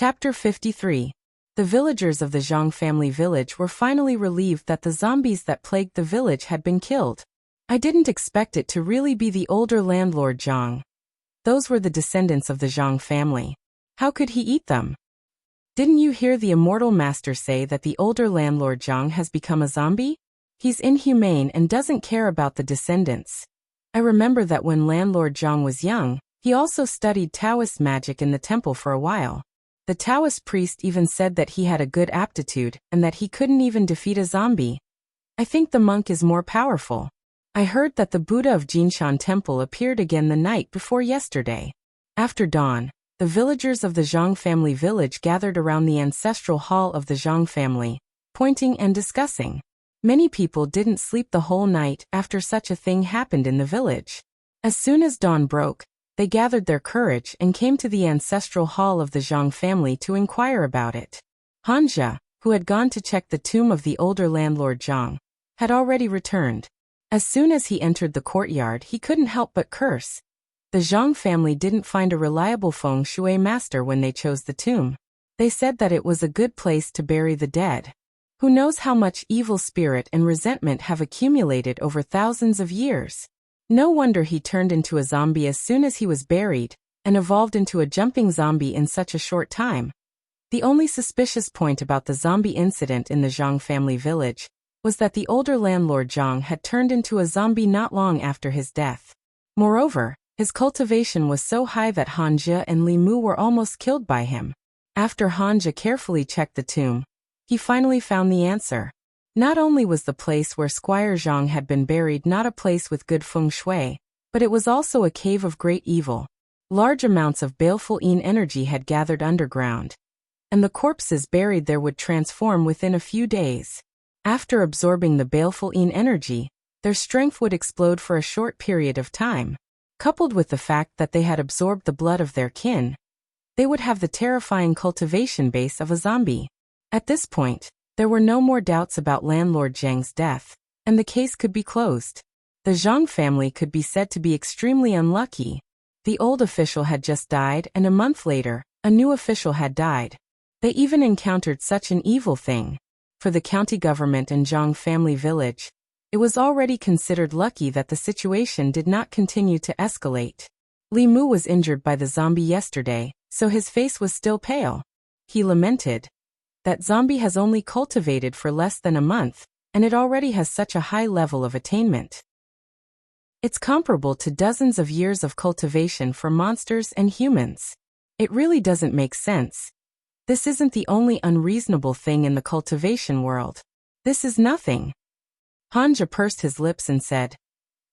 Chapter 53. The villagers of the Zhang family village were finally relieved that the zombies that plagued the village had been killed. I didn't expect it to really be the older landlord Zhang. Those were the descendants of the Zhang family. How could he eat them? Didn't you hear the Immortal Master say that the older landlord Zhang has become a zombie? He's inhumane and doesn't care about the descendants. I remember that when landlord Zhang was young, he also studied Taoist magic in the temple for a while. The Taoist priest even said that he had a good aptitude and that he couldn't even defeat a zombie. I think the monk is more powerful. I heard that the Buddha of Jinshan Temple appeared again the night before yesterday. After dawn, the villagers of the Zhang family village gathered around the ancestral hall of the Zhang family, pointing and discussing. Many people didn't sleep the whole night after such a thing happened in the village. As soon as dawn broke, they gathered their courage and came to the ancestral hall of the Zhang family to inquire about it. Hanja, who had gone to check the tomb of the older landlord Zhang, had already returned. As soon as he entered the courtyard, he couldn't help but curse. The Zhang family didn't find a reliable feng shui master when they chose the tomb. They said that it was a good place to bury the dead. Who knows how much evil spirit and resentment have accumulated over thousands of years? No wonder he turned into a zombie as soon as he was buried, and evolved into a jumping zombie in such a short time. The only suspicious point about the zombie incident in the Zhang family village was that the older landlord Zhang had turned into a zombie not long after his death. Moreover, his cultivation was so high that Hanja and Li Mu were almost killed by him. After Hanja carefully checked the tomb, he finally found the answer. Not only was the place where Squire Zhang had been buried not a place with good feng shui, but it was also a cave of great evil. Large amounts of baleful yin energy had gathered underground, and the corpses buried there would transform within a few days. After absorbing the baleful yin energy, their strength would explode for a short period of time. Coupled with the fact that they had absorbed the blood of their kin, they would have the terrifying cultivation base of a zombie. At this point, there were no more doubts about landlord Zhang's death, and the case could be closed. The Zhang family could be said to be extremely unlucky. The old official had just died, and a month later, a new official had died. They even encountered such an evil thing. For the county government and Zhang family village, it was already considered lucky that the situation did not continue to escalate. Li Mu was injured by the zombie yesterday, so his face was still pale. He lamented. That zombie has only cultivated for less than a month, and it already has such a high level of attainment. It's comparable to dozens of years of cultivation for monsters and humans. It really doesn't make sense. This isn't the only unreasonable thing in the cultivation world. This is nothing. Hanja pursed his lips and said,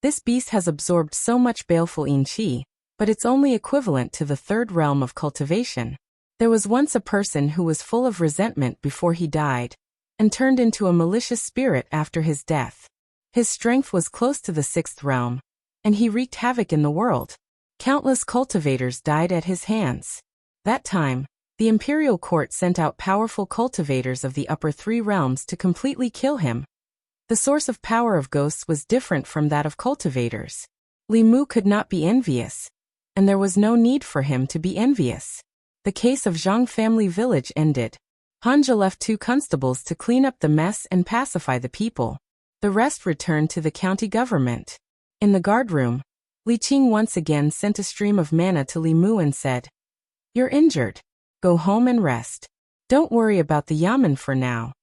"This beast has absorbed so much baleful yin qi, but it's only equivalent to the third realm of cultivation. There was once a person who was full of resentment before he died, and turned into a malicious spirit after his death. His strength was close to the sixth realm, and he wreaked havoc in the world. Countless cultivators died at his hands. That time, the imperial court sent out powerful cultivators of the upper three realms to completely kill him. The source of power of ghosts was different from that of cultivators. Li Mu could not be envious, and there was no need for him to be envious. The case of Zhang family village ended. Hanja left 2 constables to clean up the mess and pacify the people. The rest returned to the county government. In the guard room, Li Qing once again sent a stream of mana to Li Mu and said, "You're injured. Go home and rest. Don't worry about the yamen for now."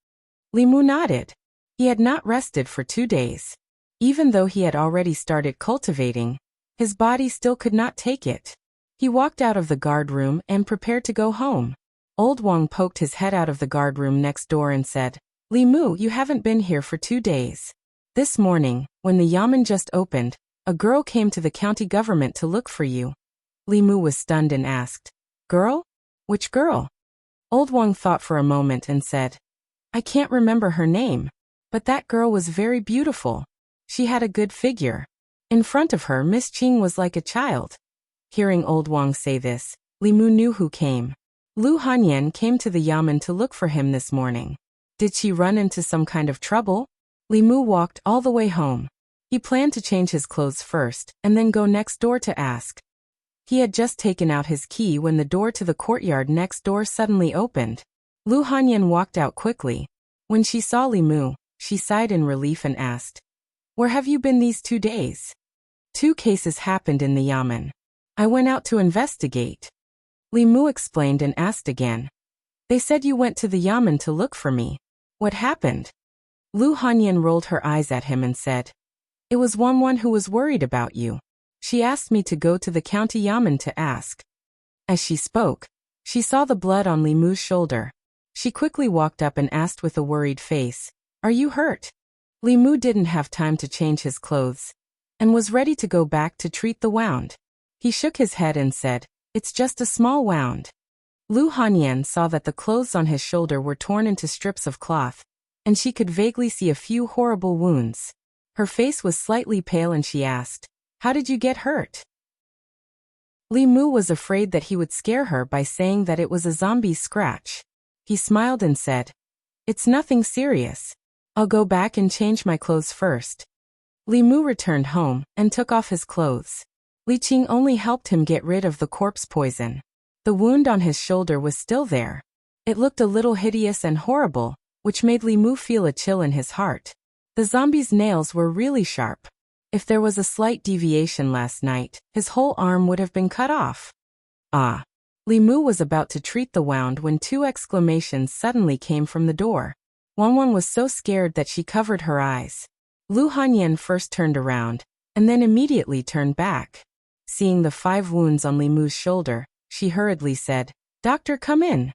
Li Mu nodded. He had not rested for 2 days. Even though he had already started cultivating, his body still could not take it. He walked out of the guard room and prepared to go home. Old Wang poked his head out of the guard room next door and said, "Li Mu, you haven't been here for 2 days. This morning, when the yamen just opened, a girl came to the county government to look for you." Li Mu was stunned and asked, "Girl? Which girl?" Old Wang thought for a moment and said, "I can't remember her name. But that girl was very beautiful. She had a good figure. In front of her, Miss Qing was like a child." Hearing Old Wang say this, Li Mu knew who came. Lu Hanyan came to the yamen to look for him this morning. Did she run into some kind of trouble? Li Mu walked all the way home. He planned to change his clothes first, and then go next door to ask. He had just taken out his key when the door to the courtyard next door suddenly opened. Lu Hanyan walked out quickly. When she saw Li Mu, she sighed in relief and asked, "Where have you been these 2 days?" "2 cases happened in the Yamen. I went out to investigate." Li Mu explained and asked again, "They said you went to the Yamen to look for me. What happened?" Lu Hanyan rolled her eyes at him and said, "It was Wanwan who was worried about you. She asked me to go to the county Yamen to ask." As she spoke, she saw the blood on Li Mu's shoulder. She quickly walked up and asked with a worried face, "Are you hurt?" Li Mu didn't have time to change his clothes and was ready to go back to treat the wound. He shook his head and said, "It's just a small wound." Lu Hanyan saw that the clothes on his shoulder were torn into strips of cloth, and she could vaguely see a few horrible wounds. Her face was slightly pale and she asked, "How did you get hurt?" Li Mu was afraid that he would scare her by saying that it was a zombie's scratch. He smiled and said, "It's nothing serious. I'll go back and change my clothes first." Li Mu returned home and took off his clothes. Li Qing only helped him get rid of the corpse poison. The wound on his shoulder was still there. It looked a little hideous and horrible, which made Li Mu feel a chill in his heart. The zombie's nails were really sharp. If there was a slight deviation last night, his whole arm would have been cut off. Ah! Li Mu was about to treat the wound when 2 exclamations suddenly came from the door. Wanwan was so scared that she covered her eyes. Lu Hanyan first turned around, and then immediately turned back. Seeing the 5 wounds on Li Mu's shoulder, she hurriedly said, "Doctor, come in."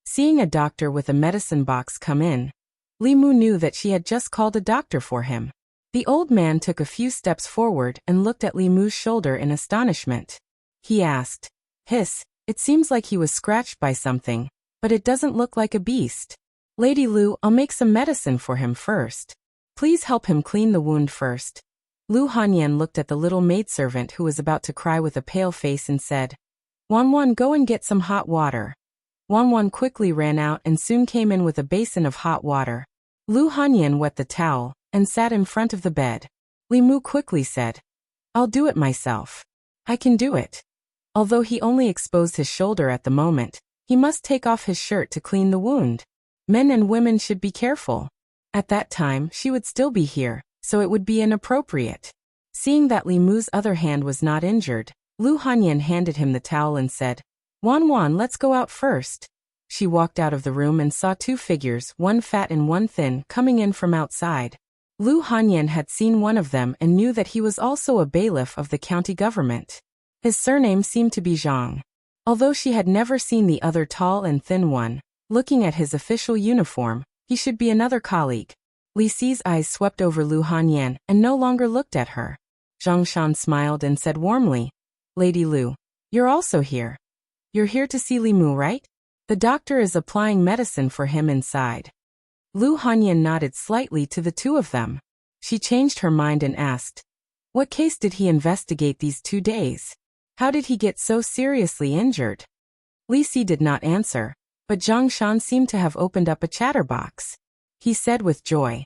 Seeing a doctor with a medicine box come in, Li Mu knew that she had just called a doctor for him. The old man took a few steps forward and looked at Li Mu's shoulder in astonishment. He asked, "Hiss, it seems like he was scratched by something, but it doesn't look like a beast. Lady Lu, I'll make some medicine for him first. Please help him clean the wound first." Lu Hanyan looked at the little maidservant who was about to cry with a pale face and said, "Wanwan, go and get some hot water." Wanwan quickly ran out and soon came in with a basin of hot water. Lu Hanyan wet the towel and sat in front of the bed. Li Mu quickly said, "I'll do it myself. I can do it." Although he only exposed his shoulder at the moment, he must take off his shirt to clean the wound. Men and women should be careful. At that time, she would still be here, so it would be inappropriate. Seeing that Li Mu's other hand was not injured, Lu Hanyan handed him the towel and said, "Wanwan, let's go out first." She walked out of the room and saw 2 figures, one fat and one thin, coming in from outside. Lu Hanyan had seen one of them and knew that he was also a bailiff of the county government. His surname seemed to be Zhang. Although she had never seen the other tall and thin one, looking at his official uniform, he should be another colleague. Li Si's eyes swept over Lu Hanyan and no longer looked at her. Zhang Shan smiled and said warmly, "Lady Lu, you're also here. You're here to see Li Mu, right? The doctor is applying medicine for him inside." Lu Hanyan nodded slightly to the 2 of them. She changed her mind and asked, "What case did he investigate these 2 days? How did he get so seriously injured?" Li Si did not answer, but Zhang Shan seemed to have opened up a chatterbox. He said with joy,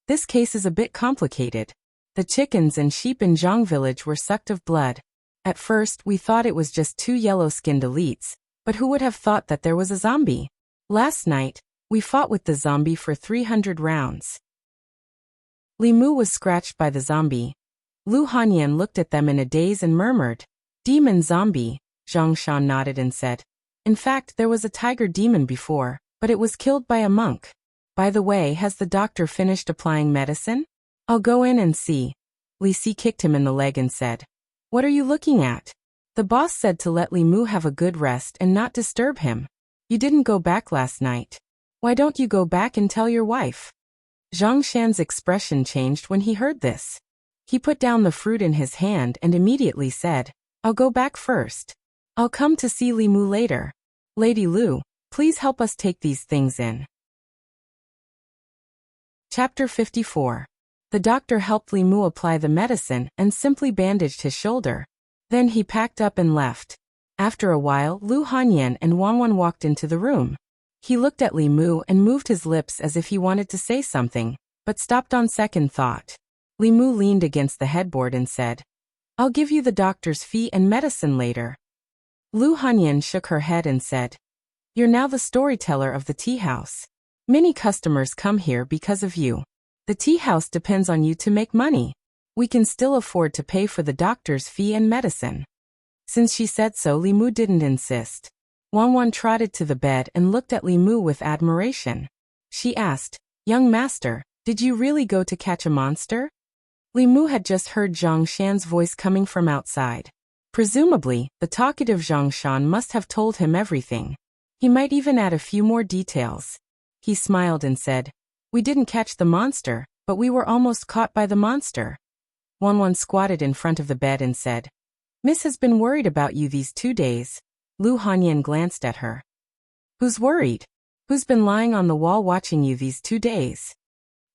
"This case is a bit complicated. The chickens and sheep in Zhang village were sucked of blood. At first, we thought it was just 2 yellow-skinned elites, but who would have thought that there was a zombie? Last night, we fought with the zombie for 300 rounds. Li Mu was scratched by the zombie. Lu Hanyan looked at them in a daze and murmured, "Demon zombie." Zhang Shan nodded and said, "In fact, there was a tiger demon before, but it was killed by a monk. By the way, has the doctor finished applying medicine? I'll go in and see." Li Si kicked him in the leg and said, "What are you looking at? The boss said to let Li Mu have a good rest and not disturb him. You didn't go back last night. Why don't you go back and tell your wife?" Zhang Shan's expression changed when he heard this. He put down the fruit in his hand and immediately said, "I'll go back first. I'll come to see Li Mu later. Lady Lu, please help us take these things in." Chapter 54. The doctor helped Li Mu apply the medicine and simply bandaged his shoulder. Then he packed up and left. After a while, Lu Hanyan and Wanwan walked into the room. He looked at Li Mu and moved his lips as if he wanted to say something, but stopped on second thought. Li Mu leaned against the headboard and said, I'll give you the doctor's fee and medicine later. Lu Hanyan shook her head and said, You're now the storyteller of the tea house. Many customers come here because of you. The tea house depends on you to make money. We can still afford to pay for the doctor's fee and medicine. Since she said so, Li Mu didn't insist. Wanwan trotted to the bed and looked at Li Mu with admiration. She asked, Young master, did you really go to catch a monster? Li Mu had just heard Zhang Shan's voice coming from outside. Presumably, the talkative Zhang Shan must have told him everything. He might even add a few more details. He smiled and said, We didn't catch the monster, but we were almost caught by the monster. Wanwan squatted in front of the bed and said, Miss has been worried about you these 2 days. Lu Hanyan glanced at her. Who's worried? Who's been lying on the wall watching you these 2 days?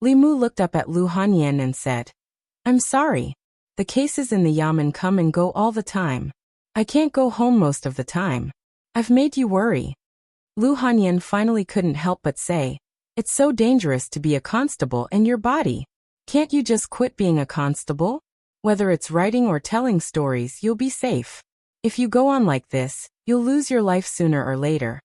Li Mu looked up at Lu Hanyan and said, I'm sorry. The cases in the yamen come and go all the time. I can't go home most of the time. I've made you worry. Lu Hanyan finally couldn't help but say, It's so dangerous to be a constable and your body. Can't you just quit being a constable? Whether it's writing or telling stories, you'll be safe. If you go on like this, you'll lose your life sooner or later.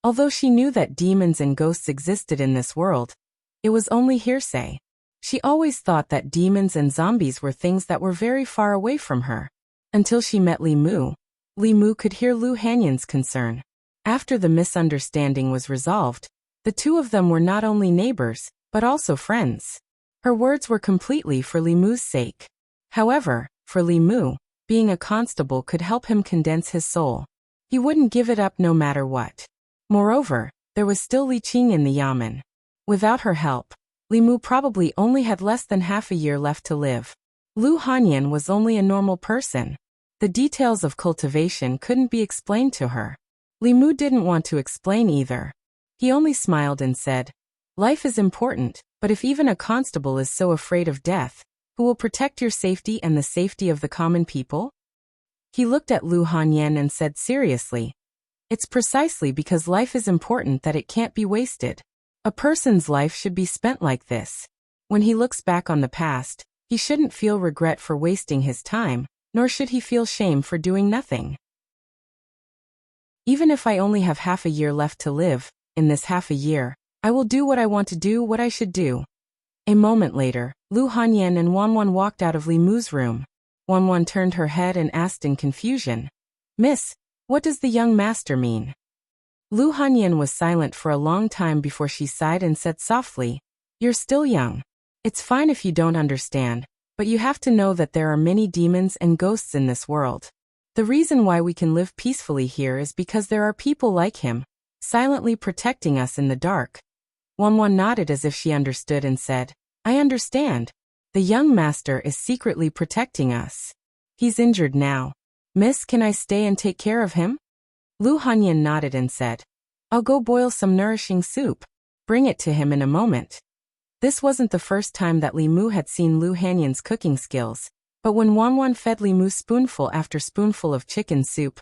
Although she knew that demons and ghosts existed in this world, it was only hearsay. She always thought that demons and zombies were things that were very far away from her. Until she met Li Mu. Li Mu could hear Lu Hanyan's concern. After the misunderstanding was resolved, the two of them were not only neighbors, but also friends. Her words were completely for Li Mu's sake. However, for Li Mu, being a constable could help him condense his soul. He wouldn't give it up no matter what. Moreover, there was still Li Qing in the yamen. Without her help, Li Mu probably only had less than half a year left to live. Lu Hanyan was only a normal person. The details of cultivation couldn't be explained to her. Li Mu didn't want to explain either. He only smiled and said, Life is important, but if even a constable is so afraid of death, who will protect your safety and the safety of the common people? He looked at Lu Hanyan and said seriously, It's precisely because life is important that it can't be wasted. A person's life should be spent like this. When he looks back on the past, he shouldn't feel regret for wasting his time, nor should he feel shame for doing nothing. Even if I only have half a year left to live, in this half a year, I will do what I want to do, what I should do. A moment later, Lu Hanyan and Wanwan walked out of Li Mu's room. Wanwan turned her head and asked in confusion, Miss, what does the young master mean? Lu Hanyan was silent for a long time before she sighed and said softly, You're still young. It's fine if you don't understand, but you have to know that there are many demons and ghosts in this world. The reason why we can live peacefully here is because there are people like him, silently protecting us in the dark. Wanwan nodded as if she understood and said, I understand. The young master is secretly protecting us. He's injured now. Miss, can I stay and take care of him? Lu Hanyan nodded and said, I'll go boil some nourishing soup. Bring it to him in a moment. This wasn't the first time that Li Mu had seen Lu Hanyan's cooking skills, but when Wanwan fed Li Mu spoonful after spoonful of chicken soup,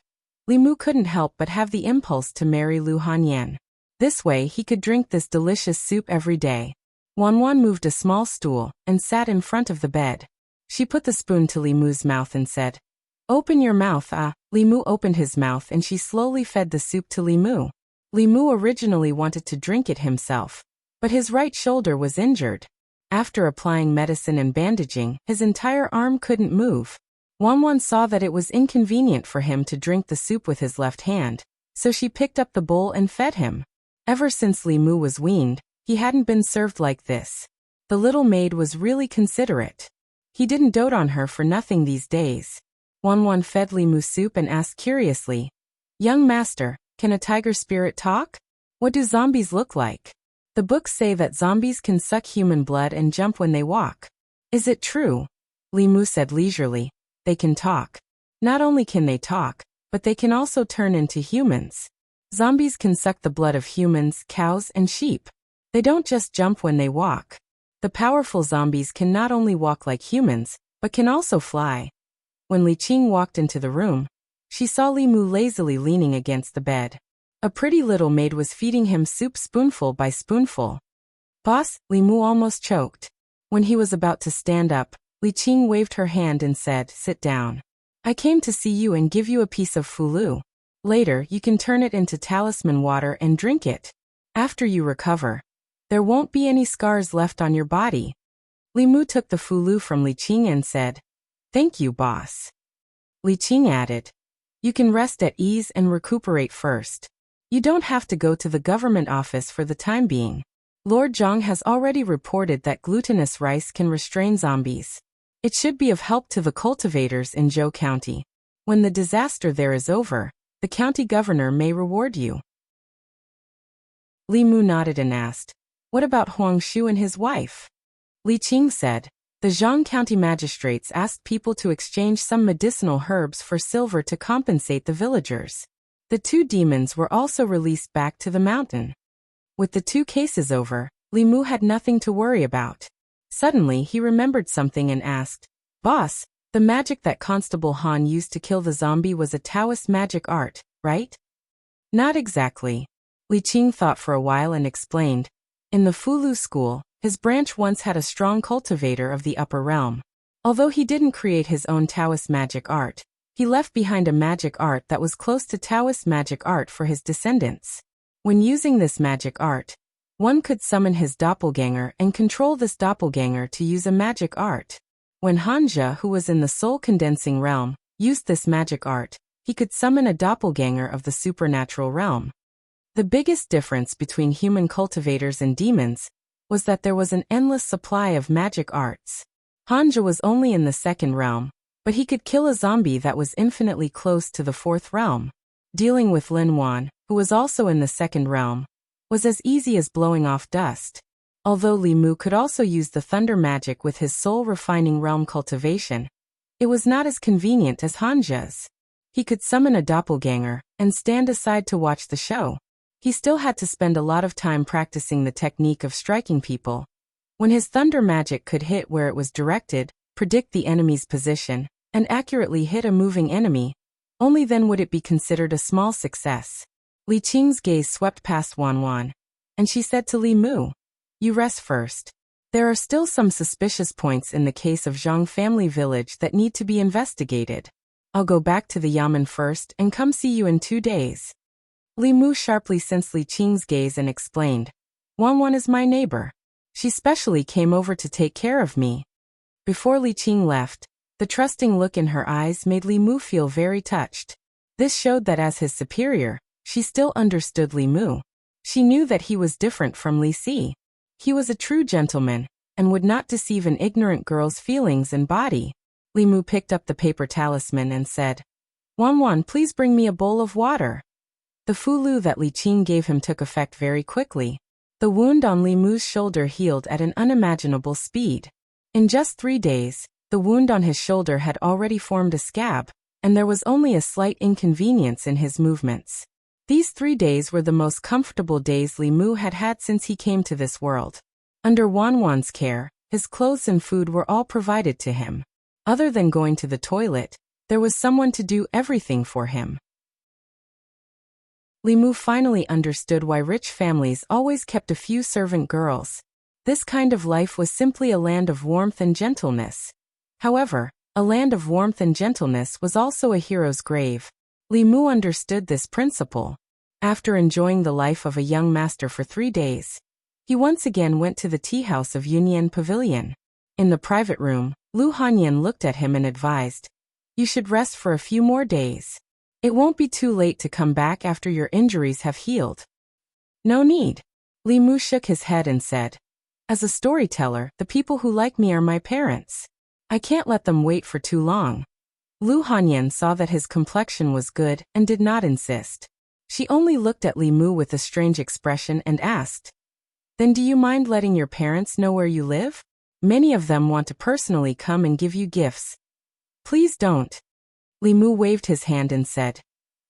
Li Mu couldn't help but have the impulse to marry Lu Hanyan. This way he could drink this delicious soup every day. Wanwan moved a small stool and sat in front of the bed. She put the spoon to Li Mu's mouth and said, Open your mouth. Li Mu opened his mouth and she slowly fed the soup to Li Mu. Li Mu originally wanted to drink it himself, but his right shoulder was injured. After applying medicine and bandaging, his entire arm couldn't move. Wanwan saw that it was inconvenient for him to drink the soup with his left hand, so she picked up the bowl and fed him. Ever since Li Mu was weaned, he hadn't been served like this. The little maid was really considerate. He didn't dote on her for nothing these days. Wanwan fed Li Mu soup and asked curiously, Young master, can a tiger spirit talk? What do zombies look like? The books say that zombies can suck human blood and jump when they walk. Is it true? Li Mu said leisurely, They can talk. Not only can they talk, but they can also turn into humans. Zombies can suck the blood of humans, cows, and sheep. They don't just jump when they walk. The powerful zombies can not only walk like humans, but can also fly. When Li Qing walked into the room, she saw Li Mu lazily leaning against the bed. A pretty little maid was feeding him soup spoonful by spoonful. Boss, Li Mu almost choked. When he was about to stand up, Li Qing waved her hand and said, "Sit down. I came to see you and give you a piece of fulu. Later, you can turn it into talisman water and drink it. After you recover, there won't be any scars left on your body." Li Mu took the fulu from Li Qing and said, "Thank you, boss." Li Qing added, "You can rest at ease and recuperate first. You don't have to go to the government office for the time being. Lord Zhang has already reported that glutinous rice can restrain zombies. It should be of help to the cultivators in Zhou County. When the disaster there is over, the county governor may reward you." Li Mu nodded and asked, "What about Huang Shu and his wife?" Li Qing said, "The Zhang County magistrates asked people to exchange some medicinal herbs for silver to compensate the villagers. The 2 demons were also released back to the mountain." With the 2 cases over, Li Mu had nothing to worry about. Suddenly he remembered something and asked, "Boss, the magic that Constable Han used to kill the zombie was a Taoist magic art, right?" "Not exactly." Li Qing thought for a while and explained, "In the Fulu school, his branch once had a strong cultivator of the upper realm. Although he didn't create his own Taoist magic art, he left behind a magic art that was close to Taoist magic art for his descendants. When using this magic art, one could summon his doppelganger and control this doppelganger to use a magic art. When Hanja, who was in the soul condensing realm, used this magic art, he could summon a doppelganger of the supernatural realm. The biggest difference between human cultivators and demons was that there was an endless supply of magic arts. Hanja was only in the 2nd realm, but he could kill a zombie that was infinitely close to the 4th realm. Dealing with Lin Wan, who was also in the 2nd realm, was as easy as blowing off dust. Although Li Mu could also use the thunder magic with his soul-refining realm cultivation, it was not as convenient as Hanja's. He could summon a doppelganger and stand aside to watch the show. He still had to spend a lot of time practicing the technique of striking people. When his thunder magic could hit where it was directed, predict the enemy's position, and accurately hit a moving enemy, only then would it be considered a small success. Li Qing's gaze swept past Wan Wan, and she said to Li Mu, "You rest first. There are still some suspicious points in the case of Zhang family village that need to be investigated. I'll go back to the Yamen first and come see you in 2 days." Li Mu sharply sensed Li Qing's gaze and explained, "Wan Wan is my neighbor. She specially came over to take care of me." Before Li Qing left, the trusting look in her eyes made Li Mu feel very touched. This showed that as his superior, she still understood Li Mu. She knew that he was different from Li Si. He was a true gentleman, and would not deceive an ignorant girl's feelings and body. Li Mu picked up the paper talisman and said, "Wan Wan, please bring me a bowl of water." The fulu that Li Qing gave him took effect very quickly. The wound on Li Mu's shoulder healed at an unimaginable speed. In just 3 days, the wound on his shoulder had already formed a scab, and there was only a slight inconvenience in his movements. These 3 days were the most comfortable days Li Mu had had since he came to this world. Under Wan Wan's care, his clothes and food were all provided to him. Other than going to the toilet, there was someone to do everything for him. Li Mu finally understood why rich families always kept a few servant girls. This kind of life was simply a land of warmth and gentleness. However, a land of warmth and gentleness was also a hero's grave. Li Mu understood this principle. After enjoying the life of a young master for 3 days, he once again went to the tea house of Yunyan Pavilion. In the private room, Lu Hanyan looked at him and advised, "You should rest for a few more days. It won't be too late to come back after your injuries have healed." "No need." Li Mu shook his head and said, "As a storyteller, the people who like me are my parents. I can't let them wait for too long." Lu Hanyan saw that his complexion was good and did not insist. She only looked at Li Mu with a strange expression and asked, "Then do you mind letting your parents know where you live? Many of them want to personally come and give you gifts." "Please don't." Li Mu waved his hand and said,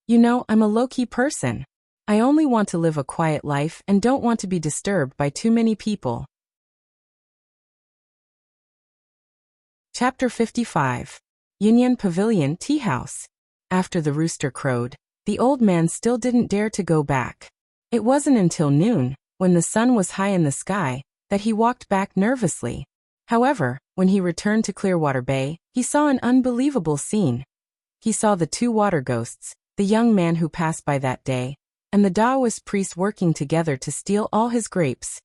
"You know, I'm a low-key person. I only want to live a quiet life and don't want to be disturbed by too many people." Chapter 55. Yunyan Pavilion Tea House. After the rooster crowed, the old man still didn't dare to go back. It wasn't until noon, when the sun was high in the sky, that he walked back nervously. However, when he returned to Clearwater Bay, he saw an unbelievable scene. He saw the two water ghosts, the young man who passed by that day, and the Taoist priest working together to steal all his grapes.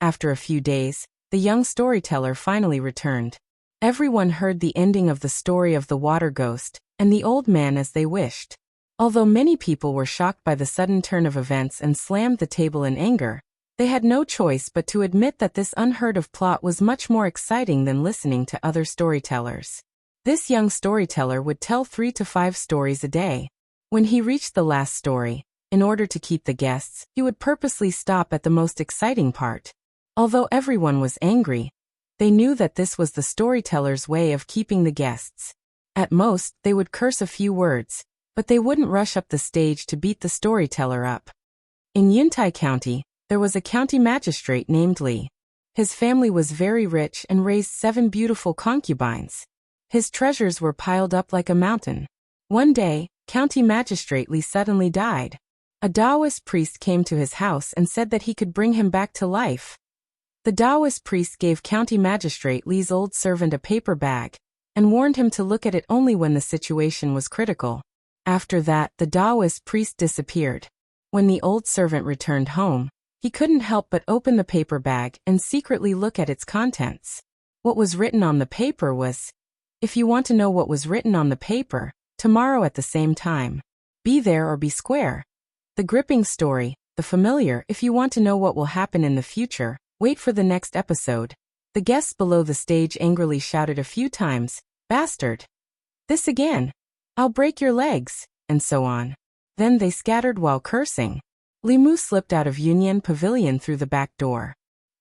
After a few days, the young storyteller finally returned. Everyone heard the ending of the story of the water ghost and the old man as they wished. Although many people were shocked by the sudden turn of events and slammed the table in anger, they had no choice but to admit that this unheard-of plot was much more exciting than listening to other storytellers. This young storyteller would tell 3 to 5 stories a day. When he reached the last story, in order to keep the guests, he would purposely stop at the most exciting part. Although everyone was angry, they knew that this was the storyteller's way of keeping the guests. At most, they would curse a few words, but they wouldn't rush up the stage to beat the storyteller up. In Yuntai County, there was a county magistrate named Li. His family was very rich and raised 7 beautiful concubines. His treasures were piled up like a mountain. One day, County Magistrate Li suddenly died. A Taoist priest came to his house and said that he could bring him back to life. The Taoist priest gave County Magistrate Li's old servant a paper bag and warned him to look at it only when the situation was critical. After that, the Taoist priest disappeared. When the old servant returned home, he couldn't help but open the paper bag and secretly look at its contents. What was written on the paper was, "If you want to know what was written on the paper, tomorrow at the same time, be there or be square." The gripping story, the familiar, "If you want to know what will happen in the future, wait for the next episode." The guests below the stage angrily shouted a few times, "Bastard! This again! I'll break your legs," and so on. Then they scattered while cursing. Li Mu slipped out of Yunyan Pavilion through the back door.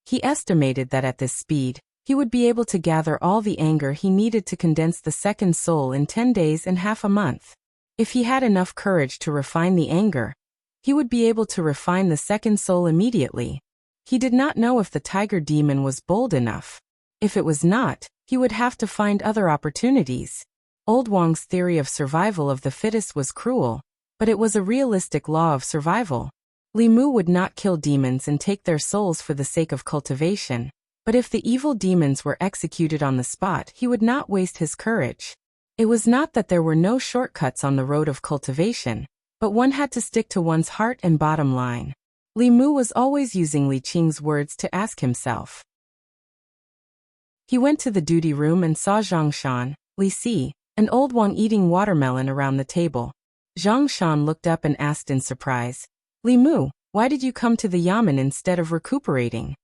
He estimated that at this speed, he would be able to gather all the anger he needed to condense the second soul in 10 days and half a month. If he had enough courage to refine the anger, he would be able to refine the second soul immediately. He did not know if the tiger demon was bold enough. If it was not, he would have to find other opportunities. Old Wang's theory of survival of the fittest was cruel, but it was a realistic law of survival. Li Mu would not kill demons and take their souls for the sake of cultivation, but if the evil demons were executed on the spot, he would not waste his courage. It was not that there were no shortcuts on the road of cultivation, but one had to stick to one's heart and bottom line. Li Mu was always using Li Qing's words to ask himself. He went to the duty room and saw Zhang Shan, Li Si, and Old Wang eating watermelon around the table. Zhang Shan looked up and asked in surprise, "Li Mu, why did you come to the yamen instead of recuperating?"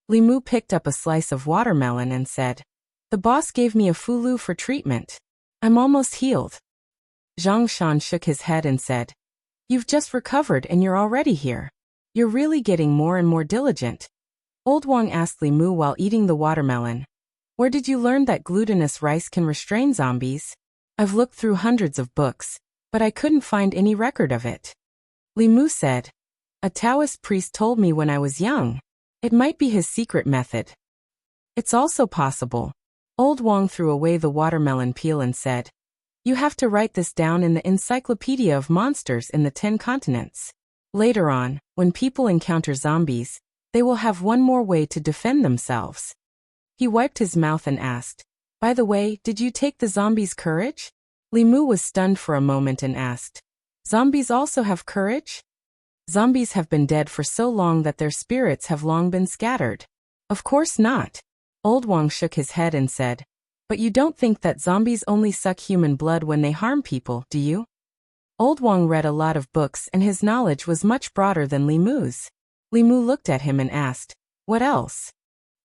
Li Mu picked up a slice of watermelon and said, "The boss gave me a fulu for treatment. I'm almost healed." Zhang Shan shook his head and said, "You've just recovered and you're already here. You're really getting more and more diligent." Old Wang asked Li Mu while eating the watermelon, "Where did you learn that glutinous rice can restrain zombies?" "I've looked through hundreds of books, but I couldn't find any record of it." Li Mu said, "A Taoist priest told me when I was young. It might be his secret method." "It's also possible." Old Wang threw away the watermelon peel and said, "You have to write this down in the Encyclopedia of Monsters in the 10 continents. Later on, when people encounter zombies, they will have one more way to defend themselves." He wiped his mouth and asked, "By the way, did you take the zombies' courage?" Li Mu was stunned for a moment and asked, "Zombies also have courage?" "Zombies have been dead for so long that their spirits have long been scattered." "Of course not." Old Wang shook his head and said, "But you don't think that zombies only suck human blood when they harm people, do you?" Old Wang read a lot of books and his knowledge was much broader than Li Mu's. Li Mu looked at him and asked, "What else?"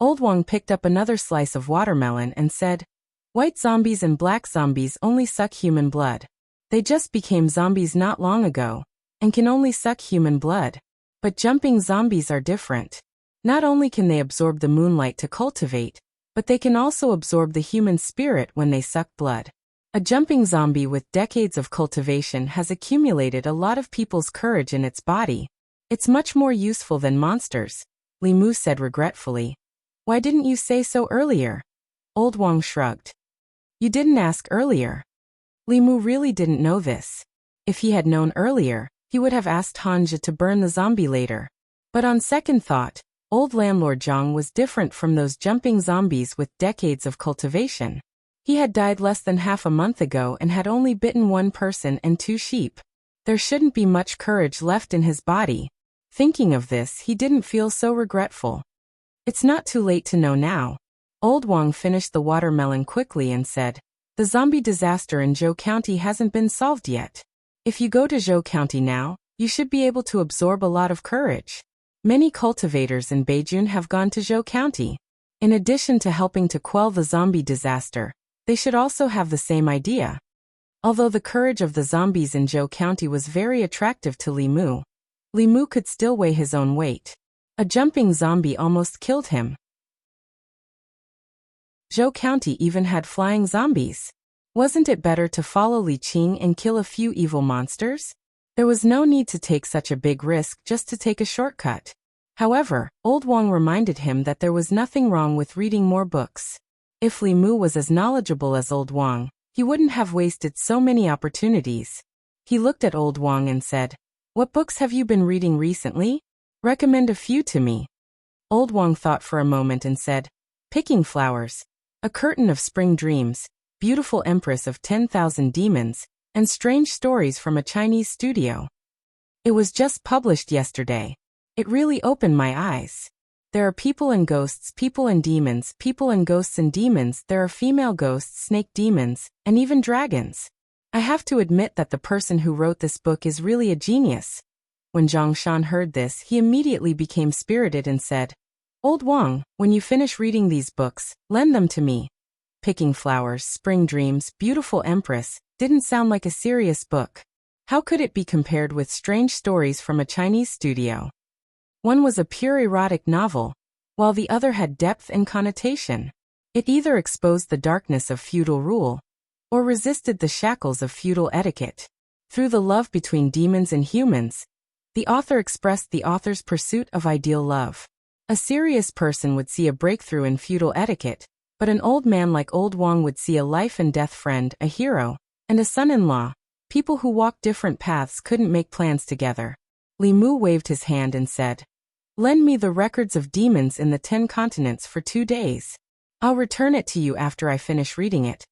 Old Wang picked up another slice of watermelon and said, "White zombies and black zombies only suck human blood. They just became zombies not long ago, and can only suck human blood. But jumping zombies are different. Not only can they absorb the moonlight to cultivate, but they can also absorb the human spirit when they suck blood. A jumping zombie with decades of cultivation has accumulated a lot of people's courage in its body. It's much more useful than monsters," Li Mu said regretfully. "Why didn't you say so earlier?" Old Wang shrugged. "You didn't ask earlier." Li Mu really didn't know this. If he had known earlier, he would have asked Hanja to burn the zombie later. But on second thought, Old landlord Zhang was different from those jumping zombies with decades of cultivation. He had died less than half a month ago and had only bitten one person and 2 sheep. There shouldn't be much courage left in his body. Thinking of this, he didn't feel so regretful. It's not too late to know now. Old Wang finished the watermelon quickly and said, "The zombie disaster in Zhou County hasn't been solved yet. If you go to Zhou County now, you should be able to absorb a lot of courage. Many cultivators in Beijun have gone to Zhou County. In addition to helping to quell the zombie disaster, they should also have the same idea." Although the courage of the zombies in Zhou County was very attractive to Li Mu, Li Mu could still weigh his own weight. A jumping zombie almost killed him. Zhou County even had flying zombies. Wasn't it better to follow Li Qing and kill a few evil monsters? There was no need to take such a big risk just to take a shortcut. However, Old Wang reminded him that there was nothing wrong with reading more books. If Li Mu was as knowledgeable as Old Wang, he wouldn't have wasted so many opportunities. He looked at Old Wang and said, "What books have you been reading recently? Recommend a few to me." Old Wang thought for a moment and said, "Picking Flowers, A Curtain of Spring Dreams, Beautiful Empress of 10,000 Demons, and Strange Stories from a Chinese Studio. It was just published yesterday. It really opened my eyes. There are people and ghosts, people and demons, people and ghosts and demons, there are female ghosts, snake demons, and even dragons. I have to admit that the person who wrote this book is really a genius." When Zhang Shan heard this, he immediately became spirited and said, "Old Wang, when you finish reading these books, lend them to me." Picking Flowers, Spring Dreams, Beautiful Empress didn't sound like a serious book. How could it be compared with Strange Stories from a Chinese Studio? One was a pure erotic novel, while the other had depth and connotation. It either exposed the darkness of feudal rule, or resisted the shackles of feudal etiquette. Through the love between demons and humans, the author expressed the author's pursuit of ideal love. A serious person would see a breakthrough in feudal etiquette, but an old man like Old Wang would see a life and death friend, a hero, and a son-in-law. People who walked different paths couldn't make plans together. Li Mu waved his hand and said, "Lend me the records of demons in the 10 continents for 2 days. I'll return it to you after I finish reading it."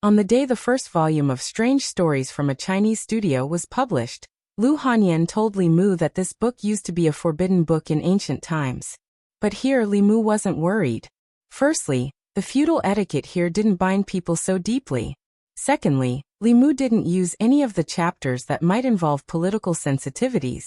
On the day the first volume of Strange Stories from a Chinese Studio was published, Lu Hanyan told Li Mu that this book used to be a forbidden book in ancient times. But here Li Mu wasn't worried. Firstly, the feudal etiquette here didn't bind people so deeply. Secondly, Li Mu didn't use any of the chapters that might involve political sensitivities.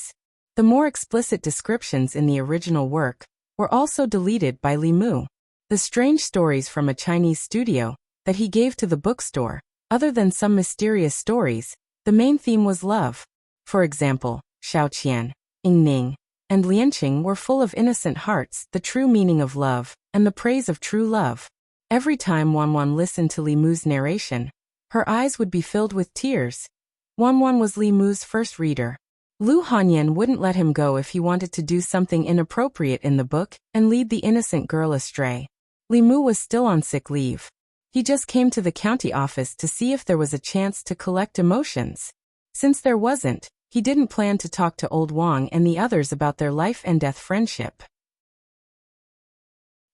The more explicit descriptions in the original work were also deleted by Li Mu. The Strange Stories from a Chinese Studio that he gave to the bookstore, other than some mysterious stories, the main theme was love. For example, Shaoqian, Yingning, and Lianqing were full of innocent hearts, the true meaning of love, and the praise of true love. Every time Wanwan listened to Li Mu's narration, her eyes would be filled with tears. Wanwan was Li Mu's first reader. Lu Hanyan wouldn't let him go if he wanted to do something inappropriate in the book and lead the innocent girl astray. Li Mu was still on sick leave. He just came to the county office to see if there was a chance to collect emotions. Since there wasn't, he didn't plan to talk to Old Wang and the others about their life and death friendship.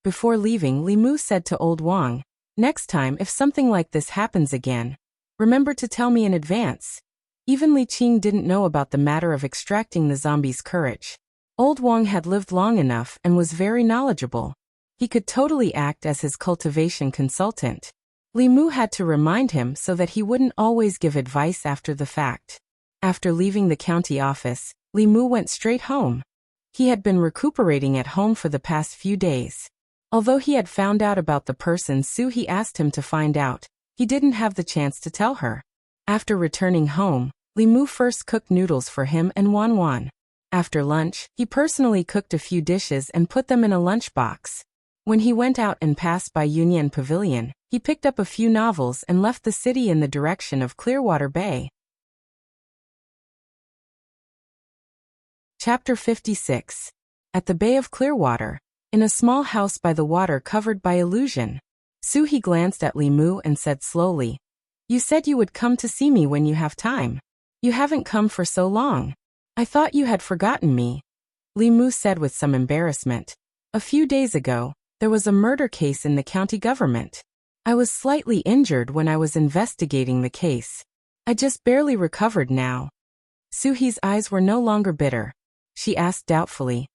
Before leaving, Li Mu said to Old Wang, "Next time if something like this happens again, remember to tell me in advance." Even Li Qing didn't know about the matter of extracting the zombie's courage. Old Wang had lived long enough and was very knowledgeable. He could totally act as his cultivation consultant. Li Mu had to remind him so that he wouldn't always give advice after the fact. After leaving the county office, Li Mu went straight home. He had been recuperating at home for the past few days. Although he had found out about the person Su he asked him to find out, he didn't have the chance to tell her. After returning home, Li Mu first cooked noodles for him and Wanwan. After lunch, he personally cooked a few dishes and put them in a lunchbox. When he went out and passed by Yunyan Pavilion, he picked up a few novels and left the city in the direction of Clearwater Bay. Chapter 56. At the Bay of Clearwater, in a small house by the water covered by illusion, Su he glanced at Li Mu and said slowly, "You said you would come to see me when you have time. You haven't come for so long. I thought you had forgotten me." Li Mu said with some embarrassment, A few days ago, there was a murder case in the county government. I was slightly injured when I was investigating the case. I just barely recovered now. Suhi's eyes were no longer bitter. She asked doubtfully.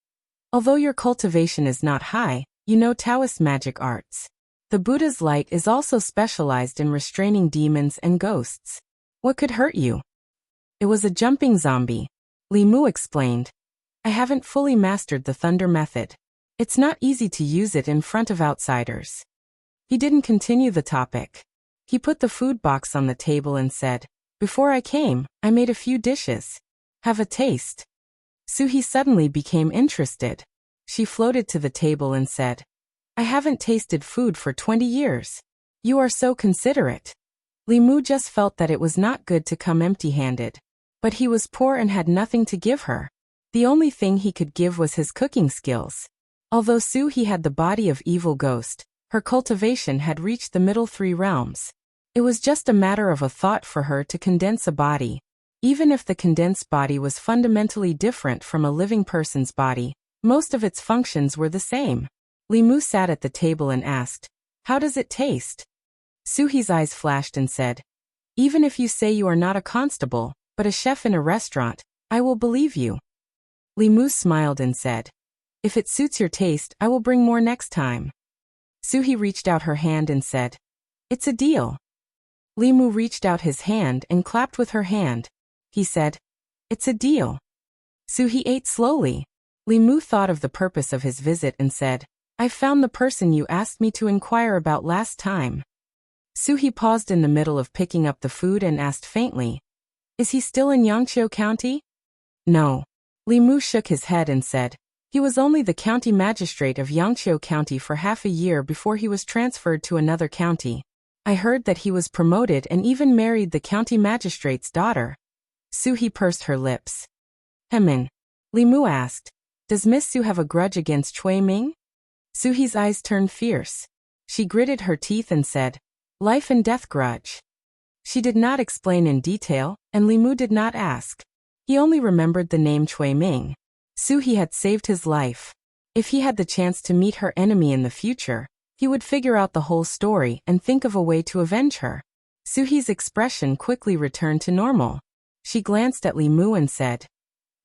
Although your cultivation is not high, you know Taoist magic arts. The Buddha's light is also specialized in restraining demons and ghosts. What could hurt you? It was a jumping zombie. Li Mu explained. I haven't fully mastered the thunder method. It's not easy to use it in front of outsiders. He didn't continue the topic. He put the food box on the table and said, Before I came, I made a few dishes. Have a taste. Suhi suddenly became interested. She floated to the table and said, I haven't tasted food for 20 years. You are so considerate. Li Mu just felt that it was not good to come empty-handed. But he was poor and had nothing to give her. The only thing he could give was his cooking skills. Although Suhi had the body of evil ghost, her cultivation had reached the middle 3 realms. It was just a matter of a thought for her to condense a body. Even if the condensed body was fundamentally different from a living person's body, most of its functions were the same. Li Mu sat at the table and asked, How does it taste? Suhi's eyes flashed and said, Even if you say you are not a constable, but a chef in a restaurant, I will believe you. Li Mu smiled and said, If it suits your taste, I will bring more next time. Suhi reached out her hand and said, It's a deal. Li Mu reached out his hand and clapped with her hand. He said, It's a deal. Suhi ate slowly. Li Mu thought of the purpose of his visit and said, I've found the person you asked me to inquire about last time. Suhi paused in the middle of picking up the food and asked faintly, Is he still in Yangqiu County? No. Li Mu shook his head and said, He was only the county magistrate of Yangqiu County for half a year before he was transferred to another county. I heard that he was promoted and even married the county magistrate's daughter. Suhi pursed her lips. Li Mu asked, Does Miss Su have a grudge against Cui Ming? Suhi's eyes turned fierce. She gritted her teeth and said, Life and death grudge. She did not explain in detail, and Li Mu did not ask. He only remembered the name Cui Ming. Suhi had saved his life. If he had the chance to meet her enemy in the future, he would figure out the whole story and think of a way to avenge her. Suhi's expression quickly returned to normal. She glanced at Li Mu and said,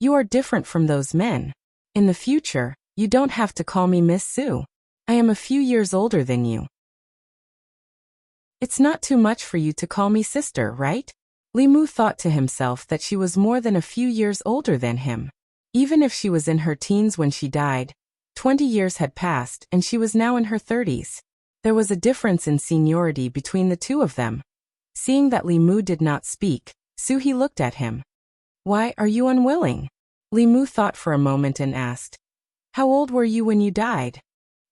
You are different from those men. In the future, you don't have to call me Miss Su. I am a few years older than you. It's not too much for you to call me sister, right? Li Mu thought to himself that she was more than a few years older than him. Even if she was in her teens when she died, 20 years had passed and she was now in her 30s. There was a difference in seniority between the two of them. Seeing that Li Mu did not speak, Suhi looked at him. Why are you unwilling? Li Mu thought for a moment and asked, How old were you when you died?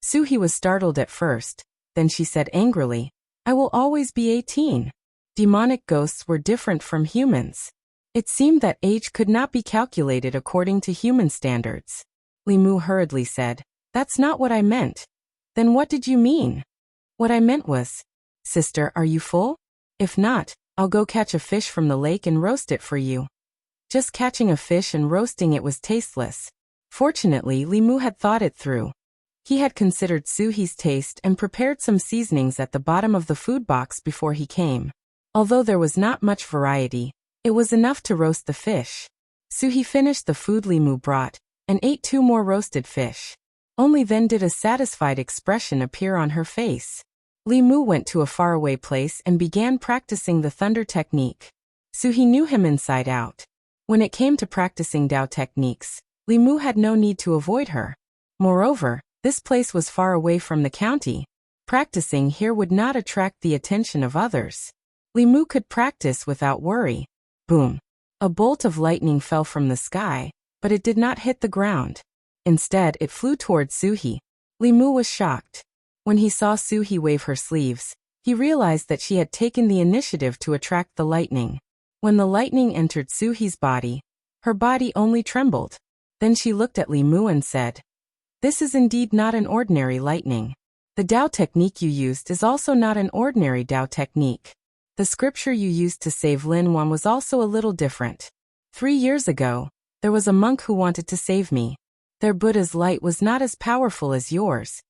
Suhi was startled at first, then she said angrily, I will always be 18. Demonic ghosts were different from humans. It seemed that age could not be calculated according to human standards. Li Mu hurriedly said, That's not what I meant. Then what did you mean? What I meant was, Sister, are you full? If not, I'll go catch a fish from the lake and roast it for you. Just catching a fish and roasting it was tasteless. Fortunately, Li Mu had thought it through. He had considered Suhi's taste and prepared some seasonings at the bottom of the food box before he came. Although there was not much variety, it was enough to roast the fish. Suhi finished the food Li Mu brought, and ate 2 more roasted fish. Only then did a satisfied expression appear on her face. Li Mu went to a faraway place and began practicing the thunder technique. Suhi knew him inside out. When it came to practicing Dao techniques, Li Mu had no need to avoid her. Moreover, this place was far away from the county. Practicing here would not attract the attention of others. Li Mu could practice without worry. Boom! A bolt of lightning fell from the sky, but it did not hit the ground. Instead, it flew toward Suhi. Li Mu was shocked. When he saw Suhi wave her sleeves, he realized that she had taken the initiative to attract the lightning. When the lightning entered Suhi's body, her body only trembled. Then she looked at Li Mu and said, This is indeed not an ordinary lightning. The Dao technique you used is also not an ordinary Dao technique. The scripture you used to save Lin Wan was also a little different. 3 years ago, there was a monk who wanted to save me. Their Buddha's light was not as powerful as yours.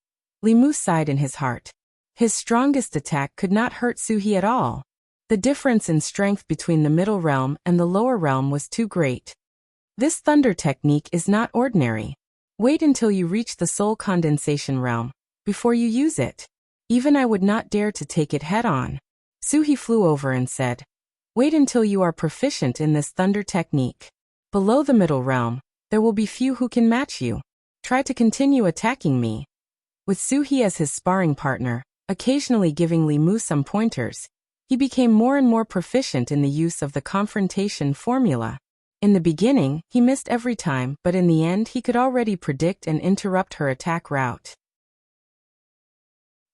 Li Mu sighed in his heart. His strongest attack could not hurt Suhi at all. The difference in strength between the middle realm and the lower realm was too great. This thunder technique is not ordinary. Wait until you reach the soul condensation realm before you use it. Even I would not dare to take it head-on. Suhi flew over and said, wait until you are proficient in this thunder technique. Below the middle realm, there will be few who can match you. Try to continue attacking me. With Suhi as his sparring partner, occasionally giving Li Mu some pointers, he became more and more proficient in the use of the confrontation formula. In the beginning, he missed every time, but in the end he could already predict and interrupt her attack route.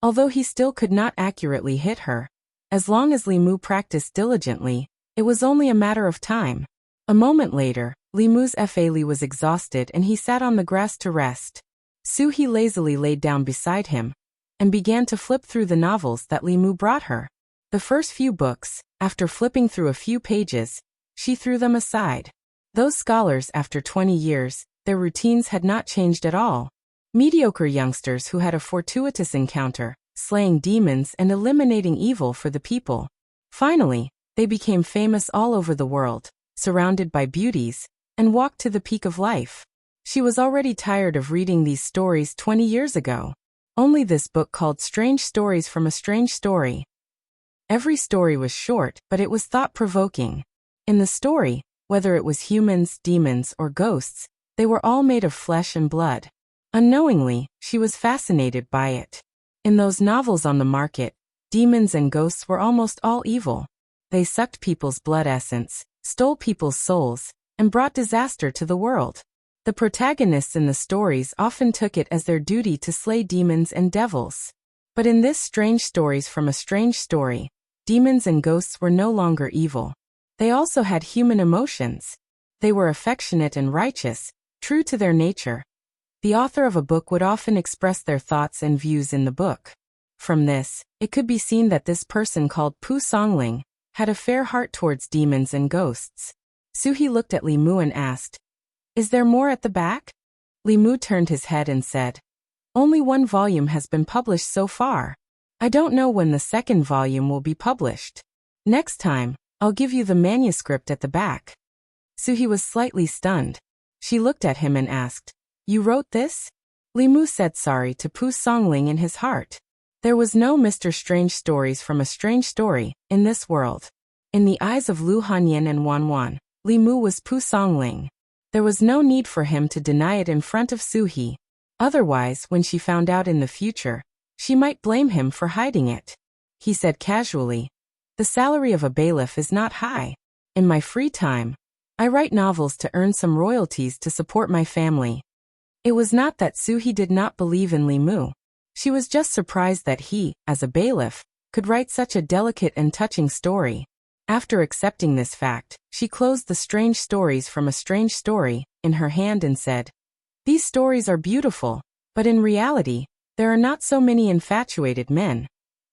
Although he still could not accurately hit her, as long as Li Mu practiced diligently, it was only a matter of time. A moment later, Li Mu's Fa was exhausted and he sat on the grass to rest. Suhi lazily laid down beside him and began to flip through the novels that Li Mu brought her. The first few books, after flipping through a few pages, she threw them aside. Those scholars, after 20 years, their routines had not changed at all. Mediocre youngsters who had a fortuitous encounter, slaying demons and eliminating evil for the people. Finally, they became famous all over the world, surrounded by beauties, and walked to the peak of life. She was already tired of reading these stories 20 years ago. Only this book called Strange Stories from a Strange Story. Every story was short, but it was thought-provoking. In the story, whether it was humans, demons, or ghosts, they were all made of flesh and blood. Unknowingly, she was fascinated by it. In those novels on the market, demons and ghosts were almost all evil. They sucked people's blood essence, stole people's souls, and brought disaster to the world. The protagonists in the stories often took it as their duty to slay demons and devils. But in this Strange Stories from a Strange Story, demons and ghosts were no longer evil. They also had human emotions. They were affectionate and righteous, true to their nature. The author of a book would often express their thoughts and views in the book. From this, it could be seen that this person called Pu Songling had a fair heart towards demons and ghosts. Suhi looked at Li Mu and asked, is there more at the back? Li Mu turned his head and said, only one volume has been published so far. I don't know when the second volume will be published. Next time, I'll give you the manuscript at the back. Suhi was slightly stunned. She looked at him and asked, you wrote this? Li Mu said sorry to Pu Songling in his heart. There was no Mr. Strange Stories from a Strange Story in this world. In the eyes of Lu Hanyin and Wan Wan, Li Mu was Pu Songling. There was no need for him to deny it in front of Suhi. Otherwise, when she found out in the future, she might blame him for hiding it. He said casually, the salary of a bailiff is not high. In my free time, I write novels to earn some royalties to support my family. It was not that Suhi did not believe in Li Mu. She was just surprised that he, as a bailiff, could write such a delicate and touching story. After accepting this fact, she closed the Strange Stories from a Strange Story in her hand and said, these stories are beautiful, but in reality, there are not so many infatuated men.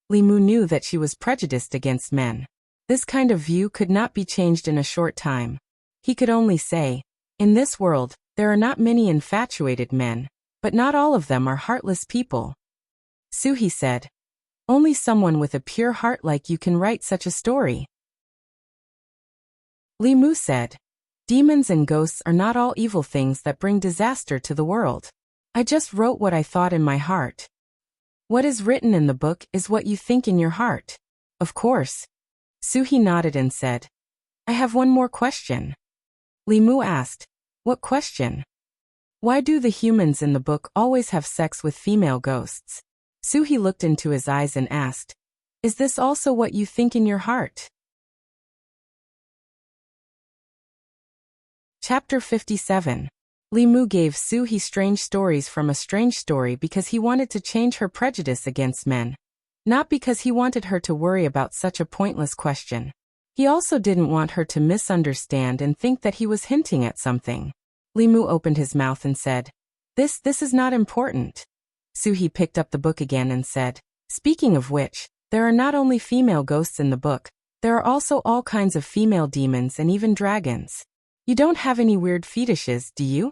Li Mu knew that she was prejudiced against men. This kind of view could not be changed in a short time. He could only say, in this world, there are not many infatuated men, but not all of them are heartless people. Suhi said, only someone with a pure heart like you can write such a story. Li Mu said, demons and ghosts are not all evil things that bring disaster to the world. I just wrote what I thought in my heart. What is written in the book is what you think in your heart. Of course. Suhi nodded and said, I have one more question. Li Mu asked, what question? Why do the humans in the book always have sex with female ghosts? Suhi looked into his eyes and asked, is this also what you think in your heart? Chapter 57. Li Mu gave Suhi Strange Stories from a Strange Story because he wanted to change her prejudice against men, not because he wanted her to worry about such a pointless question. He also didn't want her to misunderstand and think that he was hinting at something. Li Mu opened his mouth and said, This is not important. Suhi picked up the book again and said, speaking of which, there are not only female ghosts in the book, there are also all kinds of female demons and even dragons. You don't have any weird fetishes, do you?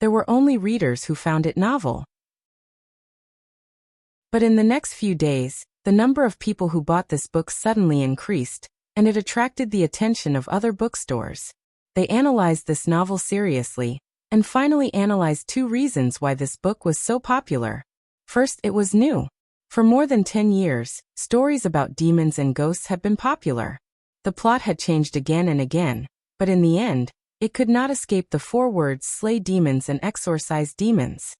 There were only readers who found it novel. But in the next few days, the number of people who bought this book suddenly increased, and it attracted the attention of other bookstores. They analyzed this novel seriously, and finally analyzed 2 reasons why this book was so popular. First, it was new. For more than 10 years, stories about demons and ghosts had been popular. The plot had changed again and again, but in the end, it could not escape the 4 words slay demons and exorcise demons.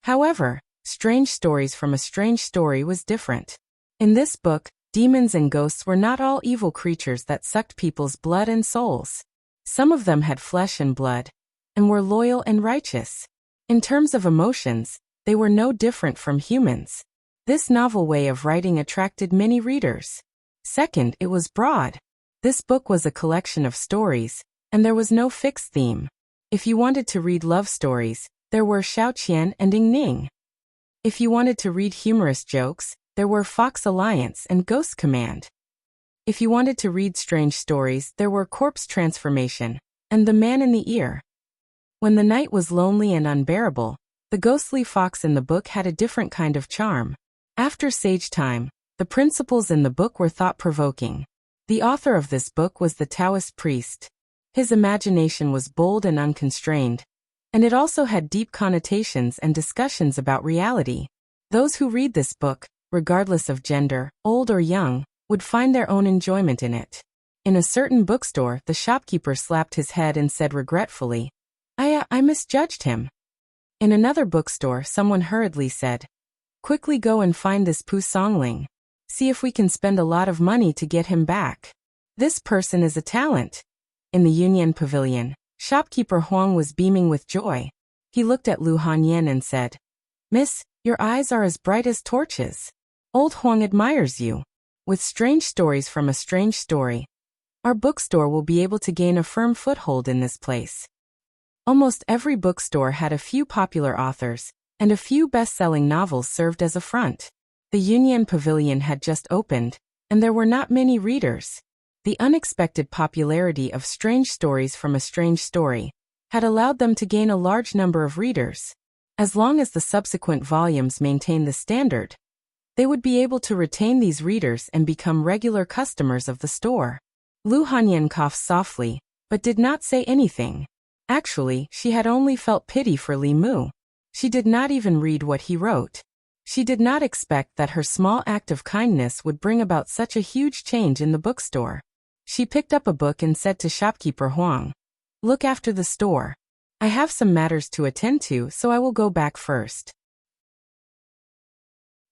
However, Strange Stories from a Strange Story was different. In this book, demons and ghosts were not all evil creatures that sucked people's blood and souls. Some of them had flesh and blood, and were loyal and righteous. In terms of emotions, they were no different from humans. This novel way of writing attracted many readers. Second, it was broad. This book was a collection of stories, and there was no fixed theme. If you wanted to read love stories, there were Xiaoqian and Yingning. If you wanted to read humorous jokes, there were Fox Alliance and Ghost Command. If you wanted to read strange stories, there were Corpse Transformation and The Man in the Ear. When the night was lonely and unbearable, the ghostly fox in the book had a different kind of charm. After Sage Time, the principles in the book were thought-provoking. The author of this book was the Taoist priest. His imagination was bold and unconstrained, and it also had deep connotations and discussions about reality. Those who read this book, regardless of gender, old or young, would find their own enjoyment in it. In a certain bookstore, the shopkeeper slapped his head and said regretfully, I misjudged him. In another bookstore, someone hurriedly said, quickly go and find this Pu Songling. See if we can spend a lot of money to get him back. This person is a talent. In the Union Pavilion, shopkeeper Huang was beaming with joy. He looked at Lu Hanyan and said, Miss, your eyes are as bright as torches. Old Huang admires you. With Strange Stories from a Strange Story, our bookstore will be able to gain a firm foothold in this place. Almost every bookstore had a few popular authors, and a few best-selling novels served as a front. The Union Pavilion had just opened, and there were not many readers. The unexpected popularity of Strange Stories from a Strange Story had allowed them to gain a large number of readers. As long as the subsequent volumes maintained the standard, they would be able to retain these readers and become regular customers of the store. Lu Hanyan coughed softly, but did not say anything. Actually, she had only felt pity for Li Mu. She did not even read what he wrote. She did not expect that her small act of kindness would bring about such a huge change in the bookstore. She picked up a book and said to shopkeeper Huang, look after the store. I have some matters to attend to, so I will go back first.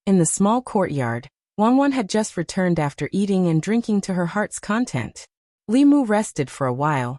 In the small courtyard, Wang Wan had just returned after eating and drinking to her heart's content. Li Mu rested for a while,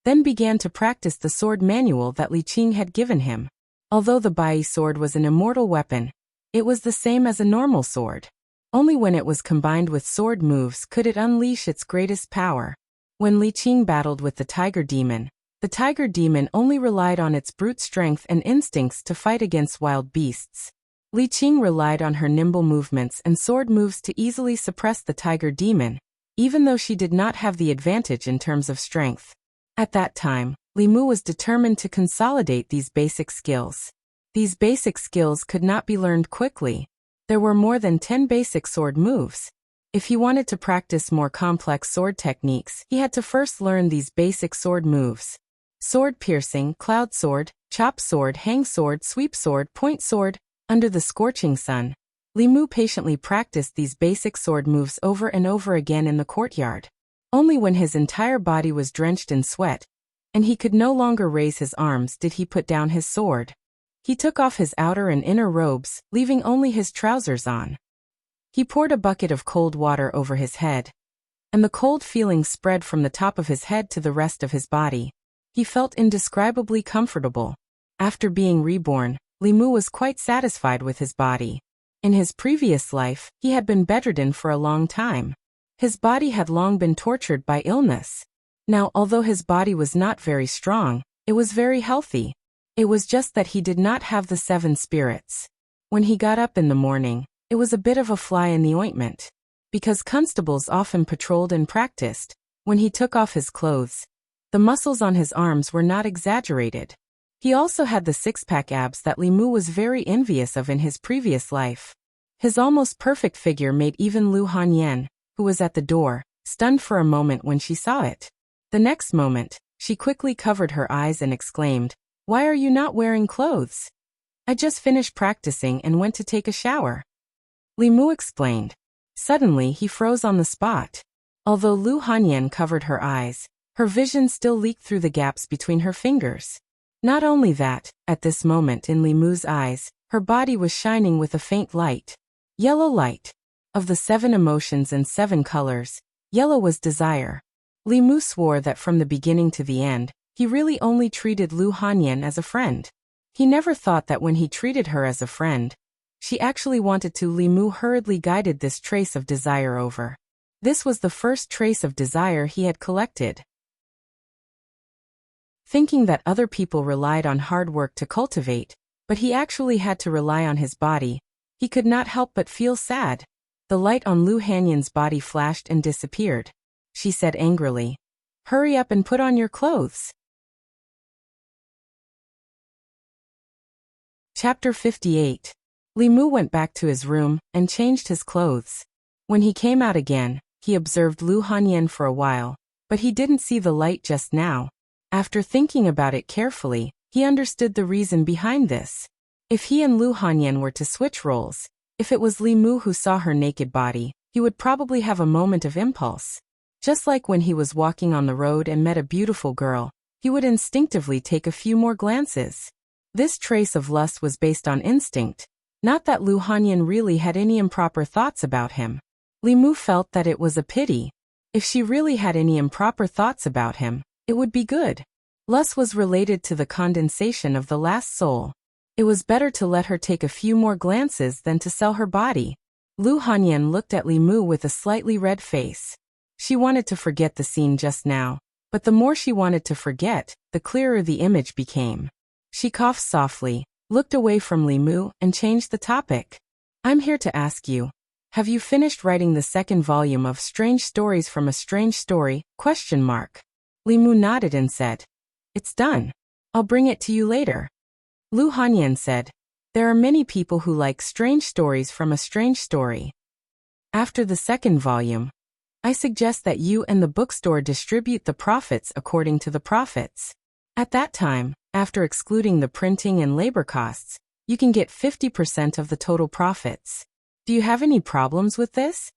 then began to practice the sword manual that Li Qing had given him. Although the Bai sword was an immortal weapon, it was the same as a normal sword. Only when it was combined with sword moves could it unleash its greatest power. When Li Qing battled with the tiger demon only relied on its brute strength and instincts to fight against wild beasts. Li Qing relied on her nimble movements and sword moves to easily suppress the tiger demon, even though she did not have the advantage in terms of strength. At that time, Li Mu was determined to consolidate these basic skills. These basic skills could not be learned quickly. There were more than 10 basic sword moves. If he wanted to practice more complex sword techniques, he had to first learn these basic sword moves. Sword piercing, cloud sword, chop sword, hang sword, sweep sword, point sword. Under the scorching sun, Li Mu patiently practiced these basic sword moves over and over again in the courtyard. Only when his entire body was drenched in sweat, and he could no longer raise his arms, did he put down his sword. He took off his outer and inner robes, leaving only his trousers on. He poured a bucket of cold water over his head, and the cold feeling spread from the top of his head to the rest of his body. He felt indescribably comfortable. After being reborn, Li Mu was quite satisfied with his body. In his previous life, he had been bedridden for a long time. His body had long been tortured by illness. Now, although his body was not very strong, it was very healthy. It was just that he did not have the 7 spirits. When he got up in the morning, it was a bit of a fly in the ointment. Because constables often patrolled and practiced, when he took off his clothes, the muscles on his arms were not exaggerated. He also had the six-pack abs that Li Mu was very envious of in his previous life. His almost perfect figure made even Lu Hanyan, who was at the door, stunned for a moment when she saw it. The next moment, she quickly covered her eyes and exclaimed, "Why are you not wearing clothes?" "I just finished practicing and went to take a shower," Li Mu explained. Suddenly, he froze on the spot. Although Lu Hanyan covered her eyes, her vision still leaked through the gaps between her fingers. Not only that, at this moment in Li Mu's eyes, her body was shining with a faint light. Yellow light. Of the 7 emotions and 7 colors, yellow was desire. Li Mu swore that from the beginning to the end, he really only treated Lu Hanyan as a friend. He never thought that when he treated her as a friend, she actually wanted to. Li Mu hurriedly guided this trace of desire over. This was the first trace of desire he had collected. Thinking that other people relied on hard work to cultivate, but he actually had to rely on his body, he could not help but feel sad. The light on Lu Hanyan's body flashed and disappeared. She said angrily, "Hurry up and put on your clothes." Chapter 58. Li Mu went back to his room and changed his clothes. When he came out again, he observed Lu Hanyan for a while, but he didn't see the light just now. After thinking about it carefully, he understood the reason behind this. If he and Lu Hanyan were to switch roles, if it was Li Mu who saw her naked body, he would probably have a moment of impulse. Just like when he was walking on the road and met a beautiful girl, he would instinctively take a few more glances. This trace of lust was based on instinct, not that Lu Hanyan really had any improper thoughts about him. Li Mu felt that it was a pity. If she really had any improper thoughts about him, it would be good. Lust was related to the condensation of the last soul. It was better to let her take a few more glances than to sell her body. Lu Hanyan looked at Li Mu with a slightly red face. She wanted to forget the scene just now, but the more she wanted to forget, the clearer the image became. She coughed softly, looked away from Li Mu, and changed the topic. "I'm here to ask you, have you finished writing the 2nd volume of Strange Stories from a Strange Story? Li Mu nodded and said, "It's done. I'll bring it to you later." Lu Hanyan said, "There are many people who like strange stories from a strange story. After the 2nd volume, I suggest that you and the bookstore distribute the profits according to the profits. At that time, after excluding the printing and labor costs, you can get 50% of the total profits. Do you have any problems with this?"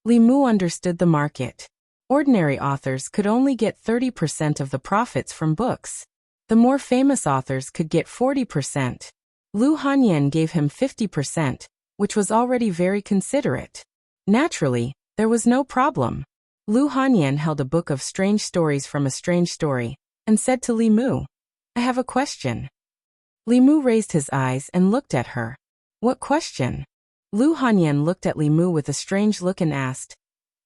Li Mu understood the market. Ordinary authors could only get 30% of the profits from books. The more famous authors could get 40%. Lu Hanyan gave him 50%, which was already very considerate. Naturally, there was no problem. Lu Hanyan held a book of Strange Stories from a Strange Story, and said to Li Mu, "I have a question." Li Mu raised his eyes and looked at her. "What question?" Lu Hanyan looked at Li Mu with a strange look and asked,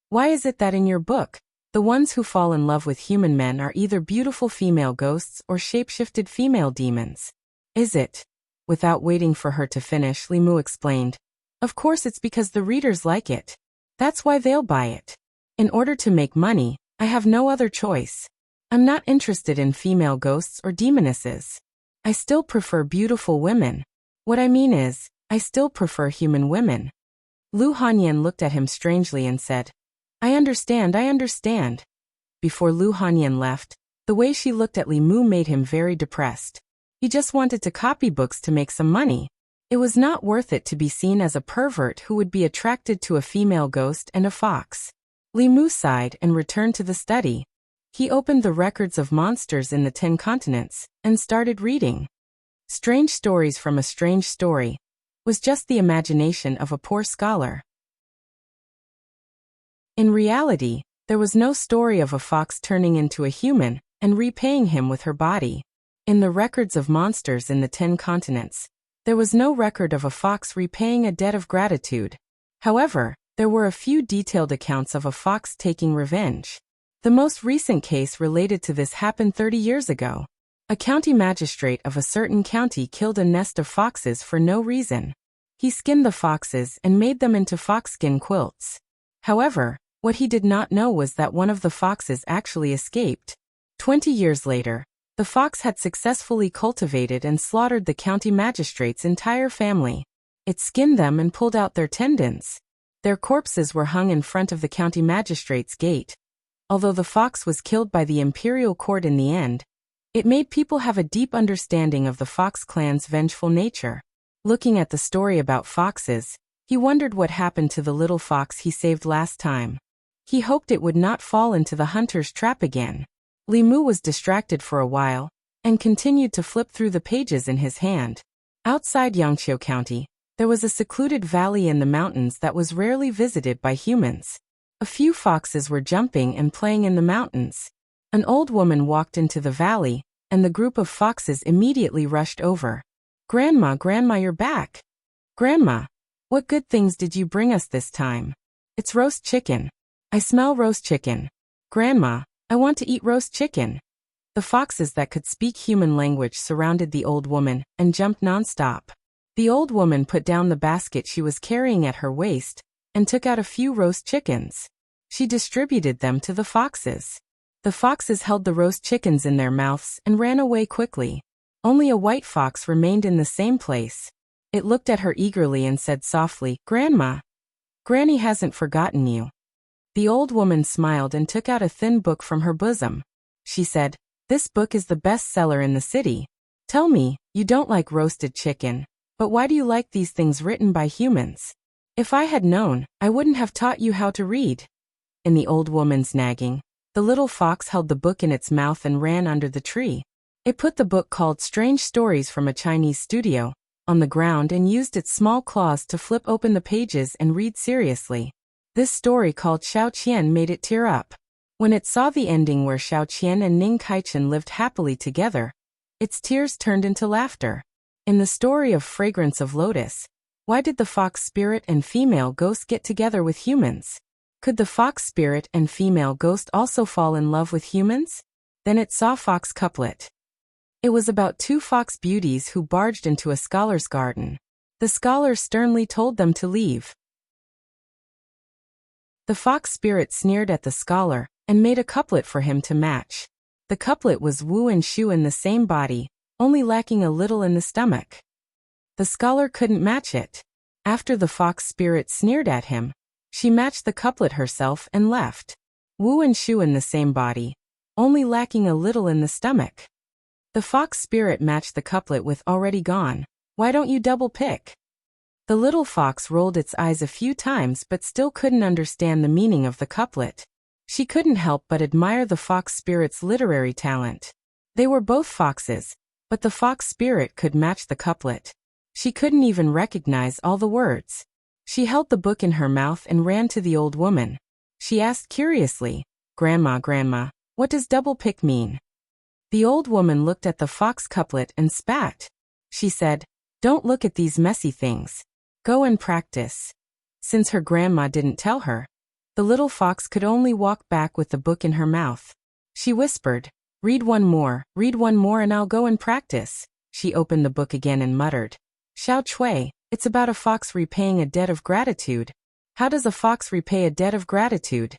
"Why is it that in your book, the ones who fall in love with human men are either beautiful female ghosts or shape-shifted female demons? Is it?" Without waiting for her to finish, Li Mu explained, "Of course it's because the readers like it. That's why they'll buy it. In order to make money, I have no other choice. I'm not interested in female ghosts or demonesses. I still prefer beautiful women. What I mean is, I still prefer human women." Lu Hanyan looked at him strangely and said, I understand. Before Lu Hanyan left, the way she looked at Li Mu made him very depressed. He just wanted to copy books to make some money. It was not worth it to be seen as a pervert who would be attracted to a female ghost and a fox. Li Mu sighed and returned to the study. He opened the records of monsters in the 10 continents and started reading. Strange Stories from a Strange Story was just the imagination of a poor scholar. In reality, there was no story of a fox turning into a human and repaying him with her body. In the records of monsters in the 10 continents, there was no record of a fox repaying a debt of gratitude. However, there were a few detailed accounts of a fox taking revenge. The most recent case related to this happened 30 years ago. A county magistrate of a certain county killed a nest of foxes for no reason. He skinned the foxes and made them into foxskin quilts. However, what he did not know was that one of the foxes actually escaped. 20 years later, The fox had successfully cultivated and slaughtered the county magistrate's entire family. It skinned them and pulled out their tendons. Their corpses were hung in front of the county magistrate's gate. Although the fox was killed by the imperial court in the end, it made people have a deep understanding of the fox clan's vengeful nature. Looking at the story about foxes, he wondered what happened to the little fox he saved last time. He hoped it would not fall into the hunter's trap again. Li Mu was distracted for a while, and continued to flip through the pages in his hand. Outside Yangqiu County, there was a secluded valley in the mountains that was rarely visited by humans. A few foxes were jumping and playing in the mountains. An old woman walked into the valley, and the group of foxes immediately rushed over. "Grandma, Grandma, you're back! Grandma, what good things did you bring us this time?" "It's roast chicken. I smell roast chicken. Grandma, I want to eat roast chicken." The foxes that could speak human language surrounded the old woman and jumped nonstop. The old woman put down the basket she was carrying at her waist and took out a few roast chickens. She distributed them to the foxes. The foxes held the roast chickens in their mouths and ran away quickly. Only a white fox remained in the same place. It looked at her eagerly and said softly, "Grandma, Granny hasn't forgotten you." The old woman smiled and took out a thin book from her bosom. She said, "This book is the best seller in the city. Tell me, you don't like roasted chicken, but why do you like these things written by humans? If I had known, I wouldn't have taught you how to read." In the old woman's nagging, the little fox held the book in its mouth and ran under the tree. It put the book called Strange Stories from a Chinese Studio on the ground and used its small claws to flip open the pages and read seriously. This story called Xiao Qian made it tear up. When it saw the ending where Xiao Qian and Ning Kaichen lived happily together, its tears turned into laughter. In the story of Fragrance of Lotus, why did the fox spirit and female ghost get together with humans? Could the fox spirit and female ghost also fall in love with humans? Then it saw Fox Couplet. It was about two fox beauties who barged into a scholar's garden. The scholar sternly told them to leave. The fox spirit sneered at the scholar and made a couplet for him to match. The couplet was Wu and Shu in the same body, only lacking a little in the stomach. The scholar couldn't match it. After the fox spirit sneered at him, she matched the couplet herself and left. Wu and Shu in the same body, only lacking a little in the stomach. The fox spirit matched the couplet with already gone. Why don't you double pick? The little fox rolled its eyes a few times but still couldn't understand the meaning of the couplet. She couldn't help but admire the fox spirit's literary talent. They were both foxes, but the fox spirit could match the couplet. She couldn't even recognize all the words. She held the book in her mouth and ran to the old woman. She asked curiously, "Grandma, Grandma, what does double pick mean?" The old woman looked at the fox couplet and spat. She said, "Don't look at these messy things. Go and practice." Since her grandma didn't tell her, the little fox could only walk back with the book in her mouth. She whispered, read one more and I'll go and practice." She opened the book again and muttered, "Xiao Chui, it's about a fox repaying a debt of gratitude. How does a fox repay a debt of gratitude?"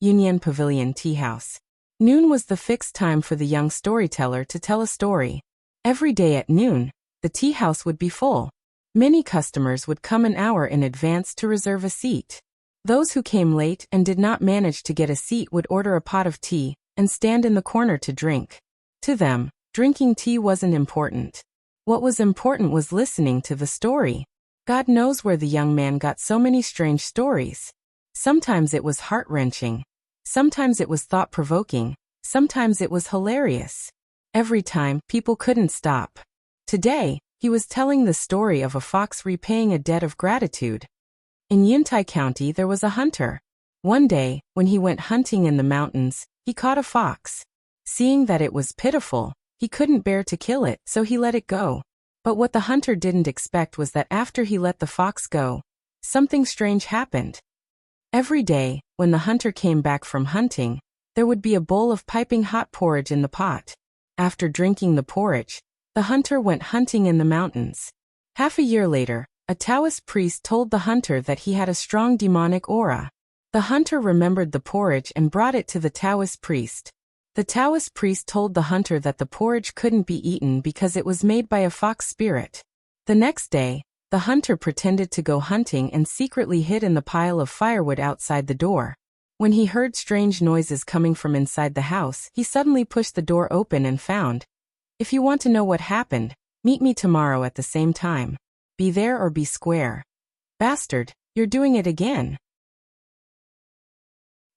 Union Pavilion Tea House. Noon was the fixed time for the young storyteller to tell a story. Every day at noon, the tea house would be full. Many customers would come an hour in advance to reserve a seat. Those who came late and did not manage to get a seat would order a pot of tea and stand in the corner to drink. To them, drinking tea wasn't important. What was important was listening to the story. God knows where the young man got so many strange stories. Sometimes it was heart-wrenching. Sometimes it was thought-provoking. Sometimes it was hilarious. Every time, people couldn't stop. Today, he was telling the story of a fox repaying a debt of gratitude. In Yuntai County there was a hunter. One day, when he went hunting in the mountains, he caught a fox. Seeing that it was pitiful, he couldn't bear to kill it, so he let it go. But what the hunter didn't expect was that after he let the fox go, something strange happened. Every day, when the hunter came back from hunting, there would be a bowl of piping hot porridge in the pot. After drinking the porridge, the hunter went hunting in the mountains. Half a year later, a Taoist priest told the hunter that he had a strong demonic aura. The hunter remembered the porridge and brought it to the Taoist priest. The Taoist priest told the hunter that the porridge couldn't be eaten because it was made by a fox spirit. The next day, the hunter pretended to go hunting and secretly hid in the pile of firewood outside the door. When he heard strange noises coming from inside the house, he suddenly pushed the door open and found, "If you want to know what happened, meet me tomorrow at the same time. Be there or be square. Bastard, you're doing it again.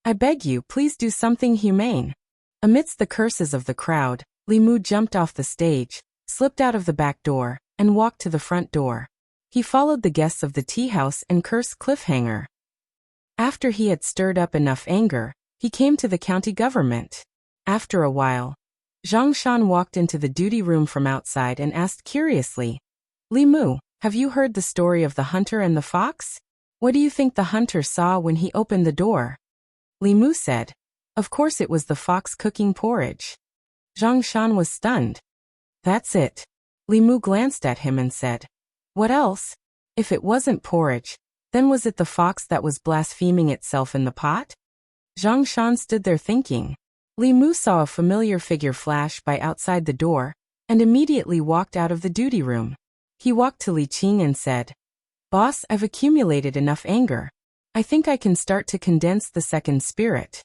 I beg you, please do something humane." Amidst the curses of the crowd, Li Mu jumped off the stage, slipped out of the back door, and walked to the front door. He followed the guests of the tea house and cursed Cliffhanger. After he had stirred up enough anger, he came to the county government. After a while, Zhang Shan walked into the duty room from outside and asked curiously, "Li Mu, have you heard the story of the hunter and the fox? What do you think the hunter saw when he opened the door?" Li Mu said, "Of course it was the fox cooking porridge." Zhang Shan was stunned. "That's it." Li Mu glanced at him and said, "What else? If it wasn't porridge, then was it the fox that was blaspheming itself in the pot?" Zhang Shan stood there thinking. Li Mu saw a familiar figure flash by outside the door, and immediately walked out of the duty room. He walked to Li Qing and said, "Boss, I've accumulated enough anger. I think I can start to condense the second spirit."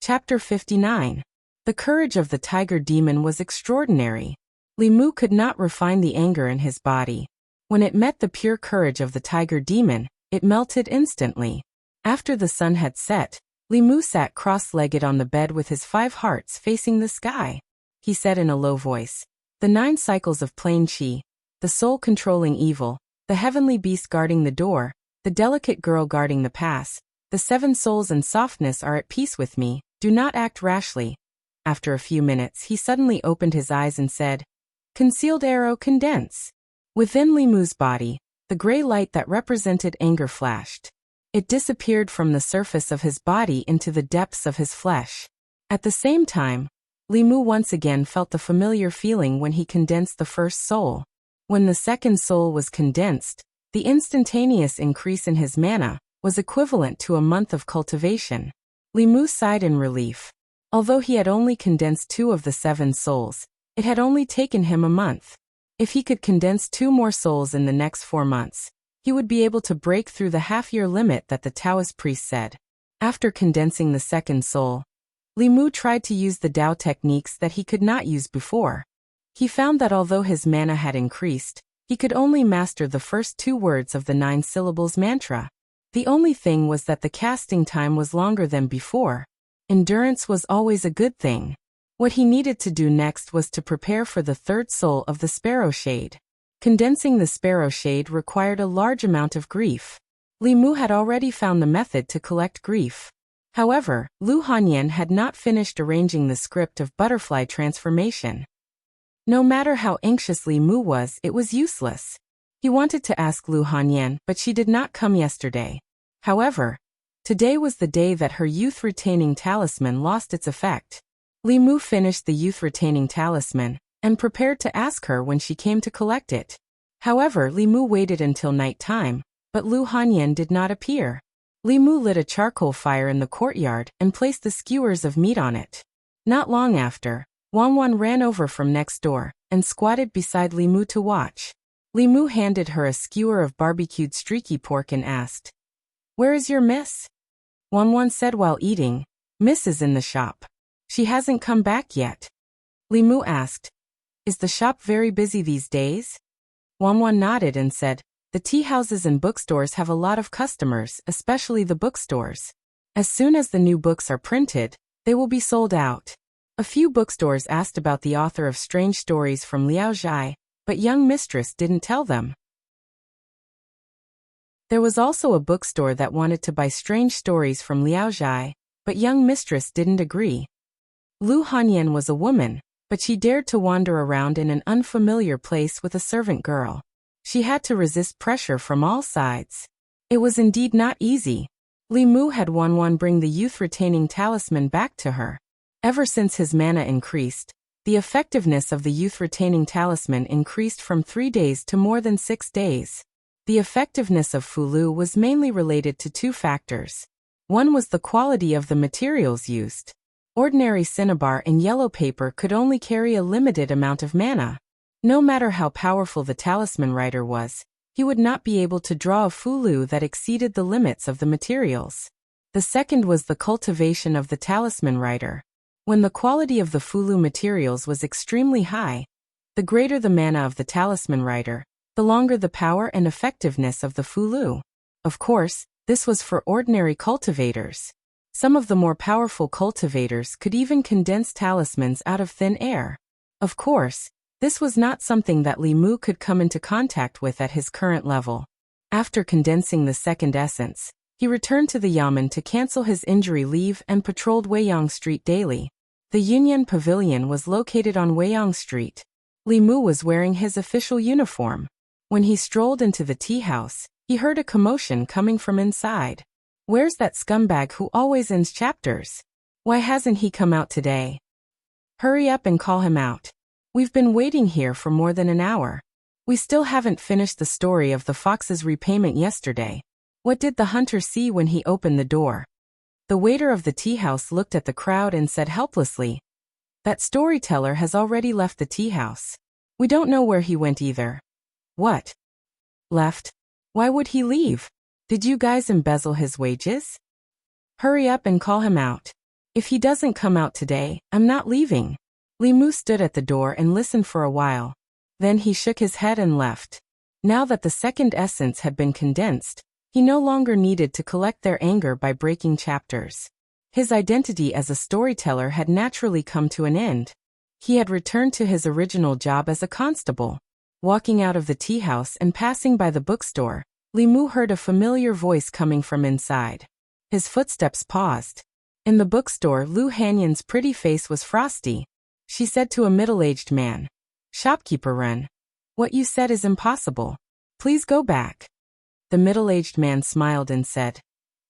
Chapter 59. The courage of the tiger demon was extraordinary. Li Mu could not refine the anger in his body. When it met the pure courage of the tiger demon, it melted instantly. After the sun had set, Li Mu sat cross-legged on the bed with his 5 hearts facing the sky. He said in a low voice, "The 9 cycles of plain qi, the soul controlling evil, the heavenly beast guarding the door, the delicate girl guarding the pass, the 7 souls and softness are at peace with me, do not act rashly." After a few minutes he suddenly opened his eyes and said, "Concealed arrow condense." Within Li Mu's body, the gray light that represented anger flashed. It disappeared from the surface of his body into the depths of his flesh. At the same time, Li Mu once again felt the familiar feeling when he condensed the first soul. When the second soul was condensed, the instantaneous increase in his mana was equivalent to a month of cultivation. Li Mu sighed in relief. Although he had only condensed 2 of the 7 souls, it had only taken him a month. If he could condense 2 more souls in the next 4 months, he would be able to break through the half-year limit that the Taoist priest said. After condensing the second soul, Li Mu tried to use the Tao techniques that he could not use before. He found that although his mana had increased, he could only master the first 2 words of the 9 syllables mantra. The only thing was that the casting time was longer than before. Endurance was always a good thing. What he needed to do next was to prepare for the 3rd soul of the Sparrow Shade. Condensing the Sparrow Shade required a large amount of grief. Li Mu had already found the method to collect grief. However, Lu Hanyan had not finished arranging the script of butterfly transformation. No matter how anxious Li Mu was, it was useless. He wanted to ask Lu Hanyan, but she did not come yesterday. However, today was the day that her youth-retaining talisman lost its effect. Li Mu finished the youth-retaining talisman and prepared to ask her when she came to collect it. However, Li Mu waited until night time, but Lu Hanyan did not appear. Li Mu lit a charcoal fire in the courtyard and placed the skewers of meat on it. Not long after, Wan ran over from next door and squatted beside Li Mu to watch. Li Mu handed her a skewer of barbecued streaky pork and asked, "Where is your miss?" Wan said while eating, "Miss is in the shop. She hasn't come back yet." Li Mu asked, "Is the shop very busy these days?" Wan nodded and said, "The tea houses and bookstores have a lot of customers, especially the bookstores. As soon as the new books are printed, they will be sold out." A few bookstores asked about the author of strange stories from Liao Zhai, but young mistress didn't tell them. There was also a bookstore that wanted to buy strange stories from Liao Zhai, but young mistress didn't agree. Lu Hanyan was a woman, but she dared to wander around in an unfamiliar place with a servant girl. She had to resist pressure from all sides. It was indeed not easy. Li Mu had Wan bring the youth-retaining talisman back to her. Ever since his mana increased, the effectiveness of the youth-retaining talisman increased from 3 days to more than 6 days. The effectiveness of Fulu was mainly related to 2 factors. One was the quality of the materials used. Ordinary cinnabar and yellow paper could only carry a limited amount of mana. No matter how powerful the talisman writer was, he would not be able to draw a fulu that exceeded the limits of the materials. The second was the cultivation of the talisman writer. When the quality of the fulu materials was extremely high, the greater the mana of the talisman writer, the longer the power and effectiveness of the fulu. Of course, this was for ordinary cultivators. Some of the more powerful cultivators could even condense talismans out of thin air. Of course, this was not something that Li Mu could come into contact with at his current level. After condensing the second essence, he returned to the Yamen to cancel his injury leave and patrolled Weiyang Street daily. The Union Pavilion was located on Weiyang Street. Li Mu was wearing his official uniform. When he strolled into the tea house, he heard a commotion coming from inside. Where's that scumbag who always ends chapters? Why hasn't he come out today? Hurry up and call him out. We've been waiting here for more than an hour. We still haven't finished the story of the fox's repayment yesterday. What did the hunter see when he opened the door? The waiter of the tea house looked at the crowd and said helplessly, "That storyteller has already left the tea house. We don't know where he went either." What? Left? Why would he leave? Did you guys embezzle his wages? Hurry up and call him out. If he doesn't come out today, I'm not leaving. Li Mu stood at the door and listened for a while. Then he shook his head and left. Now that the second essence had been condensed, he no longer needed to collect their anger by breaking chapters. His identity as a storyteller had naturally come to an end. He had returned to his original job as a constable. Walking out of the tea house and passing by the bookstore, Li Mu heard a familiar voice coming from inside. His footsteps paused. In the bookstore, Lu Hanyan's pretty face was frosty. She said to a middle-aged man, "Shopkeeper Ren, what you said is impossible. Please go back." The middle-aged man smiled and said,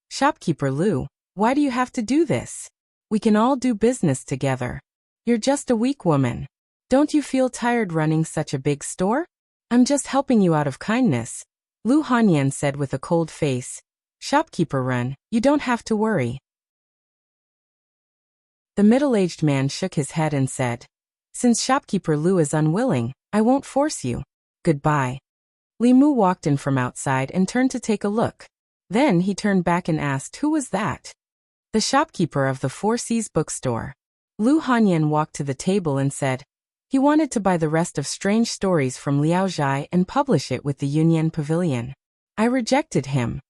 "Shopkeeper Lu, why do you have to do this? We can all do business together. You're just a weak woman. Don't you feel tired running such a big store? I'm just helping you out of kindness." Lu Hanyan said with a cold face, "Shopkeeper Ren, you don't have to worry." The middle-aged man shook his head and said, "Since Shopkeeper Lu is unwilling, I won't force you. Goodbye." Li Mu walked in from outside and turned to take a look. Then he turned back and asked who was that. The shopkeeper of the Four Seas bookstore. Lu Hanyan walked to the table and said, he wanted to buy the rest of Strange Stories from Liao Zhai and publish it with the Union Pavilion. I rejected him.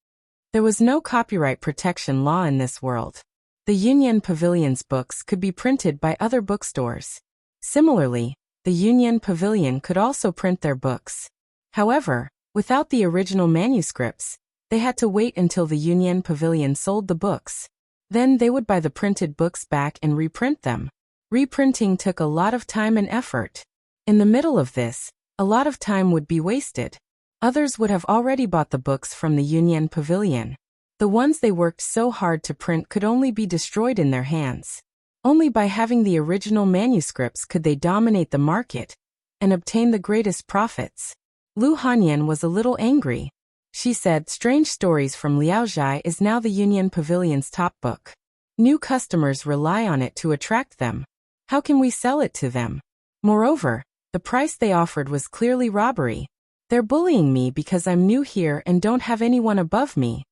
There was no copyright protection law in this world. The Union Pavilion's books could be printed by other bookstores. Similarly, the Union Pavilion could also print their books. However, without the original manuscripts, they had to wait until the Union Pavilion sold the books. Then they would buy the printed books back and reprint them. Reprinting took a lot of time and effort. In the middle of this, a lot of time would be wasted. Others would have already bought the books from the Union Pavilion. The ones they worked so hard to print could only be destroyed in their hands. Only by having the original manuscripts could they dominate the market and obtain the greatest profits. Lu Hanyan was a little angry. She said Strange Stories from Liao Zhai is now the Union Pavilion's top book. New customers rely on it to attract them. How can we sell it to them? Moreover, the price they offered was clearly robbery. They're bullying me because I'm new here and don't have anyone above me.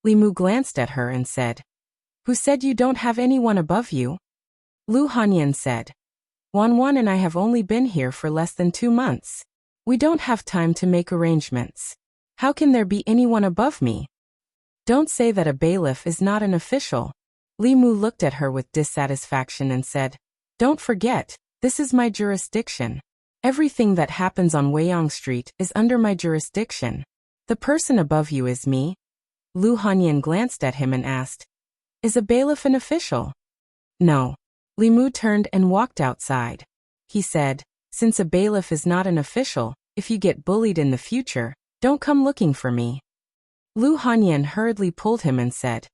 Li Mu glanced at her and said, Who said you don't have anyone above you? Lu Hanyan said, Wan and I have only been here for less than 2 months. We don't have time to make arrangements. How can there be anyone above me? Don't say that a bailiff is not an official. Li Mu looked at her with dissatisfaction and said, Don't forget, this is my jurisdiction. Everything that happens on Weiyang Street is under my jurisdiction. The person above you is me. Lu Hanyan glanced at him and asked, Is a bailiff an official? No. Li Mu turned and walked outside. He said, Since a bailiff is not an official, if you get bullied in the future, don't come looking for me. Lu Hanyan hurriedly pulled him and said,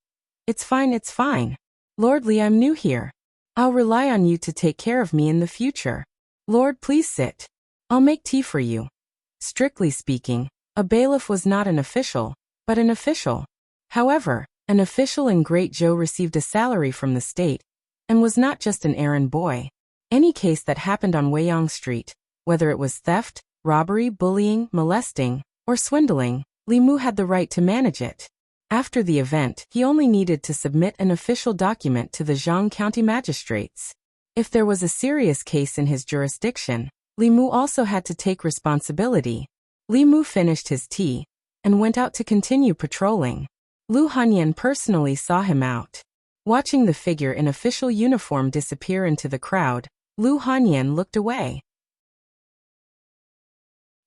It's fine. Lord Li, I'm new here. I'll rely on you to take care of me in the future. Lord, please sit. I'll make tea for you. Strictly speaking, a bailiff was not an official, but an official. However, An official in Great Zhou received a salary from the state, and was not just an errand boy. Any case that happened on Weiyang Street, whether it was theft, robbery, bullying, molesting, or swindling, Li Mu had the right to manage it. After the event, he only needed to submit an official document to the Zhang County magistrates. If there was a serious case in his jurisdiction, Li Mu also had to take responsibility. Li Mu finished his tea and went out to continue patrolling. Lu Hanyan personally saw him out. Watching the figure in official uniform disappear into the crowd, Lu Hanyan looked away.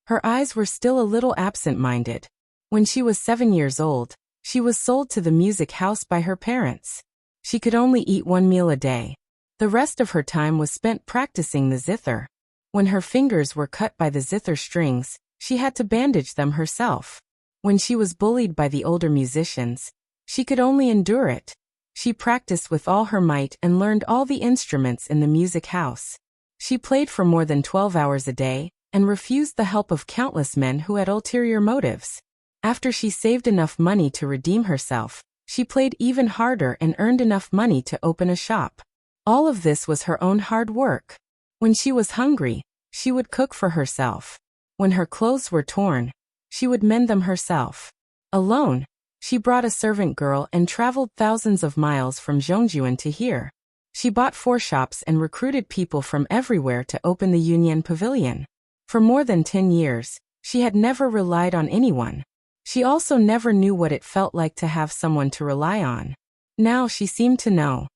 Her eyes were still a little absent-minded. When she was 7 years old, she was sold to the music house by her parents. She could only eat 1 meal a day. The rest of her time was spent practicing the zither. When her fingers were cut by the zither strings, she had to bandage them herself. When she was bullied by the older musicians, she could only endure it. She practiced with all her might and learned all the instruments in the music house. She played for more than 12 hours a day, and refused the help of countless men who had ulterior motives. After she saved enough money to redeem herself, she played even harder and earned enough money to open a shop. All of this was her own hard work. When she was hungry, she would cook for herself. When her clothes were torn, she would mend them herself. Alone, she brought a servant girl and traveled thousands of miles from Zhongjuan to here. She bought 4 shops and recruited people from everywhere to open the Union Pavilion. For more than 10 years, she had never relied on anyone. She also never knew what it felt like to have someone to rely on. Now she seemed to know.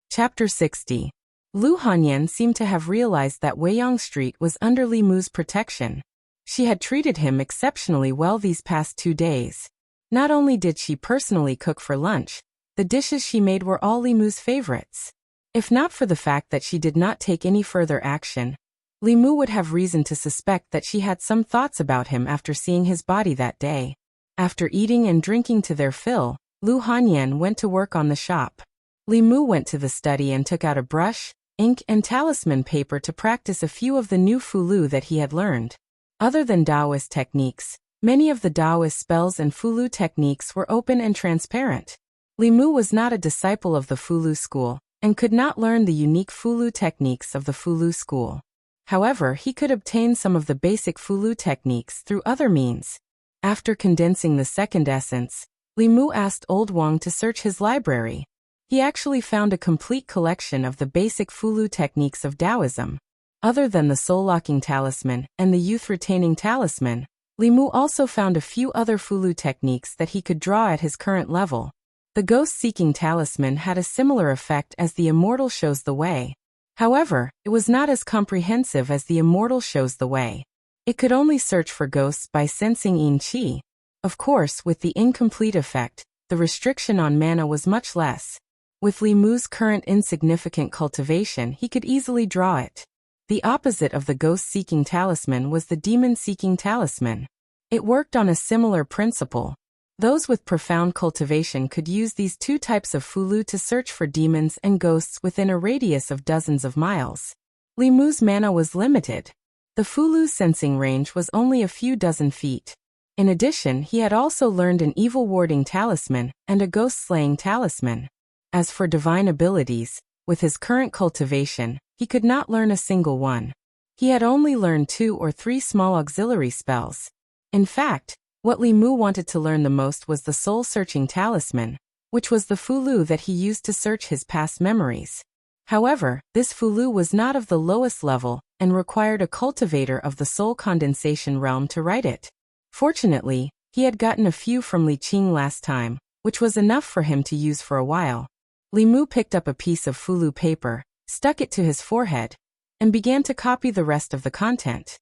Chapter 60. Lu Hanyan seemed to have realized that Weiyang Street was under Li Mu's protection. She had treated him exceptionally well these past 2 days. Not only did she personally cook for lunch, the dishes she made were all Li Mu's favorites. If not for the fact that she did not take any further action, Li Mu would have reason to suspect that she had some thoughts about him after seeing his body that day. After eating and drinking to their fill, Lu Hanyan went to work on the shop. Li Mu went to the study and took out a brush, ink and talisman paper to practice a few of the new fulu that he had learned. Other than Taoist techniques, many of the Taoist spells and fulu techniques were open and transparent. Li Mu was not a disciple of the fulu school, and could not learn the unique fulu techniques of the fulu school. However, he could obtain some of the basic fulu techniques through other means. After condensing the second essence, Li Mu asked Old Wang to search his library. He actually found a complete collection of the basic fulu techniques of Taoism. Other than the soul-locking talisman and the youth-retaining talisman, Li Mu also found a few other fulu techniques that he could draw at his current level. The ghost-seeking talisman had a similar effect as the Immortal Shows the Way. However, it was not as comprehensive as the Immortal Shows the Way. It could only search for ghosts by sensing yin qi. Of course, with the incomplete effect, the restriction on mana was much less. With Li Mu's current insignificant cultivation, he could easily draw it. The opposite of the ghost-seeking talisman was the demon-seeking talisman. It worked on a similar principle. Those with profound cultivation could use these 2 types of fulu to search for demons and ghosts within a radius of dozens of miles. Li Mu's mana was limited. The fulu sensing range was only a few dozen feet. In addition, he had also learned an evil-warding talisman and a ghost-slaying talisman. As for divine abilities, with his current cultivation, he could not learn a single one. He had only learned 2 or 3 small auxiliary spells. In fact, what Li Mu wanted to learn the most was the soul-searching talisman, which was the fulu that he used to search his past memories. However, this fulu was not of the lowest level and required a cultivator of the soul condensation realm to write it. Fortunately, he had gotten a few from Li Qing last time, which was enough for him to use for a while. Li Mu picked up a piece of fulu paper, stuck it to his forehead, and began to copy the rest of the content.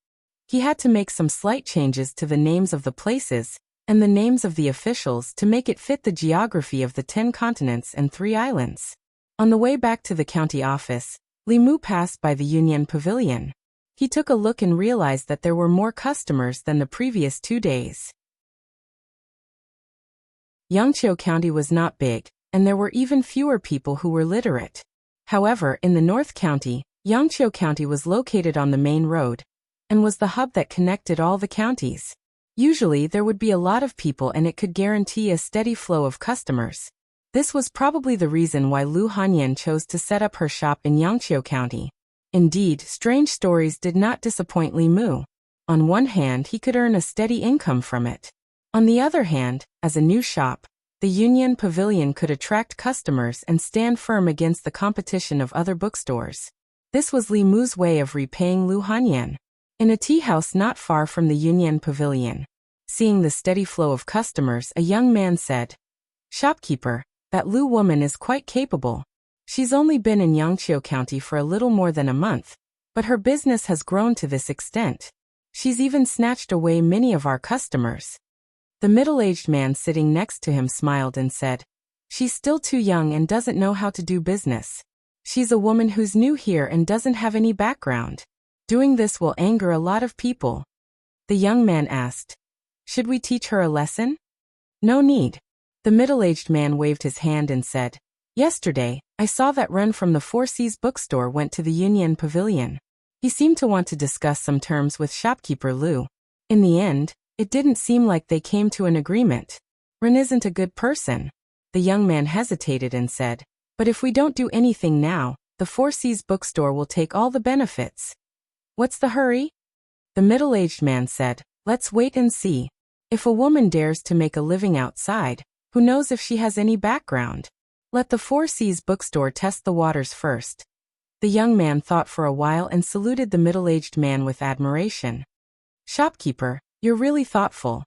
He had to make some slight changes to the names of the places and the names of the officials to make it fit the geography of the 10 continents and 3 islands. On the way back to the county office, Li Mu passed by the Union Pavilion. He took a look and realized that there were more customers than the previous 2 days. Yangqiu County was not big, and there were even fewer people who were literate. However, in the North County, Yangqiu County was located on the main road, and was the hub that connected all the counties. Usually there would be a lot of people and it could guarantee a steady flow of customers. This was probably the reason why Lu Hanyan chose to set up her shop in Yangqiu County. Indeed, strange stories did not disappoint Li Mu. On one hand, he could earn a steady income from it. On the other hand, as a new shop, the Union Pavilion could attract customers and stand firm against the competition of other bookstores. This was Li Mu's way of repaying Lu Hanyan. In a tea house not far from the Union Pavilion, seeing the steady flow of customers, a young man said, "Shopkeeper, that Lu woman is quite capable. She's only been in Yangqiu County for a little more than a month, but her business has grown to this extent. She's even snatched away many of our customers." The middle-aged man sitting next to him smiled and said, "She's still too young and doesn't know how to do business. She's a woman who's new here and doesn't have any background. Doing this will anger a lot of people." The young man asked, "Should we teach her a lesson?" "No need." The middle-aged man waved his hand and said, "Yesterday, I saw that Ren from the Four Seas bookstore went to the Union Pavilion. He seemed to want to discuss some terms with shopkeeper Lu. In the end, it didn't seem like they came to an agreement. Ren isn't a good person." The young man hesitated and said, "But if we don't do anything now, the Four Seas bookstore will take all the benefits. What's the hurry?" The middle-aged man said, "Let's wait and see. If a woman dares to make a living outside, who knows if she has any background? Let the Four Seas bookstore test the waters first." The young man thought for a while and saluted the middle-aged man with admiration. "Shopkeeper, you're really thoughtful."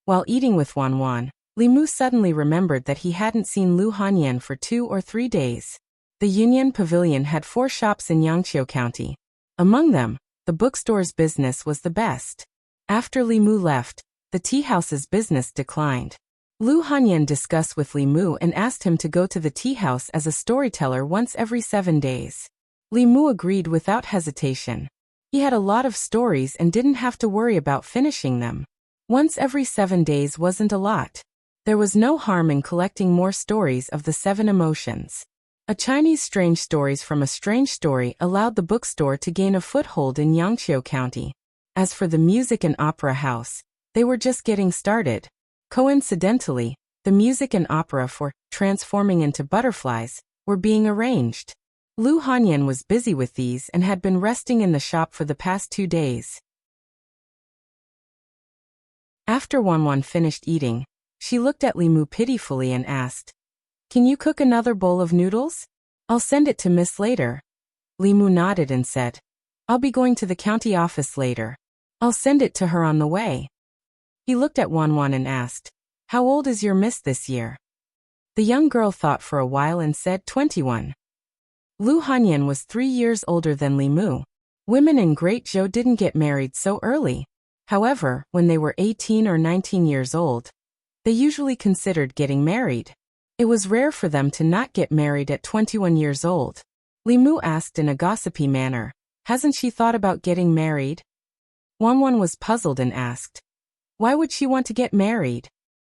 While eating with Wan, Li Mu suddenly remembered that he hadn't seen Lu Hanyan for 2 or 3 days. The Union Pavilion had 4 shops in Yangqiu County. Among them, the bookstore's business was the best. After Li Mu left, the tea house's business declined. Lu Hanyan discussed with Li Mu and asked him to go to the tea house as a storyteller once every 7 days. Li Mu agreed without hesitation. He had a lot of stories and didn't have to worry about finishing them. Once every 7 days wasn't a lot. There was no harm in collecting more stories of the 7 emotions. A Chinese strange stories from a strange story allowed the bookstore to gain a foothold in Yangqiu County. As for the music and opera house, they were just getting started. Coincidentally, the music and opera for Transforming into Butterflies were being arranged. Lu Hanyan was busy with these and had been resting in the shop for the past 2 days. After Wan finished eating, she looked at Li Mu pitifully and asked, "Can you cook another bowl of noodles? I'll send it to Miss later." Li Mu nodded and said, "I'll be going to the county office later. I'll send it to her on the way." He looked at Wan and asked, "How old is your miss this year?" The young girl thought for a while and said 21. Lu Hanyan was 3 years older than Li Mu. Women in Great Zhou didn't get married so early. However, when they were 18 or 19 years old, they usually considered getting married. It was rare for them to not get married at 21 years old. Li Mu asked in a gossipy manner, "Hasn't she thought about getting married?" Wan was puzzled and asked, "Why would she want to get married?"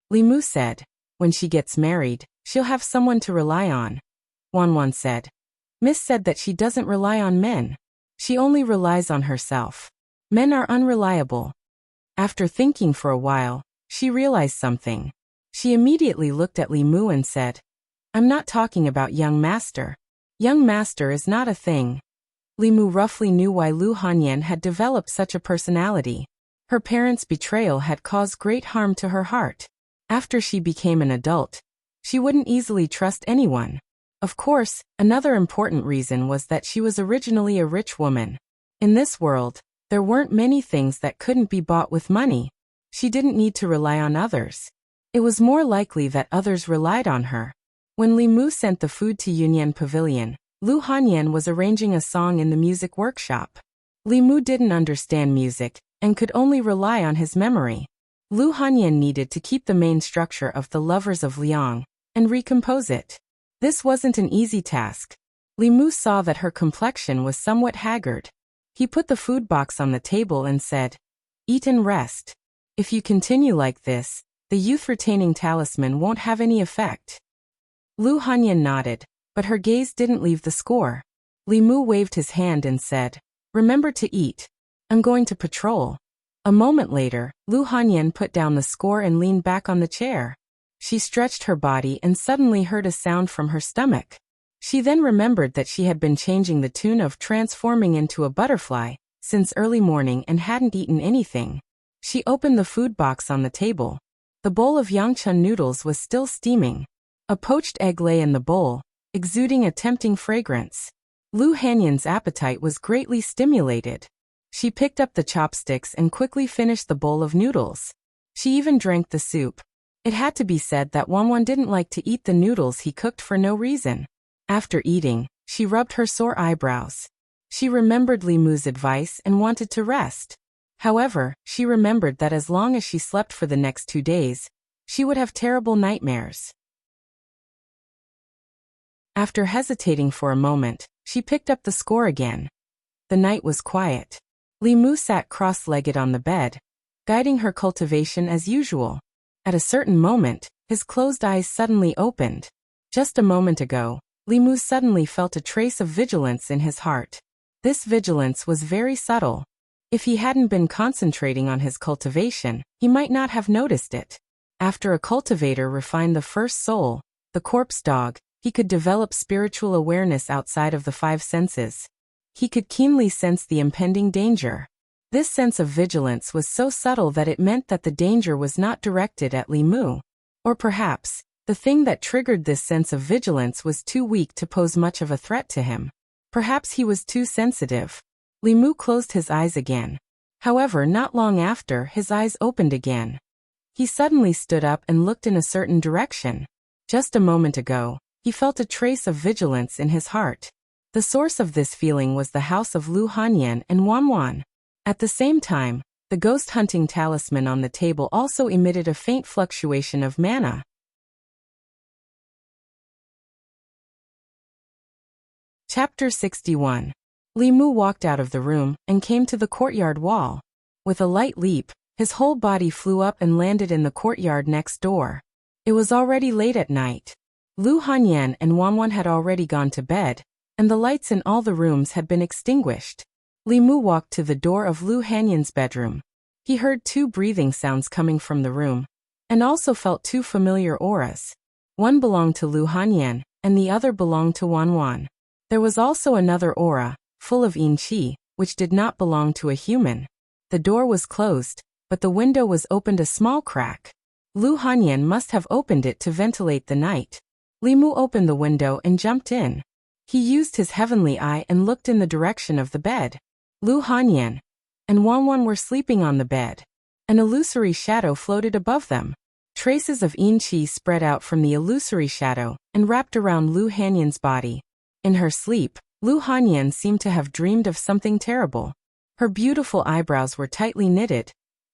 Li Mu said, "When she gets married, she'll have someone to rely on." Wan said, "Miss said that she doesn't rely on men. She only relies on herself. Men are unreliable." After thinking for a while, she realized something. She immediately looked at Li Mu and said, "I'm not talking about young master. Young master is not a thing." Li Mu roughly knew why Lu Hanyan had developed such a personality. Her parents' betrayal had caused great harm to her heart. After she became an adult, she wouldn't easily trust anyone. Of course, another important reason was that she was originally a rich woman. In this world, there weren't many things that couldn't be bought with money. She didn't need to rely on others. It was more likely that others relied on her. When Li Mu sent the food to Union Pavilion, Lu Hanyan was arranging a song in the music workshop. Li Mu didn't understand music and could only rely on his memory. Lu Hanyan needed to keep the main structure of The Lovers of Liang and recompose it. This wasn't an easy task. Li Mu saw that her complexion was somewhat haggard. He put the food box on the table and said, "Eat and rest. If you continue like this, the youth-retaining talisman won't have any effect." Lu Hanyan nodded, but her gaze didn't leave the score. Li Mu waved his hand and said, "Remember to eat. I'm going to patrol." A moment later, Lu Hanyan put down the score and leaned back on the chair. She stretched her body and suddenly heard a sound from her stomach. She then remembered that she had been changing the tune of transforming into a butterfly since early morning and hadn't eaten anything. She opened the food box on the table. The bowl of yangchun noodles was still steaming. A poached egg lay in the bowl, exuding a tempting fragrance. Lu Hanyan's appetite was greatly stimulated. She picked up the chopsticks and quickly finished the bowl of noodles. She even drank the soup. It had to be said that Wanwan didn't like to eat the noodles he cooked for no reason. After eating, she rubbed her sore eyebrows. She remembered Li Mu's advice and wanted to rest. However, she remembered that as long as she slept for the next 2 days, she would have terrible nightmares. After hesitating for a moment, she picked up the score again. The night was quiet. Li Mu sat cross-legged on the bed, guiding her cultivation as usual. At a certain moment, his closed eyes suddenly opened. Just a moment ago, Li Mu suddenly felt a trace of vigilance in his heart. This vigilance was very subtle. If he hadn't been concentrating on his cultivation, he might not have noticed it. After a cultivator refined the first soul, the corpse dog, he could develop spiritual awareness outside of the 5 senses. He could keenly sense the impending danger. This sense of vigilance was so subtle that it meant that the danger was not directed at Li Mu. Or perhaps, the thing that triggered this sense of vigilance was too weak to pose much of a threat to him. Perhaps he was too sensitive. Li Mu closed his eyes again. However, not long after, his eyes opened again. He suddenly stood up and looked in a certain direction. Just a moment ago, he felt a trace of vigilance in his heart. The source of this feeling was the house of Lu Hanyan and Wanwan. At the same time, the ghost hunting talisman on the table also emitted a faint fluctuation of mana. Chapter 61. Li Mu walked out of the room and came to the courtyard wall. With a light leap, his whole body flew up and landed in the courtyard next door. It was already late at night. Lu Hanyan and Wanwan had already gone to bed, and the lights in all the rooms had been extinguished. Li Mu walked to the door of Lu Hanyan's bedroom. He heard 2 breathing sounds coming from the room, and also felt 2 familiar auras. One belonged to Lu Hanyan, and the other belonged to Wanwan. There was also another aura, full of yin qi, which did not belong to a human. The door was closed, but the window was opened a small crack. Lu Hanyan must have opened it to ventilate the night. Li Mu opened the window and jumped in. He used his heavenly eye and looked in the direction of the bed. Lu Hanyan and Wanwan were sleeping on the bed. An illusory shadow floated above them. Traces of yin qi spread out from the illusory shadow and wrapped around Lu Hanyan's body. In her sleep, Lu Hanyan seemed to have dreamed of something terrible. Her beautiful eyebrows were tightly knitted,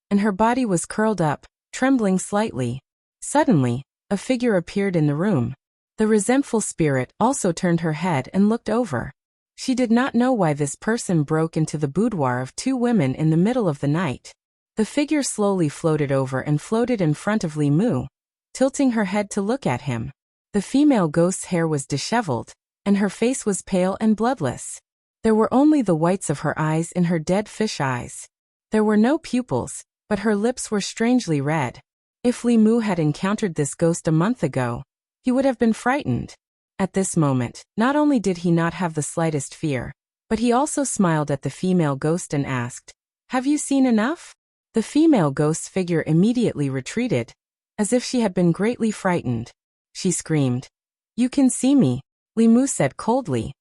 and her body was curled up, trembling slightly. Suddenly, a figure appeared in the room. The resentful spirit also turned her head and looked over. She did not know why this person broke into the boudoir of 2 women in the middle of the night. The figure slowly floated over and floated in front of Li Mu, tilting her head to look at him. The female ghost's hair was disheveled, and her face was pale and bloodless. There were only the whites of her eyes in her dead fish eyes. There were no pupils, but her lips were strangely red. If Li Mu had encountered this ghost a month ago, he would have been frightened. At this moment, not only did he not have the slightest fear, but he also smiled at the female ghost and asked, "Have you seen enough?" The female ghost's figure immediately retreated, as if she had been greatly frightened. She screamed, "You can see me," Li Mu said coldly.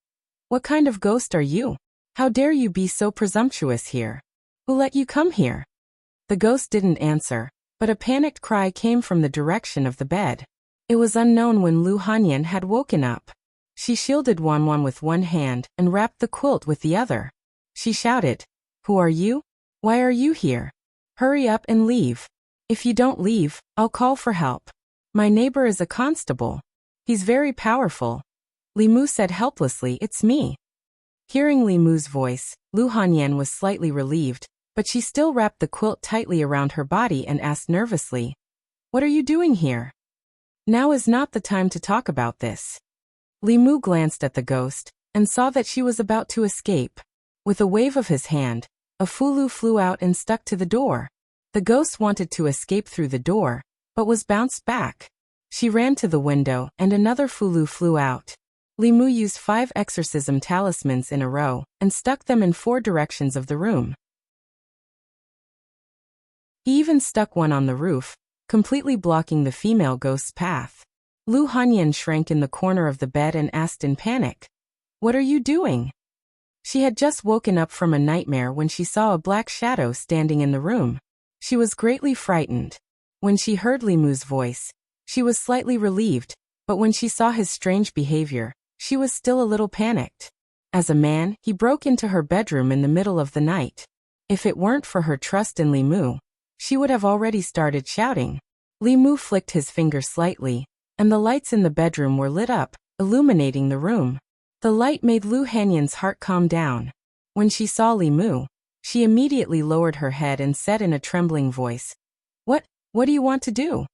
"What kind of ghost are you? How dare you be so presumptuous here? Who let you come here?" The ghost didn't answer, but a panicked cry came from the direction of the bed. It was unknown when Lu Hanyan had woken up. She shielded Wanwan with one hand and wrapped the quilt with the other. She shouted, "Who are you? Why are you here? Hurry up and leave. If you don't leave, I'll call for help. My neighbor is a constable. He's very powerful." Li Mu said helplessly, "It's me." Hearing Li Mu's voice, Lu Hanyan was slightly relieved, but she still wrapped the quilt tightly around her body and asked nervously, "What are you doing here? Now is not the time to talk about this." Li Mu glanced at the ghost and saw that she was about to escape. With a wave of his hand, a fulu flew out and stuck to the door. The ghost wanted to escape through the door, but was bounced back. She ran to the window, and another fulu flew out. Li Mu used 5 exorcism talismans in a row, and stuck them in 4 directions of the room. He even stuck one on the roof, completely blocking the female ghost's path. Lu Hanyan shrank in the corner of the bed and asked in panic, "What are you doing?" She had just woken up from a nightmare when she saw a black shadow standing in the room. She was greatly frightened. When she heard Li Mu's voice, she was slightly relieved, but when she saw his strange behavior, she was still a little panicked. As a man, he broke into her bedroom in the middle of the night. If it weren't for her trust in Li Mu, she would have already started shouting. Li Mu flicked his finger slightly, and the lights in the bedroom were lit up, illuminating the room. The light made Lu Hanyan's heart calm down. When she saw Li Mu, she immediately lowered her head and said in a trembling voice, What do you want to do?"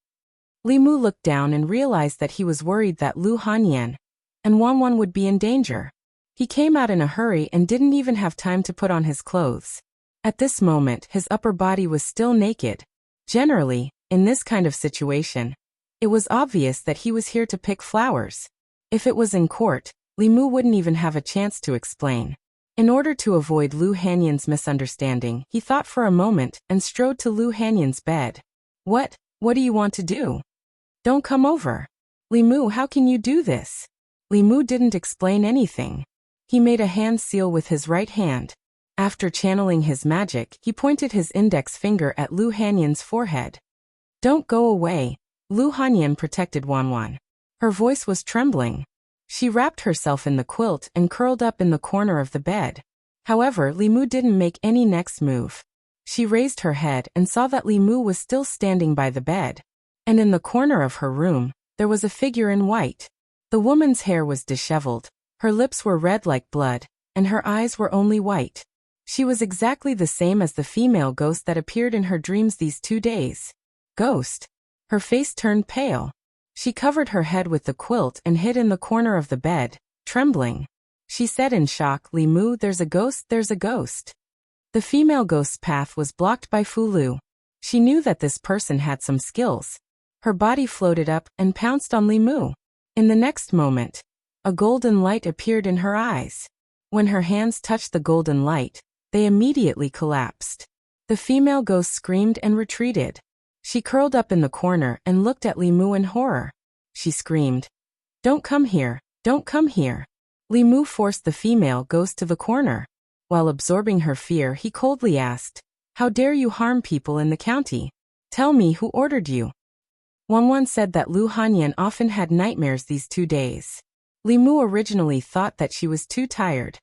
Li Mu looked down and realized that he was worried that Lu Hanyan and Wanwan would be in danger. He came out in a hurry and didn't even have time to put on his clothes. At this moment, his upper body was still naked. Generally, in this kind of situation, it was obvious that he was here to pick flowers. If it was in court, Li Mu wouldn't even have a chance to explain. In order to avoid Lu Hanyan's misunderstanding, he thought for a moment and strode to Lu Hanyan's bed. What do you want to do? Don't come over. Li Mu, how can you do this? Li Mu didn't explain anything. He made a hand seal with his right hand. After channeling his magic, he pointed his index finger at Lu Hanyan's forehead. Don't go away. Lu Hanyan protected Wanwan. Her voice was trembling. She wrapped herself in the quilt and curled up in the corner of the bed. However, Li Mu didn't make any next move. She raised her head and saw that Li Mu was still standing by the bed. And in the corner of her room, there was a figure in white. The woman's hair was disheveled, her lips were red like blood, and her eyes were only white. She was exactly the same as the female ghost that appeared in her dreams these 2 days. Ghost. Her face turned pale. She covered her head with the quilt and hid in the corner of the bed, trembling. She said in shock, "Li Mu, there's a ghost, there's a ghost." The female ghost's path was blocked by Fulu. She knew that this person had some skills. Her body floated up and pounced on Li Mu. In the next moment, a golden light appeared in her eyes. When her hands touched the golden light, they immediately collapsed. The female ghost screamed and retreated. She curled up in the corner and looked at Li Mu in horror. She screamed, "Don't come here, don't come here." Li Mu forced the female ghost to the corner. While absorbing her fear, he coldly asked, "How dare you harm people in the county? Tell me who ordered you." Wanwan said that Lu Hanyan often had nightmares these 2 days. Li Mu originally thought that she was too tired.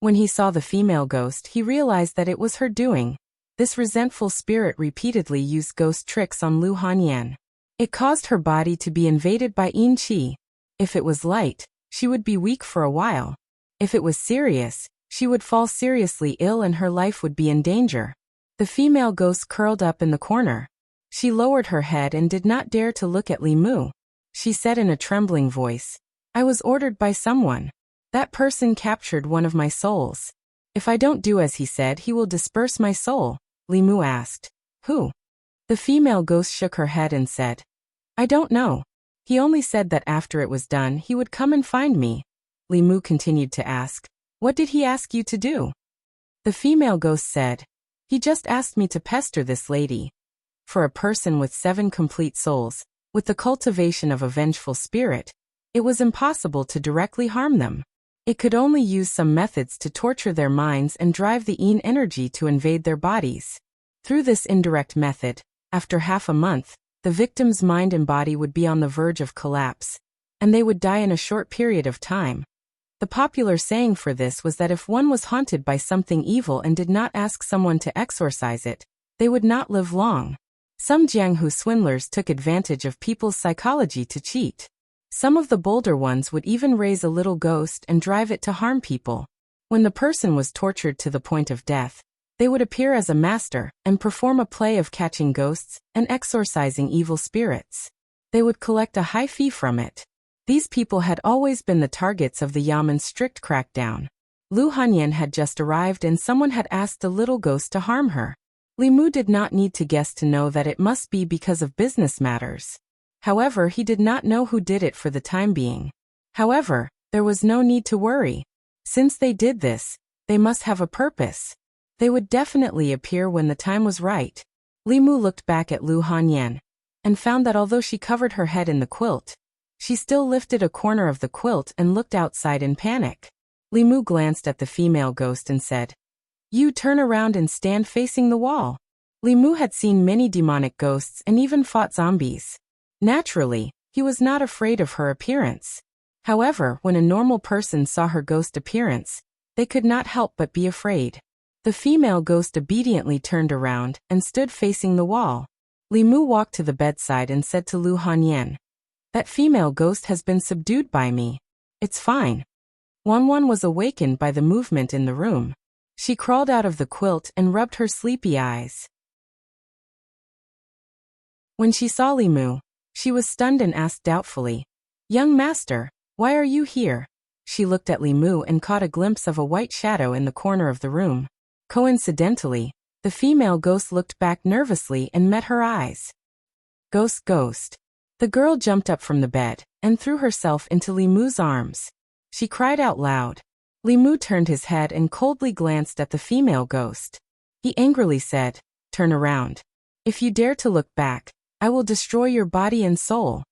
When he saw the female ghost, he realized that it was her doing. This resentful spirit repeatedly used ghost tricks on Lu Hanyan. It caused her body to be invaded by yin qi. If it was light, she would be weak for a while. If it was serious, she would fall seriously ill and her life would be in danger. The female ghost curled up in the corner. She lowered her head and did not dare to look at Li Mu. She said in a trembling voice, "I was ordered by someone. That person captured one of my souls. If I don't do as he said, he will disperse my soul." Li Mu asked, "Who?" The female ghost shook her head and said, "I don't know. He only said that after it was done, he would come and find me." Li Mu continued to ask, "What did he ask you to do?" The female ghost said, "He just asked me to pester this lady." For a person with 7 complete souls, with the cultivation of a vengeful spirit, it was impossible to directly harm them. It could only use some methods to torture their minds and drive the yin energy to invade their bodies. Through this indirect method, after half a month, the victim's mind and body would be on the verge of collapse, and they would die in a short period of time. The popular saying for this was that if one was haunted by something evil and did not ask someone to exorcise it, they would not live long. Some Jianghu swindlers took advantage of people's psychology to cheat. Some of the bolder ones would even raise a little ghost and drive it to harm people. When the person was tortured to the point of death, they would appear as a master and perform a play of catching ghosts and exorcising evil spirits. They would collect a high fee from it. These people had always been the targets of the Yaman's strict crackdown. Lu Hanyan had just arrived and someone had asked the little ghost to harm her. Li Mu did not need to guess to know that it must be because of business matters. However, he did not know who did it for the time being. However, there was no need to worry. Since they did this, they must have a purpose. They would definitely appear when the time was right. Li Mu looked back at Lu Hanyan and found that although she covered her head in the quilt, she still lifted a corner of the quilt and looked outside in panic. Li Mu glanced at the female ghost and said, "You turn around and stand facing the wall." Li Mu had seen many demonic ghosts and even fought zombies. Naturally, he was not afraid of her appearance. However, when a normal person saw her ghost appearance, they could not help but be afraid. The female ghost obediently turned around and stood facing the wall. Li Mu walked to the bedside and said to Lu Hanyan, "That female ghost has been subdued by me. It's fine." Wanwan was awakened by the movement in the room. She crawled out of the quilt and rubbed her sleepy eyes. When she saw Li Mu, she was stunned and asked doubtfully, "Young master, why are you here?" She looked at Li Mu and caught a glimpse of a white shadow in the corner of the room. Coincidentally, the female ghost looked back nervously and met her eyes. "Ghost, ghost." The girl jumped up from the bed and threw herself into Li Mu's arms. She cried out loud. Li Mu turned his head and coldly glanced at the female ghost. He angrily said, "Turn around. If you dare to look back, I will destroy your body and soul."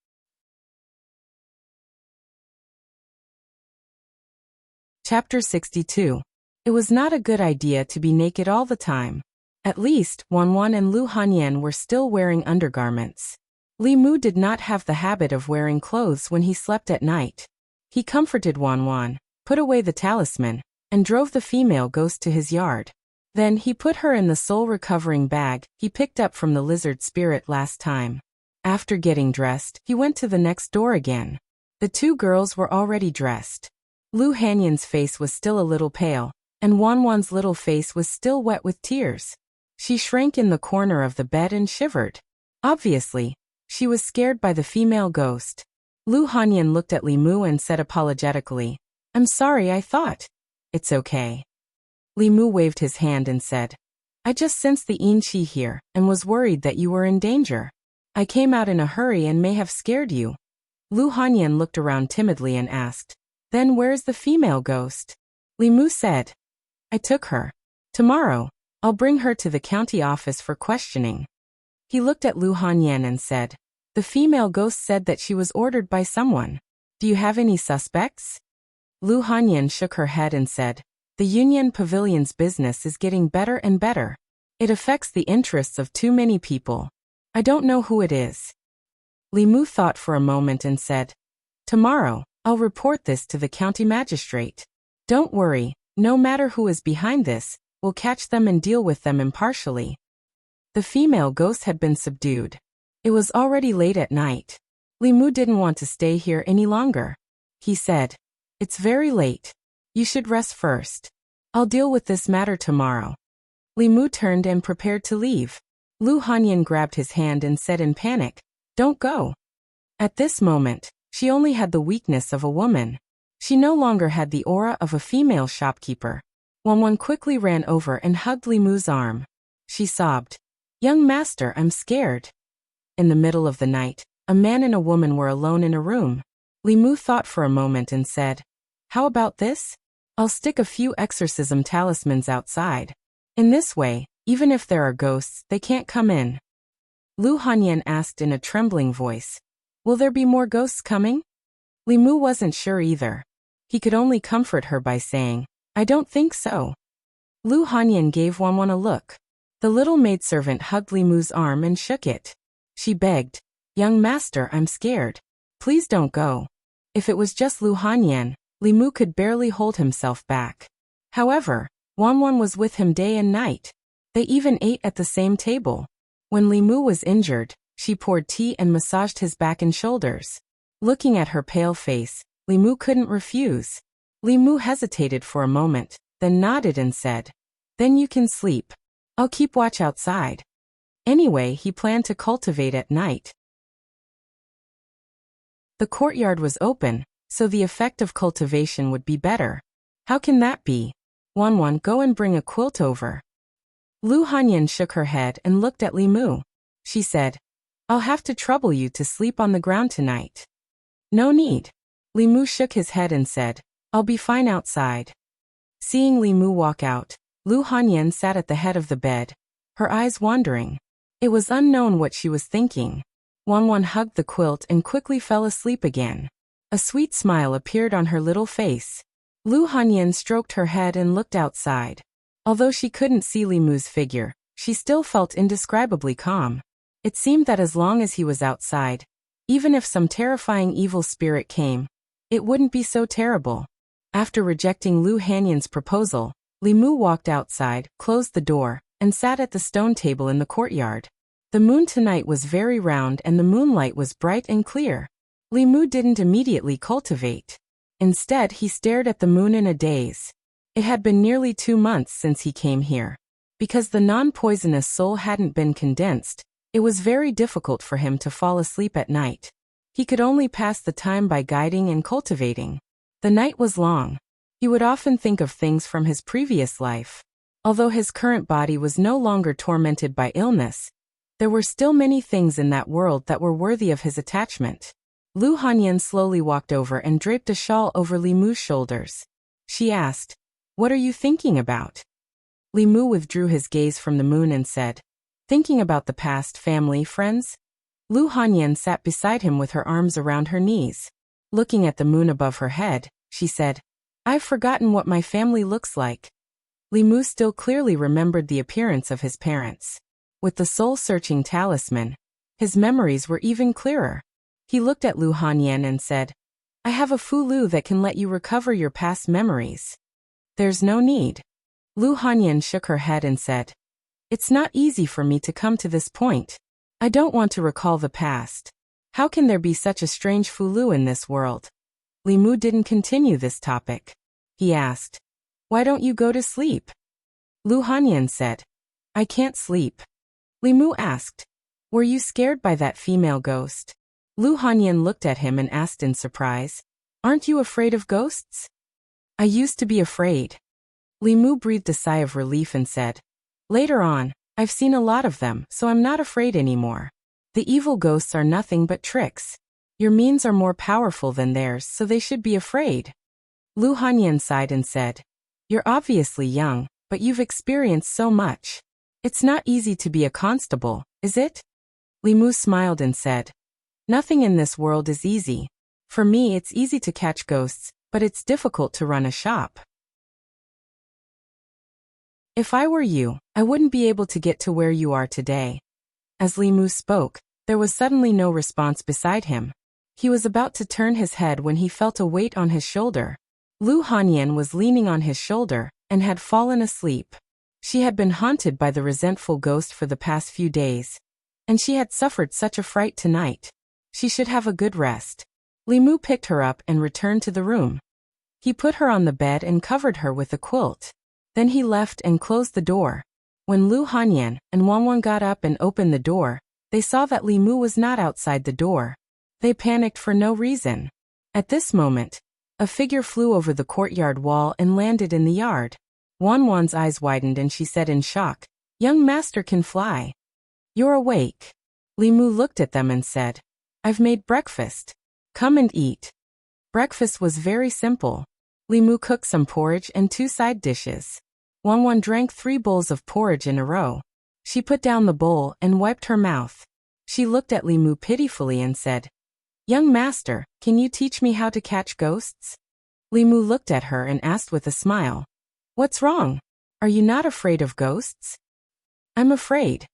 Chapter 62. It was not a good idea to be naked all the time. At least, Wanwan and Lu Hanyan were still wearing undergarments. Li Mu did not have the habit of wearing clothes when he slept at night. He comforted Wanwan, put away the talisman, and drove the female ghost to his yard. Then he put her in the soul-recovering bag he picked up from the lizard spirit last time. After getting dressed, he went to the next door again. The two girls were already dressed. Lu Hanyan's face was still a little pale, and Wanwan's little face was still wet with tears. She shrank in the corner of the bed and shivered. Obviously, she was scared by the female ghost. Lu Hanyan looked at Li Mu and said apologetically, "I'm sorry, I thought." "It's okay." Li Mu waved his hand and said, "I just sensed the Yin Qi here and was worried that you were in danger. I came out in a hurry and may have scared you." Lu Hanyan looked around timidly and asked, "Then where's the female ghost?" Li Mu said, "I took her. Tomorrow, I'll bring her to the county office for questioning." He looked at Lu Hanyan and said, "The female ghost said that she was ordered by someone. Do you have any suspects?" Lu Hanyan shook her head and said, "The Union Pavilion's business is getting better and better. It affects the interests of too many people. I don't know who it is." Li Mu thought for a moment and said, "Tomorrow, I'll report this to the county magistrate. Don't worry, no matter who is behind this, we'll catch them and deal with them impartially." The female ghost had been subdued. It was already late at night. Li Mu didn't want to stay here any longer. He said, "It's very late. You should rest first. I'll deal with this matter tomorrow." Li Mu turned and prepared to leave. Lu Hanyan grabbed his hand and said in panic, "Don't go." At this moment, she only had the weakness of a woman. She no longer had the aura of a female shopkeeper. Wanwan quickly ran over and hugged Li Mu's arm. She sobbed, "Young master, I'm scared." In the middle of the night, a man and a woman were alone in a room. Li Mu thought for a moment and said, "How about this? I'll stick a few exorcism talismans outside. In this way, even if there are ghosts, they can't come in." Lu Hanyan asked in a trembling voice, "Will there be more ghosts coming?" Li Mu wasn't sure either. He could only comfort her by saying, "I don't think so." Lu Hanyan gave Wanwan a look. The little maidservant hugged Li Mu's arm and shook it. She begged, "Young master, I'm scared. Please don't go." If it was just Lu Hanyan, Li Mu could barely hold himself back. However, Wanwan was with him day and night. They even ate at the same table. When Li Mu was injured, she poured tea and massaged his back and shoulders. Looking at her pale face, Li Mu couldn't refuse. Li Mu hesitated for a moment, then nodded and said, "Then you can sleep. I'll keep watch outside." Anyway, he planned to cultivate at night. The courtyard was open, so the effect of cultivation would be better. How can that be? Wanwan, go and bring a quilt over. Lu Hanyan shook her head and looked at Li Mu. She said, I'll have to trouble you to sleep on the ground tonight. No need. Li Mu shook his head and said, I'll be fine outside. Seeing Li Mu walk out, Lu Hanyan sat at the head of the bed, her eyes wandering. It was unknown what she was thinking. Wanwan hugged the quilt and quickly fell asleep again. A sweet smile appeared on her little face. Lu Hanyan stroked her head and looked outside. Although she couldn't see Li Mu's figure, she still felt indescribably calm. It seemed that as long as he was outside, even if some terrifying evil spirit came, it wouldn't be so terrible. After rejecting Lu Hanyan's proposal, Li Mu walked outside, closed the door, and sat at the stone table in the courtyard. The moon tonight was very round and the moonlight was bright and clear. Li Mu didn't immediately cultivate. Instead, he stared at the moon in a daze. It had been nearly 2 months since he came here. Because the non-poisonous soul hadn't been condensed, it was very difficult for him to fall asleep at night. He could only pass the time by guiding and cultivating. The night was long. He would often think of things from his previous life. Although his current body was no longer tormented by illness, there were still many things in that world that were worthy of his attachment. Lu Hanyan slowly walked over and draped a shawl over Li Mu's shoulders. She asked, What are you thinking about? Li Mu withdrew his gaze from the moon and said, Thinking about the past, family, friends? Lu Hanyan sat beside him with her arms around her knees. Looking at the moon above her head, she said, I've forgotten what my family looks like. Li Mu still clearly remembered the appearance of his parents. With the soul-searching talisman, his memories were even clearer. He looked at Lu Hanyan and said, I have a fulu that can let you recover your past memories. There's no need. Lu Hanyan shook her head and said, It's not easy for me to come to this point. I don't want to recall the past. How can there be such a strange fulu in this world? Li Mu didn't continue this topic. He asked, Why don't you go to sleep? Lu Hanyan said, I can't sleep. Li Mu asked, Were you scared by that female ghost? Lu Hanyan looked at him and asked in surprise, Aren't you afraid of ghosts? I used to be afraid. Li Mu breathed a sigh of relief and said, Later on, I've seen a lot of them, so I'm not afraid anymore. The evil ghosts are nothing but tricks. Your means are more powerful than theirs, so they should be afraid. Lu Hanyan sighed and said, You're obviously young, but you've experienced so much. It's not easy to be a constable, is it? Li Mu smiled and said, Nothing in this world is easy. For me, it's easy to catch ghosts, but it's difficult to run a shop. If I were you, I wouldn't be able to get to where you are today. As Li Mu spoke, there was suddenly no response beside him. He was about to turn his head when he felt a weight on his shoulder. Lu Hanyan was leaning on his shoulder and had fallen asleep. She had been haunted by the resentful ghost for the past few days, and she had suffered such a fright tonight. She should have a good rest. Li Mu picked her up and returned to the room. He put her on the bed and covered her with a quilt. Then he left and closed the door. When Lu Hanyan and Wanwan got up and opened the door, they saw that Li Mu was not outside the door. They panicked for no reason. At this moment, a figure flew over the courtyard wall and landed in the yard. Wanwan's eyes widened and she said in shock, Young master can fly. You're awake. Li Mu looked at them and said, I've made breakfast. Come and eat. Breakfast was very simple. Li Mu cooked some porridge and 2 side dishes. Wanwan drank 3 bowls of porridge in a row. She put down the bowl and wiped her mouth. She looked at Li Mu pitifully and said, Young master, can you teach me how to catch ghosts? Li Mu looked at her and asked with a smile, What's wrong? Are you not afraid of ghosts? I'm afraid.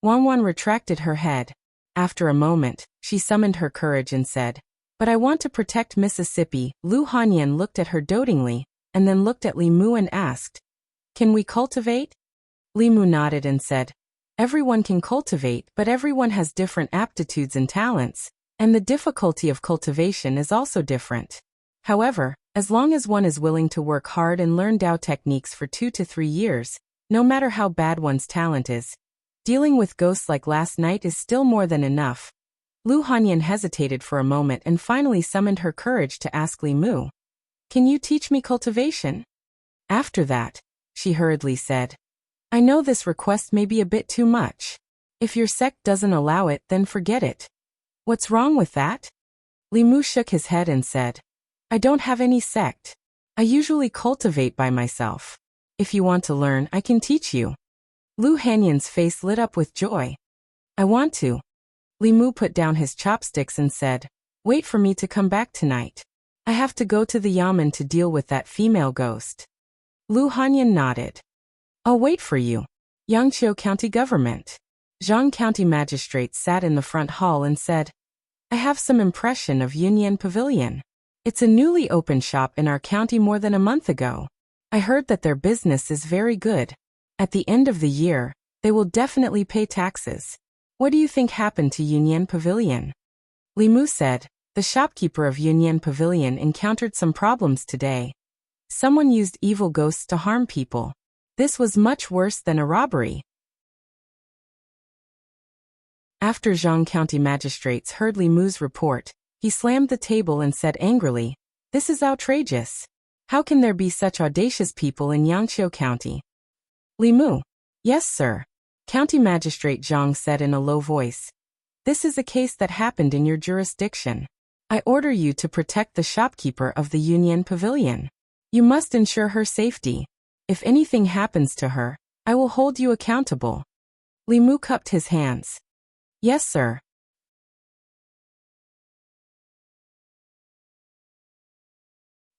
Wanwan retracted her head. After a moment, she summoned her courage and said, But I want to protect Mississippi. Lu Hanyan looked at her dotingly, and then looked at Li Mu and asked, Can we cultivate? Li Mu nodded and said, Everyone can cultivate, but everyone has different aptitudes and talents, and the difficulty of cultivation is also different. However, as long as one is willing to work hard and learn Dao techniques for 2 to 3 years, no matter how bad one's talent is, dealing with ghosts like last night is still more than enough. Lu Hanyan hesitated for a moment and finally summoned her courage to ask Li Mu, Can you teach me cultivation? After that, she hurriedly said, I know this request may be a bit too much. If your sect doesn't allow it, then forget it. What's wrong with that? Li Mu shook his head and said, I don't have any sect. I usually cultivate by myself. If you want to learn, I can teach you. Lu Hanyan's face lit up with joy. I want to. Li Mu put down his chopsticks and said, Wait for me to come back tonight. I have to go to the yamen to deal with that female ghost. Lu Hanyan nodded. I'll wait for you. Yangqiu County Government. Zhang County Magistrate sat in the front hall and said, I have some impression of Yunyan Pavilion. It's a newly opened shop in our county more than a month ago. I heard that their business is very good. At the end of the year, they will definitely pay taxes. What do you think happened to Yunyan Pavilion? Li Mu said, the shopkeeper of Yunyan Pavilion encountered some problems today. Someone used evil ghosts to harm people. This was much worse than a robbery. After Zhang County magistrates heard Li Mu's report, he slammed the table and said angrily, This is outrageous. How can there be such audacious people in Yangqiu County? Li Mu. Yes, sir. County Magistrate Zhang said in a low voice. This is a case that happened in your jurisdiction. I order you to protect the shopkeeper of the Yunyan Pavilion. You must ensure her safety. If anything happens to her, I will hold you accountable. Li Mu cupped his hands. Yes, sir.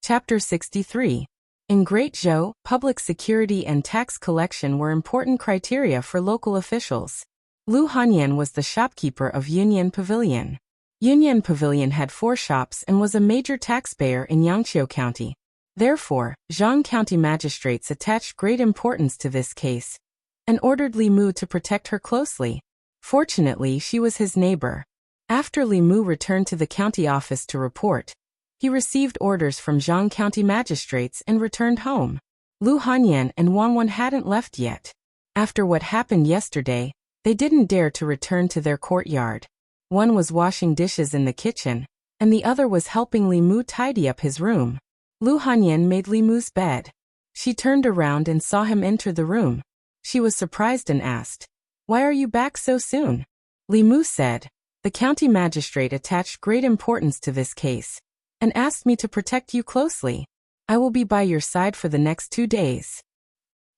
Chapter 63. In Great Zhou, public security and tax collection were important criteria for local officials. Lu Hanyan was the shopkeeper of Yunyan Pavilion. Yunyan Pavilion had 4 shops and was a major taxpayer in Yangqiu County. Therefore, Zhang County magistrates attached great importance to this case and ordered Li Mu to protect her closely. Fortunately, she was his neighbor. After Li Mu returned to the county office to report, he received orders from Zhang County magistrates and returned home. Lu Hanyan and Wanwan hadn't left yet. After what happened yesterday, they didn't dare to return to their courtyard. One was washing dishes in the kitchen, and the other was helping Li Mu tidy up his room. Lu Hanyan made Li Mu's bed. She turned around and saw him enter the room. She was surprised and asked, Why are you back so soon? Li Mu said, The county magistrate attached great importance to this case and asked me to protect you closely. I will be by your side for the next 2 days.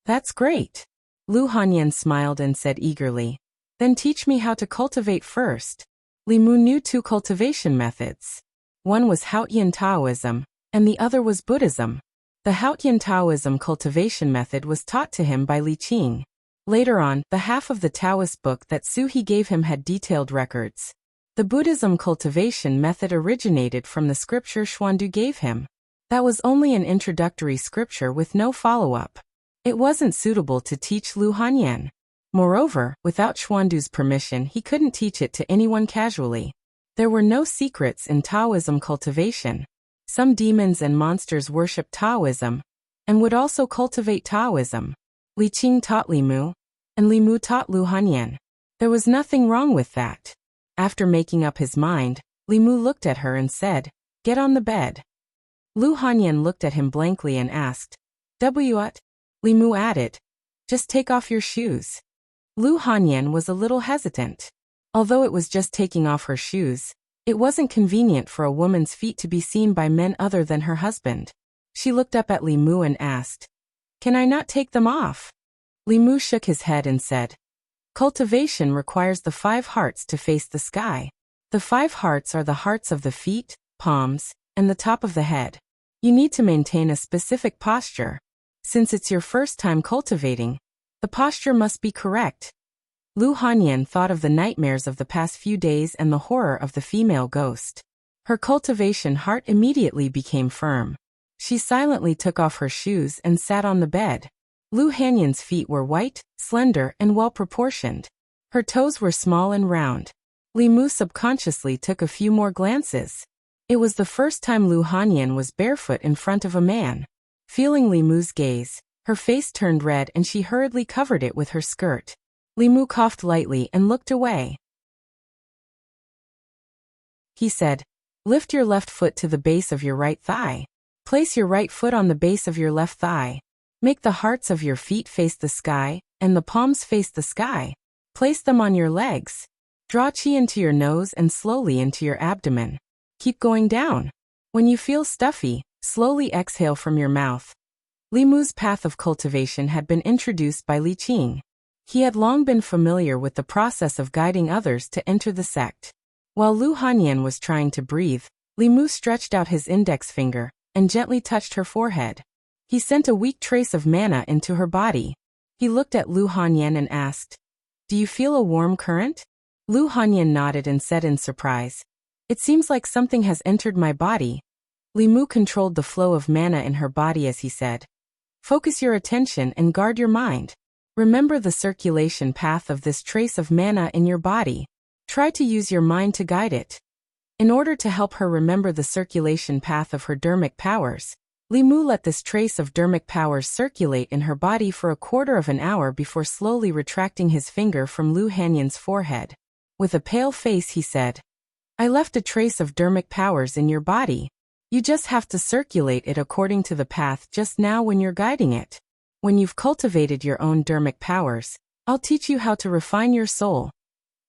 That's great. Lu Hanyan smiled and said eagerly, Then teach me how to cultivate first. Li Mu knew 2 cultivation methods. One was Haotian Taoism, and the other was Buddhism. The Haotian Taoism cultivation method was taught to him by Li Qing. Later on, the half of the Taoist book that Su He gave him had detailed records. The Buddhism cultivation method originated from the scripture Xuandu gave him. That was only an introductory scripture with no follow-up. It wasn't suitable to teach Lu Hanyan. Moreover, without Xuandu's permission, he couldn't teach it to anyone casually. There were no secrets in Taoism cultivation. Some demons and monsters worshipped Taoism and would also cultivate Taoism. Li Qing taught Li Mu, and Li Mu taught Lu Hanyan. There was nothing wrong with that. After making up his mind, Li Mu looked at her and said, Get on the bed. Lu Hanyan looked at him blankly and asked, What? Li Mu added, Just take off your shoes. Lu Hanyan was a little hesitant. Although it was just taking off her shoes, it wasn't convenient for a woman's feet to be seen by men other than her husband. She looked up at Li Mu and asked, Can I not take them off? Li Mu shook his head and said, Cultivation requires the 5 hearts to face the sky. The 5 hearts are the hearts of the feet, palms, and the top of the head. You need to maintain a specific posture. Since it's your first time cultivating, the posture must be correct. Lu Hanyan thought of the nightmares of the past few days and the horror of the female ghost. Her cultivation heart immediately became firm. She silently took off her shoes and sat on the bed. Lu Hanyan's feet were white, slender, and well-proportioned. Her toes were small and round. Li Mu subconsciously took a few more glances. It was the first time Lu Hanyan was barefoot in front of a man. Feeling Li Mu's gaze, her face turned red and she hurriedly covered it with her skirt. Li Mu coughed lightly and looked away. He said, Lift your left foot to the base of your right thigh. Place your right foot on the base of your left thigh. Make the hearts of your feet face the sky, and the palms face the sky. Place them on your legs. Draw qi into your nose and slowly into your abdomen. Keep going down. When you feel stuffy, slowly exhale from your mouth. Li Mu's path of cultivation had been introduced by Li Qing. He had long been familiar with the process of guiding others to enter the sect. While Lu Hanyan was trying to breathe, Li Mu stretched out his index finger and gently touched her forehead. He sent a weak trace of mana into her body. He looked at Lu Hanyan and asked, "Do you feel a warm current?" Lu Hanyan nodded and said in surprise, "It seems like something has entered my body." Li Mu controlled the flow of mana in her body as he said, "Focus your attention and guard your mind. Remember the circulation path of this trace of mana in your body. Try to use your mind to guide it." In order to help her remember the circulation path of her dermic powers, Li Mu let this trace of dermic powers circulate in her body for a quarter of an hour before slowly retracting his finger from Lu Hanyan's forehead. With a pale face he said, "I left a trace of dermic powers in your body. You just have to circulate it according to the path just now when you're guiding it. When you've cultivated your own dermic powers, I'll teach you how to refine your soul."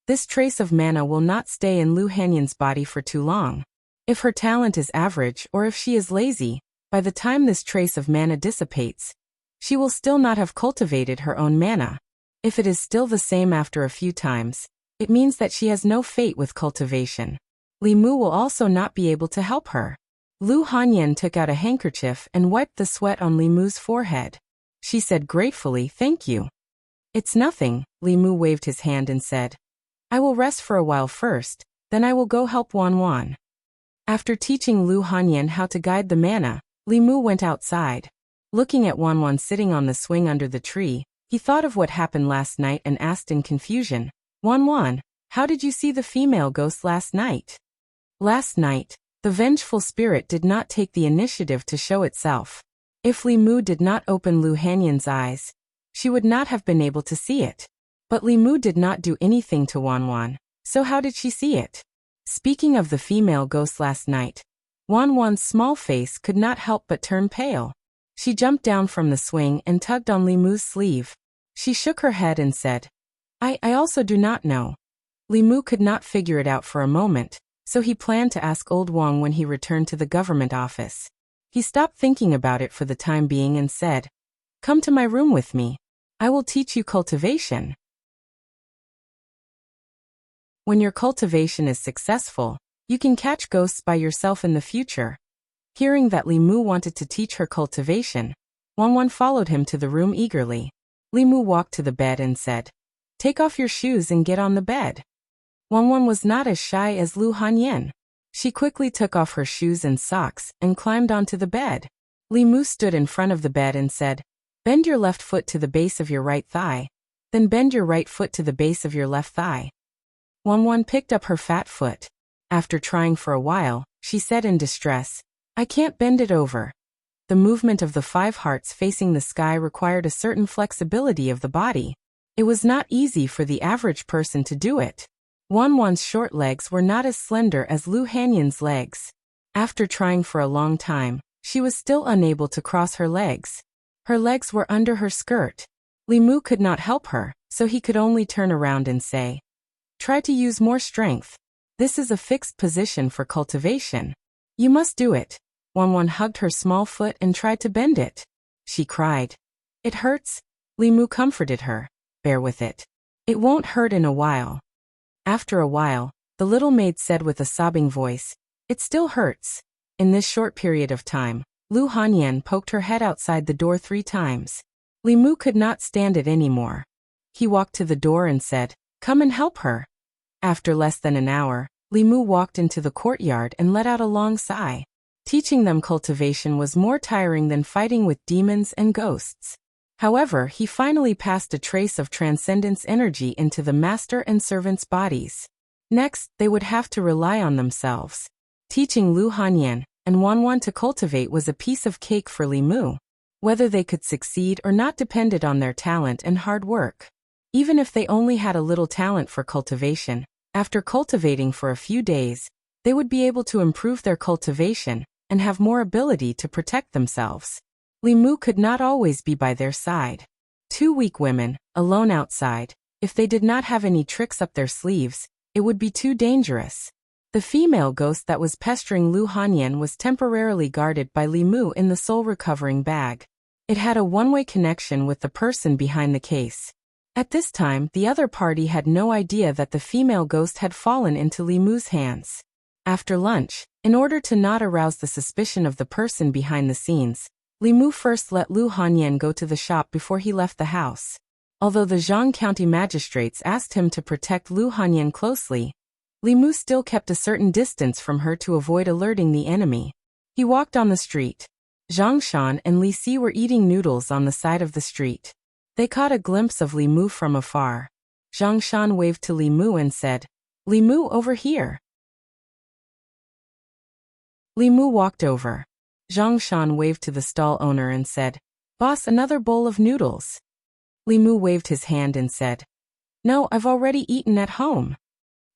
This trace of mana will not stay in Lu Hanyan's body for too long. If her talent is average or if she is lazy, by the time this trace of mana dissipates, she will still not have cultivated her own mana. If it is still the same after a few times, it means that she has no fate with cultivation. Li Mu will also not be able to help her. Lu Hanyan took out a handkerchief and wiped the sweat on Li Mu's forehead. She said gratefully, "Thank you." "It's nothing," Li Mu waved his hand and said, "I will rest for a while first, then I will go help Wan Wan." After teaching Lu Hanyan how to guide the mana, Li Mu went outside. Looking at Wan Wan sitting on the swing under the tree, he thought of what happened last night and asked in confusion, "Wan Wan, how did you see the female ghost last night?" Last night, the vengeful spirit did not take the initiative to show itself. If Li Mu did not open Lu Hanyan's eyes, she would not have been able to see it. But Li Mu did not do anything to Wan Wan, so how did she see it? Speaking of the female ghost last night, Wan Wan's small face could not help but turn pale. She jumped down from the swing and tugged on Li Mu's sleeve. She shook her head and said, I also do not know." Li Mu could not figure it out for a moment, so he planned to ask Old Wang when he returned to the government office. He stopped thinking about it for the time being and said, "Come to my room with me. I will teach you cultivation." When your cultivation is successful, you can catch ghosts by yourself in the future. Hearing that Li Mu wanted to teach her cultivation, Wang Wan followed him to the room eagerly. Li Mu walked to the bed and said, "Take off your shoes and get on the bed." Wang Wan was not as shy as Lu Hanyan. She quickly took off her shoes and socks and climbed onto the bed. Li Mu stood in front of the bed and said, "Bend your left foot to the base of your right thigh, then bend your right foot to the base of your left thigh." Wang Wan picked up her fat foot. After trying for a while, she said in distress, "I can't bend it over." The movement of the 5 hearts facing the sky required a certain flexibility of the body. It was not easy for the average person to do it. Wan Wan's short legs were not as slender as Lu Hanyan's legs. After trying for a long time, she was still unable to cross her legs. Her legs were under her skirt. Li Mu could not help her, so he could only turn around and say, "Try to use more strength. This is a fixed position for cultivation. You must do it." Wan Wan hugged her small foot and tried to bend it. She cried, "It hurts." Li Mu comforted her, "Bear with it. It won't hurt in a while." After a while, the little maid said with a sobbing voice, "It still hurts." In this short period of time, Lu Hanyan poked her head outside the door 3 times. Li Mu could not stand it anymore. He walked to the door and said, "Come and help her." After less than an hour, Li Mu walked into the courtyard and let out a long sigh. Teaching them cultivation was more tiring than fighting with demons and ghosts. However, he finally passed a trace of transcendence energy into the master and servant's bodies. Next, they would have to rely on themselves. Teaching Lu Hanyan and Wan Wan to cultivate was a piece of cake for Li Mu. Whether they could succeed or not depended on their talent and hard work. Even if they only had a little talent for cultivation, after cultivating for a few days, they would be able to improve their cultivation and have more ability to protect themselves. Li Mu could not always be by their side. Two weak women, alone outside, if they did not have any tricks up their sleeves, it would be too dangerous. The female ghost that was pestering Lu Hanyan was temporarily guarded by Li Mu in the soul-recovering bag. It had a one-way connection with the person behind the case. At this time, the other party had no idea that the female ghost had fallen into Li Mu's hands. After lunch, in order to not arouse the suspicion of the person behind the scenes, Li Mu first let Lu Hanyan go to the shop before he left the house. Although the Zhang County magistrates asked him to protect Lu Hanyan closely, Li Mu still kept a certain distance from her to avoid alerting the enemy. He walked on the street. Zhang Shan and Li Si were eating noodles on the side of the street. They caught a glimpse of Li Mu from afar. Zhang Shan waved to Li Mu and said, "Li Mu, over here." Li Mu walked over. Zhang Shan waved to the stall owner and said, "Boss, another bowl of noodles." Li Mu waved his hand and said, "No, I've already eaten at home."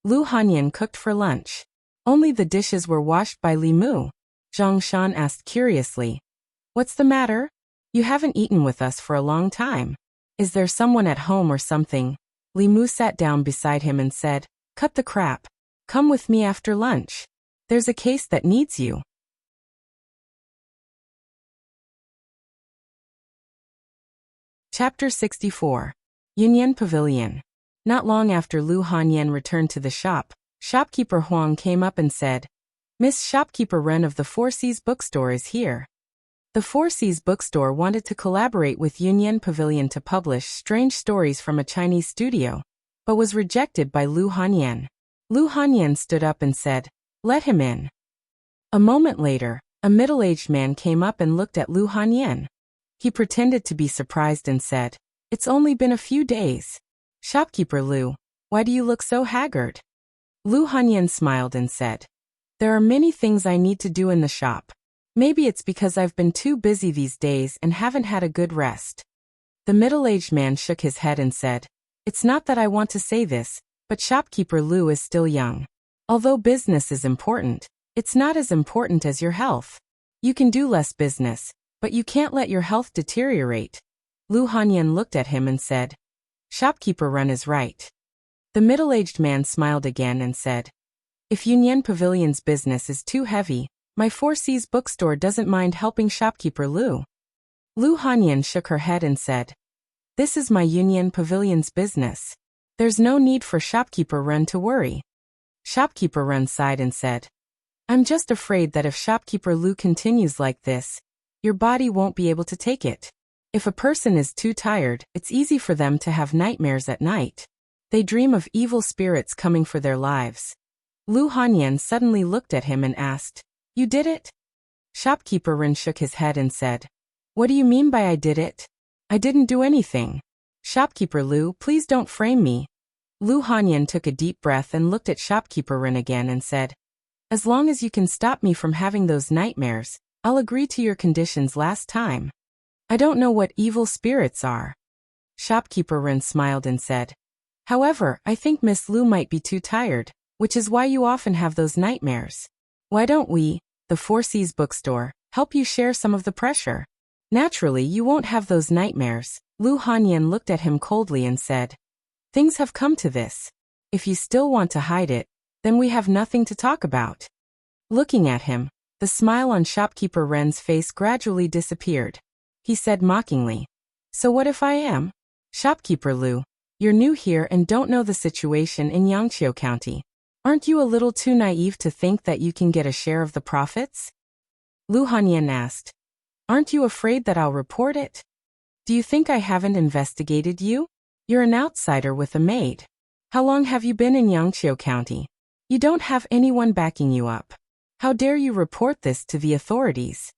Lu Hanyan cooked for lunch. Only the dishes were washed by Li Mu. Zhang Shan asked curiously, "What's the matter? You haven't eaten with us for a long time. Is there someone at home or something?" Li Mu sat down beside him and said, "Cut the crap. Come with me after lunch. There's a case that needs you." Chapter 64. Yunyan Pavilion. Not long after Lu Hanyan returned to the shop, shopkeeper Huang came up and said, "Miss Shopkeeper Ren of the Four Seas Bookstore is here." The Four Seas Bookstore wanted to collaborate with Yunyan Pavilion to publish strange stories from a Chinese studio, but was rejected by Lu Hanyan. Lu Hanyan stood up and said, "Let him in." A moment later, a middle-aged man came up and looked at Lu Hanyan. He pretended to be surprised and said, "It's only been a few days. Shopkeeper Lu, why do you look so haggard?" Lu Hanyan smiled and said, "There are many things I need to do in the shop. Maybe it's because I've been too busy these days and haven't had a good rest." The middle-aged man shook his head and said, "It's not that I want to say this, but Shopkeeper Lu is still young. Although business is important, it's not as important as your health. You can do less business, but you can't let your health deteriorate." Lu Hanyan looked at him and said, "Shopkeeper Ren is right." The middle-aged man smiled again and said, "If Yunyan Pavilion's business is too heavy, my Four Seas Bookstore doesn't mind helping Shopkeeper Lu." Lu Hanyan shook her head and said, "This is my Yunyan Pavilion's business. There's no need for Shopkeeper Ren to worry." Shopkeeper Ren sighed and said, "I'm just afraid that if Shopkeeper Lu continues like this, your body won't be able to take it. If a person is too tired, it's easy for them to have nightmares at night. They dream of evil spirits coming for their lives." Lu Hanyan suddenly looked at him and asked, "You did it?" Shopkeeper Ren shook his head and said, "What do you mean by I did it? I didn't do anything. Shopkeeper Lu, please don't frame me." Lu Hanyan took a deep breath and looked at Shopkeeper Ren again and said, "As long as you can stop me from having those nightmares, I'll agree to your conditions last time. I don't know what evil spirits are." Shopkeeper Ren smiled and said, "However, I think Miss Lu might be too tired, which is why you often have those nightmares. Why don't we, the Four Seas Bookstore, help you share some of the pressure? Naturally, you won't have those nightmares." Lu Hanyan looked at him coldly and said, "Things have come to this. If you still want to hide it, then we have nothing to talk about." Looking at him, the smile on Shopkeeper Ren's face gradually disappeared. He said mockingly, "So what if I am? Shopkeeper Lu, you're new here and don't know the situation in Yangqiu County. Aren't you a little too naive to think that you can get a share of the profits?" Lu Hanyan asked, "Aren't you afraid that I'll report it? Do you think I haven't investigated you? You're an outsider with a maid. How long have you been in Yangqiu County? You don't have anyone backing you up. How dare you report this to the authorities?"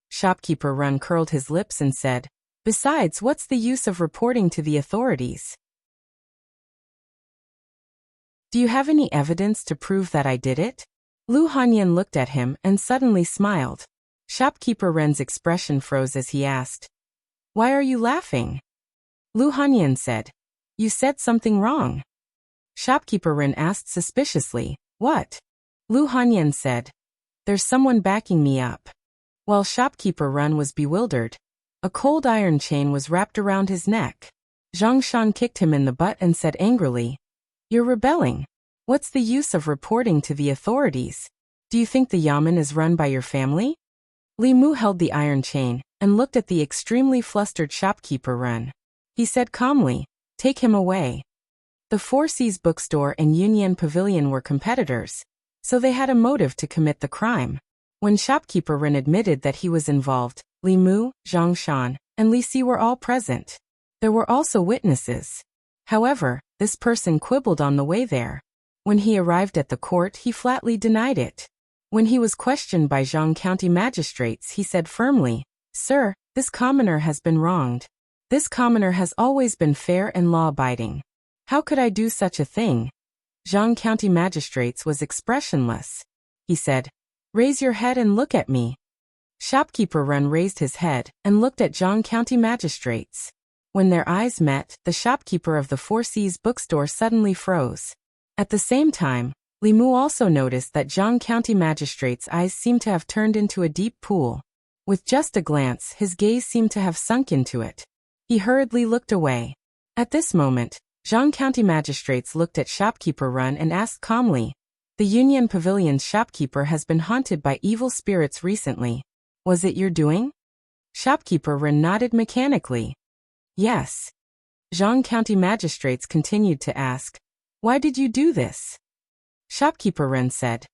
Shopkeeper Ren curled his lips and said, "Besides, what's the use of reporting to the authorities? Do you have any evidence to prove that I did it?" Lu Hanyan looked at him and suddenly smiled. Shopkeeper Ren's expression froze as he asked, "Why are you laughing?" Lu Hanyan said, "You said something wrong." Shopkeeper Ren asked suspiciously, "What?" Lu Hanyan said, "There's someone backing me up." While Shopkeeper Ren was bewildered, A cold iron chain was wrapped around his neck. Zhang Shan kicked him in the butt and said angrily, "You're rebelling. What's the use of reporting to the authorities? Do you think the yamen is run by your family?" Li Mu held the iron chain and looked at the extremely flustered shopkeeper Ren. He said calmly, "Take him away." The Four Seas bookstore and Union Pavilion were competitors, so they had a motive to commit the crime. When shopkeeper Ren admitted that he was involved, Li Mu, Zhang Shan, and Li Si were all present. There were also witnesses. However, this person quibbled on the way there. When he arrived at the court, he flatly denied it. When he was questioned by Zhang County magistrates, he said firmly, "Sir, this commoner has been wronged. This commoner has always been fair and law-abiding. How could I do such a thing?" Zhang County magistrates was expressionless. He said, "Raise your head and look at me." Shopkeeper Ren raised his head and looked at Zhang County magistrates. When their eyes met, the shopkeeper of the Four Seas bookstore suddenly froze. At the same time, Li Mu also noticed that Zhang County magistrate's eyes seemed to have turned into a deep pool. With just a glance, his gaze seemed to have sunk into it. He hurriedly looked away. At this moment, Zhang County magistrates looked at shopkeeper Ren and asked calmly, "The Union Pavilion's shopkeeper has been haunted by evil spirits recently. Was it your doing?" Shopkeeper Ren nodded mechanically. "Yes." Zhang County magistrates continued to ask, "Why did you do this?" Shopkeeper Ren said,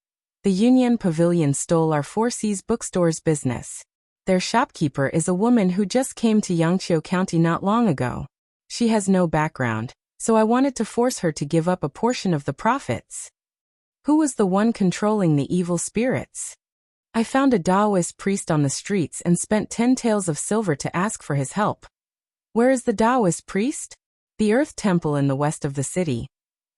"The Union Pavilion stole our Four Seas bookstore's business. Their shopkeeper is a woman who just came to Yangqiu County not long ago. She has no background, so I wanted to force her to give up a portion of the profits." "Who was the one controlling the evil spirits?" "I found a Taoist priest on the streets and spent 10 taels of silver to ask for his help." "Where is the Taoist priest?" "The Earth Temple in the west of the city."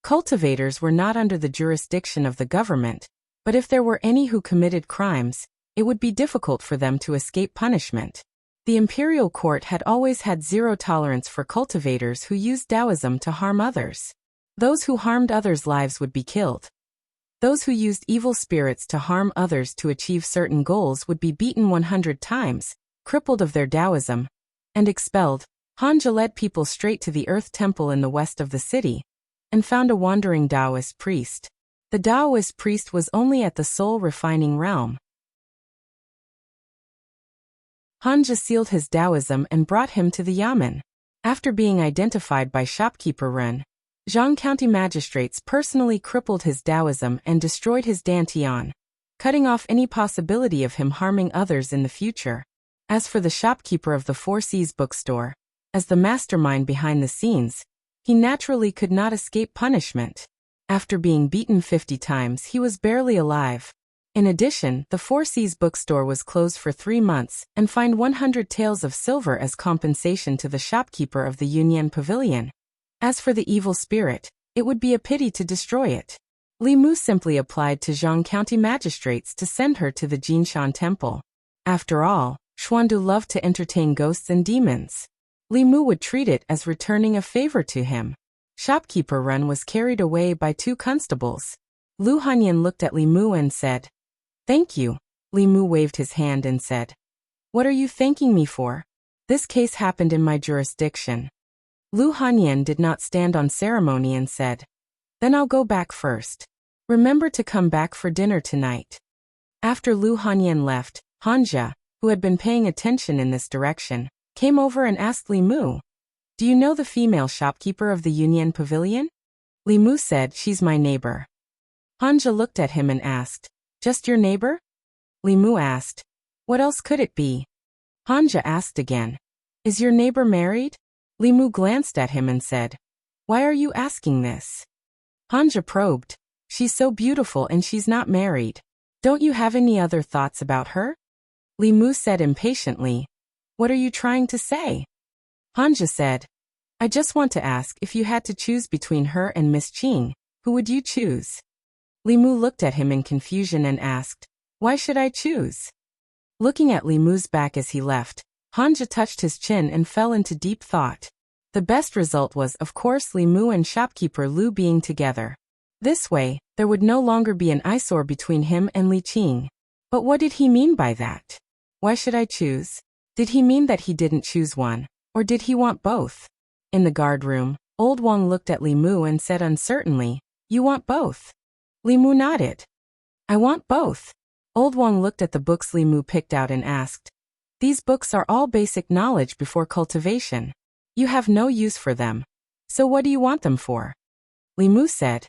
Cultivators were not under the jurisdiction of the government, but if there were any who committed crimes, it would be difficult for them to escape punishment. The imperial court had always had zero tolerance for cultivators who used Taoism to harm others. Those who harmed others' lives would be killed. Those who used evil spirits to harm others to achieve certain goals would be beaten 100 times, crippled of their Taoism, and expelled. Hanja led people straight to the Earth Temple in the west of the city, and found a wandering Taoist priest. The Taoist priest was only at the soul refining realm. Hanja sealed his Taoism and brought him to the yamen. After being identified by shopkeeper Ren, Zhang County magistrates personally crippled his Taoism and destroyed his Dantian, cutting off any possibility of him harming others in the future. As for the shopkeeper of the Four Seas bookstore, as the mastermind behind the scenes, he naturally could not escape punishment. After being beaten 50 times, he was barely alive. In addition, the Four Seas bookstore was closed for 3 months and fined 100 taels of silver as compensation to the shopkeeper of the Union Pavilion. As for the evil spirit, it would be a pity to destroy it. Li Mu simply applied to Zhang County magistrates to send her to the Jinshan Temple. After all, Xuandu loved to entertain ghosts and demons. Li Mu would treat it as returning a favor to him. Shopkeeper Ren was carried away by 2 constables. Lu Hanyan looked at Li Mu and said, "Thank you." Li Mu waved his hand and said, "What are you thanking me for? This case happened in my jurisdiction." Lu Hanyan did not stand on ceremony and said, "Then I'll go back first. Remember to come back for dinner tonight." After Lu Hanyan left, Hanja, who had been paying attention in this direction, came over and asked Li Mu, "Do you know the female shopkeeper of the Union Pavilion?" Li Mu said, "She's my neighbor." Hanja looked at him and asked, "Just your neighbor?" Li Mu asked, "What else could it be?" Hanja asked again, "Is your neighbor married?" Li Mu glanced at him and said, "Why are you asking this?" Hanja probed, "She's so beautiful and she's not married. Don't you have any other thoughts about her?" Li Mu said impatiently, "What are you trying to say?" Hanja said, "I just want to ask, if you had to choose between her and Miss Qing, who would you choose?" Li Mu looked at him in confusion and asked, "Why should I choose?" Looking at Li Mu's back as he left, Hanja touched his chin and fell into deep thought. The best result was, of course, Li Mu and shopkeeper Lu being together. This way, there would no longer be an eyesore between him and Li Qing. But what did he mean by that? Why should I choose? Did he mean that he didn't choose one, or did he want both? In the guard room, Old Wang looked at Li Mu and said uncertainly, "You want both?" Li Mu nodded. "I want both." Old Wang looked at the books Li Mu picked out and asked, "These books are all basic knowledge before cultivation. You have no use for them. So what do you want them for?" Li Mu said,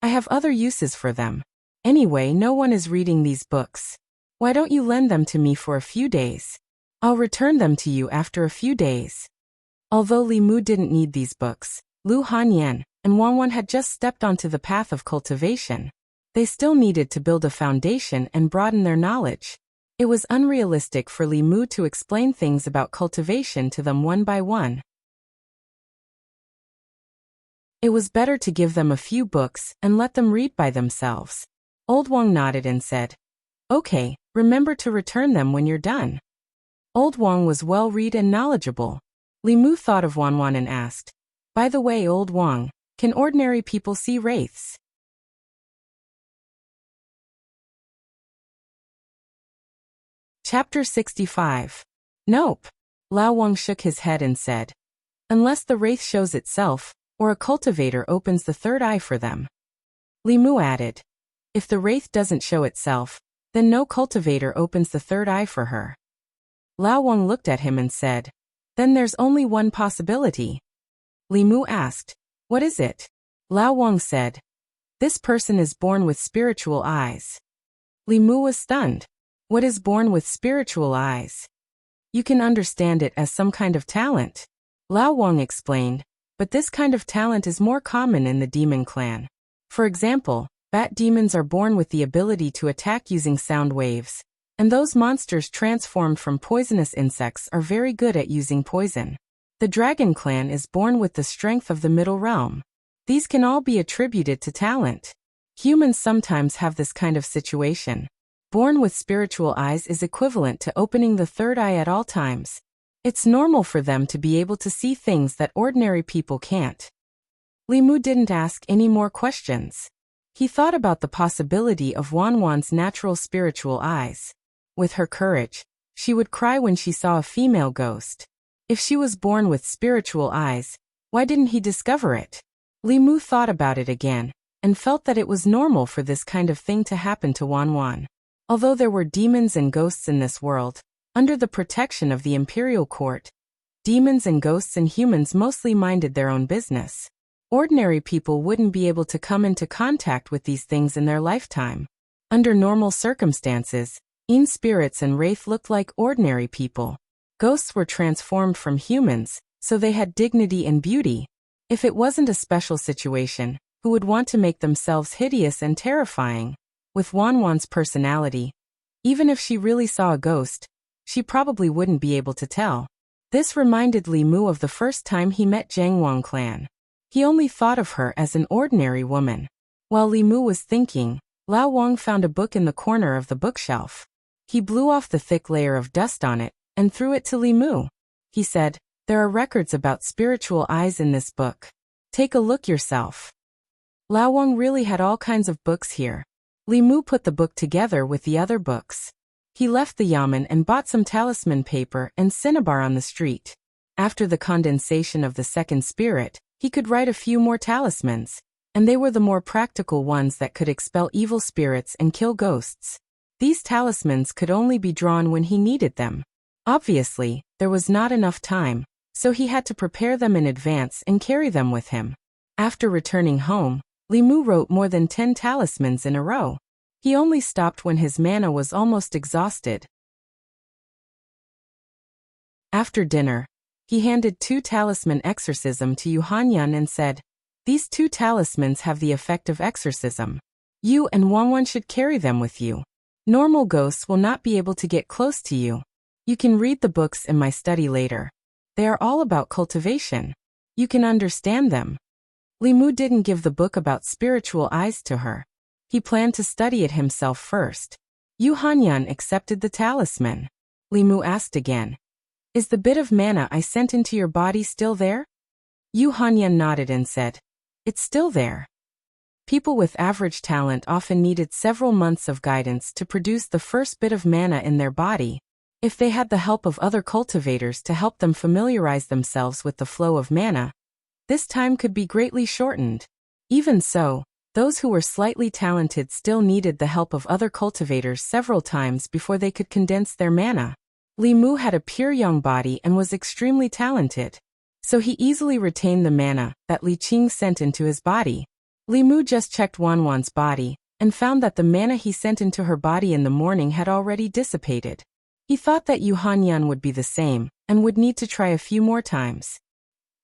"I have other uses for them. Anyway, no one is reading these books. Why don't you lend them to me for a few days? I'll return them to you after a few days." Although Li Mu didn't need these books, Lu Hanyan and Wang Wan had just stepped onto the path of cultivation. They still needed to build a foundation and broaden their knowledge. It was unrealistic for Li Mu to explain things about cultivation to them one by one. It was better to give them a few books and let them read by themselves. Old Wang nodded and said, "Okay, remember to return them when you're done." Old Wang was well-read and knowledgeable. Li Mu thought of Wan Wan and asked, "By the way, Old Wang, can ordinary people see wraiths?" Chapter 65. Nope. Lao Wang shook his head and said, "Unless the wraith shows itself, or a cultivator opens the third eye for them." Li Mu added, "If the wraith doesn't show itself, then no cultivator opens the third eye for her." Lao Wang looked at him and said, "Then there's only one possibility." Li Mu asked, "What is it?" Lao Wang said, "This person is born with spiritual eyes." Li Mu was stunned. What is born with spiritual eyes? You can understand it as some kind of talent. Lao Wang explained, but this kind of talent is more common in the demon clan. For example, bat demons are born with the ability to attack using sound waves, and those monsters transformed from poisonous insects are very good at using poison. The dragon clan is born with the strength of the middle realm. These can all be attributed to talent. Humans sometimes have this kind of situation. Born with spiritual eyes is equivalent to opening the third eye at all times. It's normal for them to be able to see things that ordinary people can't. Li Mu didn't ask any more questions. He thought about the possibility of Wan Wan's natural spiritual eyes. With her courage, she would cry when she saw a female ghost. If she was born with spiritual eyes, why didn't he discover it? Li Mu thought about it again, and felt that it was normal for this kind of thing to happen to Wan Wan. Although there were demons and ghosts in this world, under the protection of the imperial court, demons and ghosts and humans mostly minded their own business. Ordinary people wouldn't be able to come into contact with these things in their lifetime. Under normal circumstances, Yin spirits and wraith looked like ordinary people. Ghosts were transformed from humans, so they had dignity and beauty. If it wasn't a special situation, who would want to make themselves hideous and terrifying? With Wan Wan's personality, even if she really saw a ghost, she probably wouldn't be able to tell. This reminded Li Mu of the first time he met Jiangwang clan. He only thought of her as an ordinary woman. While Li Mu was thinking, Lao Wang found a book in the corner of the bookshelf. He blew off the thick layer of dust on it and threw it to Li Mu. He said, "There are records about spiritual eyes in this book. Take a look yourself." Lao Wang really had all kinds of books here. Li Mu put the book together with the other books. He left the yamen and bought some talisman paper and cinnabar on the street. After the condensation of the second spirit, he could write a few more talismans, and they were the more practical ones that could expel evil spirits and kill ghosts. These talismans could only be drawn when he needed them. Obviously, there was not enough time, so he had to prepare them in advance and carry them with him. After returning home, Li Mu wrote more than 10 talismans in a row. He only stopped when his mana was almost exhausted. After dinner, he handed 2 talisman exorcism to Yu Hanyan and said, "These 2 talismans have the effect of exorcism. You and Wang Wan should carry them with you. Normal ghosts will not be able to get close to you. You can read the books in my study later. They are all about cultivation. You can understand them." Li Mu didn't give the book about spiritual eyes to her. He planned to study it himself first. Yu Hanyan accepted the talisman. Li Mu asked again, "Is the bit of mana I sent into your body still there?" Yu Hanyan nodded and said, "It's still there." People with average talent often needed several months of guidance to produce the first bit of mana in their body. If they had the help of other cultivators to help them familiarize themselves with the flow of mana, this time could be greatly shortened. Even so, those who were slightly talented still needed the help of other cultivators several times before they could condense their mana. Li Mu had a pure young body and was extremely talented, so he easily retained the mana that Li Qing sent into his body. Li Mu just checked Wanwan's body and found that the mana he sent into her body in the morning had already dissipated. He thought that Yu Hanyan would be the same and would need to try a few more times.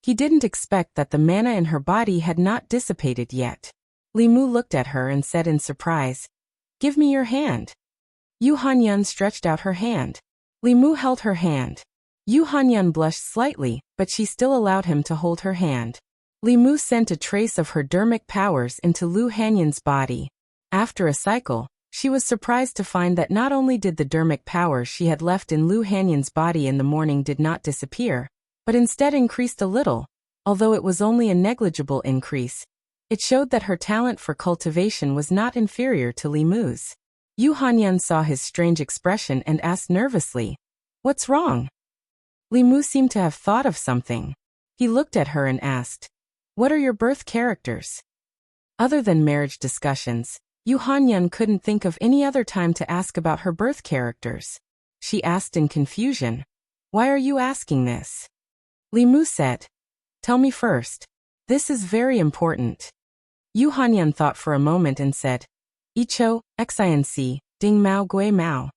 He didn't expect that the mana in her body had not dissipated yet. Li Mu looked at her and said in surprise, "Give me your hand." Yu Hanyan stretched out her hand. Li Mu held her hand. Yu Hanyan blushed slightly, but she still allowed him to hold her hand. Li Mu sent a trace of her dermic powers into Lu Hanyan's body. After a cycle, she was surprised to find that not only did the dermic powers she had left in Lu Hanyan's body in the morning did not disappear, but instead increased a little. Although it was only a negligible increase, it showed that her talent for cultivation was not inferior to Li Mu's. Yu Hanyan saw his strange expression and asked nervously, "What's wrong?" Li Mu seemed to have thought of something. He looked at her and asked, "What are your birth characters?" Other than marriage discussions, Yu Hanyan couldn't think of any other time to ask about her birth characters. She asked in confusion, "Why are you asking this?" Li Mu said, "Tell me first. This is very important." Yu Hanyan thought for a moment and said, "Icho, Xinc, Ding Mao Gui Mao."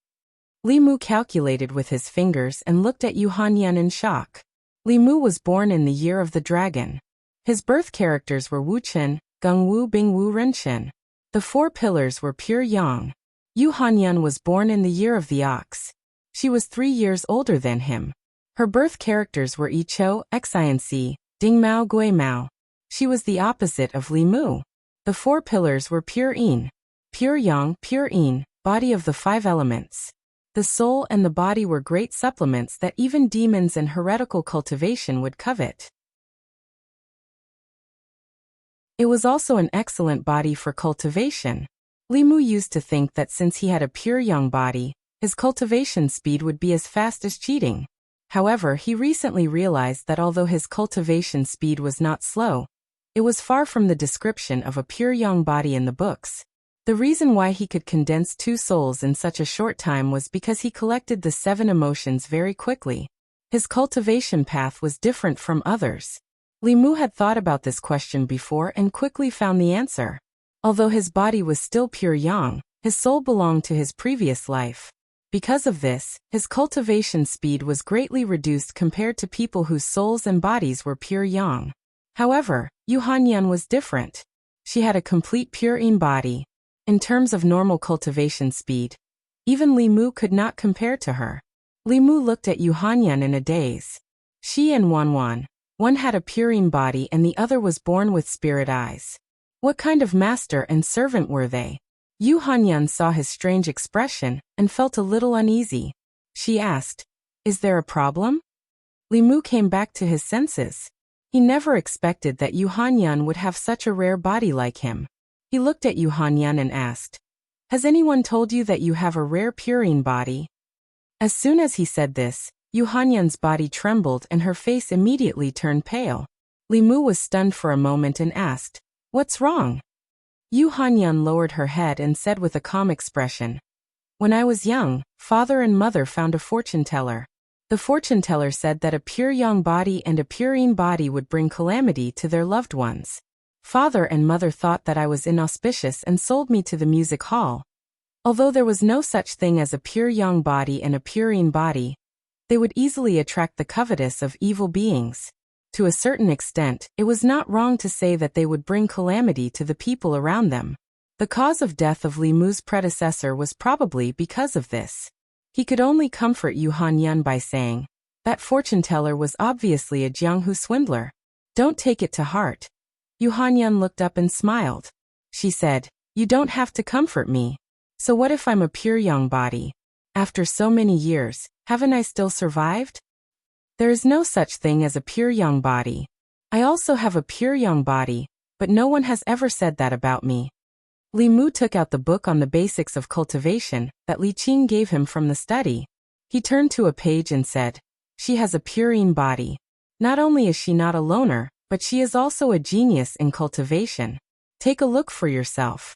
Li Mu calculated with his fingers and looked at Yu Hanyan in shock. Li Mu was born in the year of the dragon. His birth characters were Wu Chen, Gung Wu Bing Wu Ren Chen. The four pillars were pure yang. Yu Hanyan was born in the year of the ox. She was 3 years older than him. Her birth characters were Icho, Xinc, Ding Mao Gui Mao. She was the opposite of Li Mu. The four pillars were pure yin. Pure yang, pure yin, body of the 5 elements. The soul and the body were great supplements that even demons and heretical cultivation would covet. It was also an excellent body for cultivation. Li Mu used to think that since he had a pure young body, his cultivation speed would be as fast as cheating. However, he recently realized that although his cultivation speed was not slow, it was far from the description of a pure young body in the books. The reason why he could condense 2 souls in such a short time was because he collected the 7 emotions very quickly. His cultivation path was different from others. Li Mu had thought about this question before and quickly found the answer. Although his body was still pure yang, his soul belonged to his previous life. Because of this, his cultivation speed was greatly reduced compared to people whose souls and bodies were pure yang. However, Yu Hanyan was different. She had a complete pure yin body. In terms of normal cultivation speed, even Li Mu could not compare to her. Li Mu looked at Yu Hanyan in a daze. She and Wanwan, one had a pure yin body and the other was born with spirit eyes. What kind of master and servant were they? Yu Hanyan saw his strange expression and felt a little uneasy. She asked, "Is there a problem?" Li Mu came back to his senses. He never expected that Yu Hanyan would have such a rare body like him. He looked at Yu Hanyan and asked, "Has anyone told you that you have a rare pure yin body?" As soon as he said this, Yu Hanyan's body trembled and her face immediately turned pale. Li Mu was stunned for a moment and asked, "What's wrong?" Yu Hanyan lowered her head and said with a calm expression, "When I was young, father and mother found a fortune teller. The fortune teller said that a pure young body and a pure yin body would bring calamity to their loved ones. Father and mother thought that I was inauspicious and sold me to the music hall. Although there was no such thing as a pure young body and a pure yin body, they would easily attract the covetous of evil beings. To a certain extent, it was not wrong to say that they would bring calamity to the people around them. The cause of death of Li Mu's predecessor was probably because of this. He could only comfort Yu Hanyan by saying, "That fortune teller was obviously a Jianghu swindler. Don't take it to heart." Yu Hanyan looked up and smiled. She said, "You don't have to comfort me. So what if I'm a pure young body? After so many years, haven't I still survived? There is no such thing as a pure young body. I also have a pure young body, but no one has ever said that about me." Li Mu took out the book on the basics of cultivation that Li Qing gave him from the study. He turned to a page and said, "She has a purine body. Not only is she not a loner, but she is also a genius in cultivation. Take a look for yourself."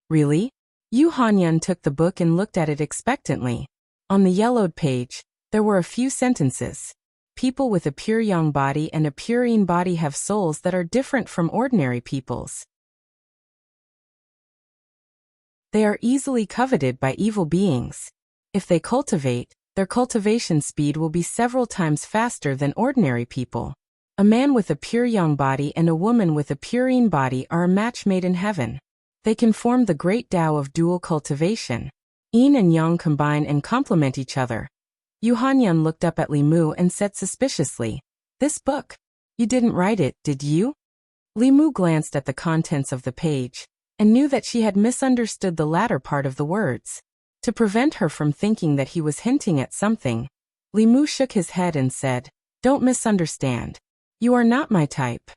"Really?" Yu Hanyan took the book and looked at it expectantly. On the yellowed page, there were a few sentences. People with a pure yang body and a purine body have souls that are different from ordinary people's. They are easily coveted by evil beings. If they cultivate, their cultivation speed will be several times faster than ordinary people. A man with a pure yang body and a woman with a purine body are a match made in heaven. They can form the great Tao of dual cultivation. Yin and yang combine and complement each other. Yu Hanyan looked up at Li Mu and said suspiciously, "This book? You didn't write it, did you?" Li Mu glanced at the contents of the page and knew that she had misunderstood the latter part of the words. To prevent her from thinking that he was hinting at something, Li Mu shook his head and said, "Don't misunderstand. You are not my type."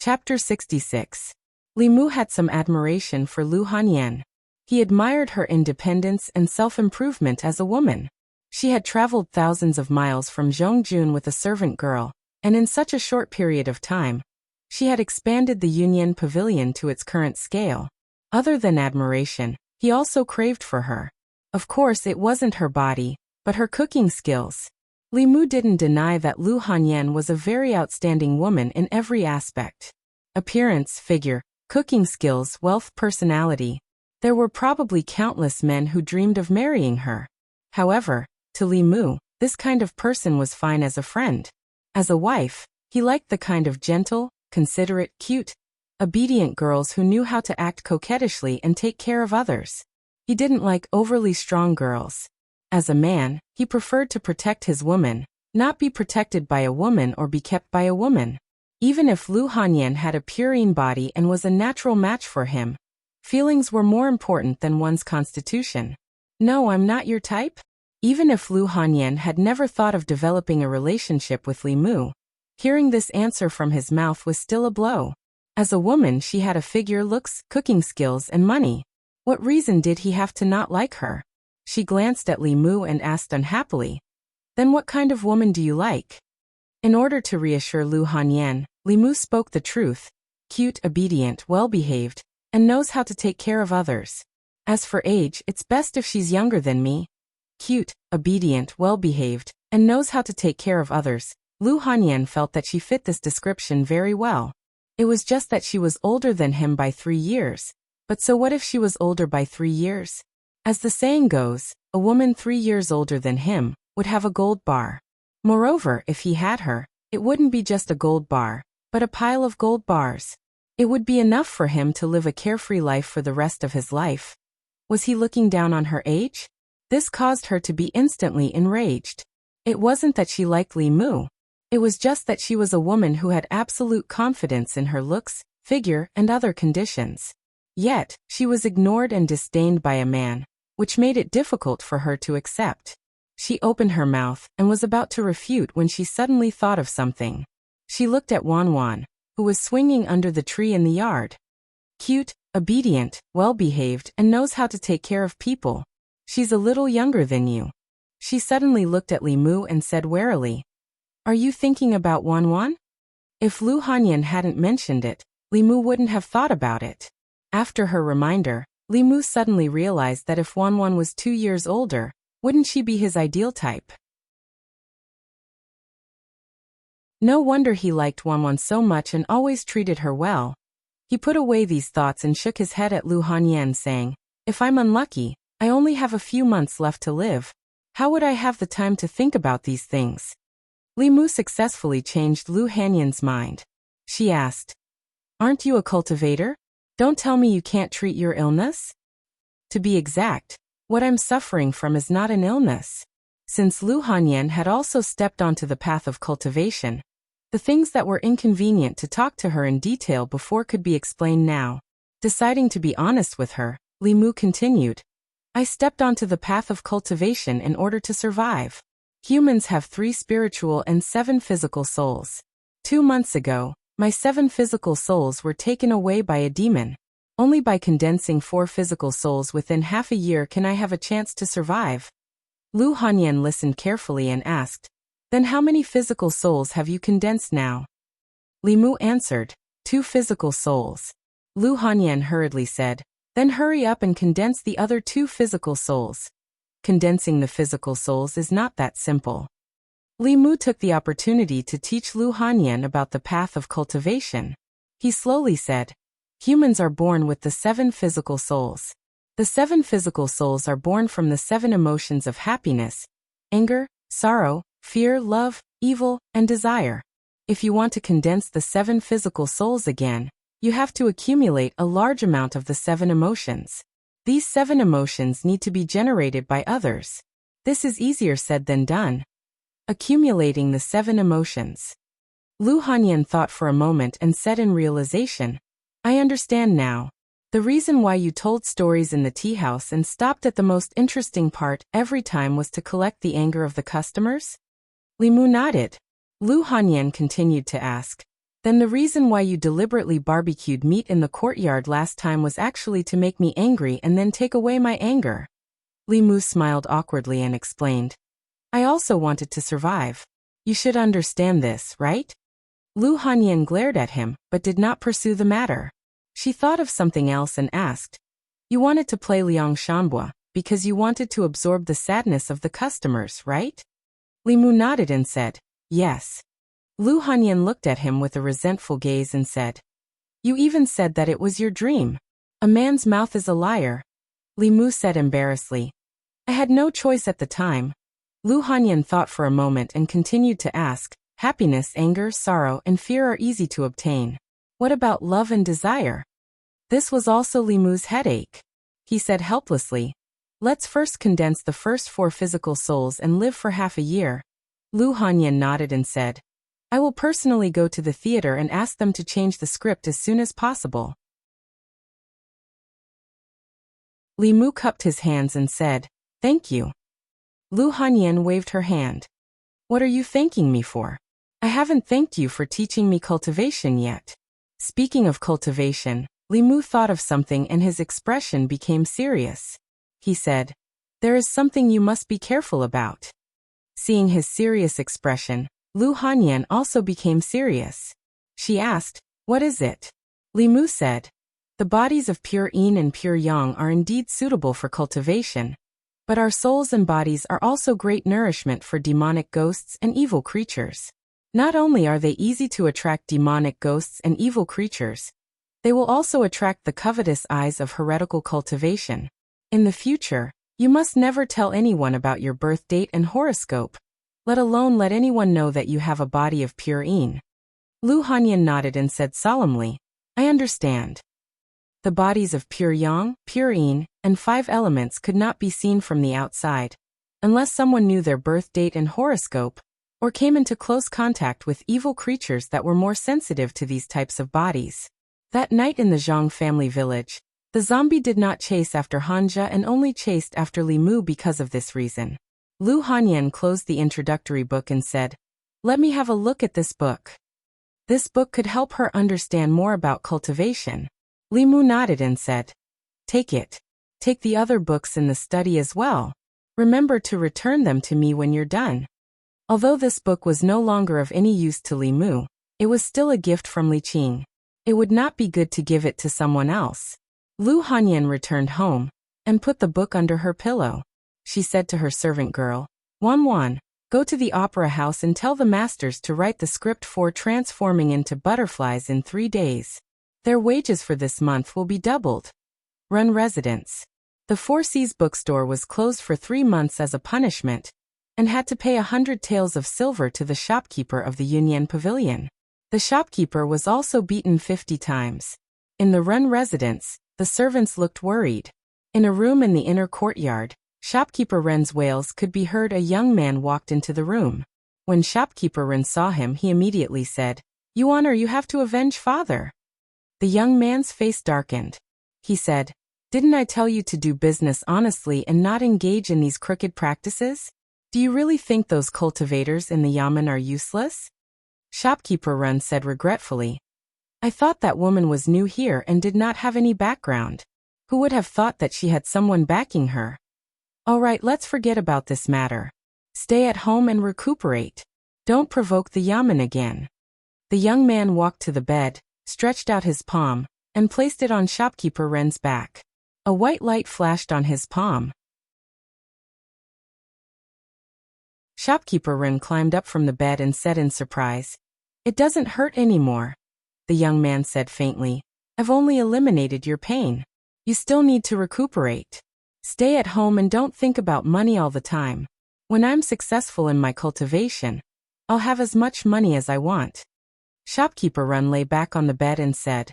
Chapter 66. Li Mu had some admiration for Lu Hanyan. He admired her independence and self-improvement as a woman. She had traveled thousands of miles from Zhongjun with a servant girl, and in such a short period of time, she had expanded the Yunyan Pavilion to its current scale. Other than admiration, he also craved for her. Of course, it wasn't her body, but her cooking skills. Li Mu didn't deny that Lu Hanyan was a very outstanding woman in every aspect. Appearance, figure, cooking skills, wealth, personality. There were probably countless men who dreamed of marrying her. However, to Li Mu, this kind of person was fine as a friend. As a wife, he liked the kind of gentle, considerate, cute, obedient girls who knew how to act coquettishly and take care of others. He didn't like overly strong girls. As a man, he preferred to protect his woman, not be protected by a woman or be kept by a woman. Even if Lu Hanyan had a purine body and was a natural match for him, feelings were more important than one's constitution. "No, I'm not your type?" Even if Lu Hanyan had never thought of developing a relationship with Li Mu, hearing this answer from his mouth was still a blow. As a woman, she had a figure, looks, cooking skills, and money. What reason did he have to not like her? She glanced at Li Mu and asked unhappily, "Then what kind of woman do you like?" In order to reassure Lu Hanyan, Li Mu spoke the truth: cute, obedient, well-behaved, and knows how to take care of others. As for age, it's best if she's younger than me. Cute, obedient, well-behaved, and knows how to take care of others. Lu Hanyan felt that she fit this description very well. It was just that she was older than him by 3 years. But so what if she was older by 3 years? As the saying goes, a woman 3 years older than him would have a gold bar. Moreover, if he had her, it wouldn't be just a gold bar, but a pile of gold bars. It would be enough for him to live a carefree life for the rest of his life. Was he looking down on her age? This caused her to be instantly enraged. It wasn't that she liked Li Mu. It was just that she was a woman who had absolute confidence in her looks, figure, and other conditions. Yet, she was ignored and disdained by a man, which made it difficult for her to accept. She opened her mouth and was about to refute when she suddenly thought of something. She looked at Wan, who was swinging under the tree in the yard. Cute, obedient, well-behaved, and knows how to take care of people. She's a little younger than you. She suddenly looked at Li Mu and said warily, "Are you thinking about Wan?" If Lu Hanyan hadn't mentioned it, Li Mu wouldn't have thought about it. After her reminder, Li Mu suddenly realized that if Wan was 2 years older, wouldn't she be his ideal type? No wonder he liked Wan so much and always treated her well. He put away these thoughts and shook his head at Lu Hanyan, saying, "If I'm unlucky, I only have a few months left to live. How would I have the time to think about these things?" Li Mu successfully changed Lu Hanyan's mind. She asked, "Aren't you a cultivator? Don't tell me you can't treat your illness?" To be exact, what I'm suffering from is not an illness. Since Lu Hanyan had also stepped onto the path of cultivation, the things that were inconvenient to talk to her in detail before could be explained now. Deciding to be honest with her, Li Mu continued, "I stepped onto the path of cultivation in order to survive. Humans have 3 spiritual and 7 physical souls. 2 months ago, my 7 physical souls were taken away by a demon. Only by condensing 4 physical souls within half a year can I have a chance to survive. Lu Hanyan listened carefully and asked, "Then how many physical souls have you condensed now?" Li Mu answered, 2 physical souls. Lu Hanyan hurriedly said, "Then hurry up and condense the other 2 physical souls." Condensing the physical souls is not that simple. Li Mu took the opportunity to teach Lu Hanyan about the path of cultivation. He slowly said, "Humans are born with the 7 physical souls. The 7 physical souls are born from the 7 emotions of happiness, anger, sorrow, fear, love, evil, and desire. If you want to condense the 7 physical souls again, you have to accumulate a large amount of the 7 emotions. These 7 emotions need to be generated by others. This is easier said than done. Accumulating the 7 emotions." Lu Hanyan thought for a moment and said in realization, "I understand now. The reason why you told stories in the tea house and stopped at the most interesting part every time was to collect the anger of the customers?" Li Mu nodded. Lu Hanyan continued to ask, "Then the reason why you deliberately barbecued meat in the courtyard last time was actually to make me angry and then take away my anger?" Li Mu smiled awkwardly and explained, "I also wanted to survive. You should understand this, right?" Lu Hanyan glared at him, but did not pursue the matter. She thought of something else and asked, "You wanted to play Liang Shanbua, because you wanted to absorb the sadness of the customers, right?" Li Mu nodded and said, "Yes." Lu Hanyan looked at him with a resentful gaze and said, "You even said that it was your dream. A man's mouth is a liar." Li Mu said embarrassedly, "I had no choice at the time." Lu Hanyan thought for a moment and continued to ask, "Happiness, anger, sorrow, and fear are easy to obtain. What about love and desire?" This was also Li Mu's headache. He said helplessly, "Let's first condense the first 4 physical souls and live for half a year." Lu Hanyan nodded and said, "I will personally go to the theater and ask them to change the script as soon as possible." Li Mu cupped his hands and said, "Thank you." Lu Hanyan waved her hand. "What are you thanking me for? I haven't thanked you for teaching me cultivation yet." Speaking of cultivation, Li Mu thought of something and his expression became serious. He said, "There is something you must be careful about." Seeing his serious expression, Lu Hanyan also became serious. She asked, "What is it?" Li Mu said, "The bodies of pure yin and pure yang are indeed suitable for cultivation, but our souls and bodies are also great nourishment for demonic ghosts and evil creatures. Not only are they easy to attract demonic ghosts and evil creatures, they will also attract the covetous eyes of heretical cultivation. In the future, you must never tell anyone about your birth date and horoscope, let alone let anyone know that you have a body of pure yin." Lu Hanyan nodded and said solemnly, "I understand." The bodies of pure yang, pure yin, and 5 elements could not be seen from the outside, unless someone knew their birth date and horoscope, or came into close contact with evil creatures that were more sensitive to these types of bodies. That night in the Zhang family village, the zombie did not chase after Hanja and only chased after Li Mu because of this reason. Lu Hanyan closed the introductory book and said, "Let me have a look at this book." This book could help her understand more about cultivation. Li Mu nodded and said, "Take it. Take the other books in the study as well. Remember to return them to me when you're done." Although this book was no longer of any use to Li Mu, it was still a gift from Li Qing. It would not be good to give it to someone else. Lu Hanyan returned home and put the book under her pillow. She said to her servant girl, "Wan Wan, go to the opera house and tell the masters to write the script for transforming into butterflies in 3 days. Their wages for this month will be doubled." Run residence. The Four Seas bookstore was closed for 3 months as a punishment, and had to pay 100 taels of silver to the shopkeeper of the Yunyan Pavilion. The shopkeeper was also beaten 50 times. In the Run residence, the servants looked worried. In a room in the inner courtyard, shopkeeper Ren's wails could be heard. A young man walked into the room. When shopkeeper Ren saw him, he immediately said, "Yuan, you have to avenge father." The young man's face darkened. He said, "Didn't I tell you to do business honestly and not engage in these crooked practices? Do you really think those cultivators in the yamen are useless?" Shopkeeper Run said regretfully, I thought that woman was new here and did not have any background. Who would have thought that she had someone backing her? All right, let's forget about this matter. Stay at home and recuperate. Don't provoke the yamen again. The young man walked to the bed, stretched out his palm, and placed it on shopkeeper Ren's back. A white light flashed on his palm. Shopkeeper Ren climbed up from the bed and said in surprise, "It doesn't hurt anymore." The young man said faintly, "I've only eliminated your pain. You still need to recuperate. Stay at home and don't think about money all the time. When I'm successful in my cultivation, I'll have as much money as I want." Shopkeeper Ren lay back on the bed and said,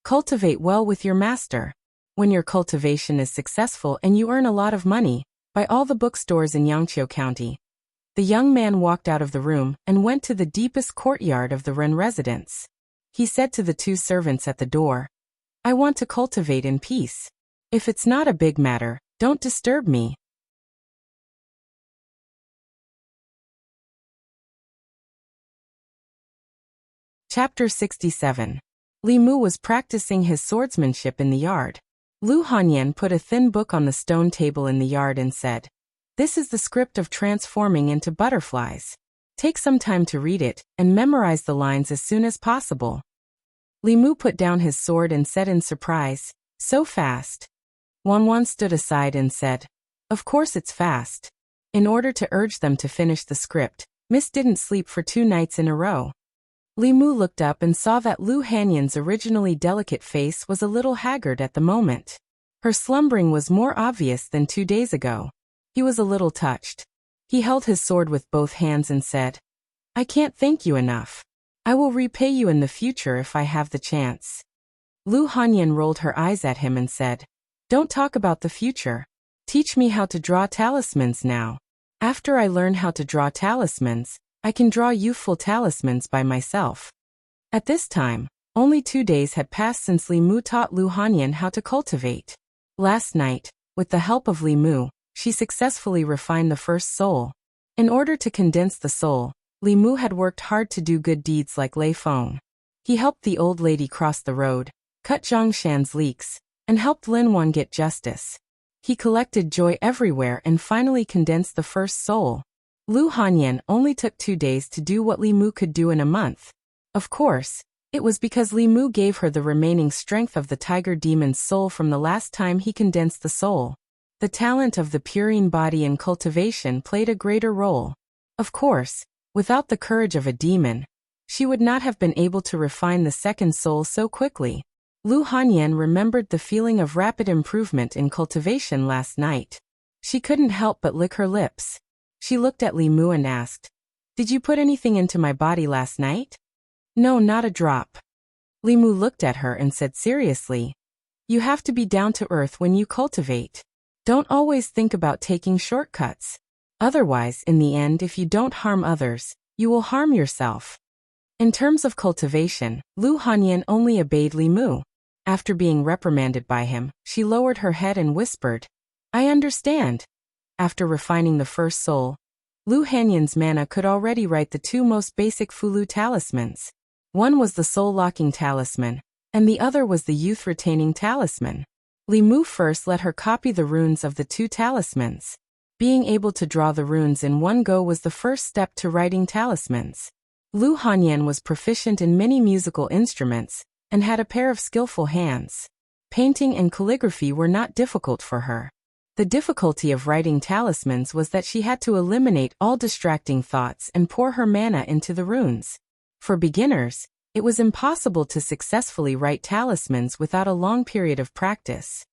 "Cultivate well with your master. When your cultivation is successful and you earn a lot of money, buy all the bookstores in Yangqiu County." The young man walked out of the room and went to the deepest courtyard of the Ren residence. He said to the two servants at the door, "I want to cultivate in peace. If it's not a big matter, don't disturb me." Chapter 67. Li Mu was practicing his swordsmanship in the yard. Lu Hanyan put a thin book on the stone table in the yard and said, "This is the script of transforming into butterflies. Take some time to read it, and memorize the lines as soon as possible." Li Mu put down his sword and said in surprise, "So fast?" Wan stood aside and said, "Of course it's fast." In order to urge them to finish the script, Miss didn't sleep for 2 nights in a row. Li Mu looked up and saw that Lu Hanyan's originally delicate face was a little haggard at the moment. Her slumbering was more obvious than 2 days ago. He was a little touched. He held his sword with both hands and said, "I can't thank you enough. I will repay you in the future if I have the chance." Lu Hanyan rolled her eyes at him and said, "Don't talk about the future. Teach me how to draw talismans now. After I learn how to draw talismans, I can draw youthful talismans by myself." At this time, only 2 days had passed since Li Mu taught Lu Hanyan how to cultivate. Last night, with the help of Li Mu, she successfully refined the first soul. In order to condense the soul, Li Mu had worked hard to do good deeds like Lei Feng. He helped the old lady cross the road, cut Zhang Shan's leaks, and helped Lin Wan get justice. He collected joy everywhere and finally condensed the first soul. Lu Hanyan only took 2 days to do what Li Mu could do in a month. Of course, it was because Li Mu gave her the remaining strength of the tiger demon's soul from the last time he condensed the soul. The talent of the purine body in cultivation played a greater role. Of course, without the courage of a demon, she would not have been able to refine the second soul so quickly. Lu Hanyan remembered the feeling of rapid improvement in cultivation last night. She couldn't help but lick her lips. She looked at Li Mu and asked, "Did you put anything into my body last night?" "No, not a drop." Li Mu looked at her and said seriously, "You have to be down to earth when you cultivate. Don't always think about taking shortcuts. Otherwise, in the end, if you don't harm others, you will harm yourself." In terms of cultivation, Lu Hanyan only obeyed Li Mu. After being reprimanded by him, she lowered her head and whispered, "I understand." After refining the first soul, Lu Hanyan's mana could already write the 2 most basic Fulu talismans. One was the soul-locking talisman, and the other was the youth-retaining talisman. Li Mu first let her copy the runes of the 2 talismans. Being able to draw the runes in one go was the first step to writing talismans. Lu Hanyan was proficient in many musical instruments, and had a pair of skillful hands. Painting and calligraphy were not difficult for her. The difficulty of writing talismans was that she had to eliminate all distracting thoughts and pour her mana into the runes. For beginners, it was impossible to successfully write talismans without a long period of practice.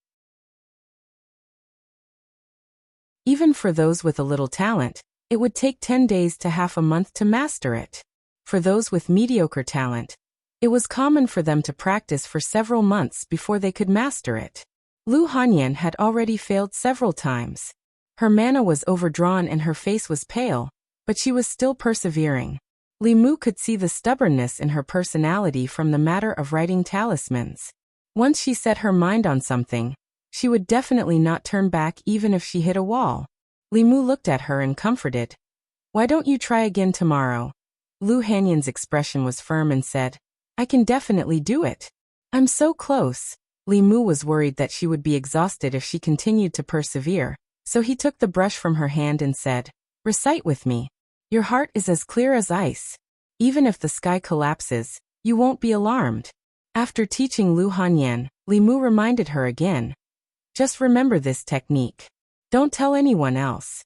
Even for those with a little talent, it would take 10 days to half a month to master it. For those with mediocre talent, it was common for them to practice for several months before they could master it. Lu Hanyan had already failed several times. Her mana was overdrawn and her face was pale, but she was still persevering. Li Mu could see the stubbornness in her personality from the matter of writing talismans. Once she set her mind on something, she would definitely not turn back even if she hit a wall. Li Mu looked at her and comforted. "Why don't you try again tomorrow?" Lu Hanyan's expression was firm and said, I can definitely do it. I'm so close. Li Mu was worried that she would be exhausted if she continued to persevere, so he took the brush from her hand and said, "Recite with me. Your heart is as clear as ice. Even if the sky collapses, you won't be alarmed." After teaching Lu Hanyan, Li Mu reminded her again, "Just remember this technique. Don't tell anyone else."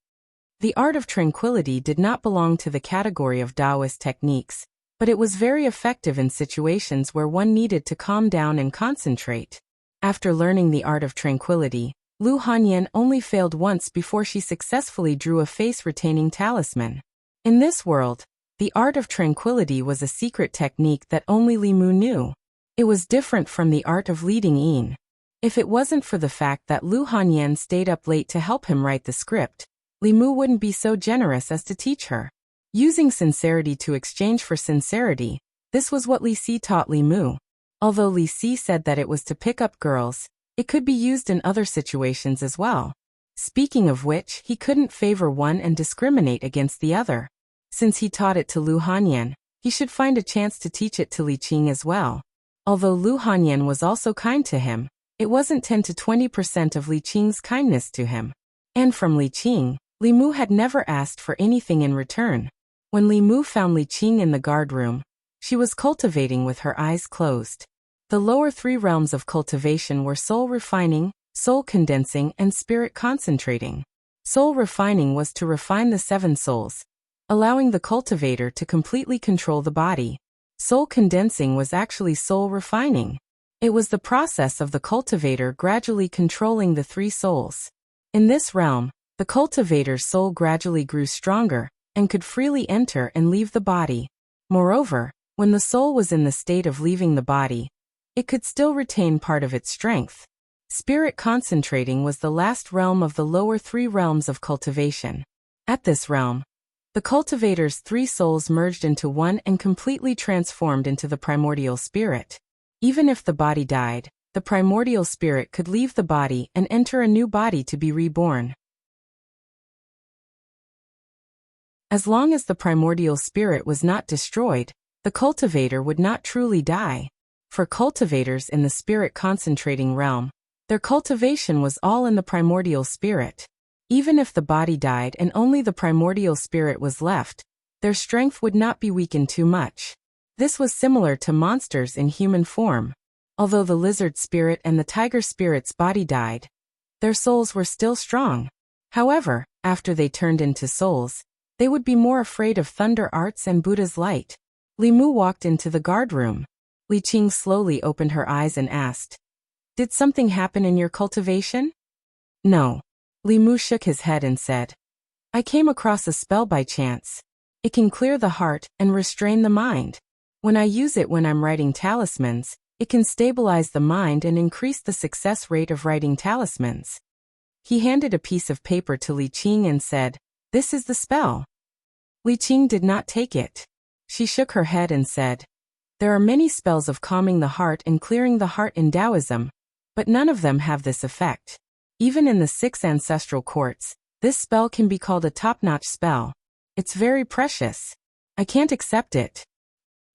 The art of tranquility did not belong to the category of Taoist techniques, but it was very effective in situations where one needed to calm down and concentrate. After learning the art of tranquility, Lu Hanyan only failed once before she successfully drew a face-retaining talisman. In this world, the art of tranquility was a secret technique that only Li Mu knew. It was different from the art of leading Yin. If it wasn't for the fact that Lu Hanyan stayed up late to help him write the script, Li Mu wouldn't be so generous as to teach her. Using sincerity to exchange for sincerity, this was what Li Si taught Li Mu. Although Li Si said that it was to pick up girls, it could be used in other situations as well. Speaking of which, he couldn't favor one and discriminate against the other. Since he taught it to Lu Hanyan, he should find a chance to teach it to Li Qing as well. Although Lu Hanyan was also kind to him, it wasn't 10 to 20% of Li Qing's kindness to him. And from Li Qing, Li Mu had never asked for anything in return. When Li Mu found Li Qing in the guard room, she was cultivating with her eyes closed. The lower three realms of cultivation were soul refining, soul condensing, and spirit concentrating. Soul refining was to refine the 7 souls, allowing the cultivator to completely control the body. Soul condensing was actually soul refining. It was the process of the cultivator gradually controlling the 3 souls. In this realm, the cultivator's soul gradually grew stronger and could freely enter and leave the body. Moreover, when the soul was in the state of leaving the body, it could still retain part of its strength. Spirit concentrating was the last realm of the lower 3 realms of cultivation. At this realm, the cultivator's 3 souls merged into one and completely transformed into the primordial spirit. Even if the body died, the primordial spirit could leave the body and enter a new body to be reborn. As long as the primordial spirit was not destroyed, the cultivator would not truly die. For cultivators in the spirit concentrating realm, their cultivation was all in the primordial spirit. Even if the body died and only the primordial spirit was left, their strength would not be weakened too much. This was similar to monsters in human form. Although the lizard spirit and the tiger spirit's body died, their souls were still strong. However, after they turned into souls, they would be more afraid of thunder arts and Buddha's light. Li Mu walked into the guard room. Li Qing slowly opened her eyes and asked, "Did something happen in your cultivation?" "No." Li Mu shook his head and said, "I came across a spell by chance. It can clear the heart and restrain the mind. When I use it when I'm writing talismans, it can stabilize the mind and increase the success rate of writing talismans." He handed a piece of paper to Li Qing and said, "This is the spell." Li Qing did not take it. She shook her head and said, "There are many spells of calming the heart and clearing the heart in Taoism, but none of them have this effect. Even in the 6 ancestral courts, this spell can be called a top-notch spell. It's very precious. I can't accept it."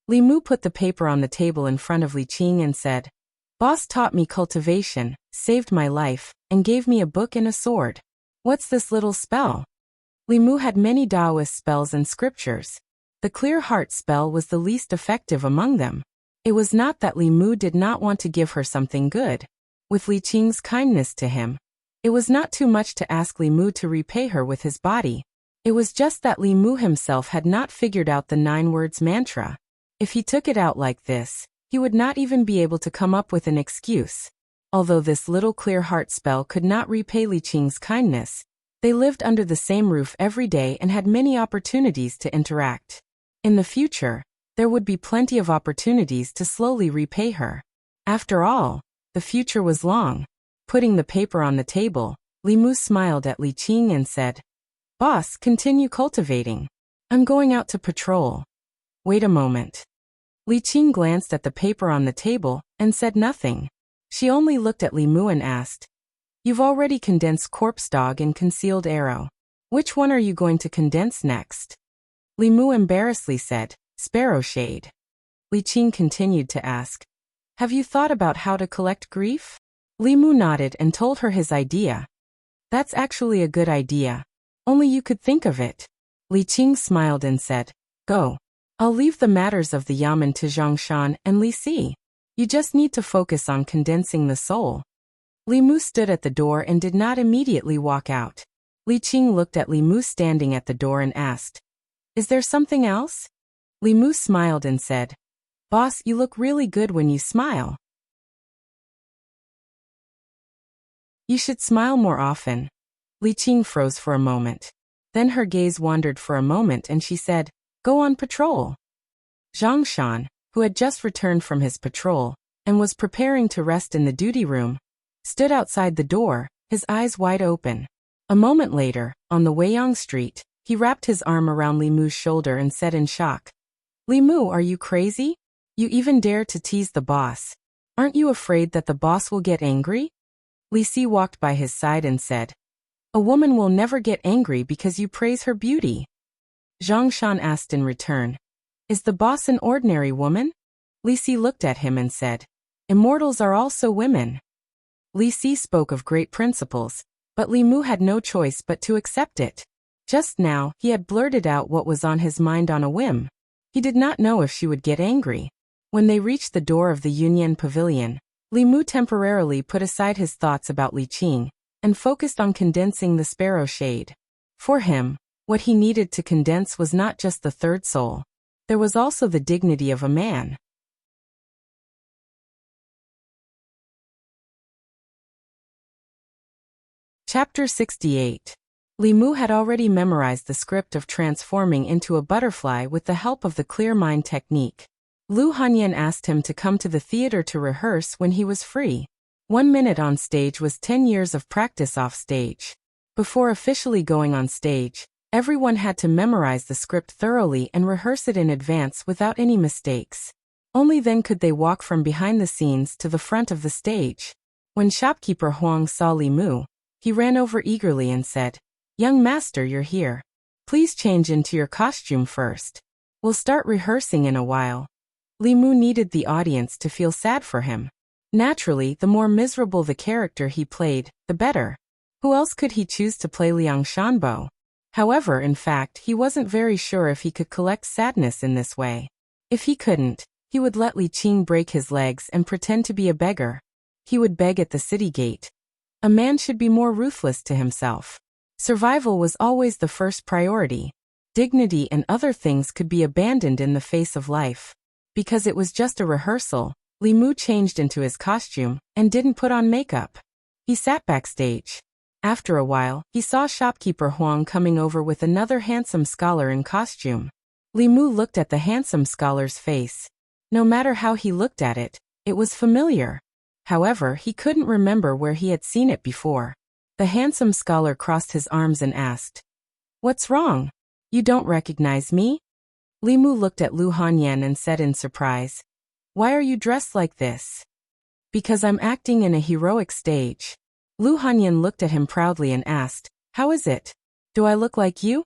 Li Mu put the paper on the table in front of Li Qing and said, "Boss taught me cultivation, saved my life, and gave me a book and a sword. What's this little spell?" Li Mu had many Taoist spells and scriptures. The clear heart spell was the least effective among them. It was not that Li Mu did not want to give her something good. With Li Qing's kindness to him, it was not too much to ask Li Mu to repay her with his body. It was just that Li Mu himself had not figured out the 9 words mantra. If he took it out like this, he would not even be able to come up with an excuse. Although this little clear heart spell could not repay Li Qing's kindness, they lived under the same roof every day and had many opportunities to interact. In the future, there would be plenty of opportunities to slowly repay her. After all, the future was long. Putting the paper on the table, Li Mu smiled at Li Qing and said, "Boss, continue cultivating. I'm going out to patrol." "Wait a moment." Li Qing glanced at the paper on the table and said nothing. She only looked at Li Mu and asked, "You've already condensed corpse dog and concealed arrow. Which one are you going to condense next?" Li Mu embarrassedly said, "Sparrow shade." Li Qing continued to ask. Have you thought about how to collect grief? Li Mu nodded and told her his idea. That's actually a good idea. Only you could think of it. Li Qing smiled and said, Go. I'll leave the matters of the Yamen to Zhongshan and Li Si. You just need to focus on condensing the soul. Li Mu stood at the door and did not immediately walk out. Li Qing looked at Li Mu standing at the door and asked, Is there something else? Li Mu smiled and said, Boss, you look really good when you smile. You should smile more often. Li Qing froze for a moment. Then her gaze wandered for a moment and she said, Go on patrol. Zhongshan, who had just returned from his patrol and was preparing to rest in the duty room, stood outside the door, his eyes wide open. A moment later, on the Weiyang Street, he wrapped his arm around Li Mu's shoulder and said in shock, Li Mu, are you crazy? You even dare to tease the boss. Aren't you afraid that the boss will get angry? Li Si walked by his side and said, A woman will never get angry because you praise her beauty. Zhongshan asked in return, Is the boss an ordinary woman? Li Si looked at him and said, Immortals are also women. Li Si spoke of great principles, but Li Mu had no choice but to accept it. Just now, he had blurted out what was on his mind on a whim. He did not know if she would get angry. When they reached the door of the Yunyan Pavilion, Li Mu temporarily put aside his thoughts about Li Qing and focused on condensing the sparrow shade. For him, what he needed to condense was not just the third soul. There was also the dignity of a man. Chapter 68. Li Mu had already memorized the script of transforming into a butterfly with the help of the clear mind technique. Lu Hanyan asked him to come to the theater to rehearse when he was free. 1 minute on stage was 10 years of practice off stage. Before officially going on stage, everyone had to memorize the script thoroughly and rehearse it in advance without any mistakes. Only then could they walk from behind the scenes to the front of the stage. When shopkeeper Huang saw Li Mu, he ran over eagerly and said, Young master, you're here. Please change into your costume first. We'll start rehearsing in a while. Li Mu needed the audience to feel sad for him. Naturally, the more miserable the character he played, the better. Who else could he choose to play Liang Shanbo? However, in fact, he wasn't very sure if he could collect sadness in this way. If he couldn't, he would let Li Qing break his legs and pretend to be a beggar. He would beg at the city gate. A man should be more ruthless to himself. Survival was always the first priority. Dignity and other things could be abandoned in the face of life. Because it was just a rehearsal, Li Mu changed into his costume and didn't put on makeup. He sat backstage. After a while, he saw shopkeeper Huang coming over with another handsome scholar in costume. Li Mu looked at the handsome scholar's face. No matter how he looked at it, it was familiar. However, he couldn't remember where he had seen it before. The handsome scholar crossed his arms and asked, What's wrong? You don't recognize me? Li Mu looked at Lu Hanyan and said in surprise, Why are you dressed like this? Because I'm acting in a heroic stage. Lu Hanyan looked at him proudly and asked, How is it? Do I look like you?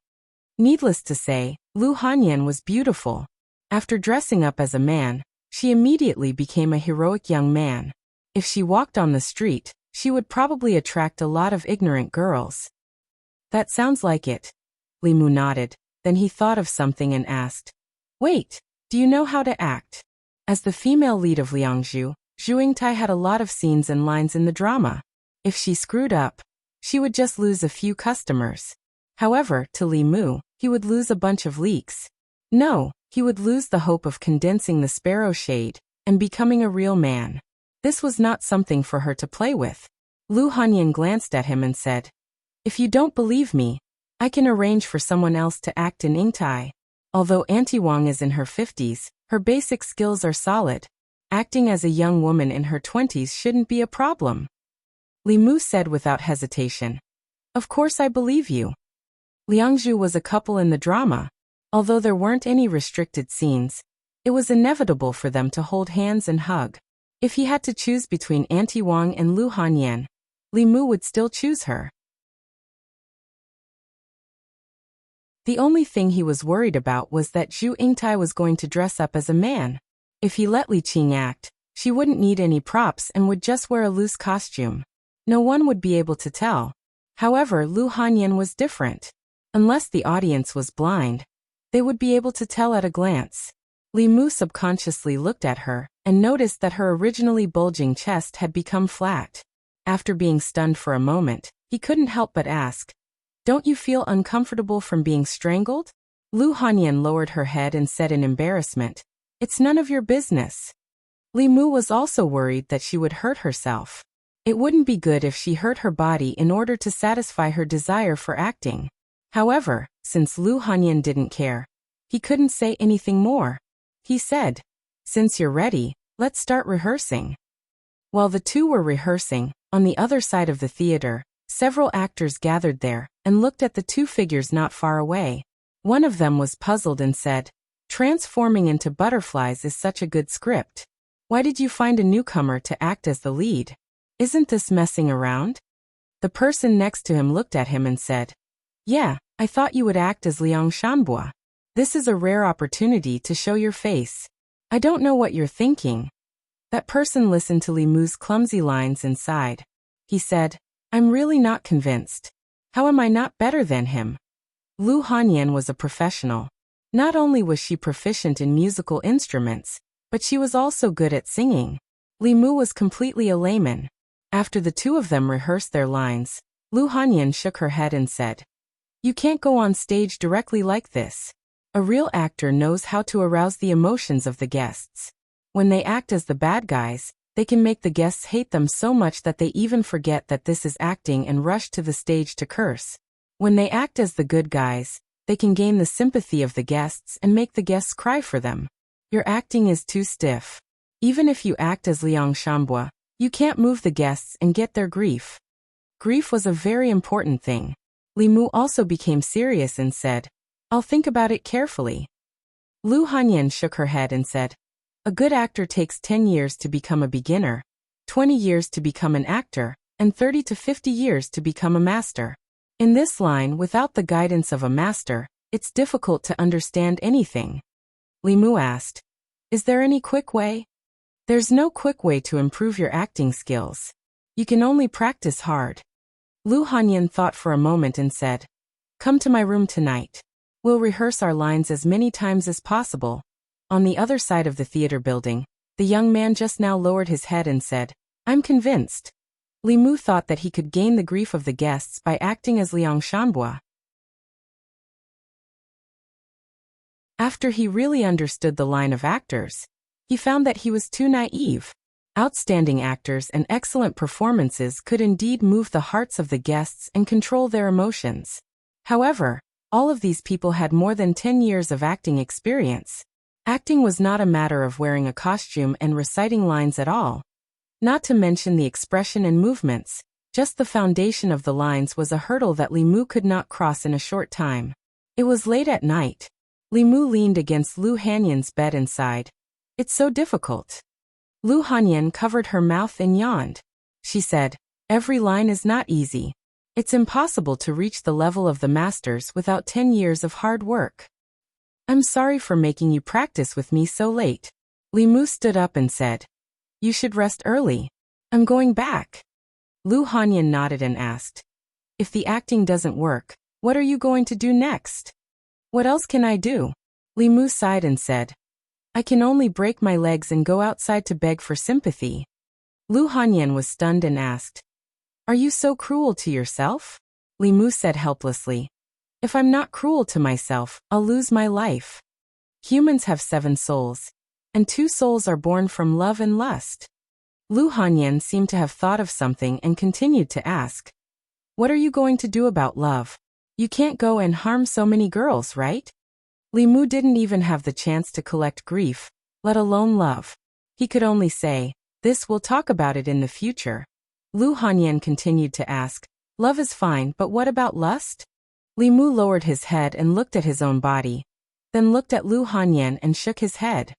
Needless to say, Lu Hanyan was beautiful. After dressing up as a man, she immediately became a heroic young man. If she walked on the street, she would probably attract a lot of ignorant girls. That sounds like it. Li Mu nodded. Then he thought of something and asked, Wait, do you know how to act? As the female lead of Liangzhu, Zhu Yingtai had a lot of scenes and lines in the drama. If she screwed up, she would just lose a few customers. However, to Li Mu, he would lose a bunch of leaks. No, he would lose the hope of condensing the sparrow shade and becoming a real man. This was not something for her to play with. Lu Hanyan glanced at him and said, If you don't believe me, I can arrange for someone else to act in Yingtai. Although Auntie Wang is in her 50s, her basic skills are solid. Acting as a young woman in her 20s shouldn't be a problem. Li Mu said without hesitation, Of course I believe you. Liangzhu was a couple in the drama. Although there weren't any restricted scenes, it was inevitable for them to hold hands and hug. If he had to choose between Auntie Wang and Lu Hanyan, Li Mu would still choose her. The only thing he was worried about was that Zhu Yingtai was going to dress up as a man. If he let Li Qing act, she wouldn't need any props and would just wear a loose costume. No one would be able to tell. However, Lu Hanyan was different. Unless the audience was blind, they would be able to tell at a glance. Li Mu subconsciously looked at her and noticed that her originally bulging chest had become flat. After being stunned for a moment, he couldn't help but ask, "Don't you feel uncomfortable from being strangled?" Lu Hanyan lowered her head and said in embarrassment, "It's none of your business." Li Mu was also worried that she would hurt herself. It wouldn't be good if she hurt her body in order to satisfy her desire for acting. However, since Lu Hanyan didn't care, he couldn't say anything more. He said, "Since you're ready, let's start rehearsing." While the two were rehearsing, on the other side of the theater, several actors gathered there and looked at the two figures not far away. One of them was puzzled and said, "Transforming into butterflies is such a good script. Why did you find a newcomer to act as the lead? Isn't this messing around?" The person next to him looked at him and said, "Yeah, I thought you would act as Liang Shanbua. This is a rare opportunity to show your face. I don't know what you're thinking." That person listened to Li Mu's clumsy lines and sighed. He said, "I'm really not convinced. How am I not better than him?" Lu Hanyan was a professional. Not only was she proficient in musical instruments, but she was also good at singing. Li Mu was completely a layman. After the two of them rehearsed their lines, Lu Hanyan shook her head and said, "You can't go on stage directly like this. A real actor knows how to arouse the emotions of the guests. When they act as the bad guys, they can make the guests hate them so much that they even forget that this is acting and rush to the stage to curse. When they act as the good guys, they can gain the sympathy of the guests and make the guests cry for them. Your acting is too stiff. Even if you act as Liang Shanbua, you can't move the guests and get their grief." Grief was a very important thing. Li Mu also became serious and said, "I'll think about it carefully." Lu Hanyan shook her head and said, "A good actor takes 10 years to become a beginner, 20 years to become an actor, and 30 to 50 years to become a master. In this line, without the guidance of a master, it's difficult to understand anything." Li Mu asked, "Is there any quick way?" "There's no quick way to improve your acting skills. You can only practice hard." Lu Hanyan thought for a moment and said, "Come to my room tonight. We'll rehearse our lines as many times as possible." On the other side of the theater building, the young man just now lowered his head and said, "I'm convinced." Li Mu thought that he could gain the grief of the guests by acting as Liang Shanbua. After he really understood the line of actors, he found that he was too naive. Outstanding actors and excellent performances could indeed move the hearts of the guests and control their emotions. However, all of these people had more than 10 years of acting experience. Acting was not a matter of wearing a costume and reciting lines at all. Not to mention the expression and movements, just the foundation of the lines was a hurdle that Li Mu could not cross in a short time. It was late at night. Li Mu leaned against Lu Hanyan's bed and sighed. "It's so difficult." Lu Hanyan covered her mouth and yawned. She said, "Every line is not easy. It's impossible to reach the level of the masters without 10 years of hard work. I'm sorry for making you practice with me so late." Li Mu stood up and said, "You should rest early. I'm going back." Lu Hanyan nodded and asked, "If the acting doesn't work, what are you going to do next?" "What else can I do?" Li Mu sighed and said, "I can only break my legs and go outside to beg for sympathy." Lu Hanyan was stunned and asked, "Are you so cruel to yourself?" Li Mu said helplessly, "If I'm not cruel to myself, I'll lose my life. Humans have 7 souls, and 2 souls are born from love and lust." Lu Hanyan seemed to have thought of something and continued to ask, "What are you going to do about love? You can't go and harm so many girls, right?" Li Mu didn't even have the chance to collect grief, let alone love. He could only say, "We'll talk about it in the future." Lu Hanyan continued to ask, "Love is fine, but what about lust?" Li Mu lowered his head and looked at his own body, then looked at Lu Hanyan and shook his head.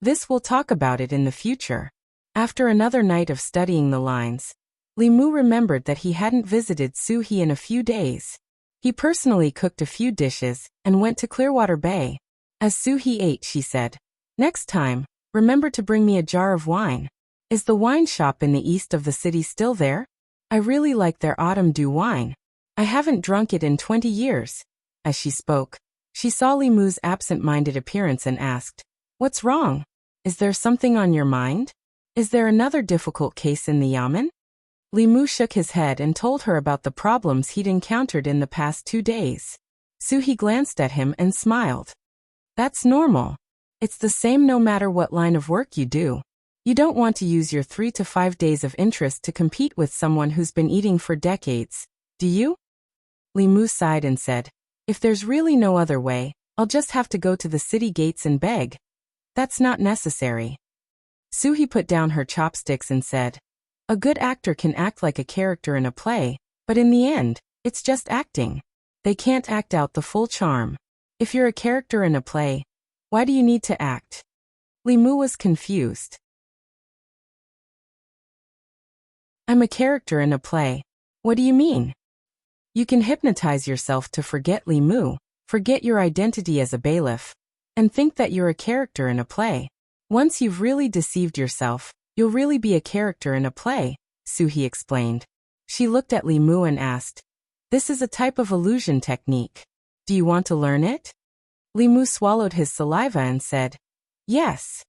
We'll talk about it in the future." After another night of studying the lines, Li Mu remembered that he hadn't visited Su He in a few days. He personally cooked a few dishes and went to Clearwater Bay. As Su He ate, she said, "Next time, Remember to bring me a jar of wine. Is the wine shop in the east of the city still there? I really like their autumn dew wine. I haven't drunk it in 20 years. As she spoke, she saw Li Mu's absent-minded appearance and asked, What's wrong? Is there something on your mind? Is there another difficult case in the yamen? Li Mu shook his head and told her about the problems he'd encountered in the past 2 days. Suhi glanced at him and smiled. That's normal. It's the same no matter what line of work you do. You don't want to use your 3 to 5 days of interest to compete with someone who's been eating for decades, do you? Li Mu sighed and said, If there's really no other way, I'll just have to go to the city gates and beg. That's not necessary. Suhi put down her chopsticks and said, A good actor can act like a character in a play, but in the end, it's just acting. They can't act out the full charm. If you're a character in a play, why do you need to act? Li Mu was confused. I'm a character in a play. What do you mean? You can hypnotize yourself to forget Li Mu, forget your identity as a bailiff, and think that you're a character in a play. Once you've really deceived yourself, you'll really be a character in a play, Suhi explained. She looked at Li Mu and asked, This is a type of illusion technique. Do you want to learn it? Li Mu swallowed his saliva and said, Yes.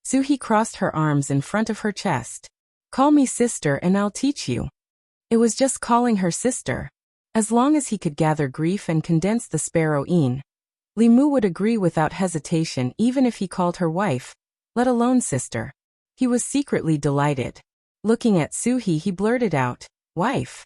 Suhi crossed her arms in front of her chest. Call me sister and I'll teach you. It was just calling her sister. As long as he could gather grief and condense the sparrow-een, Li Mu would agree without hesitation even if he called her wife, let alone sister. He was secretly delighted. Looking at Suhi, he blurted out, Wife.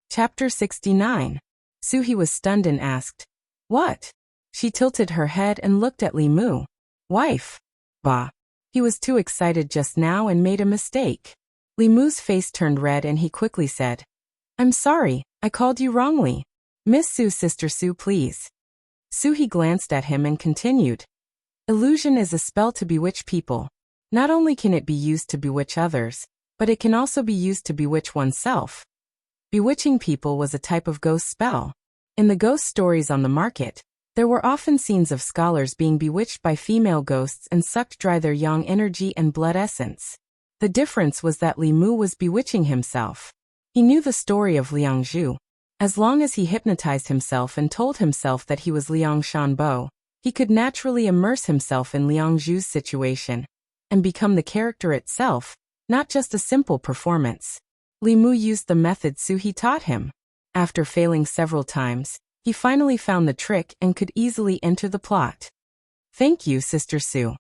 Chapter 69. Suhi was stunned and asked, What? She tilted her head and looked at Li Mu. Wife. Bah. He was too excited just now and made a mistake. Li Mu's face turned red and he quickly said, I'm sorry, I called you wrongly. Miss Su, Sister Su, please. Suhi glanced at him and continued, Illusion is a spell to bewitch people. Not only can it be used to bewitch others, but it can also be used to bewitch oneself. Bewitching people was a type of ghost spell. In the ghost stories on the market, there were often scenes of scholars being bewitched by female ghosts and sucked dry their yang energy and blood essence. The difference was that Li Mu was bewitching himself. He knew the story of Liang Zhu. As long as he hypnotized himself and told himself that he was Liang Shanbo, he could naturally immerse himself in Liang Zhu's situation and become the character itself, not just a simple performance. Li Mu used the method Suhi taught him. After failing several times, he finally found the trick and could easily enter the plot. Thank you, Sister Su.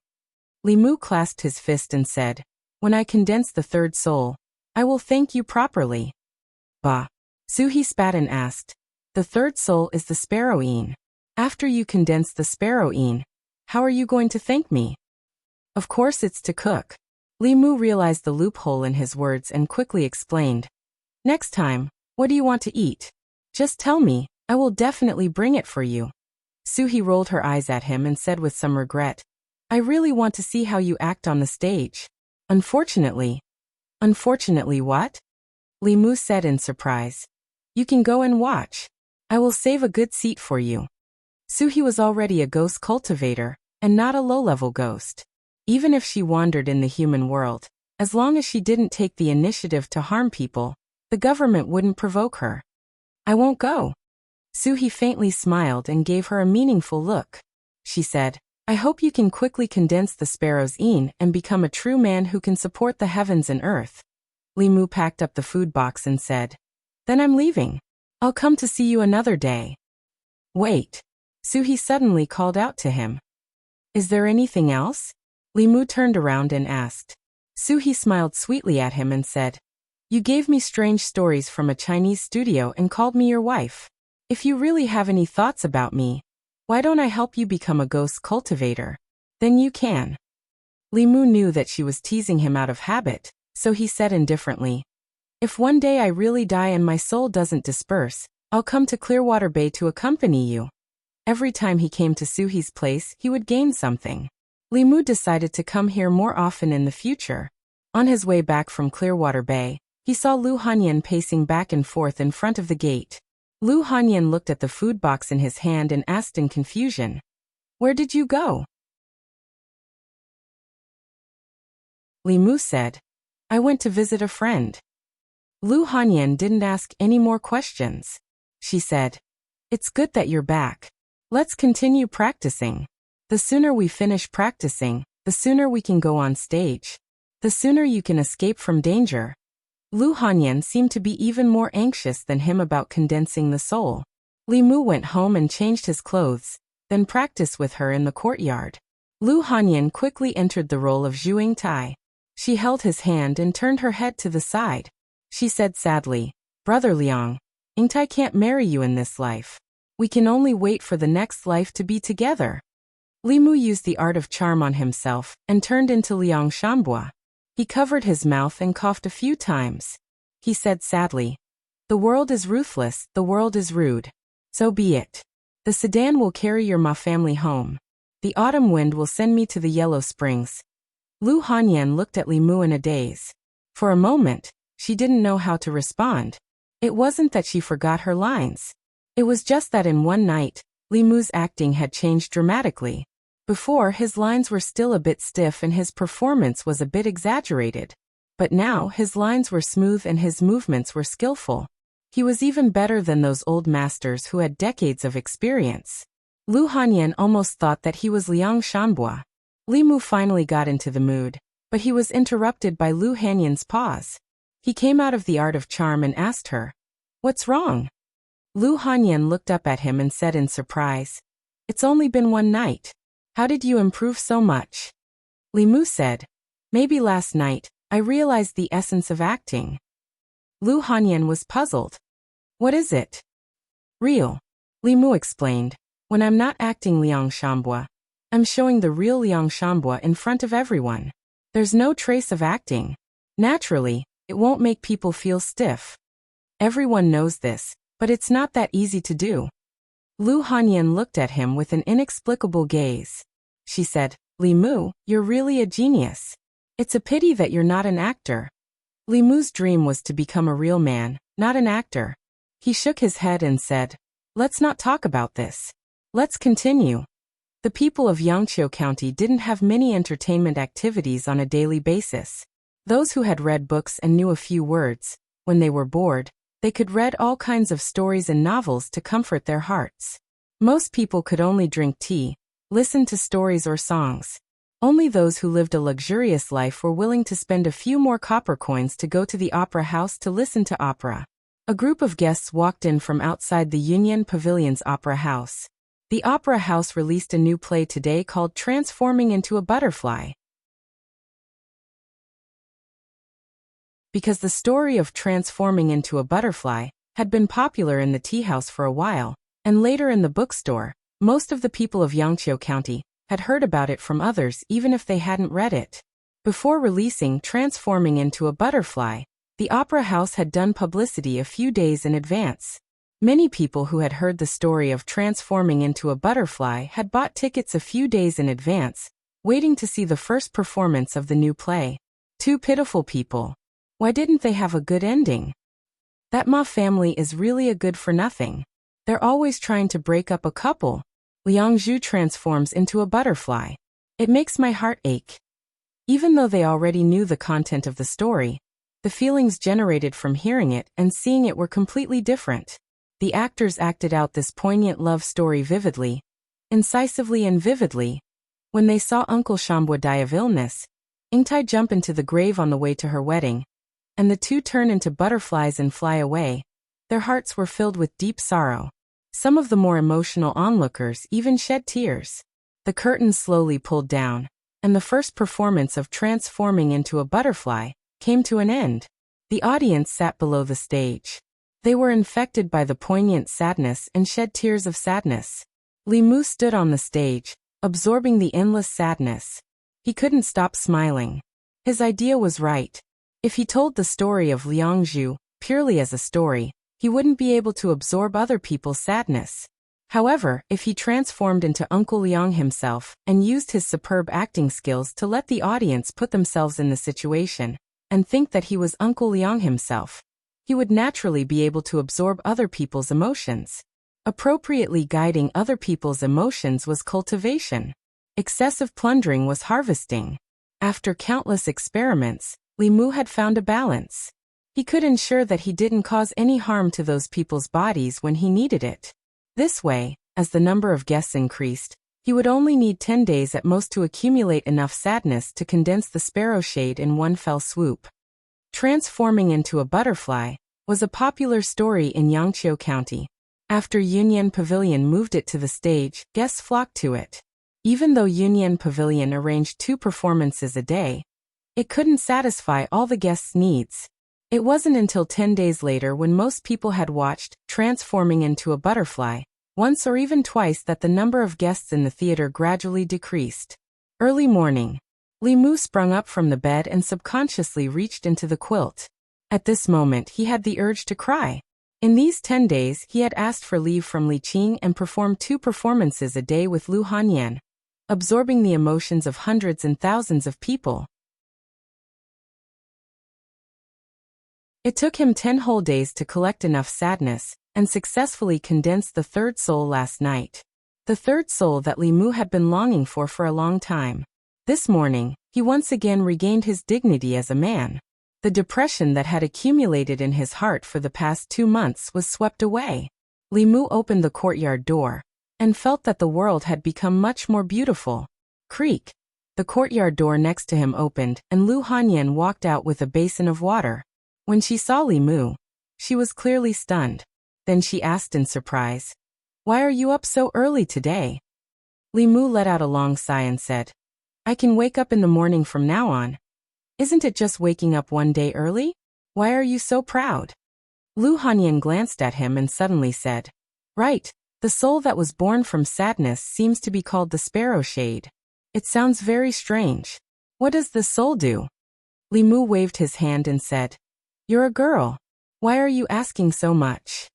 Li Mu clasped his fist and said, When I condense the third soul, I will thank you properly. Bah. Suhi spat and asked, The third soul is the sparrow-een. After you condense the sparrow-een, how are you going to thank me? Of course it's to cook. Li Mu realized the loophole in his words and quickly explained, Next time, what do you want to eat? Just tell me, I will definitely bring it for you. Suhi rolled her eyes at him and said with some regret, I really want to see how you act on the stage. Unfortunately. Unfortunately what? Li Mu said in surprise. You can go and watch. I will save a good seat for you. Suhi was already a ghost cultivator, and not a low-level ghost. Even if she wandered in the human world, as long as she didn't take the initiative to harm people, the government wouldn't provoke her. I won't go. Suhi faintly smiled and gave her a meaningful look. She said, I hope you can quickly condense the sparrow-een and become a true man who can support the heavens and earth. Li Mu packed up the food box and said, Then I'm leaving. I'll come to see you another day. Wait. Suhi suddenly called out to him. Is there anything else? Li Mu turned around and asked. Suhi smiled sweetly at him and said, You gave me strange stories from a Chinese studio and called me your wife. If you really have any thoughts about me, why don't I help you become a ghost cultivator? Then you can. Li Mu knew that she was teasing him out of habit, so he said indifferently, If one day I really die and my soul doesn't disperse, I'll come to Clearwater Bay to accompany you. Every time he came to Suhi's place, he would gain something. Li Mu decided to come here more often in the future. On his way back from Clearwater Bay, he saw Lu Hanyan pacing back and forth in front of the gate. Lu Hanyan looked at the food box in his hand and asked in confusion, "Where did you go?" Li Mu said, "I went to visit a friend." Lu Hanyan didn't ask any more questions. She said, "It's good that you're back. Let's continue practicing. The sooner we finish practicing, the sooner we can go on stage. The sooner you can escape from danger." Lu Hanyan seemed to be even more anxious than him about condensing the soul. Li Mu went home and changed his clothes, then practiced with her in the courtyard. Lu Hanyan quickly entered the role of Zhu Tai. She held his hand and turned her head to the side. She said sadly, "Brother Liang, Yingtai can't marry you in this life. We can only wait for the next life to be together." Li Mu used the art of charm on himself and turned into Liang Shanbua. He covered his mouth and coughed a few times. He said sadly, "The world is ruthless, the world is rude. So be it. The sedan will carry your Ma family home. The autumn wind will send me to the Yellow Springs." Lu Hanyan looked at Li Mu in a daze. For a moment, she didn't know how to respond. It wasn't that she forgot her lines. It was just that in one night, Li Mu's acting had changed dramatically. Before, his lines were still a bit stiff and his performance was a bit exaggerated. But now, his lines were smooth and his movements were skillful. He was even better than those old masters who had decades of experience. Lu Hanyan almost thought that he was Liang Shanbua. Li Mu finally got into the mood, but he was interrupted by Lu Hanyan's pause. He came out of the art of charm and asked her, "What's wrong?" Lu Hanyan looked up at him and said in surprise, "It's only been one night. How did you improve so much?" Li Mu said, "Maybe last night, I realized the essence of acting." Lu Hanyan was puzzled. "What is it?" "Real." Li Mu explained, "When I'm not acting Liang Shanbua, I'm showing the real Liang Shanbua in front of everyone. There's no trace of acting. Naturally, it won't make people feel stiff. Everyone knows this, but it's not that easy to do." Lu Hanyan looked at him with an inexplicable gaze. She said, "Li Mu, you're really a genius. It's a pity that you're not an actor." Li Mu's dream was to become a real man, not an actor. He shook his head and said, "Let's not talk about this. Let's continue." The people of Yangqiu County didn't have many entertainment activities on a daily basis. Those who had read books and knew a few words, when they were bored, they could read all kinds of stories and novels to comfort their hearts. Most people could only drink tea, listen to stories or songs. Only those who lived a luxurious life were willing to spend a few more copper coins to go to the opera house to listen to opera. A group of guests walked in from outside the Union Pavilion's opera house. The opera house released a new play today called Transforming into a Butterfly. Because the story of transforming into a butterfly had been popular in the tea house for a while, and later in the bookstore, most of the people of Yangqiu County had heard about it from others even if they hadn't read it. Before releasing Transforming into a Butterfly, the opera house had done publicity a few days in advance. Many people who had heard the story of Transforming into a Butterfly had bought tickets a few days in advance, waiting to see the first performance of the new play. Two pitiful people. Why didn't they have a good ending? That Ma family is really a good for nothing. They're always trying to break up a couple. Liang Zhu transforms into a butterfly. It makes my heart ache. Even though they already knew the content of the story, the feelings generated from hearing it and seeing it were completely different. The actors acted out this poignant love story vividly, incisively and vividly. When they saw Uncle Shanbua die of illness, Yingtai jump into the grave on the way to her wedding, and the two turn into butterflies and fly away. Their hearts were filled with deep sorrow. Some of the more emotional onlookers even shed tears. The curtain slowly pulled down, and the first performance of Transforming into a Butterfly came to an end. The audience sat below the stage. They were infected by the poignant sadness and shed tears of sadness. Li Mu stood on the stage, absorbing the endless sadness. He couldn't stop smiling. His idea was right. If he told the story of Liang Zhu purely as a story, he wouldn't be able to absorb other people's sadness. However, if he transformed into Uncle Liang himself and used his superb acting skills to let the audience put themselves in the situation and think that he was Uncle Liang himself, he would naturally be able to absorb other people's emotions. Appropriately guiding other people's emotions was cultivation. Excessive plundering was harvesting. After countless experiments, Li Mu had found a balance. He could ensure that he didn't cause any harm to those people's bodies when he needed it. This way, as the number of guests increased, he would only need 10 days at most to accumulate enough sadness to condense the sparrow shade in one fell swoop. Transforming into a butterfly was a popular story in Yangqiu County. After Yunyan Pavilion moved it to the stage, guests flocked to it. Even though Yunyan Pavilion arranged 2 performances a day, it couldn't satisfy all the guests' needs. It wasn't until 10 days later, when most people had watched Transforming into a Butterfly once or even twice, that the number of guests in the theater gradually decreased. Early morning. Li Mu sprung up from the bed and subconsciously reached into the quilt. At this moment he had the urge to cry. In these 10 days he had asked for leave from Li Qing and performed 2 performances a day with Lu Hanyan, absorbing the emotions of hundreds and thousands of people. It took him 10 whole days to collect enough sadness, and successfully condensed the third soul last night. The third soul that Li Mu had been longing for a long time. This morning, he once again regained his dignity as a man. The depression that had accumulated in his heart for the past 2 months was swept away. Li Mu opened the courtyard door, and felt that the world had become much more beautiful. Creak! The courtyard door next to him opened, and Lu Hanyan walked out with a basin of water. When she saw Li Mu, she was clearly stunned. Then she asked in surprise, "Why are you up so early today?" Li Mu let out a long sigh and said, "I can wake up in the morning from now on. Isn't it just waking up one day early? Why are you so proud?" Lu Hanyan glanced at him and suddenly said, "Right, the soul that was born from sadness seems to be called the sparrow shade. It sounds very strange. What does this soul do?" Li Mu waved his hand and said, "You're a girl. Why are you asking so much?"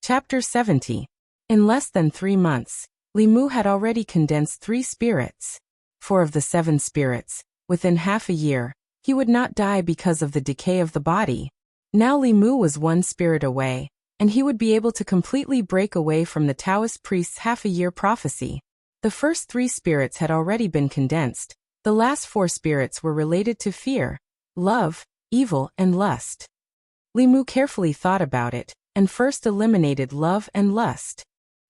Chapter 70. In less than 3 months, Li Mu had already condensed 3 spirits. 4 of the 7 spirits, within half a year, he would not die because of the decay of the body. Now Li Mu was 1 spirit away, and he would be able to completely break away from the Taoist priest's half-a-year prophecy. The first 3 spirits had already been condensed. The last 4 spirits were related to fear, love, evil, and lust. Li Mu carefully thought about it, and first eliminated love and lust.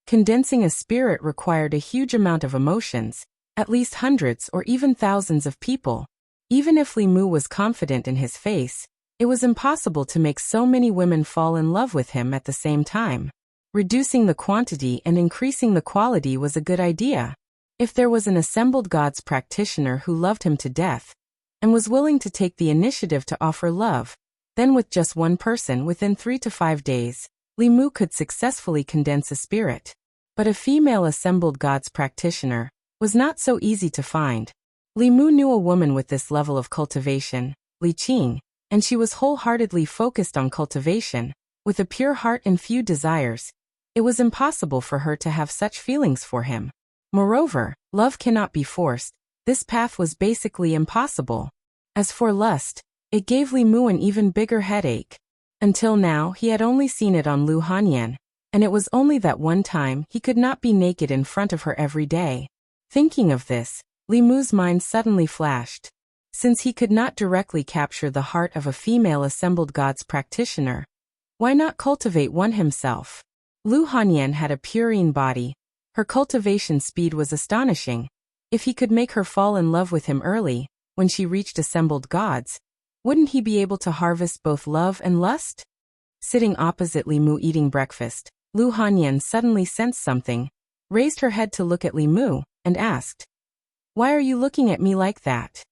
Condensing a spirit required a huge amount of emotions, at least hundreds or even thousands of people. Even if Li Mu was confident in his face, it was impossible to make so many women fall in love with him at the same time. Reducing the quantity and increasing the quality was a good idea. If there was an assembled gods practitioner who loved him to death, and was willing to take the initiative to offer love, then with just 1 person within 3 to 5 days, Li Mu could successfully condense a spirit. But a female assembled gods practitioner was not so easy to find. Li Mu knew a woman with this level of cultivation, Li Qing, and she was wholeheartedly focused on cultivation, with a pure heart and few desires. It was impossible for her to have such feelings for him. Moreover, love cannot be forced. This path was basically impossible. As for lust, it gave Li Mu an even bigger headache. Until now he had only seen it on Lu Hanyan, and it was only that one time he could not be naked in front of her every day. Thinking of this, Li Mu's mind suddenly flashed. Since he could not directly capture the heart of a female assembled gods practitioner, why not cultivate one himself? Lu Hanyan had a purine body. Her cultivation speed was astonishing. If he could make her fall in love with him early, when she reached assembled gods, wouldn't he be able to harvest both love and lust? Sitting opposite Li Mu eating breakfast, Lu Hanyan suddenly sensed something, raised her head to look at Li Mu, and asked, "Why are you looking at me like that?"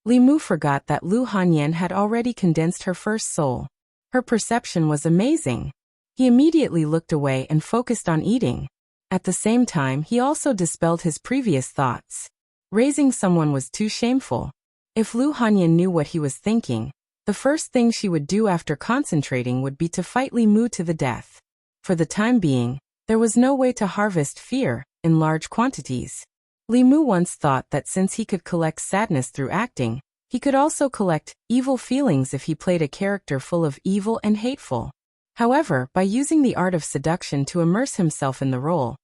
Li Mu forgot that Lu Hanyan had already condensed her first soul. Her perception was amazing. He immediately looked away and focused on eating. At the same time he also dispelled his previous thoughts. Raising someone was too shameful. If Lu Hanyan knew what he was thinking, the first thing she would do after concentrating would be to fight Li Mu to the death. For the time being, there was no way to harvest fear in large quantities. Li Mu once thought that since he could collect sadness through acting, he could also collect evil feelings if he played a character full of evil and hateful. However, by using the art of seduction to immerse himself in the role,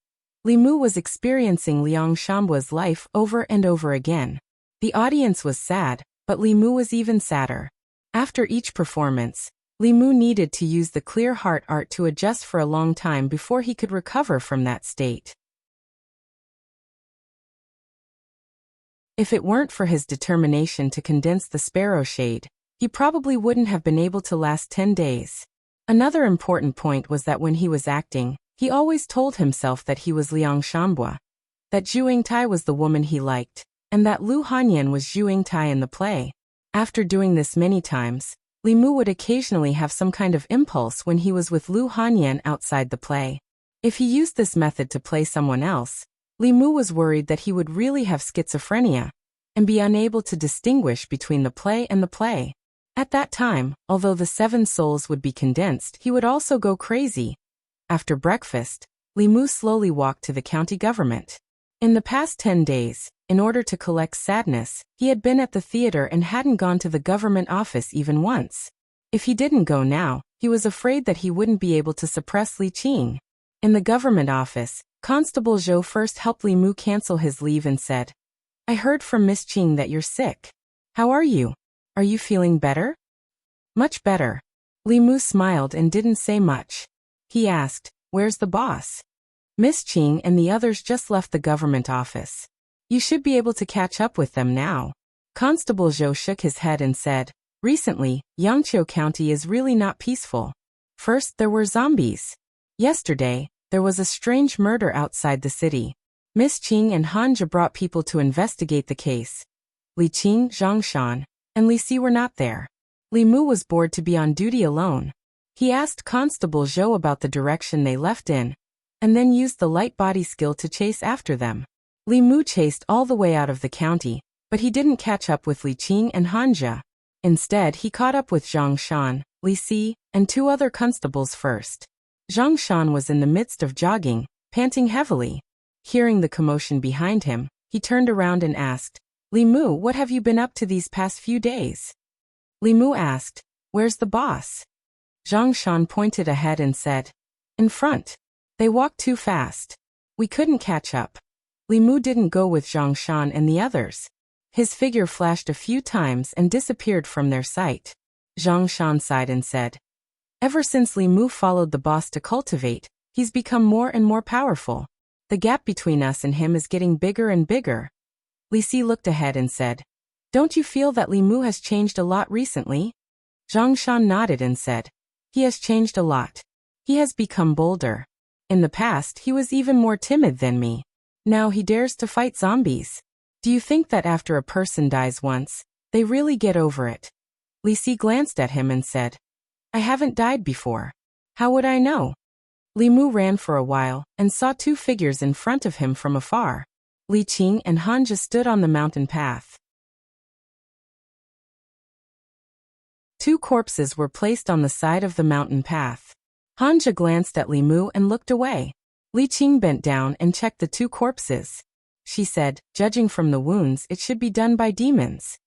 Li Mu was experiencing Liang Shanbua's life over and over again. The audience was sad, but Li Mu was even sadder. After each performance, Li Mu needed to use the clear heart art to adjust for a long time before he could recover from that state. If it weren't for his determination to condense the sparrow shade, he probably wouldn't have been able to last 10 days. Another important point was that when he was acting, he always told himself that he was Liang Shanbua, that Zhu Yingtai was the woman he liked, and that Lu Hanyan was Zhu Yingtai in the play. After doing this many times, Li Mu would occasionally have some kind of impulse when he was with Lu Hanyan outside the play. If he used this method to play someone else, Li Mu was worried that he would really have schizophrenia and be unable to distinguish between the play and the play. At that time, although the 7 souls would be condensed, he would also go crazy. After breakfast, Li Mu slowly walked to the county government. In the past 10 days, in order to collect sadness, he had been at the theater and hadn't gone to the government office even once. If he didn't go now, he was afraid that he wouldn't be able to suppress Li Qing. In the government office, Constable Zhou first helped Li Mu cancel his leave and said, "I heard from Miss Qing that you're sick. How are you? Are you feeling better?" "Much better." Li Mu smiled and didn't say much. He asked, "Where's the boss?" "Miss Qing and the others just left the government office. You should be able to catch up with them now." Constable Zhou shook his head and said, "Recently, Yangqiu County is really not peaceful. First, there were zombies. Yesterday, there was a strange murder outside the city. Miss Qing and Hanja brought people to investigate the case. Li Qing, Zhang Shan, and Li Si were not there. Li Mu was bored to be on duty alone. He asked Constable Zhou about the direction they left in, and then used the light body skill to chase after them. Li Mu chased all the way out of the county, but he didn't catch up with Li Qing and Hanja. Instead, he caught up with Zhang Shan, Li Si, and 2 other constables first. Zhang Shan was in the midst of jogging, panting heavily. Hearing the commotion behind him, he turned around and asked, "Li Mu, what have you been up to these past few days?" Li Mu asked, "Where's the boss?" Zhang Shan pointed ahead and said, "In front. They walked too fast. We couldn't catch up." Li Mu didn't go with Zhang Shan and the others. His figure flashed a few times and disappeared from their sight. Zhang Shan sighed and said, "Ever since Li Mu followed the boss to cultivate, he's become more and more powerful. The gap between us and him is getting bigger and bigger." Li Si looked ahead and said, "Don't you feel that Li Mu has changed a lot recently?" Zhang Shan nodded and said, "He has changed a lot. He has become bolder. In the past, he was even more timid than me. Now he dares to fight zombies. Do you think that after a person dies once, they really get over it?" Li Si glanced at him and said, "I haven't died before. How would I know?" Li Mu ran for a while and saw 2 figures in front of him from afar. Li Qing and Hanja stood on the mountain path. 2 corpses were placed on the side of the mountain path. Hanja glanced at Li Mu and looked away. Li Qing bent down and checked the 2 corpses. She said, "Judging from the wounds, it should be done by demons."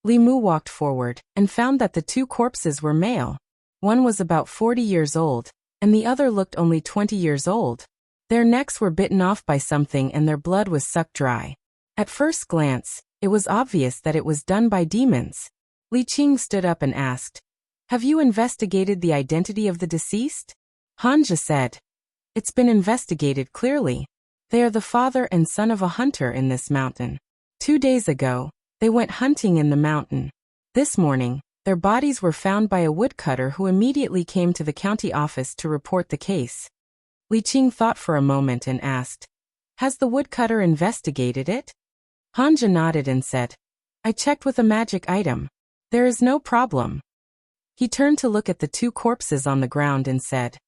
Li Mu walked forward and found that the 2 corpses were male. One was about 40 years old, and the other looked only 20 years old. Their necks were bitten off by something and their blood was sucked dry. At first glance, it was obvious that it was done by demons. Li Qing stood up and asked, "Have you investigated the identity of the deceased?" Hanja said, "It's been investigated clearly. They are the father and son of a hunter in this mountain. 2 days ago, they went hunting in the mountain. This morning, their bodies were found by a woodcutter who immediately came to the county office to report the case." Li Qing thought for a moment and asked, "Has the woodcutter investigated it?" Hanja nodded and said, "I checked with a magic item. There is no problem." He turned to look at the 2 corpses on the ground and said,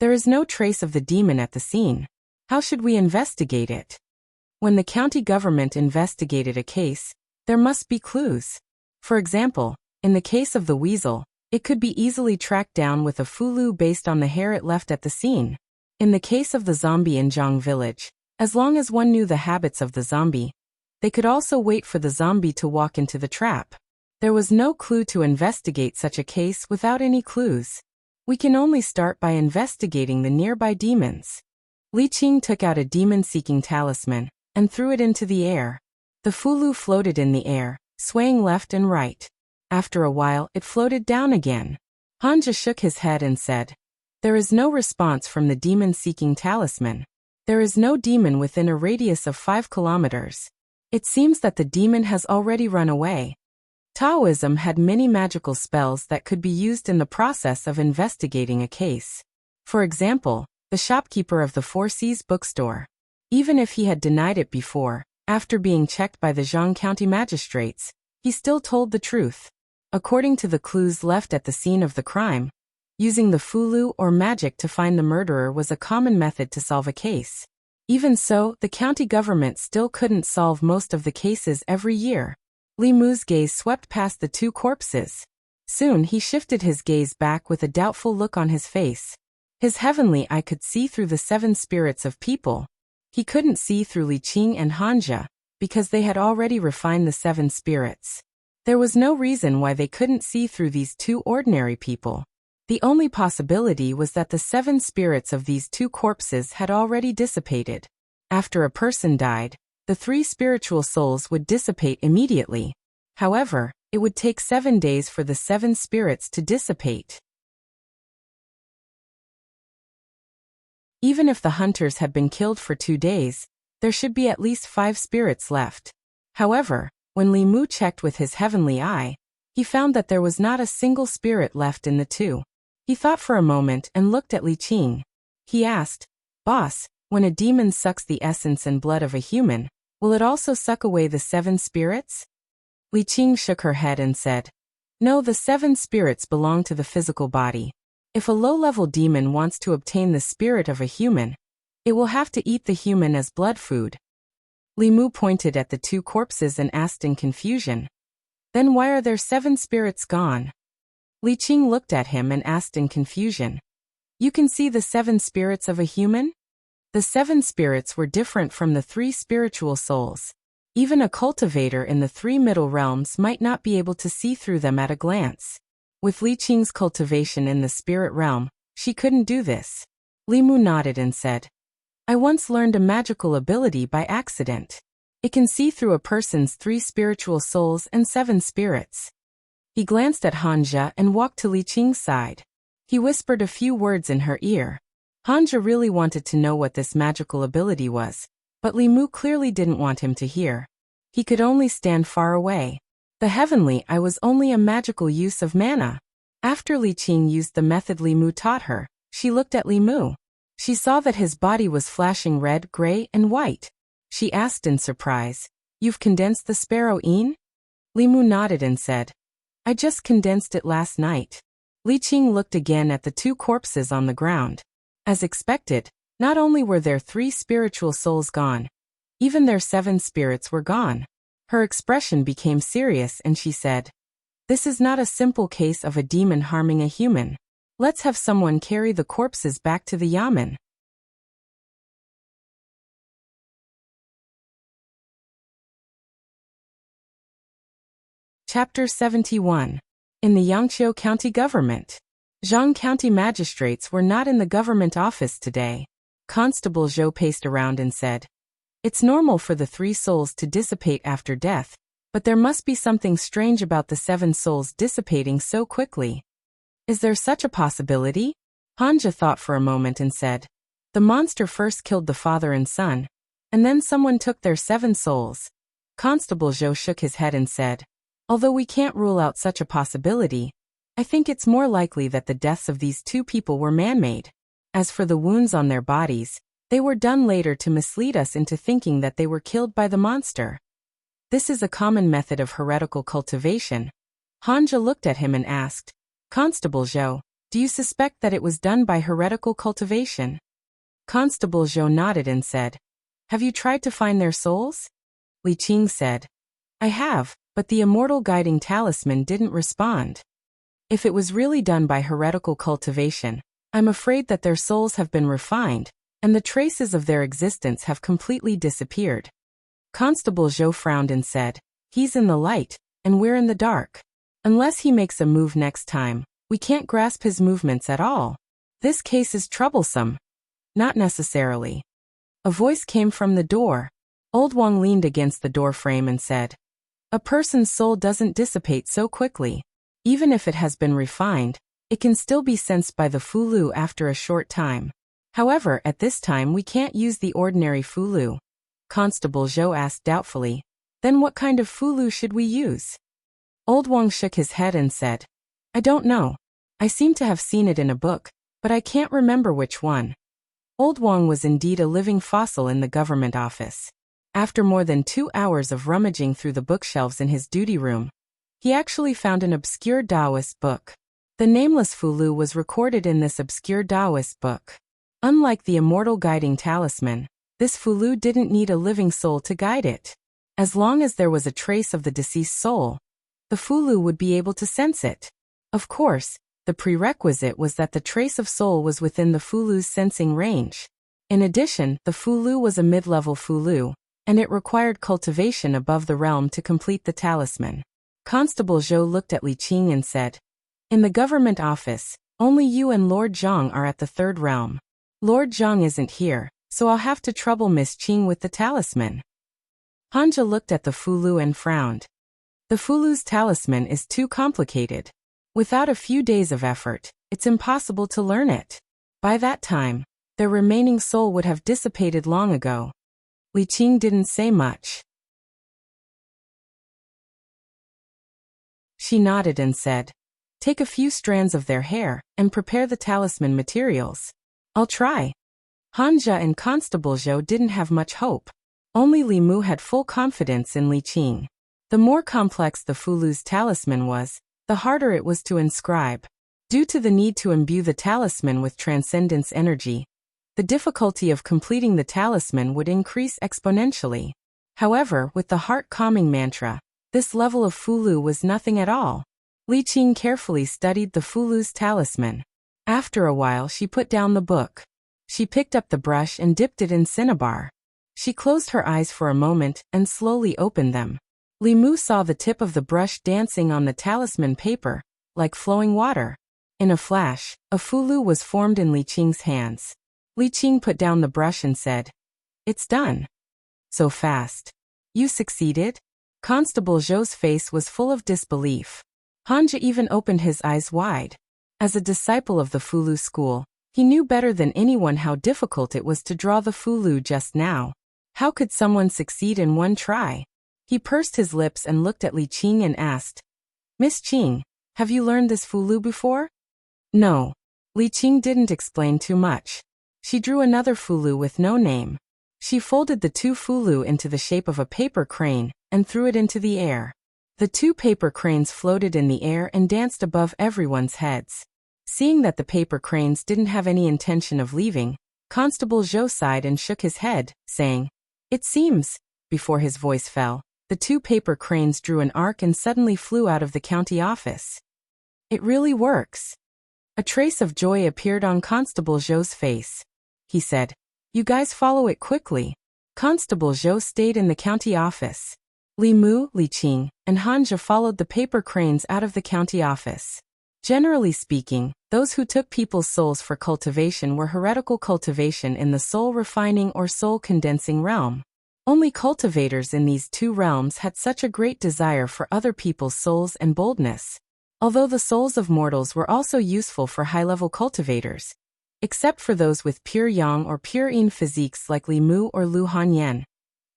"There is no trace of the demon at the scene. How should we investigate it? When the county government investigated a case, there must be clues. For example, in the case of the weasel, it could be easily tracked down with a fulu based on the hair it left at the scene. In the case of the zombie in Zhang village, As long as one knew the habits of the zombie, they could also wait for the zombie to walk into the trap. There was no clue to investigate such a case without any clues. We can only start by investigating the nearby demons. Li Qing took out a demon-seeking talisman and threw it into the air. The fulu floated in the air, swaying left and right. After a while, it floated down again. Hanja shook his head and said, "There is no response from the demon-seeking talisman. There is no demon within a radius of 5 kilometers. It seems that the demon has already run away." Taoism had many magical spells that could be used in the process of investigating a case. For example, the shopkeeper of the Four Seas bookstore. Even if he had denied it before, after being checked by the Zhang County magistrates, he still told the truth. According to the clues left at the scene of the crime, using the fulu or magic to find the murderer was a common method to solve a case. Even so, the county government still couldn't solve most of the cases every year. Li Mu's gaze swept past the 2 corpses. Soon he shifted his gaze back with a doubtful look on his face. His heavenly eye could see through the 7 spirits of people. He couldn't see through Li Qing and Hanja, because they had already refined the 7 spirits. There was no reason why they couldn't see through these 2 ordinary people. The only possibility was that the 7 spirits of these 2 corpses had already dissipated. After a person died, the 3 spiritual souls would dissipate immediately. However, it would take 7 days for the 7 spirits to dissipate. Even if the hunters had been killed for 2 days, there should be at least 5 spirits left. However, when Li Mu checked with his heavenly eye, he found that there was not a single spirit left in the 2. He thought for a moment and looked at Li Qing. He asked, "Boss, when a demon sucks the essence and blood of a human, will it also suck away the 7 spirits?" Li Qing shook her head and said, "No, the 7 spirits belong to the physical body. If a low-level demon wants to obtain the spirit of a human, it will have to eat the human as blood food." Li Mu pointed at the 2 corpses and asked in confusion, "Then why are their 7 spirits gone?" Li Qing looked at him and asked in confusion, "You can see the 7 spirits of a human?" The 7 spirits were different from the 3 spiritual souls. Even a cultivator in the 3 middle realms might not be able to see through them at a glance. With Li Qing's cultivation in the spirit realm, she couldn't do this. Li Mu nodded and said, "I once learned a magical ability by accident. It can see through a person's 3 spiritual souls and 7 spirits." He glanced at Hanja and walked to Li Qing's side. He whispered a few words in her ear. Hanja really wanted to know what this magical ability was, but Li Mu clearly didn't want him to hear. He could only stand far away. The heavenly eye was only a magical use of mana. After Li Qing used the method Li Mu taught her, she looked at Li Mu. She saw that his body was flashing red, gray, and white. She asked in surprise, "You've condensed the sparrow Yin?" Li Mu nodded and said, "I just condensed it last night." Li Qing looked again at the 2 corpses on the ground. As expected, not only were their 3 spiritual souls gone, even their 7 spirits were gone. Her expression became serious and she said, "This is not a simple case of a demon harming a human. Let's have someone carry the corpses back to the yamen." Chapter 71. In the Yangqiu County Government. Zhang County magistrates were not in the government office today. Constable Zhou paced around and said, "It's normal for the 3 souls to dissipate after death, but there must be something strange about the 7 souls dissipating so quickly. Is there such a possibility?" Hanja thought for a moment and said, "The monster first killed the father and son, and then someone took their 7 souls." Constable Zhou shook his head and said, "Although we can't rule out such a possibility, I think it's more likely that the deaths of these 2 people were man-made. As for the wounds on their bodies, they were done later to mislead us into thinking that they were killed by the monster. This is a common method of heretical cultivation." Hanja looked at him and asked, "Constable Zhou, do you suspect that it was done by heretical cultivation?" Constable Zhou nodded and said, "Have you tried to find their souls?" Li Qing said, "I have, but the Immortal guiding talisman didn't respond. If it was really done by heretical cultivation, I'm afraid that their souls have been refined, and the traces of their existence have completely disappeared. Constable Zhou frowned and said, "He's in the light, and we're in the dark. Unless he makes a move next time, we can't grasp his movements at all. This case is troublesome." "Not necessarily." A voice came from the door. Old Wang leaned against the door frame and said, "A person's soul doesn't dissipate so quickly. Even if it has been refined, it can still be sensed by the Fulu after a short time. However, at this time we can't use the ordinary Fulu." Constable Zhou asked doubtfully, "Then what kind of Fulu should we use?" Old Wang shook his head and said, "I don't know. I seem to have seen it in a book, but I can't remember which one." Old Wang was indeed a living fossil in the government office. After more than 2 hours of rummaging through the bookshelves in his duty room, he actually found an obscure Taoist book. The nameless Fulu was recorded in this obscure Taoist book. Unlike the immortal guiding talisman, this Fulu didn't need a living soul to guide it. As long as there was a trace of the deceased soul, the Fulu would be able to sense it. Of course, the prerequisite was that the trace of soul was within the Fulu's sensing range. In addition, the Fulu was a mid-level Fulu, and it required cultivation above the realm to complete the talisman. Constable Zhou looked at Li Qing and said, "In the government office, only you and Lord Zhang are at the third realm. Lord Zhang isn't here, so I'll have to trouble Miss Qing with the talisman." Hanja looked at the Fulu and frowned. The Fulu's talisman is too complicated. Without a few days of effort, it's impossible to learn it. By that time, their remaining soul would have dissipated long ago. Li Qing didn't say much. She nodded and said, "Take a few strands of their hair and prepare the talisman materials." "I'll try." Hanja and Constable Zhou didn't have much hope. Only Li Mu had full confidence in Li Qing. The more complex the Fulu's talisman was, the harder it was to inscribe. Due to the need to imbue the talisman with transcendence energy, the difficulty of completing the talisman would increase exponentially. However, with the heart-calming mantra, this level of Fulu was nothing at all. Li Qing carefully studied the Fulu's talisman. After a while she put down the book. She picked up the brush and dipped it in cinnabar. She closed her eyes for a moment and slowly opened them. Li Mu saw the tip of the brush dancing on the talisman paper, like flowing water. In a flash, a Fulu was formed in Li Qing's hands. Li Qing put down the brush and said, "It's done." "So fast. You succeeded?" Constable Zhou's face was full of disbelief. Hanja even opened his eyes wide. As a disciple of the Fulu school, he knew better than anyone how difficult it was to draw the Fulu just now. How could someone succeed in one try? He pursed his lips and looked at Li Qing and asked, "Miss Qing, have you learned this Fulu before?" "No." Li Qing didn't explain too much. She drew another Fulu with no name. She folded the 2 Fulu into the shape of a paper crane and threw it into the air. The 2 paper cranes floated in the air and danced above everyone's heads. Seeing that the paper cranes didn't have any intention of leaving, Constable Zhou sighed and shook his head, saying, "It seems," before his voice fell, the 2 paper cranes drew an arc and suddenly flew out of the county office. "It really works." A trace of joy appeared on Constable Zhou's face. He said, "You guys follow it quickly." Constable Zhou stayed in the county office. Li Mu, Li Qing, and Hanja followed the paper cranes out of the county office. Generally speaking, those who took people's souls for cultivation were heretical cultivation in the soul refining or soul condensing realm. Only cultivators in these 2 realms had such a great desire for other people's souls and boldness. Although the souls of mortals were also useful for high-level cultivators, except for those with pure yang or pure yin physiques like Li Mu or Lu Hanyan,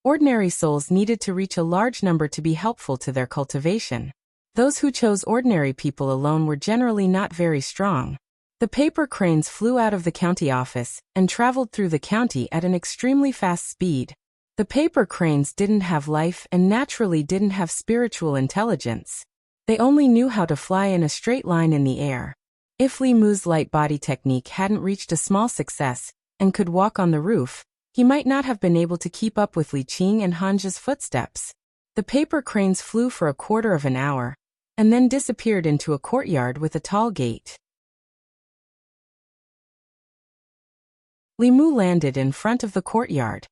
ordinary souls needed to reach a large number to be helpful to their cultivation. Those who chose ordinary people alone were generally not very strong. The paper cranes flew out of the county office and traveled through the county at an extremely fast speed. The paper cranes didn't have life and naturally didn't have spiritual intelligence. They only knew how to fly in a straight line in the air. If Li Mu's light body technique hadn't reached a small success and could walk on the roof, he might not have been able to keep up with Li Qing and Hanja's footsteps. The paper cranes flew for a quarter of an hour, and then disappeared into a courtyard with a tall gate. Li Mu landed in front of the courtyard.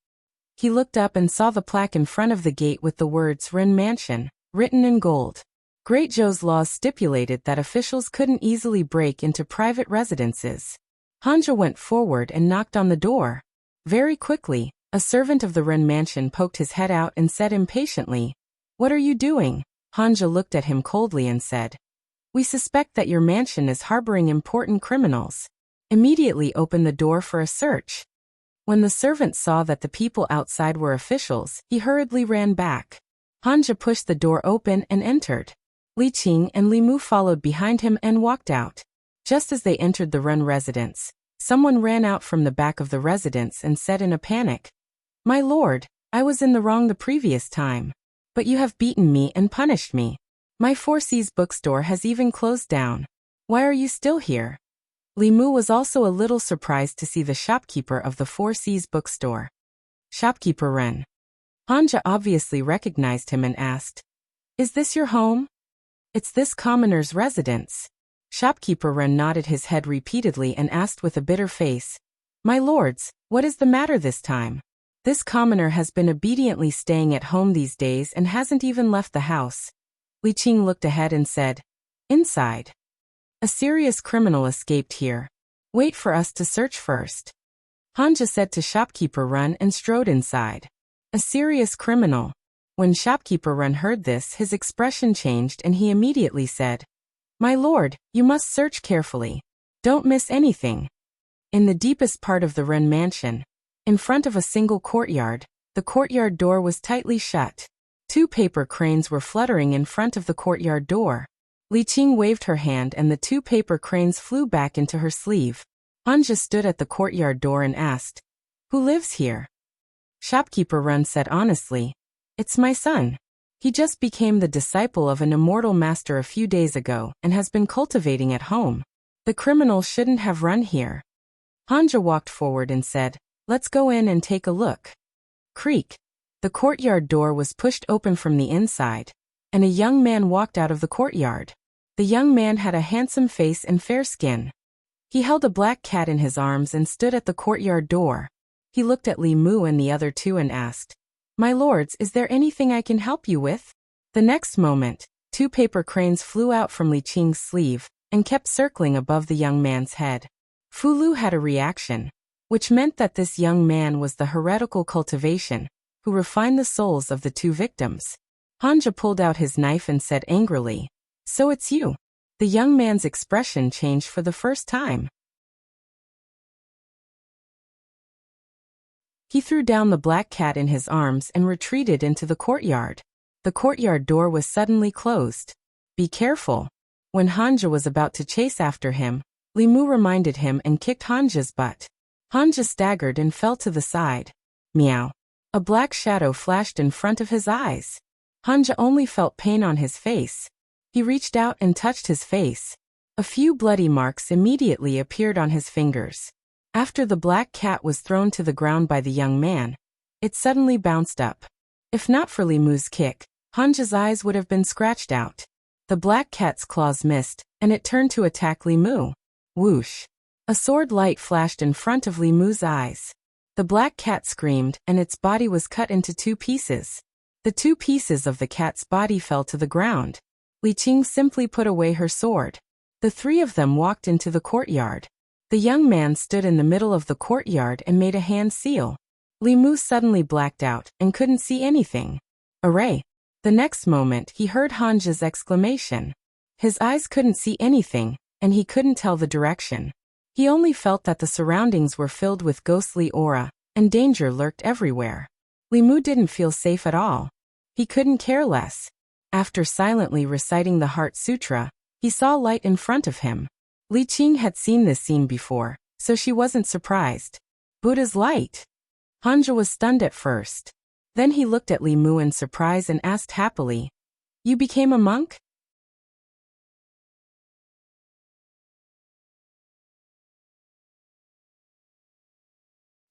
He looked up and saw the plaque in front of the gate with the words Ren Mansion, written in gold. Great Zhou's laws stipulated that officials couldn't easily break into private residences. Hanja went forward and knocked on the door. Very quickly, a servant of the Ren Mansion poked his head out and said impatiently, "What are you doing?" Hanja looked at him coldly and said, "We suspect that your mansion is harboring important criminals. Immediately open the door for a search." When the servant saw that the people outside were officials, he hurriedly ran back. Hanja pushed the door open and entered. Li Qing and Li Mu followed behind him and walked out. Just as they entered the Ren residence, someone ran out from the back of the residence and said in a panic, "My lord, I was in the wrong the previous time. But you have beaten me and punished me. My Four Seas bookstore has even closed down. Why are you still here?" Li Mu was also a little surprised to see the shopkeeper of the Four Seas bookstore. "Shopkeeper Ren." Hanja obviously recognized him and asked, "Is this your home?" "It's this commoner's residence." Shopkeeper Ren nodded his head repeatedly and asked with a bitter face, "My lords, what is the matter this time? This commoner has been obediently staying at home these days and hasn't even left the house." Li Qing looked ahead and said, "Inside. A serious criminal escaped here. Wait for us to search first." Hanja said to Shopkeeper Ren and strode inside. A serious criminal. When Shopkeeper Ren heard this, his expression changed and he immediately said, "My lord, you must search carefully. Don't miss anything." In the deepest part of the Ren mansion, in front of a single courtyard, the courtyard door was tightly shut. 2 paper cranes were fluttering in front of the courtyard door. Li Qing waved her hand and the 2 paper cranes flew back into her sleeve. Hanja stood at the courtyard door and asked, "Who lives here?" Shopkeeper Ren said honestly, "It's my son. He just became the disciple of an immortal master a few days ago and has been cultivating at home. The criminal shouldn't have run here." Hanja walked forward and said, "Let's go in and take a look." Creak. The courtyard door was pushed open from the inside, and a young man walked out of the courtyard. The young man had a handsome face and fair skin. He held a black cat in his arms and stood at the courtyard door. He looked at Li Mu and the other 2 and asked, "My lords, is there anything I can help you with?" The next moment, 2 paper cranes flew out from Li Qing's sleeve and kept circling above the young man's head. Fu Lu had a reaction, which meant that this young man was the heretical cultivation, who refined the souls of the 2 victims. Hanja pulled out his knife and said angrily, "So it's you." The young man's expression changed for the first time. He threw down the black cat in his arms and retreated into the courtyard. The courtyard door was suddenly closed. "Be careful." When Hanja was about to chase after him, Li Mu reminded him and kicked Hanja's butt. Hanja staggered and fell to the side. Meow. A black shadow flashed in front of his eyes. Hanja only felt pain on his face. He reached out and touched his face. A few bloody marks immediately appeared on his fingers. After the black cat was thrown to the ground by the young man, it suddenly bounced up. If not for Li Mu's kick, Hanja's eyes would have been scratched out. The black cat's claws missed, and it turned to attack Li Mu. Whoosh! A sword light flashed in front of Li Mu's eyes. The black cat screamed, and its body was cut into 2 pieces. The 2 pieces of the cat's body fell to the ground. Li Qing simply put away her sword. The 3 of them walked into the courtyard. The young man stood in the middle of the courtyard and made a hand seal. Li Mu suddenly blacked out and couldn't see anything. Array! The next moment he heard Hanja's exclamation. His eyes couldn't see anything, and he couldn't tell the direction. He only felt that the surroundings were filled with ghostly aura, and danger lurked everywhere. Li Mu didn't feel safe at all. He couldn't care less. After silently reciting the Heart Sutra, he saw light in front of him. Li Qing had seen this scene before, so she wasn't surprised. Buddha's light! Hanja was stunned at first. Then he looked at Li Mu in surprise and asked happily, "You became a monk?"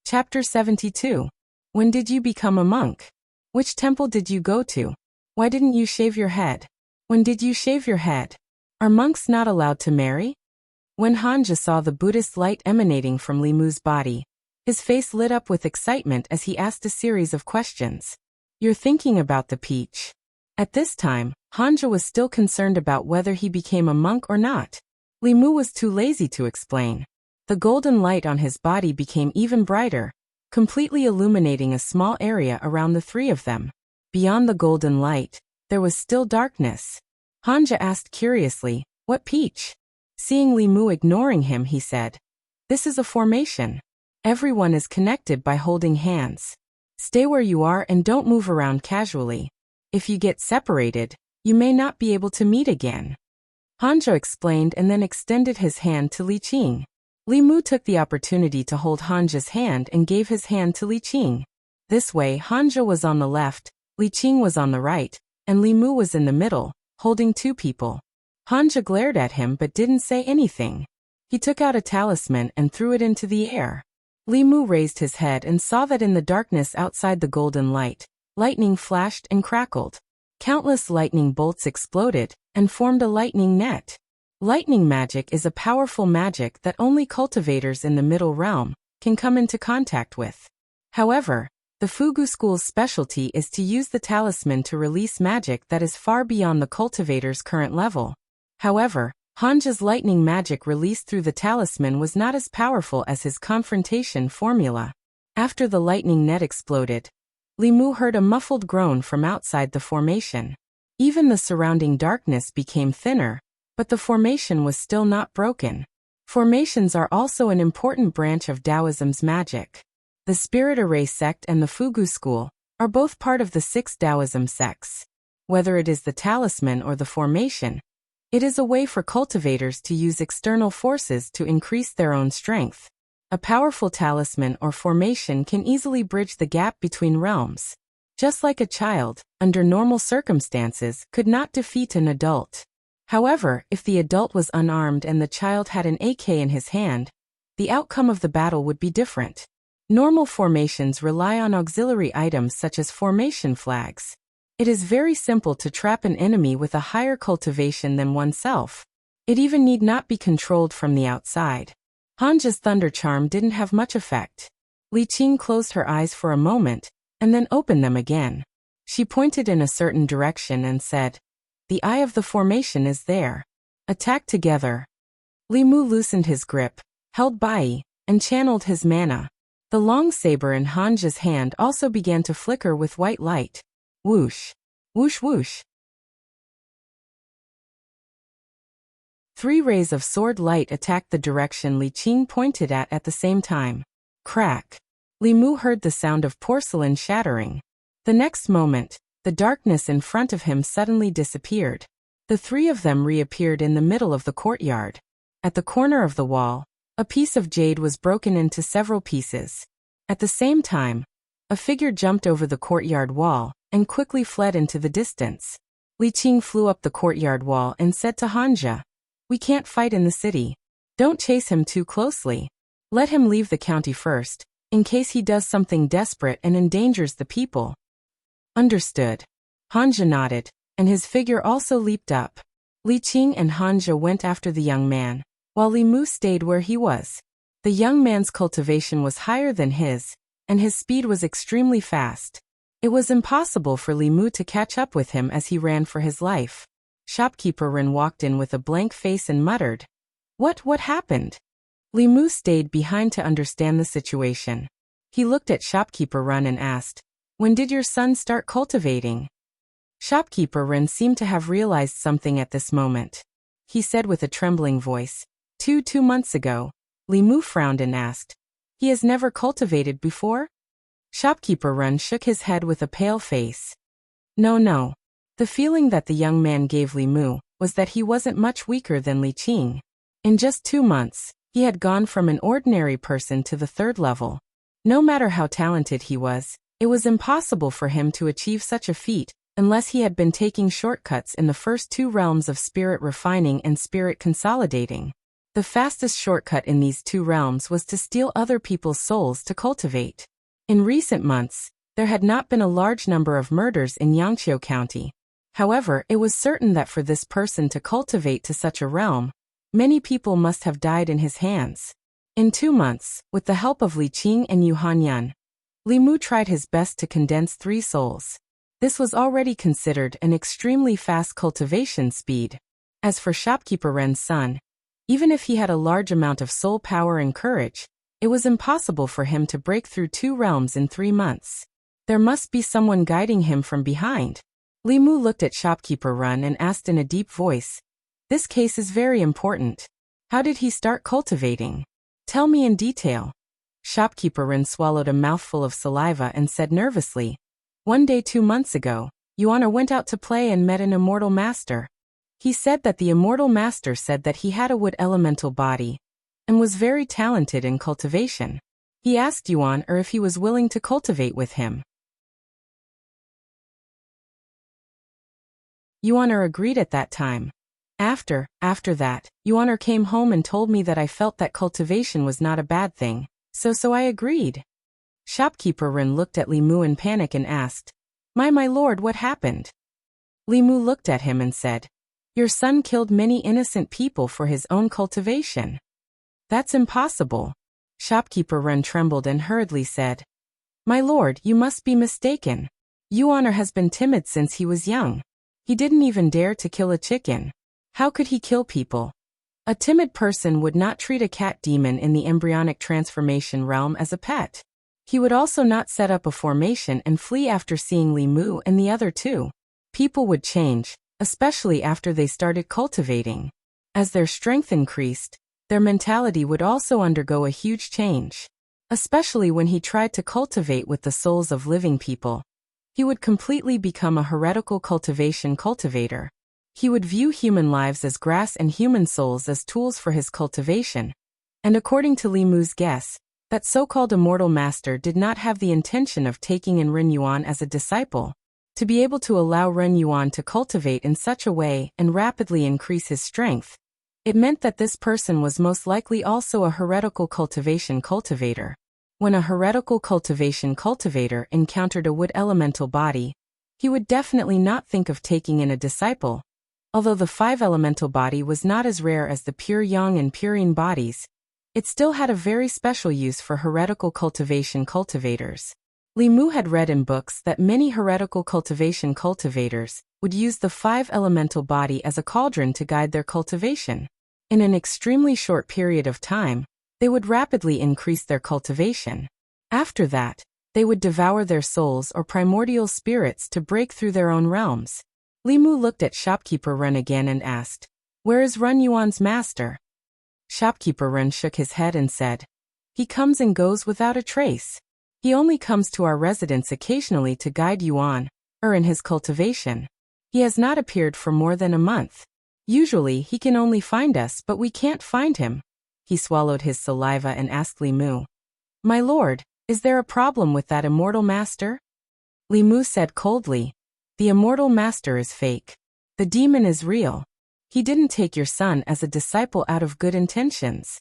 Chapter 72. When did you become a monk? Which temple did you go to? Why didn't you shave your head? When did you shave your head? Are monks not allowed to marry? When Hanja saw the Buddhist light emanating from Li Mu's body, His face lit up with excitement as he asked a series of questions. You're thinking about the peach. At this time, Hanja was still concerned about whether he became a monk or not. Li Mu was too lazy to explain. The golden light on his body became even brighter, completely illuminating a small area around the three of them. Beyond the golden light, there was still darkness. Hanja asked curiously, "What peach?" Seeing Li Mu ignoring him, he said, "This is a formation. Everyone is connected by holding hands. Stay where you are and don't move around casually. If you get separated, you may not be able to meet again." Hanja explained and then extended his hand to Li Qing. Li Mu took the opportunity to hold Hanja's hand and gave his hand to Li Qing. This way, Hanja was on the left, Li Qing was on the right, and Li Mu was in the middle, holding two people. Hanja glared at him but didn't say anything. He took out a talisman and threw it into the air. Li Mu raised his head and saw that in the darkness outside the golden light, lightning flashed and crackled. Countless lightning bolts exploded and formed a lightning net. Lightning magic is a powerful magic that only cultivators in the middle realm can come into contact with. However, the Fugu school's specialty is to use the talisman to release magic that is far beyond the cultivator's current level. However, Hanja's lightning magic released through the talisman was not as powerful as his confrontation formula. After the lightning net exploded, Li Mu heard a muffled groan from outside the formation. Even the surrounding darkness became thinner, but the formation was still not broken. Formations are also an important branch of Taoism's magic. The Spirit Array sect and the Fugu school are both part of the 6 Taoism sects. Whether it is the talisman or the formation, it is a way for cultivators to use external forces to increase their own strength. A powerful talisman or formation can easily bridge the gap between realms. Just like a child, under normal circumstances, could not defeat an adult. However, if the adult was unarmed and the child had an AK in his hand, the outcome of the battle would be different. Normal formations rely on auxiliary items such as formation flags. It is very simple to trap an enemy with a higher cultivation than oneself. It even need not be controlled from the outside. Hanja's thunder charm didn't have much effect. Li Qing closed her eyes for a moment, and then opened them again. She pointed in a certain direction and said, "The eye of the formation is there. Attack together." Li Mu loosened his grip, held Bai, and channeled his mana. The long saber in Hanja's hand also began to flicker with white light. Whoosh! Whoosh whoosh! 3 rays of sword light attacked the direction Li Qing pointed at the same time. Crack! Li Mu heard the sound of porcelain shattering. The next moment, the darkness in front of him suddenly disappeared. The 3 of them reappeared in the middle of the courtyard. At the corner of the wall, a piece of jade was broken into several pieces. At the same time, a figure jumped over the courtyard wall and quickly fled into the distance. Li Qing flew up the courtyard wall and said to Hanja, "We can't fight in the city. Don't chase him too closely. Let him leave the county first, in case he does something desperate and endangers the people." Understood. Hanja nodded, and his figure also leaped up. Li Qing and Hanja went after the young man, while Li Mu stayed where he was. The young man's cultivation was higher than his, and his speed was extremely fast. It was impossible for Li Mu to catch up with him as he ran for his life. Shopkeeper Ren walked in with a blank face and muttered, What happened?" Li Mu stayed behind to understand the situation. He looked at Shopkeeper Ren and asked, "When did your son start cultivating?" Shopkeeper Ren seemed to have realized something at this moment. He said with a trembling voice, Two months ago." Li Mu frowned and asked, "He has never cultivated before?" Shopkeeper Ren shook his head with a pale face. No. The feeling that the young man gave Li Mu was that he wasn't much weaker than Li Qing. In just 2 months, he had gone from an ordinary person to the 3rd level. No matter how talented he was, it was impossible for him to achieve such a feat unless he had been taking shortcuts in the first 2 realms of spirit refining and spirit consolidating. The fastest shortcut in these 2 realms was to steal other people's souls to cultivate. In recent months, there had not been a large number of murders in Yangqiu County. However, it was certain that for this person to cultivate to such a realm, many people must have died in his hands. In 2 months, with the help of Li Qing and Yu Hanyan, Li Mu tried his best to condense 3 souls. This was already considered an extremely fast cultivation speed. As for shopkeeper Ren's son, even if he had a large amount of soul power and courage, it was impossible for him to break through 2 realms in 3 months. There must be someone guiding him from behind. Li Mu looked at shopkeeper Ren and asked in a deep voice, "This case is very important. How did he start cultivating? Tell me in detail." Shopkeeper Ren swallowed a mouthful of saliva and said nervously, "One day 2 months ago, Yuan went out to play and met an immortal master. He said that the immortal master said that he had a wood elemental body and was very talented in cultivation. He asked Yuan if he was willing to cultivate with him. Yuan agreed at that time. After that, Yuan came home and told me that I felt that cultivation was not a bad thing, so I agreed." Shopkeeper Ren looked at Li Mu in panic and asked, My lord, what happened?" Li Mu looked at him and said, "Your son killed many innocent people for his own cultivation." "That's impossible." Shopkeeper Ren trembled and hurriedly said, "My lord, you must be mistaken. Yuan has been timid since he was young. He didn't even dare to kill a chicken. How could he kill people? A timid person would not treat a cat demon in the embryonic transformation realm as a pet. He would also not set up a formation and flee after seeing Li Mu and the other 2. People would change, especially after they started cultivating. As their strength increased, their mentality would also undergo a huge change. Especially when he tried to cultivate with the souls of living people. He would completely become a heretical cultivation cultivator. He would view human lives as grass and human souls as tools for his cultivation. And according to Li Mu's guess, that so-called immortal master did not have the intention of taking in Ren Yuan as a disciple. To be able to allow Ren Yuan to cultivate in such a way and rapidly increase his strength, it meant that this person was most likely also a heretical cultivation cultivator. When a heretical cultivation cultivator encountered a wood elemental body, he would definitely not think of taking in a disciple. Although the 5 elemental body was not as rare as the pure yang and pure yin bodies, it still had a very special use for heretical cultivation cultivators. Li Mu had read in books that many heretical cultivation cultivators would use the 5 elemental body as a cauldron to guide their cultivation. In an extremely short period of time, they would rapidly increase their cultivation. After that, they would devour their souls or primordial spirits to break through their own realms. Li Mu looked at shopkeeper Ren again and asked, "Where is Ren Yuan's master?" Shopkeeper Ren shook his head and said, "He comes and goes without a trace. He only comes to our residence occasionally to guide Yuan, in his cultivation. He has not appeared for more than a month. Usually he can only find us, but we can't find him." He swallowed his saliva and asked Li Mu, "My lord, is there a problem with that immortal master?" Li Mu said coldly, "The immortal master is fake. The demon is real. He didn't take your son as a disciple out of good intentions."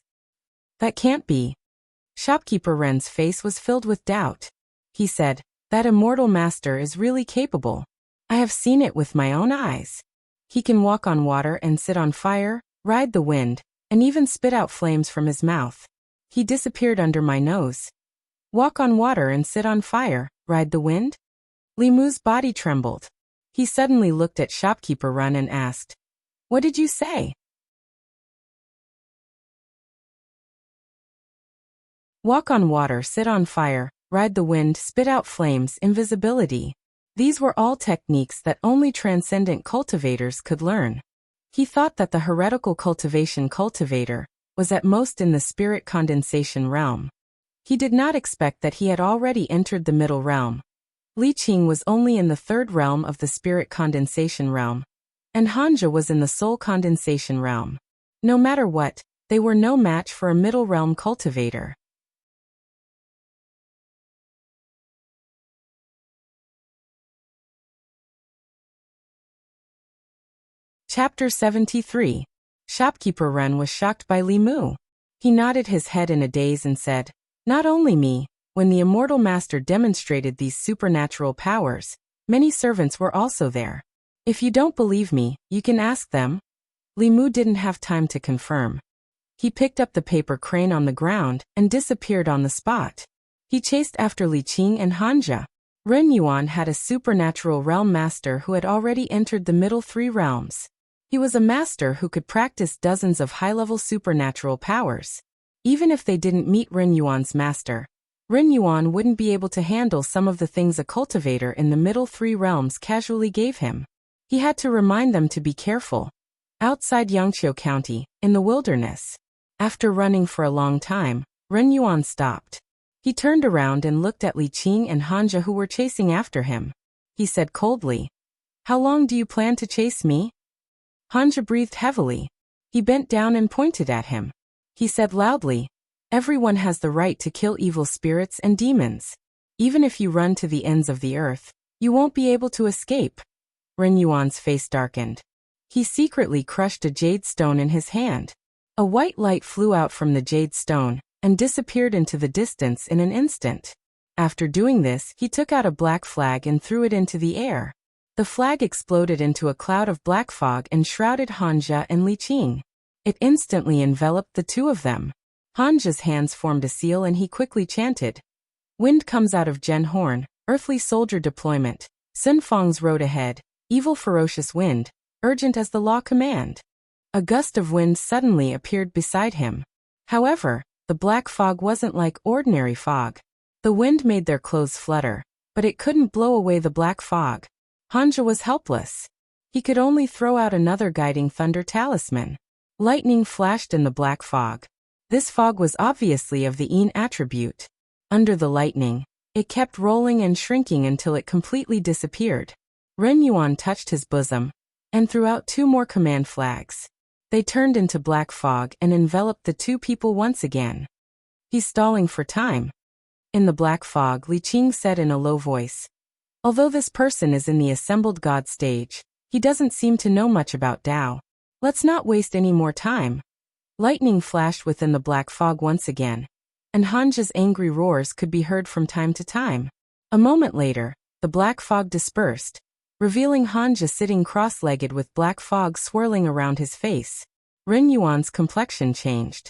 "That can't be." Shopkeeper Ren's face was filled with doubt. He said, "That immortal master is really capable. I have seen it with my own eyes. He can walk on water and sit on fire, ride the wind, and even spit out flames from his mouth. He disappeared under my nose. Walk on water and sit on fire, ride the wind?" Li Mu's body trembled. He suddenly looked at shopkeeper Ren and asked, "What did you say?" Walk on water, sit on fire, ride the wind, spit out flames, invisibility. These were all techniques that only transcendent cultivators could learn. He thought that the heretical cultivation cultivator was at most in the spirit condensation realm. He did not expect that he had already entered the middle realm. Li Qing was only in the 3rd realm of the spirit condensation realm, and Hanja was in the soul condensation realm. No matter what, they were no match for a middle realm cultivator. Chapter 73. Shopkeeper Ren was shocked by Li Mu. He nodded his head in a daze and said, "Not only me, when the immortal master demonstrated these supernatural powers, many servants were also there. If you don't believe me, you can ask them." Li Mu didn't have time to confirm. He picked up the paper crane on the ground and disappeared on the spot. He chased after Li Qing and Hanja. Ren Yuan had a supernatural realm master who had already entered the middle three realms. He was a master who could practice dozens of high-level supernatural powers. Even if they didn't meet Ren Yuan's master, Ren Yuan wouldn't be able to handle some of the things a cultivator in the middle three realms casually gave him. He had to remind them to be careful. Outside Yangqiu County, in the wilderness. After running for a long time, Ren Yuan stopped. He turned around and looked at Li Qing and Hanja who were chasing after him. He said coldly, "How long do you plan to chase me?" Hanja breathed heavily. He bent down and pointed at him. He said loudly, "Everyone has the right to kill evil spirits and demons. Even if you run to the ends of the earth, you won't be able to escape." Ren Yuan's face darkened. He secretly crushed a jade stone in his hand. A white light flew out from the jade stone and disappeared into the distance in an instant. After doing this, he took out a black flag and threw it into the air. The flag exploded into a cloud of black fog and shrouded Hanja and Li Qing. It instantly enveloped the two of them. Hanja's hands formed a seal and he quickly chanted, "Wind comes out of Gen Horn, earthly soldier deployment. Sun Fong's road ahead, evil ferocious wind, urgent as the law command." A gust of wind suddenly appeared beside him. However, the black fog wasn't like ordinary fog. The wind made their clothes flutter, but it couldn't blow away the black fog. Hanja was helpless. He could only throw out another guiding thunder talisman. Lightning flashed in the black fog. This fog was obviously of the Yin attribute. Under the lightning, it kept rolling and shrinking until it completely disappeared. Ren Yuan touched his bosom and threw out two more command flags. They turned into black fog and enveloped the two people once again. "He's stalling for time." In the black fog, Li Qing said in a low voice, "Although this person is in the assembled god stage, he doesn't seem to know much about Tao. Let's not waste any more time." Lightning flashed within the black fog once again, and Hanja's angry roars could be heard from time to time. A moment later, the black fog dispersed, revealing Hanja sitting cross-legged with black fog swirling around his face. Ren Yuan's complexion changed.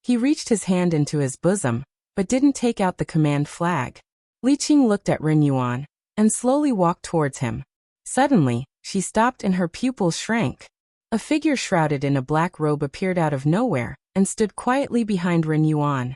He reached his hand into his bosom, but didn't take out the command flag. Li Qing looked at Ren Yuan and slowly walked towards him. Suddenly, she stopped and her pupils shrank. A figure shrouded in a black robe appeared out of nowhere and stood quietly behind Ren Yuan.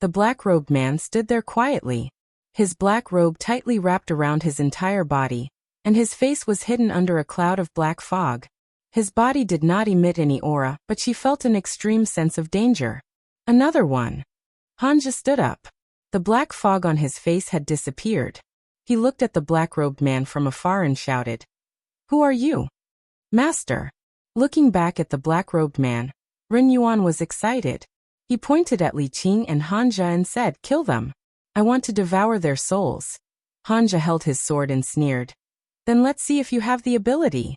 The black-robed man stood there quietly. His black robe tightly wrapped around his entire body, and his face was hidden under a cloud of black fog. His body did not emit any aura, but she felt an extreme sense of danger. "Another one." Hanja stood up. The black fog on his face had disappeared. He looked at the black-robed man from afar and shouted, "Who are you?" "Master." Looking back at the black-robed man, Ren Yuan was excited. He pointed at Li Qing and Hanja and said, "Kill them. I want to devour their souls." Hanja held his sword and sneered, "Then let's see if you have the ability."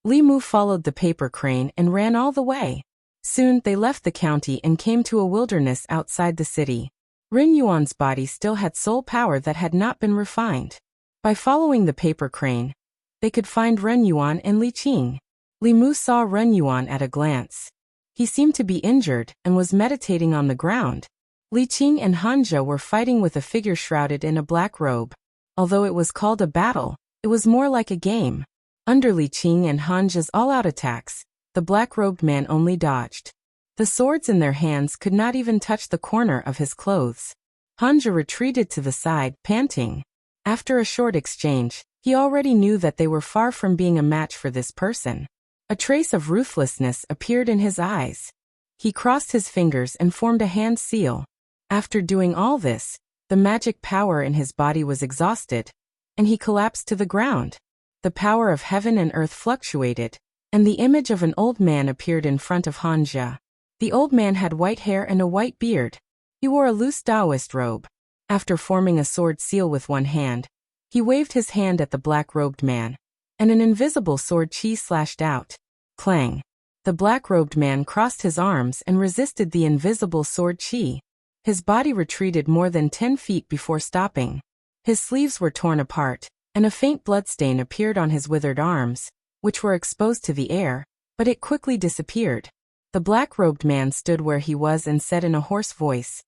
Li Mu followed the paper crane and ran all the way. Soon, they left the county and came to a wilderness outside the city. Ren Yuan's body still had soul power that had not been refined. By following the paper crane, they could find Ren Yuan and Li Qing. Li Mu saw Ren Yuan at a glance. He seemed to be injured and was meditating on the ground. Li Qing and Hanja were fighting with a figure shrouded in a black robe. Although it was called a battle, it was more like a game. Under Li Qing and Hanja's all-out attacks, the black-robed man only dodged. The swords in their hands could not even touch the corner of his clothes. Hanja retreated to the side, panting. After a short exchange, he already knew that they were far from being a match for this person. A trace of ruthlessness appeared in his eyes. He crossed his fingers and formed a hand seal. After doing all this, the magic power in his body was exhausted, and he collapsed to the ground. The power of heaven and earth fluctuated, and the image of an old man appeared in front of Hanja. The old man had white hair and a white beard. He wore a loose Taoist robe. After forming a sword seal with one hand, he waved his hand at the black-robed man, and an invisible sword chi slashed out. Clang! The black-robed man crossed his arms and resisted the invisible sword chi. His body retreated more than 10 feet before stopping. His sleeves were torn apart, and a faint bloodstain appeared on his withered arms. which were exposed to the air, but it quickly disappeared. The black-robed man stood where he was and said in a hoarse voice,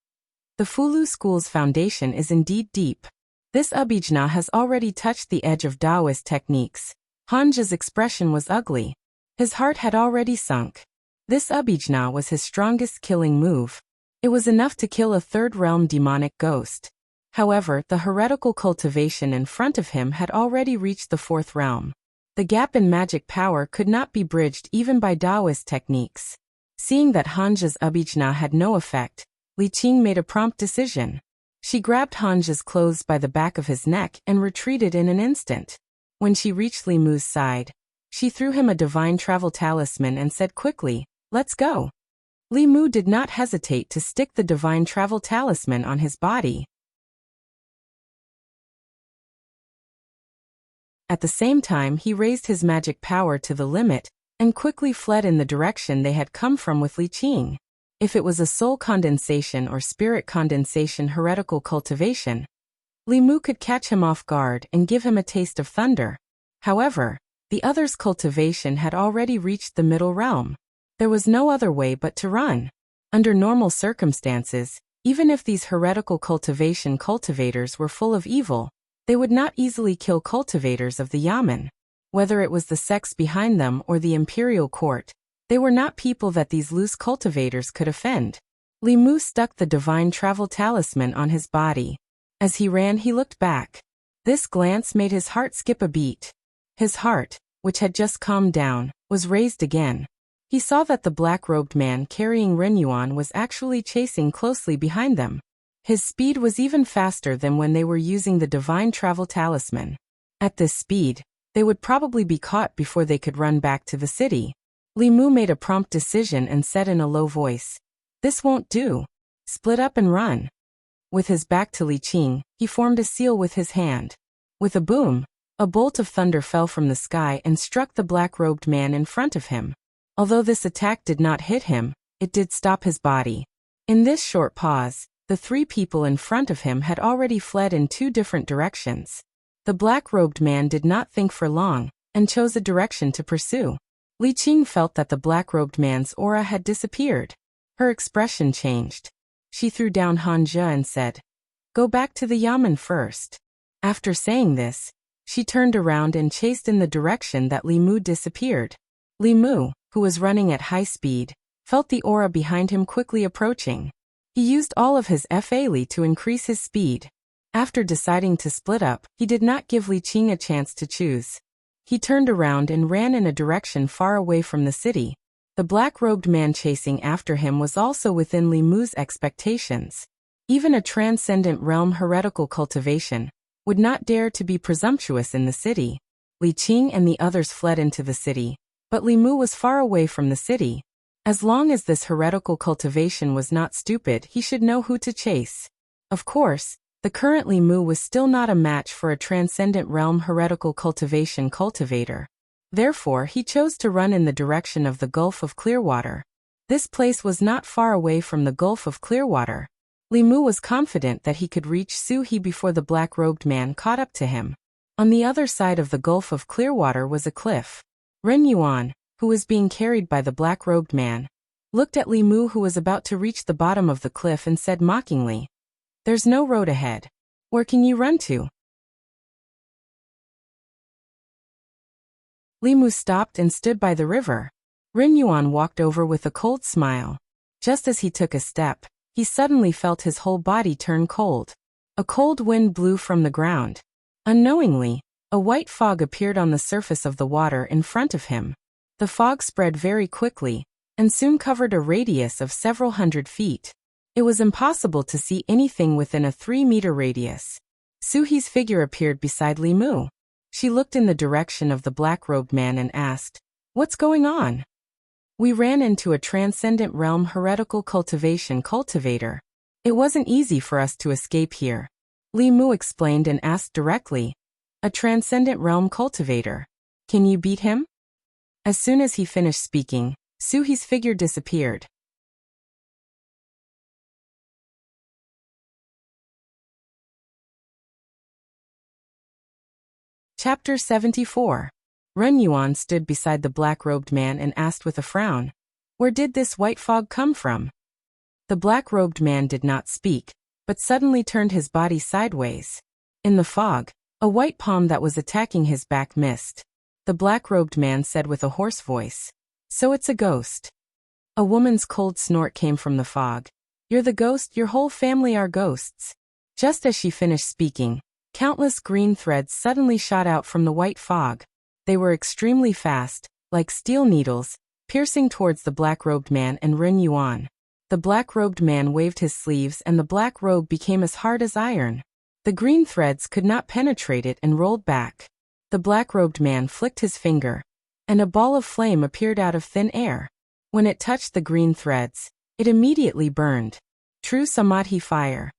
"The Fulu school's foundation is indeed deep. This abhijna has already touched the edge of Taoist techniques." Hanja's expression was ugly. His heart had already sunk. This abhijna was his strongest killing move. It was enough to kill a third-realm demonic ghost. However, the heretical cultivation in front of him had already reached the fourth realm. The gap in magic power could not be bridged even by Taoist techniques. Seeing that Hanja's abhijna had no effect, Li Qing made a prompt decision. She grabbed Hanja's clothes by the back of his neck and retreated in an instant. When she reached Li Mu's side, she threw him a divine travel talisman and said quickly, "Let's go." Li Mu did not hesitate to stick the divine travel talisman on his body. At the same time, he raised his magic power to the limit and quickly fled in the direction they had come from with Li Qing. If it was a soul condensation or spirit condensation heretical cultivation, Li Mu could catch him off guard and give him a taste of thunder. However, the other's cultivation had already reached the middle realm. There was no other way but to run. Under normal circumstances, even if these heretical cultivation cultivators were full of evil, they would not easily kill cultivators of the yamen. Whether it was the sects behind them or the imperial court, they were not people that these loose cultivators could offend. Li Mu stuck the divine travel talisman on his body. As he ran, he looked back. This glance made his heart skip a beat. His heart, which had just calmed down, was raised again. He saw that the black-robed man carrying Renyuan was actually chasing closely behind them. His speed was even faster than when they were using the divine travel talisman. At this speed, they would probably be caught before they could run back to the city. Li Mu made a prompt decision and said in a low voice, "This won't do. Split up and run." With his back to Li Qing, he formed a seal with his hand. With a boom, a bolt of thunder fell from the sky and struck the black-robed man in front of him. Although this attack did not hit him, it did stop his body. In this short pause, the three people in front of him had already fled in two different directions. The black-robed man did not think for long, and chose a direction to pursue. Li Qing felt that the black-robed man's aura had disappeared. Her expression changed. She threw down Hanja and said, "Go back to the yamen first." After saying this, she turned around and chased in the direction that Li Mu disappeared. Li Mu, who was running at high speed, felt the aura behind him quickly approaching. He used all of his Fa to increase his speed. After deciding to split up, he did not give Li Qing a chance to choose. He turned around and ran in a direction far away from the city. The black-robed man chasing after him was also within Li Mu's expectations. Even a transcendent realm heretical cultivation would not dare to be presumptuous in the city. Li Qing and the others fled into the city, but Li Mu was far away from the city. As long as this heretical cultivation was not stupid, he should know who to chase. Of course, the current Li Mu was still not a match for a transcendent realm heretical cultivation cultivator. Therefore, he chose to run in the direction of the Gulf of Clearwater. This place was not far away from the Gulf of Clearwater. Li Mu was confident that he could reach Su He before the black-robed man caught up to him. On the other side of the Gulf of Clearwater was a cliff. Renyuan, who was being carried by the black-robed man, looked at Li Mu, who was about to reach the bottom of the cliff, and said mockingly, "There's no road ahead. Where can you run to?" Li Mu stopped and stood by the river. Renyuan walked over with a cold smile. Just as he took a step, he suddenly felt his whole body turn cold. A cold wind blew from the ground. Unknowingly, a white fog appeared on the surface of the water in front of him. The fog spread very quickly, and soon covered a radius of several hundred feet. It was impossible to see anything within a 3-meter radius. Suhi's figure appeared beside Li Mu. She looked in the direction of the black-robed man and asked, "What's going on?" "We ran into a transcendent realm heretical cultivation cultivator. It wasn't easy for us to escape here." Li Mu explained and asked directly, "A transcendent realm cultivator. Can you beat him?" As soon as he finished speaking, Suhi's figure disappeared. Chapter 74. Ren Yuan stood beside the black-robed man and asked with a frown, "Where did this white fog come from?" The black-robed man did not speak, but suddenly turned his body sideways. In the fog, a white palm that was attacking his back missed. The black-robed man said with a hoarse voice, "So it's a ghost." A woman's cold snort came from the fog. "You're the ghost, your whole family are ghosts." Just as she finished speaking, countless green threads suddenly shot out from the white fog. They were extremely fast, like steel needles, piercing towards the black-robed man and Ren Yuan. The black-robed man waved his sleeves and the black robe became as hard as iron. The green threads could not penetrate it and rolled back. The black-robed man flicked his finger, and a ball of flame appeared out of thin air. When it touched the green threads, it immediately burned. True Samadhi fire.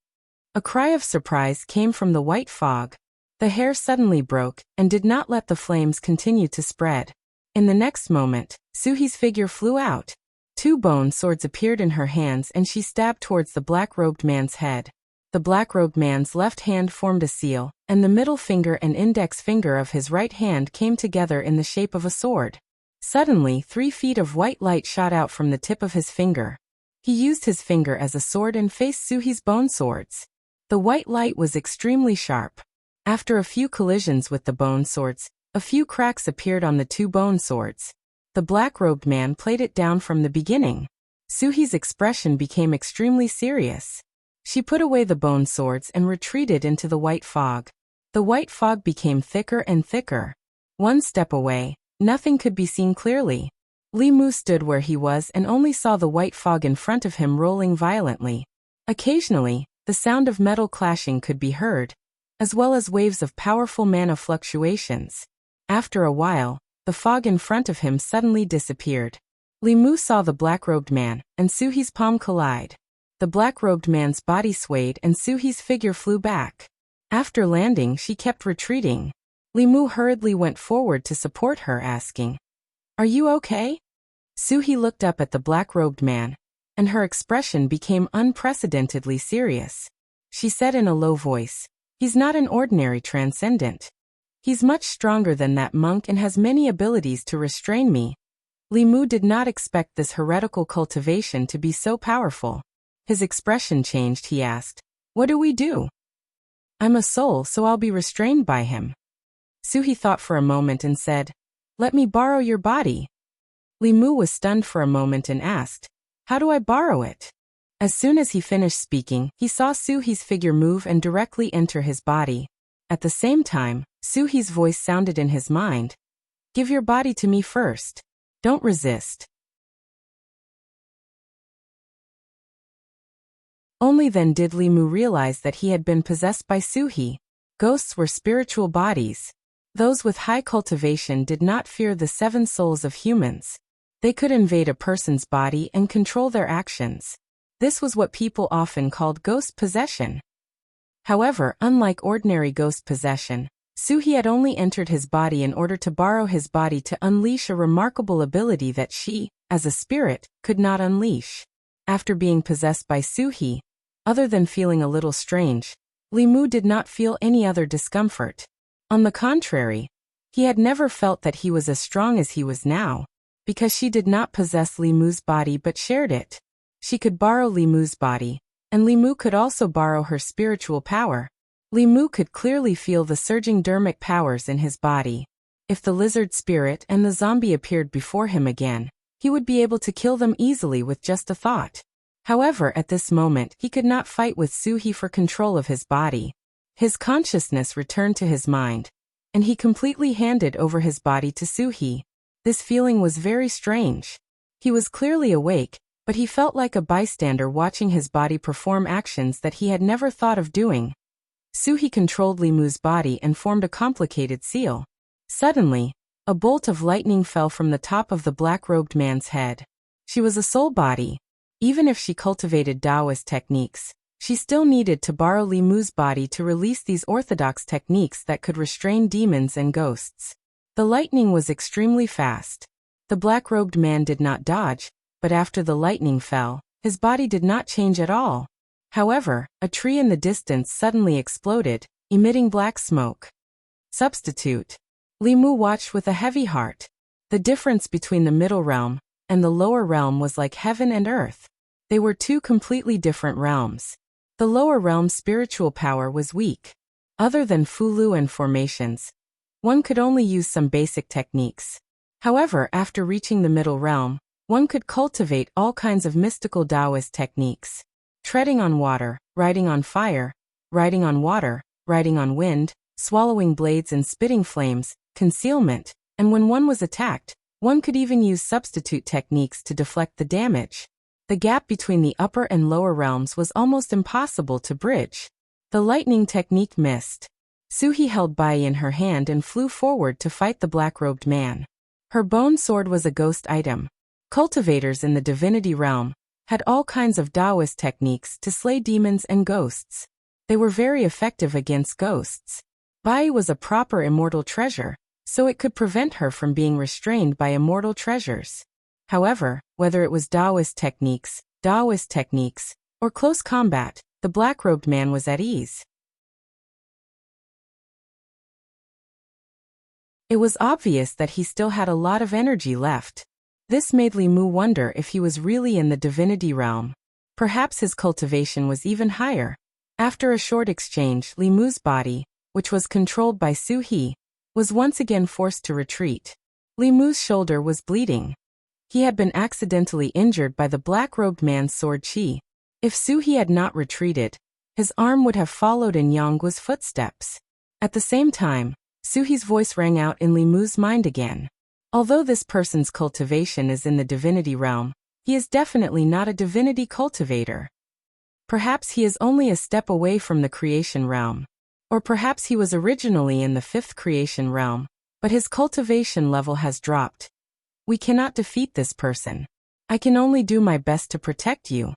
A cry of surprise came from the white fog. The hair suddenly broke and did not let the flames continue to spread. In the next moment, Suhi's figure flew out. 2 bone swords appeared in her hands and she stabbed towards the black-robed man's head. The black-robed man's left hand formed a seal, and the middle finger and index finger of his right hand came together in the shape of a sword. Suddenly, 3 feet of white light shot out from the tip of his finger. He used his finger as a sword and faced Suhi's bone swords. The white light was extremely sharp. After a few collisions with the bone swords, a few cracks appeared on the 2 bone swords. The black-robed man played it down from the beginning. Suhi's expression became extremely serious. She put away the bone swords and retreated into the white fog. The white fog became thicker and thicker. 1 step away, nothing could be seen clearly. Li Mu stood where he was and only saw the white fog in front of him rolling violently. Occasionally, the sound of metal clashing could be heard, as well as waves of powerful mana fluctuations. After a while, the fog in front of him suddenly disappeared. Li Mu saw the black-robed man and Suhi's palm collide. The black-robed man's body swayed and Suhi's figure flew back. After landing, she kept retreating. Li Mu hurriedly went forward to support her, asking, "Are you okay?" Suhi looked up at the black-robed man, and her expression became unprecedentedly serious. She said in a low voice, "He's not an ordinary transcendent. He's much stronger than that monk and has many abilities to restrain me." Li Mu did not expect this heretical cultivation to be so powerful. His expression changed. He asked, "What do we do?" "I'm a soul, so I'll be restrained by him." Suhi thought for a moment and said, "Let me borrow your body." Li Mu was stunned for a moment and asked, "How do I borrow it?" As soon as he finished speaking, he saw Suhi's figure move and directly enter his body. At the same time, Suhi's voice sounded in his mind, "Give your body to me first. Don't resist." Only then did Li Mu realize that he had been possessed by Suhi. Ghosts were spiritual bodies. Those with high cultivation did not fear the 7 souls of humans. They could invade a person's body and control their actions. This was what people often called ghost possession. However, unlike ordinary ghost possession, Suhi had only entered his body in order to borrow his body to unleash a remarkable ability that she, as a spirit, could not unleash. After being possessed by Suhi, other than feeling a little strange, Li Mu did not feel any other discomfort. On the contrary, he had never felt that he was as strong as he was now, because she did not possess Li Mu's body but shared it. She could borrow Li Mu's body, and Li Mu could also borrow her spiritual power. Li Mu could clearly feel the surging dharmic powers in his body. If the lizard spirit and the zombie appeared before him again, he would be able to kill them easily with just a thought. However, at this moment, he could not fight with Suhi for control of his body. His consciousness returned to his mind, and he completely handed over his body to Suhi. This feeling was very strange. He was clearly awake, but he felt like a bystander watching his body perform actions that he had never thought of doing. Suhi controlled Li Mu's body and formed a complicated seal. Suddenly, a bolt of lightning fell from the top of the black-robed man's head. She was a soul body. Even if she cultivated Taoist techniques, she still needed to borrow Li Mu's body to release these orthodox techniques that could restrain demons and ghosts. The lightning was extremely fast. The black-robed man did not dodge, but after the lightning fell, his body did not change at all. However, a tree in the distance suddenly exploded, emitting black smoke. Substitute. Li Mu watched with a heavy heart. The difference between the middle realm and the lower realm was like heaven and earth. They were two completely different realms. The lower realm's spiritual power was weak. Other than Fulu and formations, one could only use some basic techniques. However, after reaching the middle realm, one could cultivate all kinds of mystical Taoist techniques. Treading on water, riding on fire, riding on water, riding on wind, swallowing blades and spitting flames, concealment, and when one was attacked, one could even use substitute techniques to deflect the damage. The gap between the upper and lower realms was almost impossible to bridge. The lightning technique missed. Suhi held Bai in her hand and flew forward to fight the black-robed man. Her bone sword was a ghost item. Cultivators in the divinity realm had all kinds of Taoist techniques to slay demons and ghosts. They were very effective against ghosts. Bai was a proper immortal treasure, so it could prevent her from being restrained by immortal treasures. However, whether it was Taoist techniques, or close combat, the black-robed man was at ease. It was obvious that he still had a lot of energy left. This made Li Mu wonder if he was really in the divinity realm. Perhaps his cultivation was even higher. After a short exchange, Li Mu's body, which was controlled by Su He, was once again forced to retreat. Li Mu's shoulder was bleeding. He had been accidentally injured by the black-robed man's sword chi. If Su He had not retreated, his arm would have followed in Yangguo's footsteps. At the same time, Su He's voice rang out in Li Mu's mind again. Although this person's cultivation is in the divinity realm, he is definitely not a divinity cultivator. Perhaps he is only a step away from the creation realm. Or perhaps he was originally in the fifth creation realm, but his cultivation level has dropped. We cannot defeat this person. I can only do my best to protect you.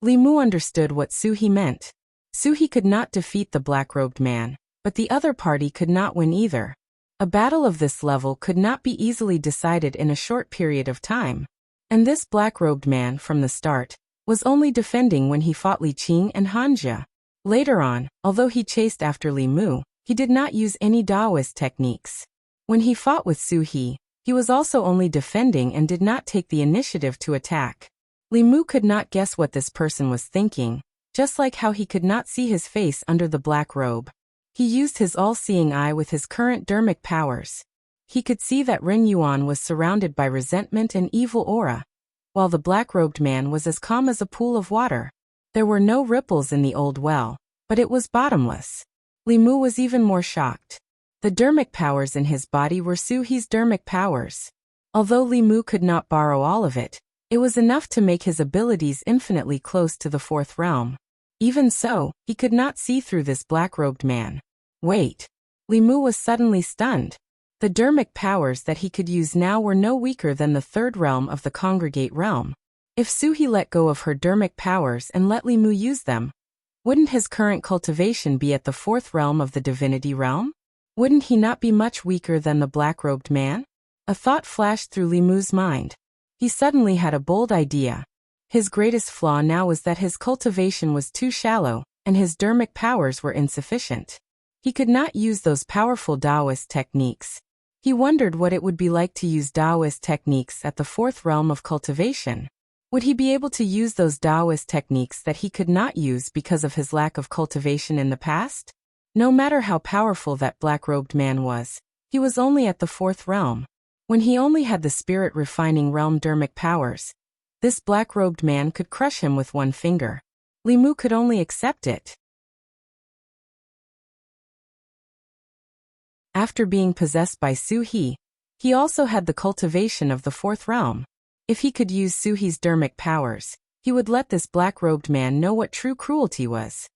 Li Mu understood what Su He meant. Su He could not defeat the black-robed man, but the other party could not win either. A battle of this level could not be easily decided in a short period of time. And this black-robed man, from the start, was only defending when he fought Li Qing and Hanja. Later on, although he chased after Li Mu, he did not use any Taoist techniques. When he fought with Su He, he was also only defending and did not take the initiative to attack. Li Mu could not guess what this person was thinking, just like how he could not see his face under the black robe. He used his all-seeing eye with his current dermic powers. He could see that Ren Yuan was surrounded by resentment and evil aura, while the black-robed man was as calm as a pool of water. There were no ripples in the old well, but it was bottomless. Li Mu was even more shocked. The dermic powers in his body were Su He's dermic powers. Although Li Mu could not borrow all of it, it was enough to make his abilities infinitely close to the fourth realm. Even so, he could not see through this black-robed man. Wait. Li Mu was suddenly stunned. The dermic powers that he could use now were no weaker than the third realm of the congregate realm. If Su He let go of her dermic powers and let Li Mu use them, wouldn't his current cultivation be at the fourth realm of the divinity realm? Wouldn't he not be much weaker than the black-robed man? A thought flashed through Li Mu's mind. He suddenly had a bold idea. His greatest flaw now was that his cultivation was too shallow, and his dermic powers were insufficient. He could not use those powerful Taoist techniques. He wondered what it would be like to use Taoist techniques at the fourth realm of cultivation. Would he be able to use those Taoist techniques that he could not use because of his lack of cultivation in the past? No matter how powerful that black-robed man was, he was only at the fourth realm. When he only had the spirit-refining realm dermic powers, this black-robed man could crush him with one finger. Li Mu could only accept it. After being possessed by Su He, he also had the cultivation of the fourth realm. If he could use Su He's dermic powers, he would let this black-robed man know what true cruelty was.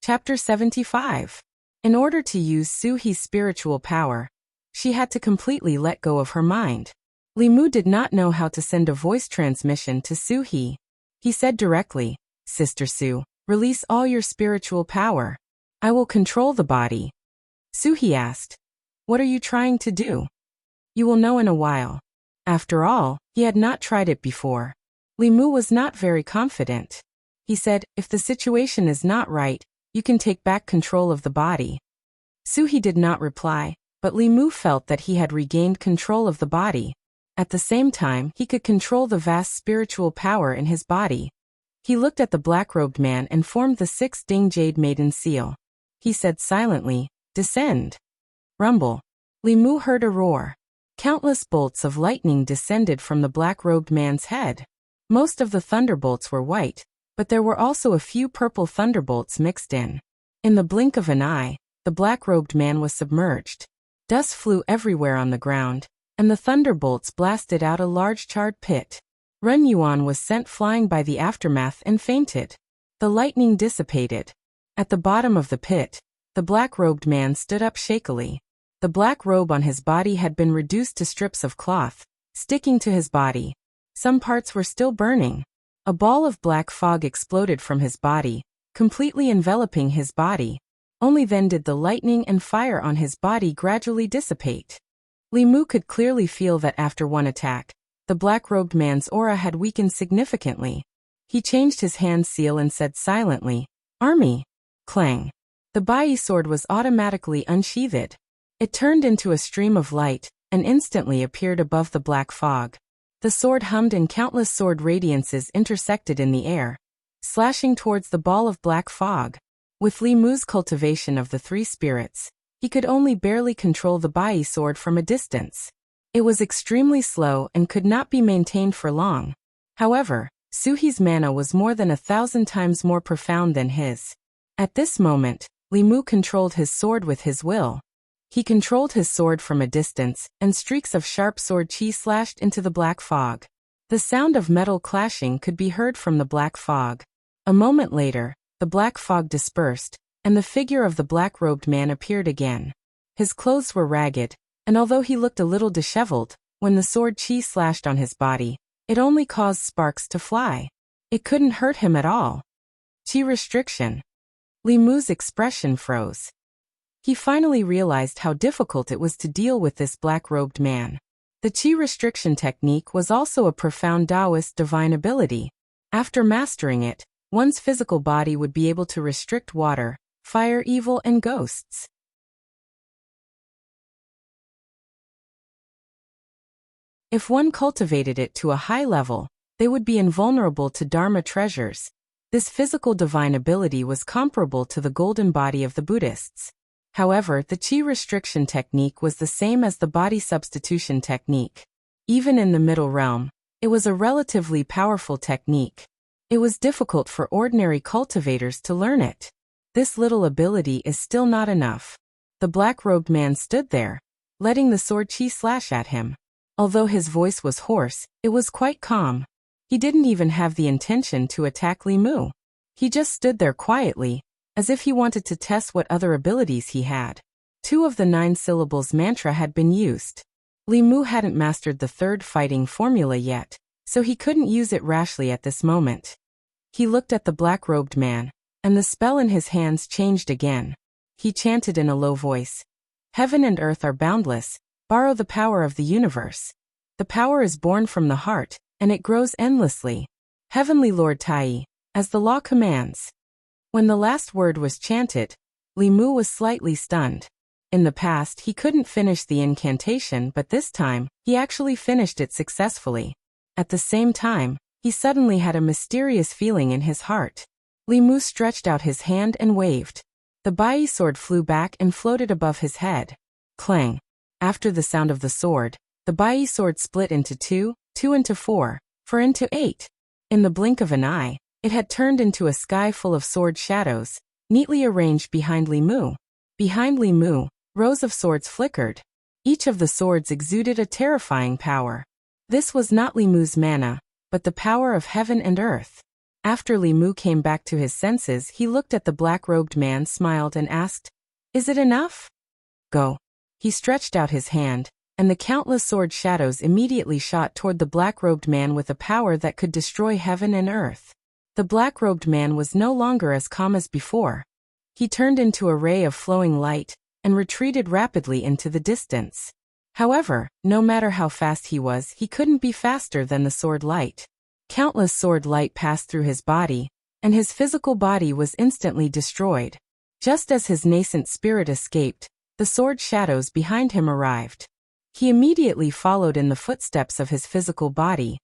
Chapter 75. In order to use Su He's spiritual power, she had to completely let go of her mind. Li Mu did not know how to send a voice transmission to Su He. He said directly, "Sister Su, release all your spiritual power. I will control the body." Su He asked, "What are you trying to do?" "You will know in a while." After all, he had not tried it before. Li Mu was not very confident. He said, if the situation is not right, you can take back control of the body. Suhi did not reply, but Li Mu felt that he had regained control of the body. At the same time, he could control the vast spiritual power in his body. He looked at the black-robed man and formed the 6 Ding Jade Maiden seal. He said silently, descend. Rumble. Li Mu heard a roar. Countless bolts of lightning descended from the black-robed man's head. Most of the thunderbolts were white, but there were also a few purple thunderbolts mixed in. In the blink of an eye, the black-robed man was submerged. Dust flew everywhere on the ground, and the thunderbolts blasted out a large charred pit. Ren Yuan was sent flying by the aftermath and fainted. The lightning dissipated. At the bottom of the pit, the black-robed man stood up shakily. The black robe on his body had been reduced to strips of cloth, sticking to his body. Some parts were still burning. A ball of black fog exploded from his body, completely enveloping his body. Only then did the lightning and fire on his body gradually dissipate. Li Mu could clearly feel that after one attack, the black-robed man's aura had weakened significantly. He changed his hand seal and said silently, "Army." Clang. The Bai sword was automatically unsheathed. It turned into a stream of light, and instantly appeared above the black fog. The sword hummed and countless sword radiances intersected in the air, slashing towards the ball of black fog. With Li Mu's cultivation of the 3 spirits, he could only barely control the Bai sword from a distance. It was extremely slow and could not be maintained for long. However, Suhi's mana was more than 1,000 times more profound than his. At this moment, Li Mu controlled his sword with his will. He controlled his sword from a distance, and streaks of sharp sword chi slashed into the black fog. The sound of metal clashing could be heard from the black fog. A moment later, the black fog dispersed, and the figure of the black-robed man appeared again. His clothes were ragged, and although he looked a little disheveled, when the sword chi slashed on his body, it only caused sparks to fly. It couldn't hurt him at all. Chi restriction. Li Mu's expression froze. He finally realized how difficult it was to deal with this black-robed man. The Chi restriction technique was also a profound Taoist divine ability. After mastering it, one's physical body would be able to restrict water, fire, evil, and ghosts. If one cultivated it to a high level, they would be invulnerable to Dharma treasures. This physical divine ability was comparable to the golden body of the Buddhists. However, the Chi restriction technique was the same as the body substitution technique. Even in the middle realm, it was a relatively powerful technique. It was difficult for ordinary cultivators to learn it. This little ability is still not enough. The black-robed man stood there, letting the sword chi slash at him. Although his voice was hoarse, it was quite calm. He didn't even have the intention to attack Li Mu. He just stood there quietly, as if he wanted to test what other abilities he had. 2 of the 9 syllables mantra had been used. Li Mu hadn't mastered the 3rd fighting formula yet, so he couldn't use it rashly at this moment. He looked at the black-robed man, and the spell in his hands changed again. He chanted in a low voice, "Heaven and earth are boundless, borrow the power of the universe. The power is born from the heart, and it grows endlessly. Heavenly Lord Tai, as the law commands." When the last word was chanted, Li Mu was slightly stunned. In the past, he couldn't finish the incantation, but this time, he actually finished it successfully. At the same time, he suddenly had a mysterious feeling in his heart. Li Mu stretched out his hand and waved. The Bai sword flew back and floated above his head. Clang. After the sound of the sword, the Bai sword split into 2, 2 into 4, 4 into 8. In the blink of an eye, it had turned into a sky full of sword shadows, neatly arranged behind Li Mu. Behind Li Mu, rows of swords flickered. Each of the swords exuded a terrifying power. This was not Li Mu's mana, but the power of heaven and earth. After Li Mu came back to his senses, he looked at the black-robed man, smiled, and asked, "Is it enough?" "Go." He stretched out his hand, and the countless sword shadows immediately shot toward the black-robed man with a power that could destroy heaven and earth. The black-robed man was no longer as calm as before. He turned into a ray of flowing light, and retreated rapidly into the distance. However, no matter how fast he was, he couldn't be faster than the sword light. Countless sword light passed through his body, and his physical body was instantly destroyed. Just as his nascent spirit escaped, the sword shadows behind him arrived. He immediately followed in the footsteps of his physical body,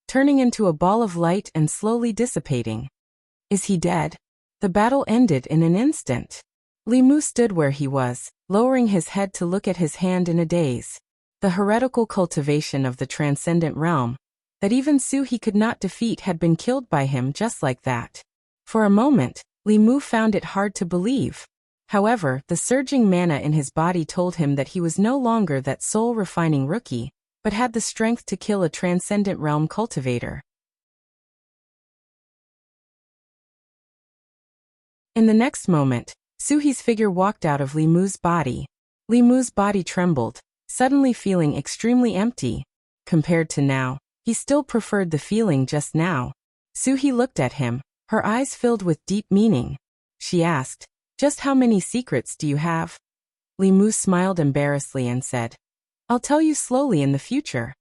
turning into a ball of light and slowly dissipating. Is he dead? The battle ended in an instant. Li Mu stood where he was, lowering his head to look at his hand in a daze. The heretical cultivation of the transcendent realm, that even Su he could not defeat, had been killed by him just like that. For a moment, Li Mu found it hard to believe. However, the surging mana in his body told him that he was no longer that soul-refining rookie, but had the strength to kill a transcendent realm cultivator. In the next moment, Suhi's figure walked out of Li Mu's body. Li Mu's body trembled, suddenly feeling extremely empty. Compared to now, he still preferred the feeling just now. Suhi looked at him, her eyes filled with deep meaning. She asked, "Just how many secrets do you have?" Li Mu smiled embarrassedly and said, "I'll tell you slowly in the future."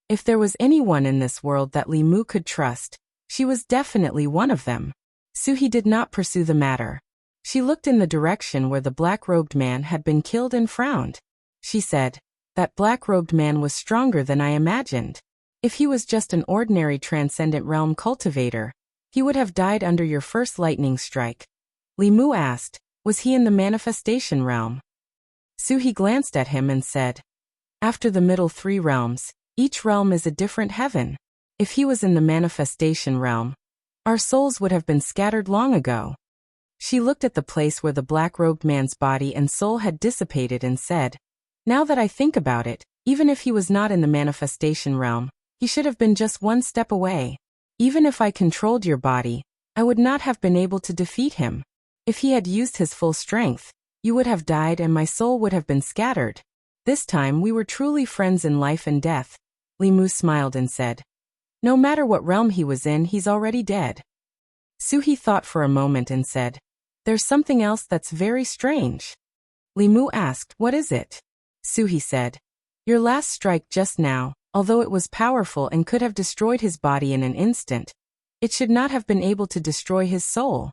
If there was anyone in this world that Li Mu could trust, she was definitely one of them. Suhi did not pursue the matter. She looked in the direction where the black-robed man had been killed and frowned. She said, "That black-robed man was stronger than I imagined. If he was just an ordinary transcendent realm cultivator, he would have died under your first lightning strike." Li Mu asked, "Was he in the manifestation realm?" Suhi glanced at him and said, "After the middle three realms, each realm is a different heaven. If he was in the manifestation realm, our souls would have been scattered long ago." She looked at the place where the black-robed man's body and soul had dissipated and said, "Now that I think about it, even if he was not in the manifestation realm, he should have been just one step away. Even if I controlled your body, I would not have been able to defeat him. If he had used his full strength, you would have died and my soul would have been scattered. This time we were truly friends in life and death." Li Mu smiled and said, "No matter what realm he was in, he's already dead." Suhi thought for a moment and said, "There's something else that's very strange." Li Mu asked, "What is it?" Suhi said, "Your last strike just now, although it was powerful and could have destroyed his body in an instant, it should not have been able to destroy his soul."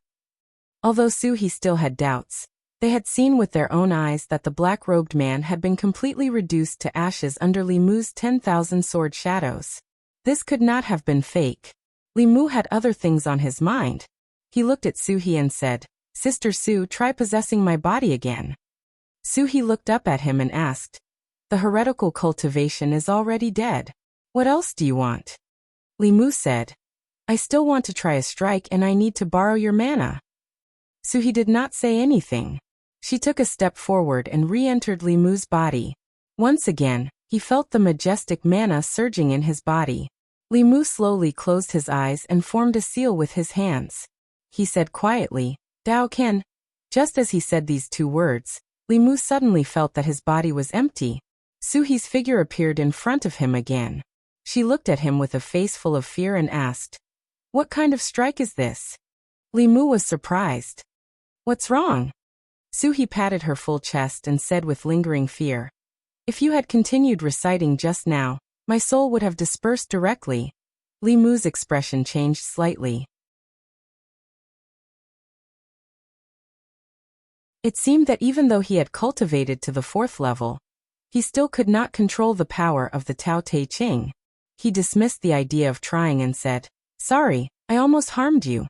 Although Suhi still had doubts, they had seen with their own eyes that the black-robed man had been completely reduced to ashes under Li Mu's 10,000 sword shadows. This could not have been fake. Li Mu had other things on his mind. He looked at Suhi and said, "Sister Su, try possessing my body again." Suhi looked up at him and asked, "The heretical cultivation is already dead. What else do you want?" Li Mu said, "I still want to try a strike and I need to borrow your mana." Suhi did not say anything. She took a step forward and re-entered Li Mu's body. Once again, he felt the majestic mana surging in his body. Li Mu slowly closed his eyes and formed a seal with his hands. He said quietly, "Dao Ken." Just as he said these two words, Li Mu suddenly felt that his body was empty. Suhi's figure appeared in front of him again. She looked at him with a face full of fear and asked, "What kind of strike is this?" Li Mu was surprised. "What's wrong?" Suhi patted her full chest and said with lingering fear, "If you had continued reciting just now, my soul would have dispersed directly." Li Mu's expression changed slightly. It seemed that even though he had cultivated to the 4th level, he still could not control the power of the Tao Te Ching. He dismissed the idea of trying and said, "Sorry, I almost harmed you."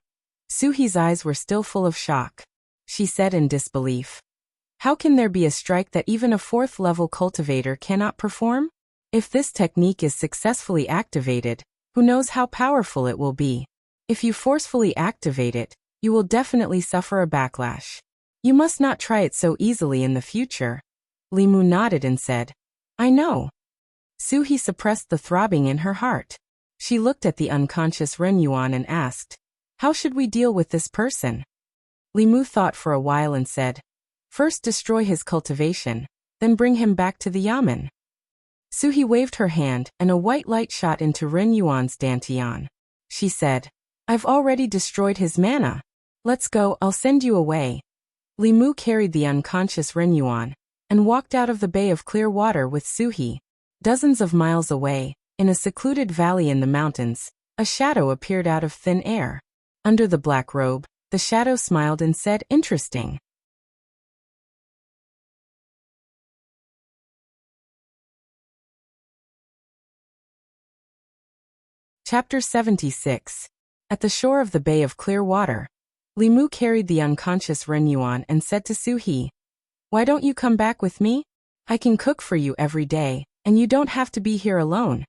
Suhi's eyes were still full of shock. She said in disbelief, "How can there be a strike that even a 4th level cultivator cannot perform? If this technique is successfully activated, who knows how powerful it will be? If you forcefully activate it, you will definitely suffer a backlash. You must not try it so easily in the future." Li Mu nodded and said, "I know." Suhi suppressed the throbbing in her heart. She looked at the unconscious Ren Yuan and asked, "How should we deal with this person?" Li Mu thought for a while and said, "First destroy his cultivation, then bring him back to the yamen." Suhi waved her hand and a white light shot into Ren Yuan's dantian. She said, "I've already destroyed his mana. Let's go, I'll send you away." Li Mu carried the unconscious Ren Yuan and walked out of the bay of clear water with Suhi. Dozens of miles away, in a secluded valley in the mountains, A shadow appeared out of thin air. Under the black robe, the shadow smiled and said, "Interesting." Chapter 76. At the shore of the Bay of Clear Water, Li Mu carried the unconscious Ren Yuan and said to Su He, "Why don't you come back with me? I can cook for you every day, and you don't have to be here alone."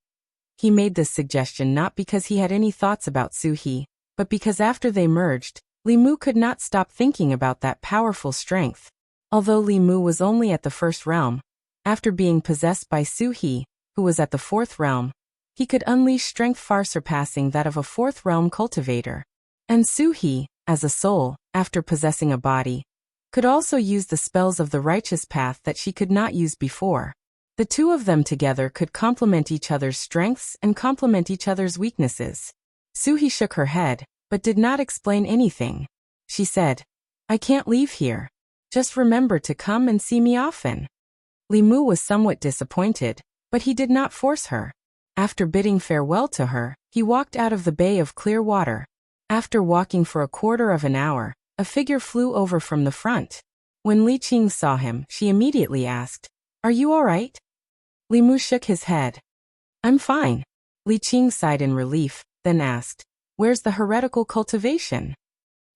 He made this suggestion not because he had any thoughts about Su He, but because after they merged, Li Mu could not stop thinking about that powerful strength. Although Li Mu was only at the first realm, after being possessed by Su He, who was at the fourth realm, he could unleash strength far surpassing that of a fourth realm cultivator. And Su He, as a soul, after possessing a body, could also use the spells of the righteous path that she could not use before. The two of them together could complement each other's strengths and complement each other's weaknesses. Su He shook her head, but did not explain anything. She said, "I can't leave here. Just remember to come and see me often." Li Mu was somewhat disappointed, but he did not force her. After bidding farewell to her, he walked out of the Bay of Clear Water. After walking for a quarter of an hour, a figure flew over from the front. When Li Qing saw him, she immediately asked, "Are you all right?" Li Mu shook his head. "I'm fine." Li Qing sighed in relief, then asked, "Where's the heretical cultivation?"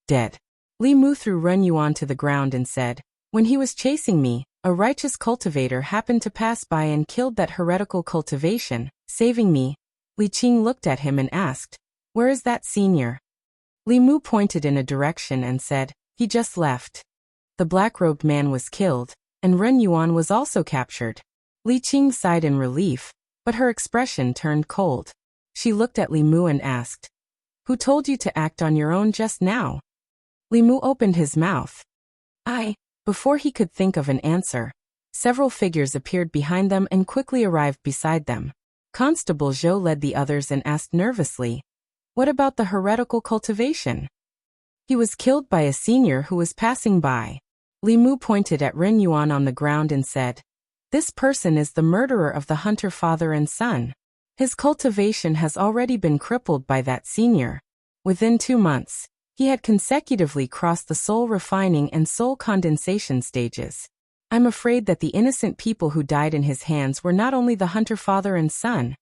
"Dead." Li Mu threw Ren Yuan to the ground and said, "When he was chasing me, a righteous cultivator happened to pass by and killed that heretical cultivation, saving me." Li Qing looked at him and asked, "Where is that senior?" Li Mu pointed in a direction and said, "He just left." The black-robed man was killed, and Ren Yuan was also captured. Li Qing sighed in relief, but her expression turned cold. She looked at Li Mu and asked, "Who told you to act on your own just now?" Li Mu opened his mouth. Before he could think of an answer, several figures appeared behind them and quickly arrived beside them. Constable Zhou led the others and asked nervously, "What about the heretical cultivation?" "He was killed by a senior who was passing by." Li Mu pointed at Ren Yuan on the ground and said, "This person is the murderer of the hunter father and son. His cultivation has already been crippled by that senior. Within 2 months, he had consecutively crossed the soul refining and soul condensation stages. I'm afraid that the innocent people who died in his hands were not only the hunter father and son."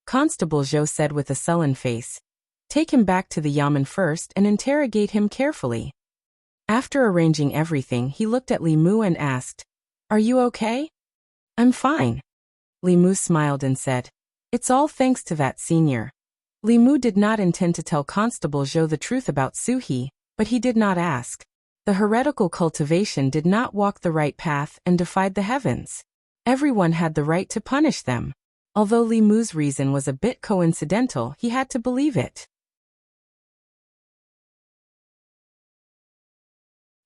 Constable Zhou said with a sullen face, "Take him back to the yamen first and interrogate him carefully." After arranging everything, he looked at Li Mu and asked, "Are you okay?" "I'm fine." Li Mu smiled and said, "It's all thanks to that senior." Li Mu did not intend to tell Constable Zhou the truth about Su He, but he did not ask. The heretical cultivation did not walk the right path and defied the heavens. Everyone had the right to punish them. Although Li Mu's reason was a bit coincidental, he had to believe it.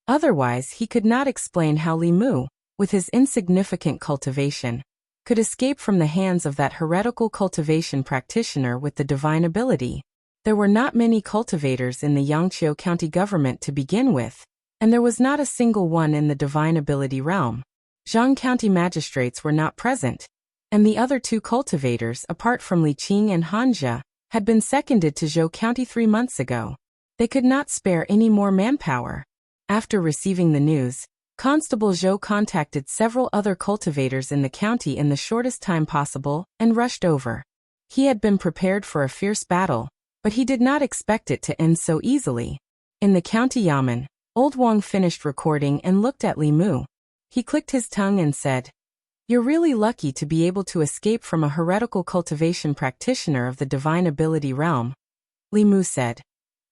Otherwise, he could not explain how Li Mu, with his insignificant cultivation, could escape from the hands of that heretical cultivation practitioner with the divine ability. There were not many cultivators in the Yangqiu County government to begin with, and there was not a single one in the divine ability realm. Zhang County magistrates were not present, and the other 2 cultivators, apart from Li Qing and Hanja, had been seconded to Zhou County 3 months ago. They could not spare any more manpower. After receiving the news, Constable Zhou contacted several other cultivators in the county in the shortest time possible and rushed over. He had been prepared for a fierce battle, but he did not expect it to end so easily. In the county yamen, Old Wang finished recording and looked at Li Mu. He clicked his tongue and said, "You're really lucky to be able to escape from a heretical cultivation practitioner of the divine ability realm." Li Mu said,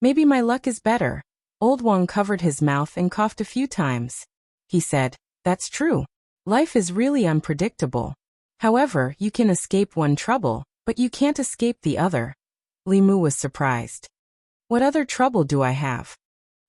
"Maybe my luck is better." Old Wang covered his mouth and coughed a few times. He said, "That's true. Life is really unpredictable. However, you can escape one trouble, but you can't escape the other." Li Mu was surprised. "What other trouble do I have?"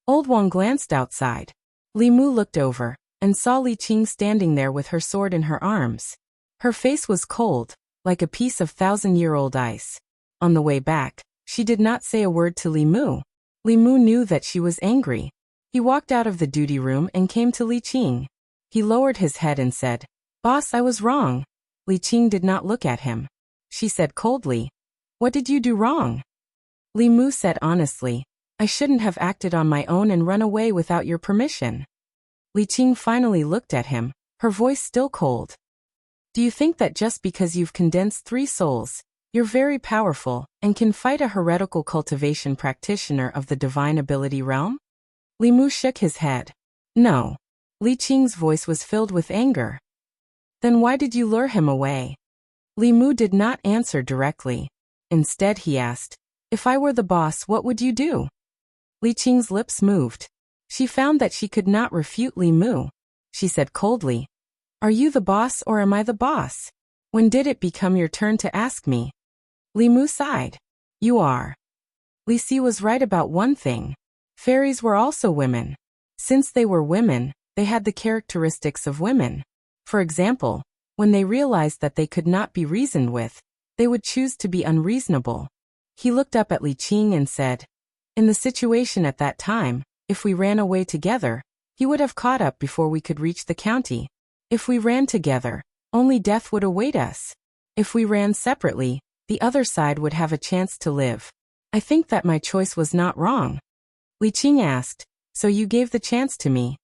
Old Wang glanced outside. Li Mu looked over and saw Li Qing standing there with her sword in her arms. Her face was cold, like a piece of 1,000-year-old ice. On the way back, she did not say a word to Li Mu. Li Mu knew that she was angry. He walked out of the duty room and came to Li Qing. He lowered his head and said, "Boss, I was wrong." Li Qing did not look at him. She said coldly, "What did you do wrong?" Li Mu said honestly. I shouldn't have acted on my own and run away without your permission. Li Qing finally looked at him, her voice still cold. Do you think that just because you've condensed 3 souls, you're very powerful, and can fight a heretical cultivation practitioner of the divine ability realm? Li Mu shook his head. No. Li Qing's voice was filled with anger. Then why did you lure him away? Li Mu did not answer directly. Instead he asked, if I were the boss, what would you do? Li Qing's lips moved. She found that she could not refute Li Mu. She said coldly, are you the boss or am I the boss? When did it become your turn to ask me? Li Mu sighed. You are. Li Si was right about one thing. Fairies were also women. Since they were women, they had the characteristics of women. For example, when they realized that they could not be reasoned with, they would choose to be unreasonable. He looked up at Li Qing and said, in the situation at that time, if we ran away together, he would have caught up before we could reach the county. If we ran together, only death would await us. If we ran separately, the other side would have a chance to live. I think that my choice was not wrong. Li Qing asked, so you gave the chance to me?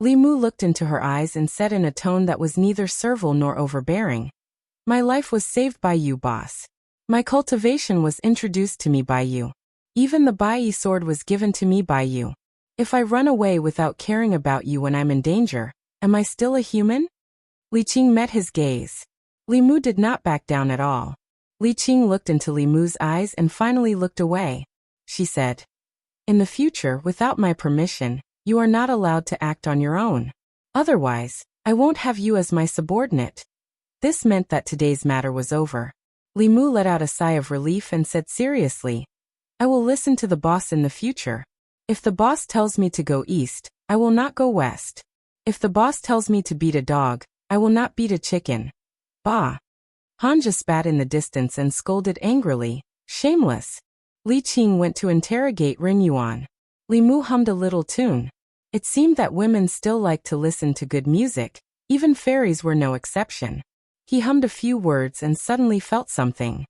Li Mu looked into her eyes and said in a tone that was neither servile nor overbearing, my life was saved by you, boss. My cultivation was introduced to me by you. Even the Bai sword was given to me by you. If I run away without caring about you when I'm in danger, am I still a human? Li Qing met his gaze. Li Mu did not back down at all. Li Qing looked into Li Mu's eyes and finally looked away. She said, in the future, without my permission, you are not allowed to act on your own. Otherwise, I won't have you as my subordinate. This meant that today's matter was over. Li Mu let out a sigh of relief and said seriously, I will listen to the boss in the future. If the boss tells me to go east, I will not go west. If the boss tells me to beat a dog, I will not beat a chicken. Bah! Hanja spat in the distance and scolded angrily, shameless. Li Qing went to interrogate Ring Yuan. Li Mu hummed a little tune. It seemed that women still liked to listen to good music, even fairies were no exception. He hummed a few words and suddenly felt something.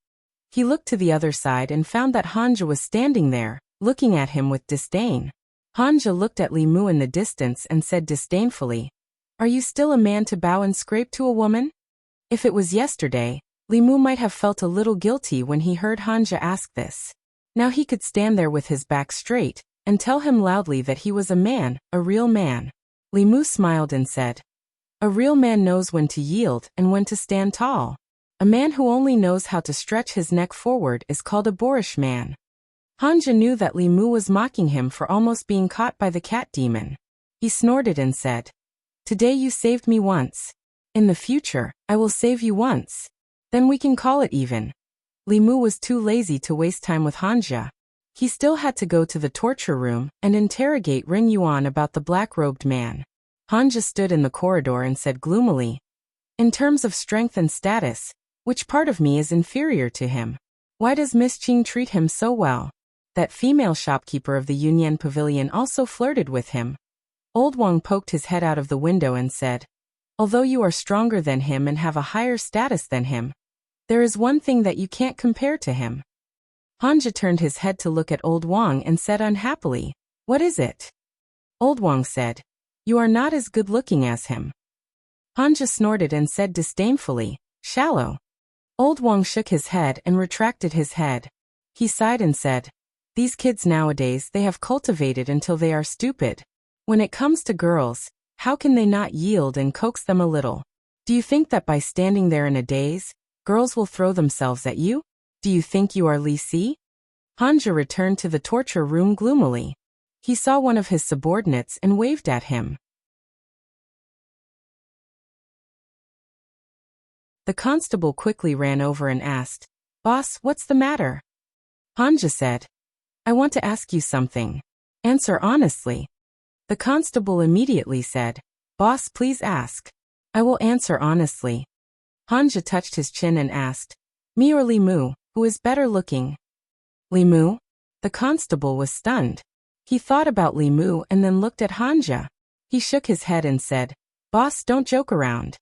He looked to the other side and found that Hanja was standing there, looking at him with disdain. Hanja looked at Li Mu in the distance and said disdainfully, are you still a man to bow and scrape to a woman? If it was yesterday, Li Mu might have felt a little guilty when he heard Hanja ask this. Now he could stand there with his back straight, and tell him loudly that he was a man, a real man. Li Mu smiled and said, a real man knows when to yield and when to stand tall. A man who only knows how to stretch his neck forward is called a boorish man. Hanja knew that Li Mu was mocking him for almost being caught by the cat demon. He snorted and said, today you saved me once. In the future, I will save you once. Then we can call it even. Li Mu was too lazy to waste time with Hanja. He still had to go to the torture room and interrogate Ring Yuan about the black-robed man. Hanja stood in the corridor and said gloomily, in terms of strength and status, which part of me is inferior to him? Why does Miss Qing treat him so well? That female shopkeeper of the Yunyan Pavilion also flirted with him. Old Wang poked his head out of the window and said, although you are stronger than him and have a higher status than him, there is one thing that you can't compare to him. Hanja turned his head to look at Old Wang and said unhappily, what is it? Old Wang said, you are not as good-looking as him. Hanja snorted and said disdainfully, shallow. Old Wang shook his head and retracted his head. He sighed and said, these kids nowadays they have cultivated until they are stupid. When it comes to girls, how can they not yield and coax them a little? Do you think that by standing there in a daze, girls will throw themselves at you? Do you think you are Li Si? Hanja returned to the torture room gloomily. He saw one of his subordinates and waved at him. The constable quickly ran over and asked, boss, what's the matter? Hanja said, I want to ask you something. Answer honestly. The constable immediately said, boss, please ask. I will answer honestly. Hanja touched his chin and asked, me or Li Mu, who is better looking? Li Mu? The constable was stunned. He thought about Li Mu and then looked at Hanja. He shook his head and said, boss, don't joke around.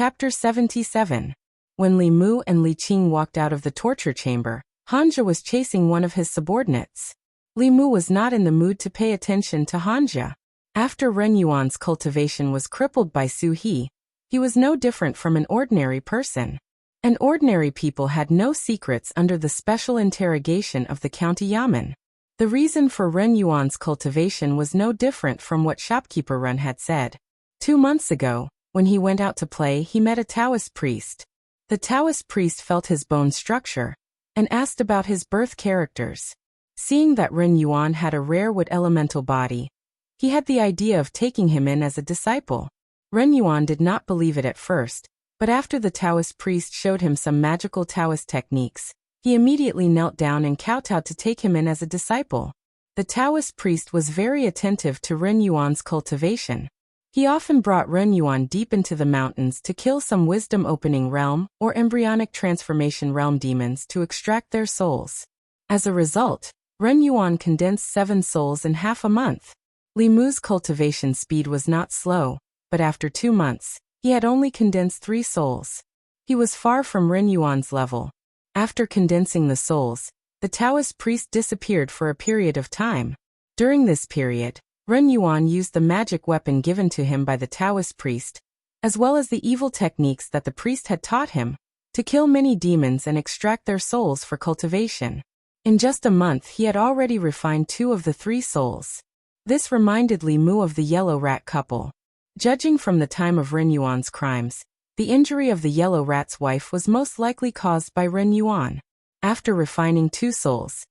Chapter 77. When Li Mu and Li Qing walked out of the torture chamber, Hanja was chasing one of his subordinates. Li Mu was not in the mood to pay attention to Hanja. After Ren Yuan's cultivation was crippled by Su He, he was no different from an ordinary person. And ordinary people had no secrets under the special interrogation of the county yamen. The reason for Ren Yuan's cultivation was no different from what shopkeeper Ren had said. 2 months ago, when he went out to play, he met a Taoist priest. The Taoist priest felt his bone structure and asked about his birth characters. Seeing that Ren Yuan had a rare wood elemental body, he had the idea of taking him in as a disciple. Ren Yuan did not believe it at first, but after the Taoist priest showed him some magical Taoist techniques, he immediately knelt down and kowtowed to take him in as a disciple. The Taoist priest was very attentive to Ren Yuan's cultivation. He often brought Ren Yuan deep into the mountains to kill some wisdom-opening realm or embryonic transformation realm demons to extract their souls. As a result, Ren Yuan condensed 7 souls in half a month. Li Mu's cultivation speed was not slow, but after 2 months, he had only condensed 3 souls. He was far from Ren Yuan's level. After condensing the souls, the Taoist priest disappeared for a period of time. During this period, Ren Yuan used the magic weapon given to him by the Taoist priest, as well as the evil techniques that the priest had taught him, to kill many demons and extract their souls for cultivation. In just a month he had already refined 2 of the 3 souls. This reminded Li Mu of the yellow rat couple. Judging from the time of Ren Yuan's crimes, the injury of the yellow rat's wife was most likely caused by Ren Yuan. After refining 2 souls,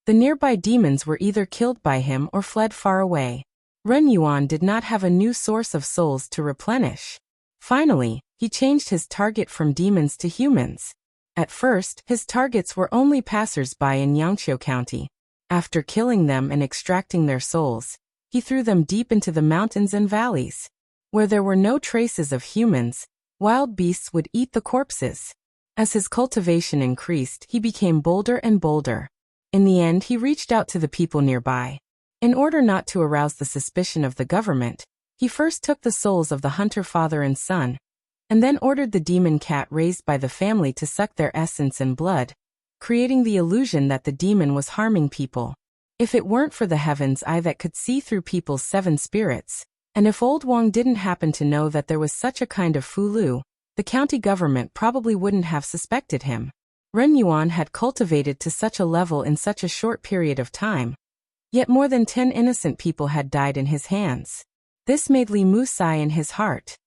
the nearby demons were either killed by him or fled far away. Ren Yuan did not have a new source of souls to replenish. Finally, he changed his target from demons to humans. At first, his targets were only passers-by in Yangqiu County. After killing them and extracting their souls, he threw them deep into the mountains and valleys. Where there were no traces of humans, wild beasts would eat the corpses. As his cultivation increased, he became bolder and bolder. In the end, he reached out to the people nearby. In order not to arouse the suspicion of the government, he first took the souls of the hunter father and son, and then ordered the demon cat raised by the family to suck their essence and blood, creating the illusion that the demon was harming people. If it weren't for the heaven's eye that could see through people's 7 spirits, and if Old Wang didn't happen to know that there was such a kind of Fulu, the county government probably wouldn't have suspected him. Ren Yuan had cultivated to such a level in such a short period of time. Yet more than 10 innocent people had died in his hands. This made Li Mu sigh in his heart.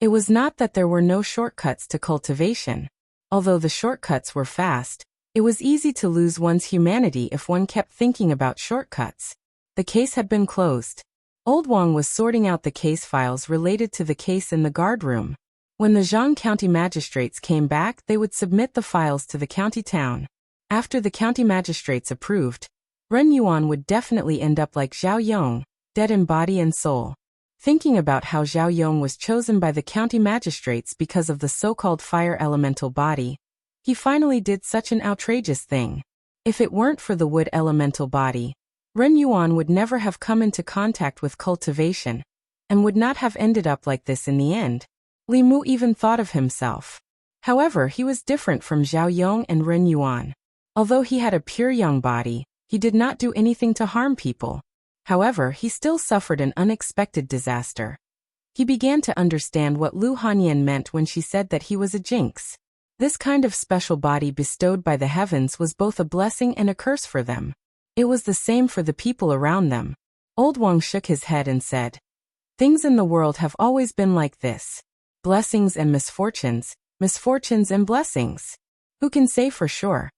It was not that there were no shortcuts to cultivation. Although the shortcuts were fast, it was easy to lose one's humanity if one kept thinking about shortcuts. The case had been closed. Old Wang was sorting out the case files related to the case in the guard room. When the Zhang County magistrates came back, they would submit the files to the county town. After the county magistrates approved, Ren Yuan would definitely end up like Zhao Yong, dead in body and soul. Thinking about how Zhao Yong was chosen by the county magistrates because of the so-called fire elemental body, he finally did such an outrageous thing. If it weren't for the wood elemental body, Ren Yuan would never have come into contact with cultivation, and would not have ended up like this in the end. Li Mu even thought of himself. However, he was different from Zhao Yong and Ren Yuan. Although he had a pure young body, he did not do anything to harm people. However, he still suffered an unexpected disaster. He began to understand what Lu Hanyan meant when she said that he was a jinx. This kind of special body bestowed by the heavens was both a blessing and a curse for them. It was the same for the people around them. Old Wang shook his head and said, "Things in the world have always been like this. Blessings and misfortunes, misfortunes and blessings. Who can say for sure?"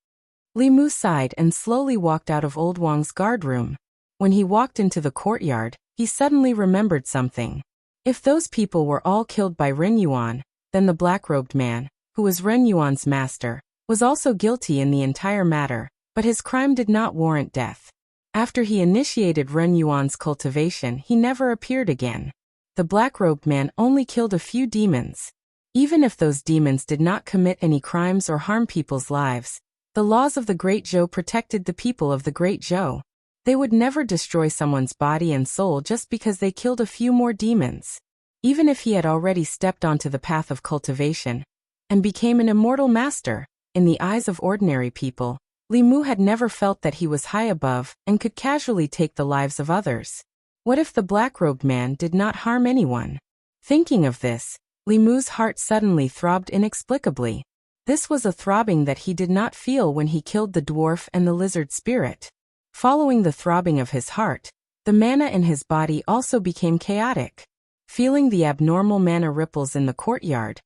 Li Mu sighed and slowly walked out of Old Wang's guard room. When he walked into the courtyard, he suddenly remembered something. If those people were all killed by Ren Yuan, then the black-robed man, who was Ren Yuan's master, was also guilty in the entire matter, but his crime did not warrant death. After he initiated Ren Yuan's cultivation, he never appeared again. The black-robed man only killed a few demons. Even if those demons did not commit any crimes or harm people's lives, the laws of the Great Zhou protected the people of the Great Zhou. They would never destroy someone's body and soul just because they killed a few more demons. Even if he had already stepped onto the path of cultivation and became an immortal master, in the eyes of ordinary people, Li Mu had never felt that he was high above and could casually take the lives of others. What if the black-robed man did not harm anyone? Thinking of this, Li Mu's heart suddenly throbbed inexplicably. This was a throbbing that he did not feel when he killed the dwarf and the lizard spirit. Following the throbbing of his heart, the mana in his body also became chaotic. Feeling the abnormal mana ripples in the courtyard,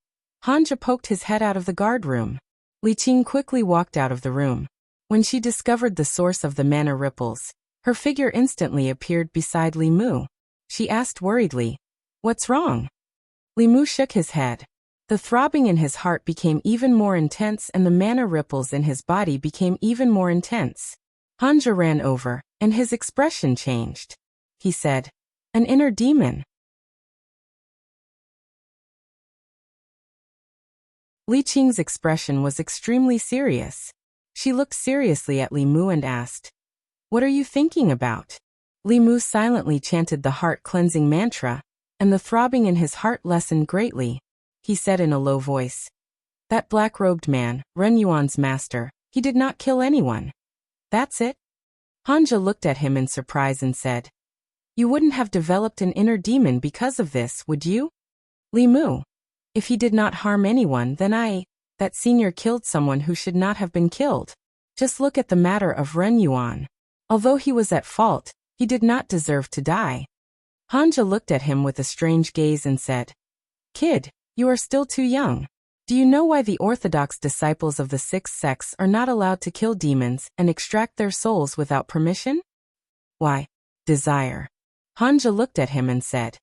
Hanja poked his head out of the guard room. Li Qing quickly walked out of the room. When she discovered the source of the mana ripples, her figure instantly appeared beside Li Mu. She asked worriedly, "What's wrong?" Li Mu shook his head. The throbbing in his heart became even more intense and the mana ripples in his body became even more intense. Hanja ran over, and his expression changed. He said, "An inner demon." Li Qing's expression was extremely serious. She looked seriously at Li Mu and asked, "What are you thinking about?" Li Mu silently chanted the heart-cleansing mantra, and the throbbing in his heart lessened greatly. He said in a low voice, "That black-robed man, Ren Yuan's master, he did not kill anyone. That's it?" Hanja looked at him in surprise and said, "You wouldn't have developed an inner demon because of this, would you?" Li Mu, "If he did not harm anyone, then that senior killed someone who should not have been killed. Just look at the matter of Ren Yuan. Although he was at fault, he did not deserve to die." Hanja looked at him with a strange gaze and said, "Kid, you are still too young. Do you know why the orthodox disciples of the sixth sects are not allowed to kill demons and extract their souls without permission?" "Why, desire." Hanja looked at him and said,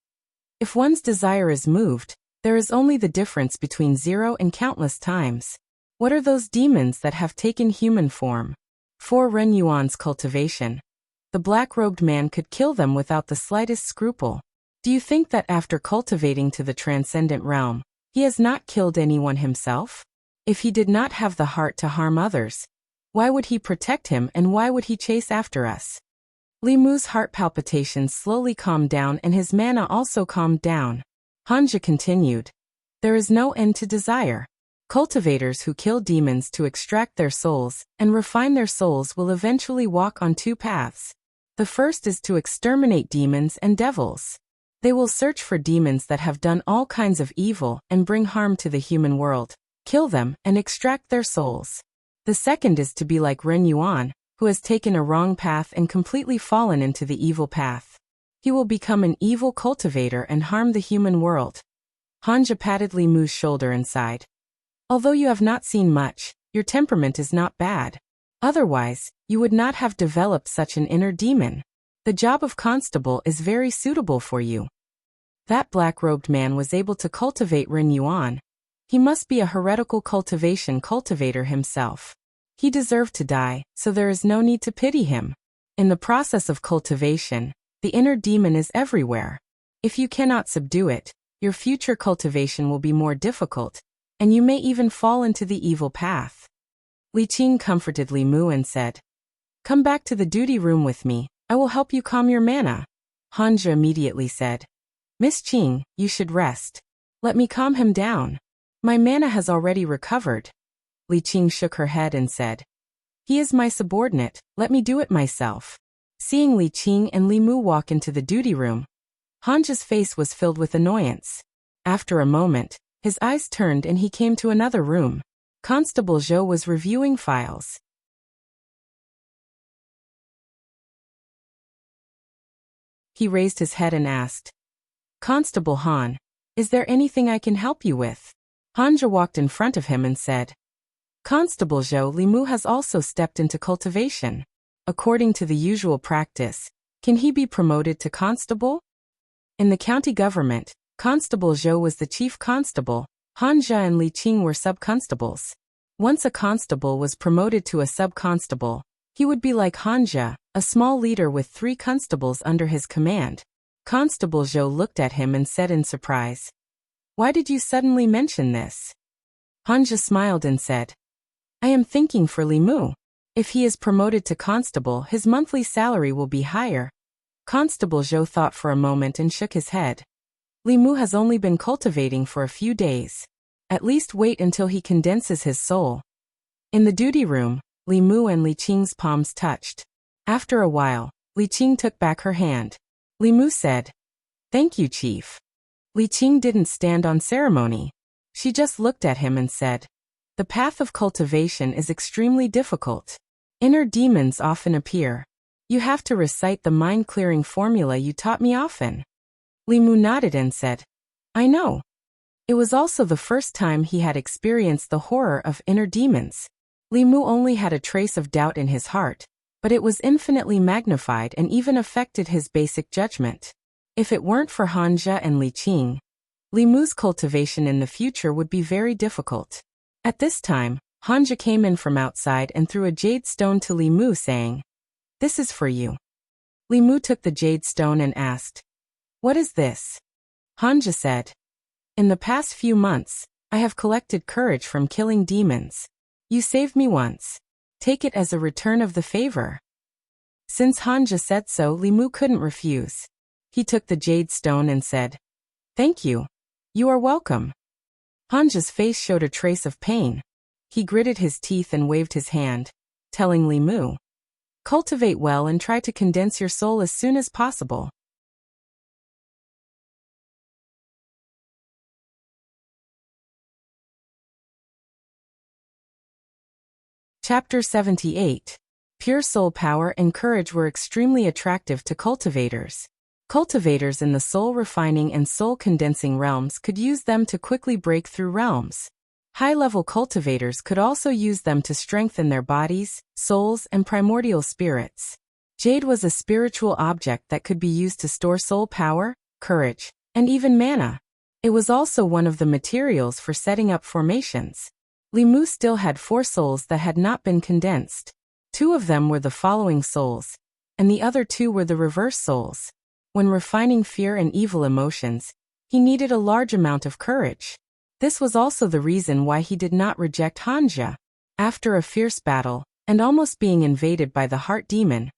"If one's desire is moved, there is only the difference between 0 and countless times. What are those demons that have taken human form? For Ren Yuan's cultivation, the black-robed man could kill them without the slightest scruple. Do you think that after cultivating to the transcendent realm, he has not killed anyone himself? If he did not have the heart to harm others, why would he protect him and why would he chase after us?" Li Mu's heart palpitations slowly calmed down and his mana also calmed down. Hanja continued, "There is no end to desire. Cultivators who kill demons to extract their souls and refine their souls will eventually walk on two paths. The first is to exterminate demons and devils. They will search for demons that have done all kinds of evil and bring harm to the human world, kill them, and extract their souls. The second is to be like Ren Yuan, who has taken a wrong path and completely fallen into the evil path. He will become an evil cultivator and harm the human world." Hanja patted Li Mu's shoulder and sighed. "Although you have not seen much, your temperament is not bad. Otherwise, you would not have developed such an inner demon. The job of constable is very suitable for you. That black-robed man was able to cultivate Ren Yuan. He must be a heretical cultivation cultivator himself. He deserved to die, so there is no need to pity him. In the process of cultivation, the inner demon is everywhere. If you cannot subdue it, your future cultivation will be more difficult, and you may even fall into the evil path." Li Qing comforted Li Mu and said, "Come back to the duty room with me. I will help you calm your mana." Hanja immediately said, "Miss Qing, you should rest. Let me calm him down. My mana has already recovered." Li Qing shook her head and said, "He is my subordinate, let me do it myself." Seeing Li Qing and Li Mu walk into the duty room, Hanja's face was filled with annoyance. After a moment, his eyes turned and he came to another room. Constable Zhou was reviewing files. He raised his head and asked, "Constable Han, is there anything I can help you with?" Hanja walked in front of him and said, "Constable Zhou, Li Mu has also stepped into cultivation. According to the usual practice, can he be promoted to constable?" In the county government, Constable Zhou was the chief constable. Hanja and Li Qing were sub-constables. Once a constable was promoted to a sub-constable, he would be like Hanja, a small leader with 3 constables under his command. Constable Zhou looked at him and said in surprise, "Why did you suddenly mention this?" Hanja smiled and said, "I am thinking for Li Mu. If he is promoted to constable, his monthly salary will be higher. Constable Zhou thought for a moment and shook his head. Li Mu has only been cultivating for a few days. At least wait until he condenses his soul. In the duty room, Li Mu and Li Qing's palms touched. After a while, Li Qing took back her hand. Li Mu said, "Thank you, Chief." Li Qing didn't stand on ceremony. She just looked at him and said, "The path of cultivation is extremely difficult. Inner demons often appear. You have to recite the mind-clearing formula you taught me often." Li Mu nodded and said, "I know." It was also the first time he had experienced the horror of inner demons. Li Mu only had a trace of doubt in his heart, but it was infinitely magnified and even affected his basic judgment. If it weren't for Hanja and Li Qing, Li Mu's cultivation in the future would be very difficult. At this time, Hanja came in from outside and threw a jade stone to Li Mu, saying, "This is for you." Li Mu took the jade stone and asked, "What is this?" Hanja said, "In the past few months, I have collected courage from killing demons. You saved me once. Take it as a return of the favor." Since Hanja said so, Li Mu couldn't refuse. He took the jade stone and said, "Thank you. You are welcome." Hanja's face showed a trace of pain. He gritted his teeth and waved his hand, telling Li Mu, "Cultivate well and try to condense your soul as soon as possible." Chapter 78. Pure soul power and courage were extremely attractive to cultivators. Cultivators in the soul refining and soul condensing realms could use them to quickly break through realms. High-level cultivators could also use them to strengthen their bodies, souls, and primordial spirits. Jade was a spiritual object that could be used to store soul power, courage, and even mana. It was also one of the materials for setting up formations. Li Mu still had 4 souls that had not been condensed. 2 of them were the following souls, and the other 2 were the reverse souls. When refining fear and evil emotions, he needed a large amount of courage. This was also the reason why he did not reject Hanja. After a fierce battle, and almost being invaded by the heart demon,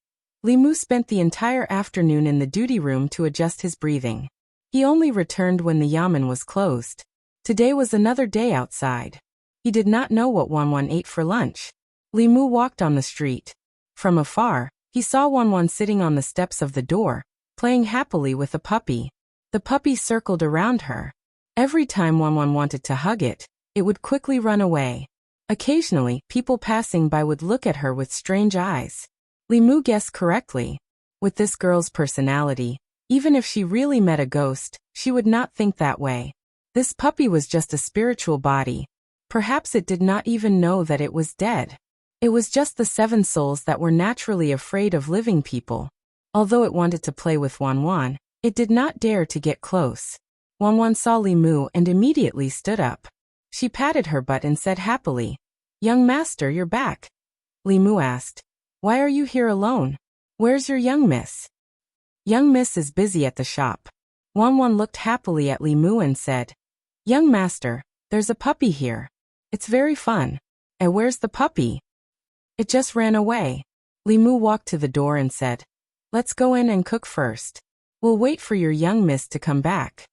Li Mu spent the entire afternoon in the duty room to adjust his breathing. He only returned when the yamen was closed. Today was another day outside. He did not know what Wanwan ate for lunch. Li Mu walked on the street. From afar, he saw Wanwan sitting on the steps of the door, playing happily with a puppy. The puppy circled around her. Every time Wanwan wanted to hug it, it would quickly run away. Occasionally, people passing by would look at her with strange eyes. Li Mu guessed correctly. With this girl's personality, even if she really met a ghost, she would not think that way. This puppy was just a spiritual body. Perhaps it did not even know that it was dead. It was just the 7 souls that were naturally afraid of living people. Although it wanted to play with Wanwan, it did not dare to get close. Wanwan saw Li Mu and immediately stood up. She patted her butt and said happily, "Young master, you're back." Li Mu asked, "Why are you here alone? Where's your young miss?" "Young miss is busy at the shop." Wanwan looked happily at Li Mu and said, "Young master, there's a puppy here. It's very fun." "And where's the puppy?" "It just ran away." Li Mu walked to the door and said, "Let's go in and cook first. We'll wait for your young miss to come back."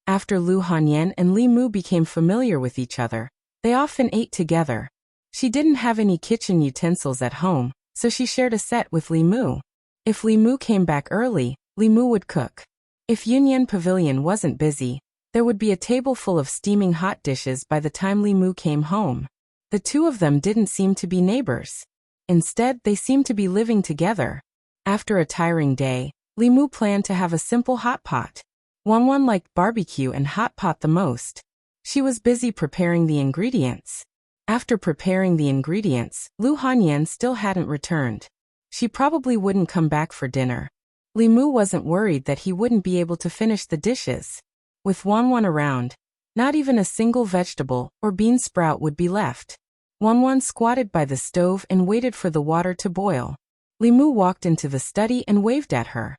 After Lu Hanyan and Li Mu became familiar with each other, they often ate together. She didn't have any kitchen utensils at home, so she shared a set with Li Mu. If Li Mu came back early, Li Mu would cook. If Yunyan Pavilion wasn't busy, there would be a table full of steaming hot dishes by the time Li Mu came home. The 2 of them didn't seem to be neighbors. Instead, they seemed to be living together. After a tiring day, Li Mu planned to have a simple hot pot. Wanwan liked barbecue and hot pot the most. She was busy preparing the ingredients. After preparing the ingredients, Lu Hanyan still hadn't returned. She probably wouldn't come back for dinner. Li Mu wasn't worried that he wouldn't be able to finish the dishes. With Wanwan around, not even a single vegetable or bean sprout would be left. Wanwan squatted by the stove and waited for the water to boil. Li Mu walked into the study and waved at her.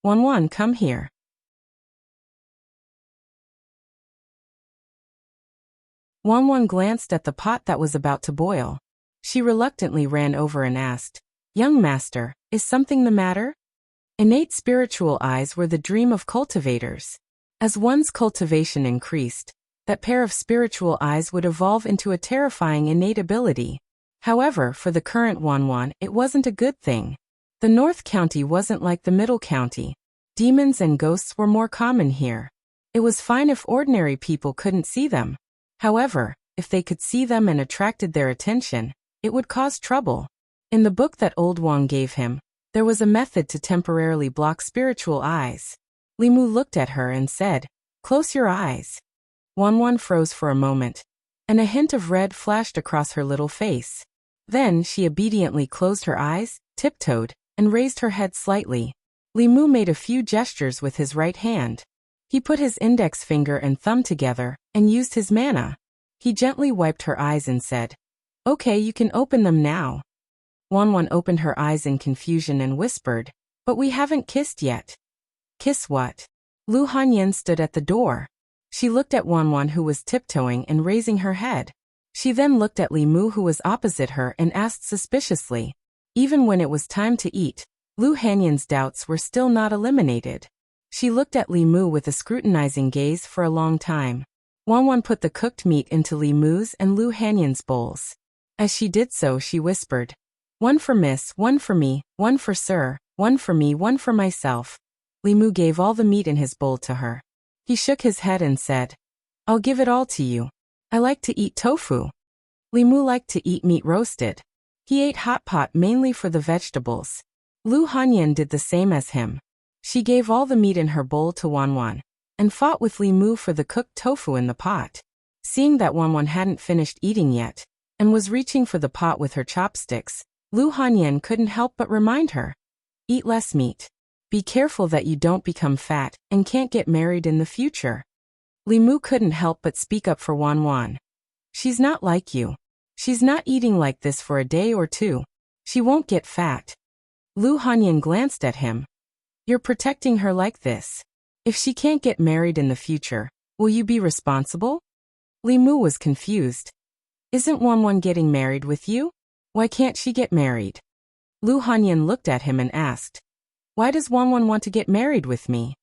"Wanwan, come here." Wanwan glanced at the pot that was about to boil. She reluctantly ran over and asked, "Young master, is something the matter?" Innate spiritual eyes were the dream of cultivators. As one's cultivation increased, that pair of spiritual eyes would evolve into a terrifying innate ability. However, for the current Wanwan, it wasn't a good thing. The North County wasn't like the Middle County. Demons and ghosts were more common here. It was fine if ordinary people couldn't see them. However, if they could see them and attracted their attention, it would cause trouble. In the book that Old Wang gave him, there was a method to temporarily block spiritual eyes. Li Mu looked at her and said, "Close your eyes." Wanwan froze for a moment, and a hint of red flashed across her little face. Then she obediently closed her eyes, tiptoed, and raised her head slightly. Li Mu made a few gestures with his right hand. He put his index finger and thumb together and used his mana. He gently wiped her eyes and said, "Okay, you can open them now." Wanwan opened her eyes in confusion and whispered, "But we haven't kissed yet." "Kiss what?" Lu Hanyan stood at the door. She looked at Wanwan, who was tiptoeing and raising her head. She then looked at Li Mu, who was opposite her, and asked suspiciously. Even when it was time to eat, Lu Hanyan's doubts were still not eliminated. She looked at Li Mu with a scrutinizing gaze for a long time. Wanwan put the cooked meat into Li Mu's and Lu Hanyan's bowls. As she did so, she whispered, "One for Miss, one for me, one for Sir, one for me, one for myself." Li Mu gave all the meat in his bowl to her. He shook his head and said, "I'll give it all to you. I like to eat tofu." Li Mu liked to eat meat roasted. He ate hot pot mainly for the vegetables. Lu Hanyan did the same as him. She gave all the meat in her bowl to Wanwan, and fought with Li Mu for the cooked tofu in the pot. Seeing that Wanwan hadn't finished eating yet, and was reaching for the pot with her chopsticks, Lu Hanyan couldn't help but remind her, "Eat less meat. Be careful that you don't become fat and can't get married in the future." Li Mu couldn't help but speak up for Wanwan. "She's not like you. She's not eating like this for a day or two. She won't get fat." Lu Hanyan glanced at him. "You're protecting her like this. If she can't get married in the future, will you be responsible?" Li Mu was confused. "Isn't Wanwan getting married with you? Why can't she get married?" Lu Hanyan looked at him and asked, "Why does Wanwan want to get married with me?"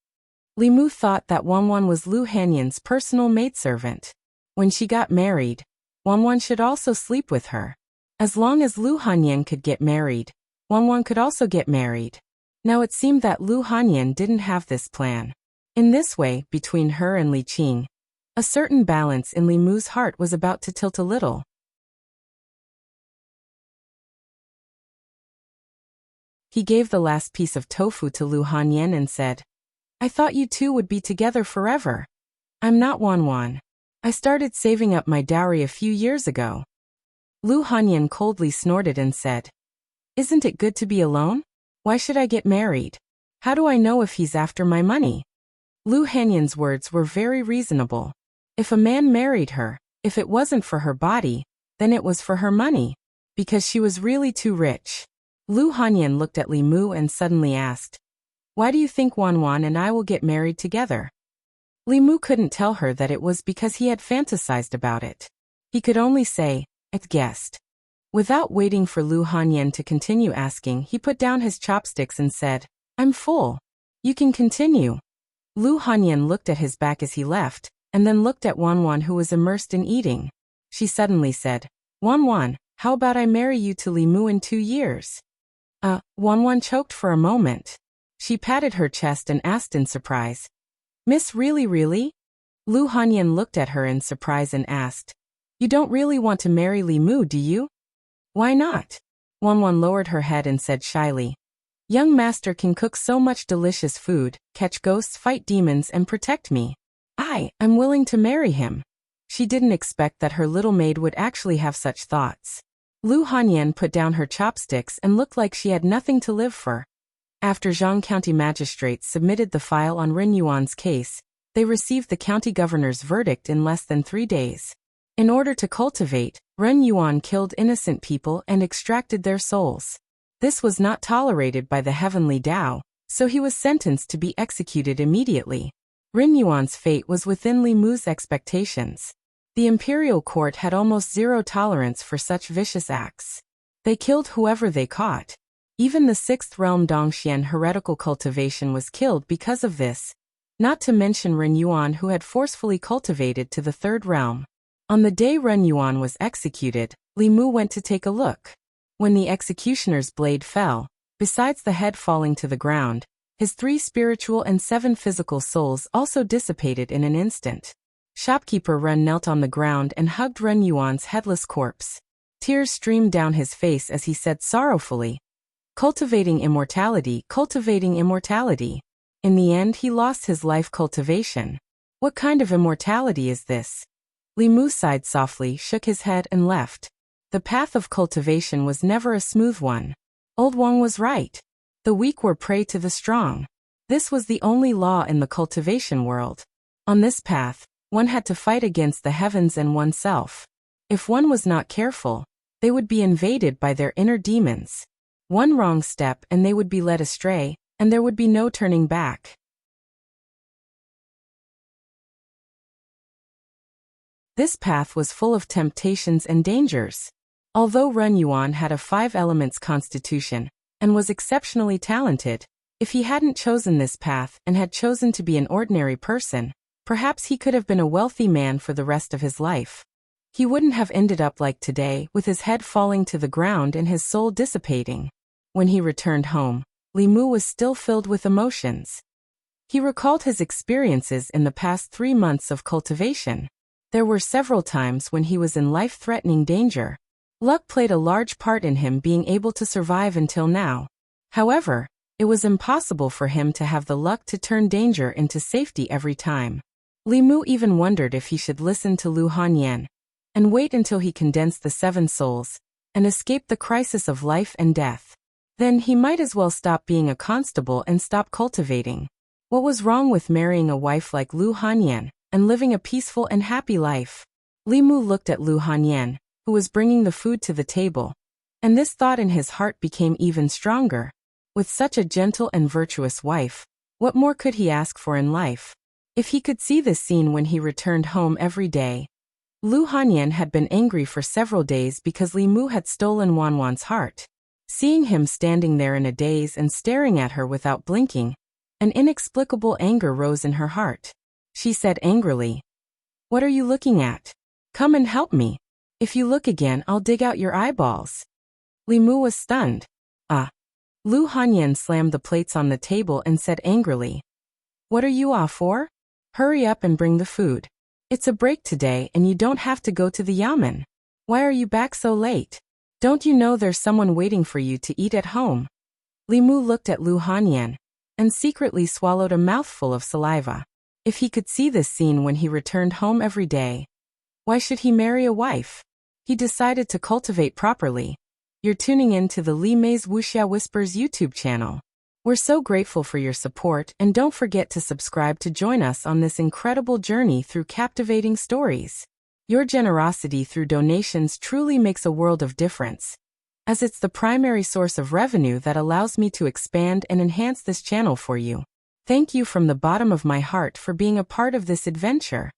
Li Mu thought that Wanwan was Lu Hanyan's personal maidservant. When she got married, Wanwan should also sleep with her. As long as Lu Hanyan could get married, Wanwan could also get married. Now it seemed that Lu Hanyan didn't have this plan. In this way, between her and Li Qing, a certain balance in Li Mu's heart was about to tilt a little. He gave the last piece of tofu to Lu Hanyan and said, "I thought you two would be together forever. I'm not Wanwan. I started saving up my dowry a few years ago." Lu Hanyan coldly snorted and said, "Isn't it good to be alone? Why should I get married? How do I know if he's after my money?" Lu Hanyan's words were very reasonable. If a man married her, if it wasn't for her body, then it was for her money, because she was really too rich. Lu Hanyan looked at Li Mu and suddenly asked, "Why do you think Wanwan and I will get married together?" Li Mu couldn't tell her that it was because he had fantasized about it. He could only say, "I guessed." Without waiting for Lu Hanyan to continue asking, he put down his chopsticks and said, "I'm full. You can continue." Lu Hanyan looked at his back as he left, and then looked at Wanwan, who was immersed in eating. She suddenly said, "Wanwan, how about I marry you to Li Mu in 2 years? Wanwan choked for a moment. She patted her chest and asked in surprise, "Miss, really?" Lu Hanyan looked at her in surprise and asked, "You don't really want to marry Li Mu, do you?" "Why not?" Wanwan lowered her head and said shyly, "Young master can cook so much delicious food, catch ghosts, fight demons, and protect me. I'm willing to marry him." She didn't expect that her little maid would actually have such thoughts. Lu Hanyan put down her chopsticks and looked like she had nothing to live for. After Zhang County magistrates submitted the file on Ren Yuan's case, they received the county governor's verdict in less than 3 days. In order to cultivate, Ren Yuan killed innocent people and extracted their souls. This was not tolerated by the heavenly Tao, so he was sentenced to be executed immediately. Ren Yuan's fate was within Li Mu's expectations. The imperial court had almost zero tolerance for such vicious acts. They killed whoever they caught. Even the 6th realm Dongxian heretical cultivation was killed because of this, not to mention Ren Yuan, who had forcefully cultivated to the 3rd realm. On the day Ren Yuan was executed, Li Mu went to take a look. When the executioner's blade fell, besides the head falling to the ground, his 3 spiritual and 7 physical souls also dissipated in an instant. Shopkeeper Ren knelt on the ground and hugged Ren Yuan's headless corpse. Tears streamed down his face as he said sorrowfully, "Cultivating immortality, cultivating immortality." In the end, he lost his life cultivation. What kind of immortality is this? Li Mu sighed softly, shook his head and left. The path of cultivation was never a smooth one. Old Wang was right. The weak were prey to the strong. This was the only law in the cultivation world. On this path, one had to fight against the heavens and oneself. If one was not careful, they would be invaded by their inner demons. One wrong step and they would be led astray, and there would be no turning back. This path was full of temptations and dangers. Although Ren Yuan had a 5 elements constitution and was exceptionally talented, if he hadn't chosen this path and had chosen to be an ordinary person, perhaps he could have been a wealthy man for the rest of his life. He wouldn't have ended up like today, with his head falling to the ground and his soul dissipating. When he returned home, Li Mu was still filled with emotions. He recalled his experiences in the past 3 months of cultivation. There were several times when he was in life-threatening danger. Luck played a large part in him being able to survive until now. However, it was impossible for him to have the luck to turn danger into safety every time. Li Mu even wondered if he should listen to Lu Hanyan and wait until he condensed the 7 souls and escaped the crisis of life and death. Then he might as well stop being a constable and stop cultivating. What was wrong with marrying a wife like Lu Hanyan and living a peaceful and happy life? Li Mu looked at Lu Hanyan, who was bringing the food to the table, and this thought in his heart became even stronger. With such a gentle and virtuous wife, what more could he ask for in life? If he could see this scene when he returned home every day. Lu Hanyan had been angry for several days because Li Mu had stolen Wanwan's heart. Seeing him standing there in a daze and staring at her without blinking, an inexplicable anger rose in her heart. She said angrily, "What are you looking at? Come and help me. If you look again, I'll dig out your eyeballs." Li Mu was stunned. "Ah." Lu Hanyan slammed the plates on the table and said angrily, "What are you off for? Hurry up and bring the food. It's a break today and you don't have to go to the yamen. Why are you back so late? Don't you know there's someone waiting for you to eat at home?" Li Mu looked at Lu Hanyan and secretly swallowed a mouthful of saliva. If he could see this scene when he returned home every day, why should he marry a wife? He decided to cultivate properly. You're tuning in to the Li Mei's Wuxia Whispers YouTube channel. We're so grateful for your support, and don't forget to subscribe to join us on this incredible journey through captivating stories. Your generosity through donations truly makes a world of difference, as it's the primary source of revenue that allows me to expand and enhance this channel for you. Thank you from the bottom of my heart for being a part of this adventure.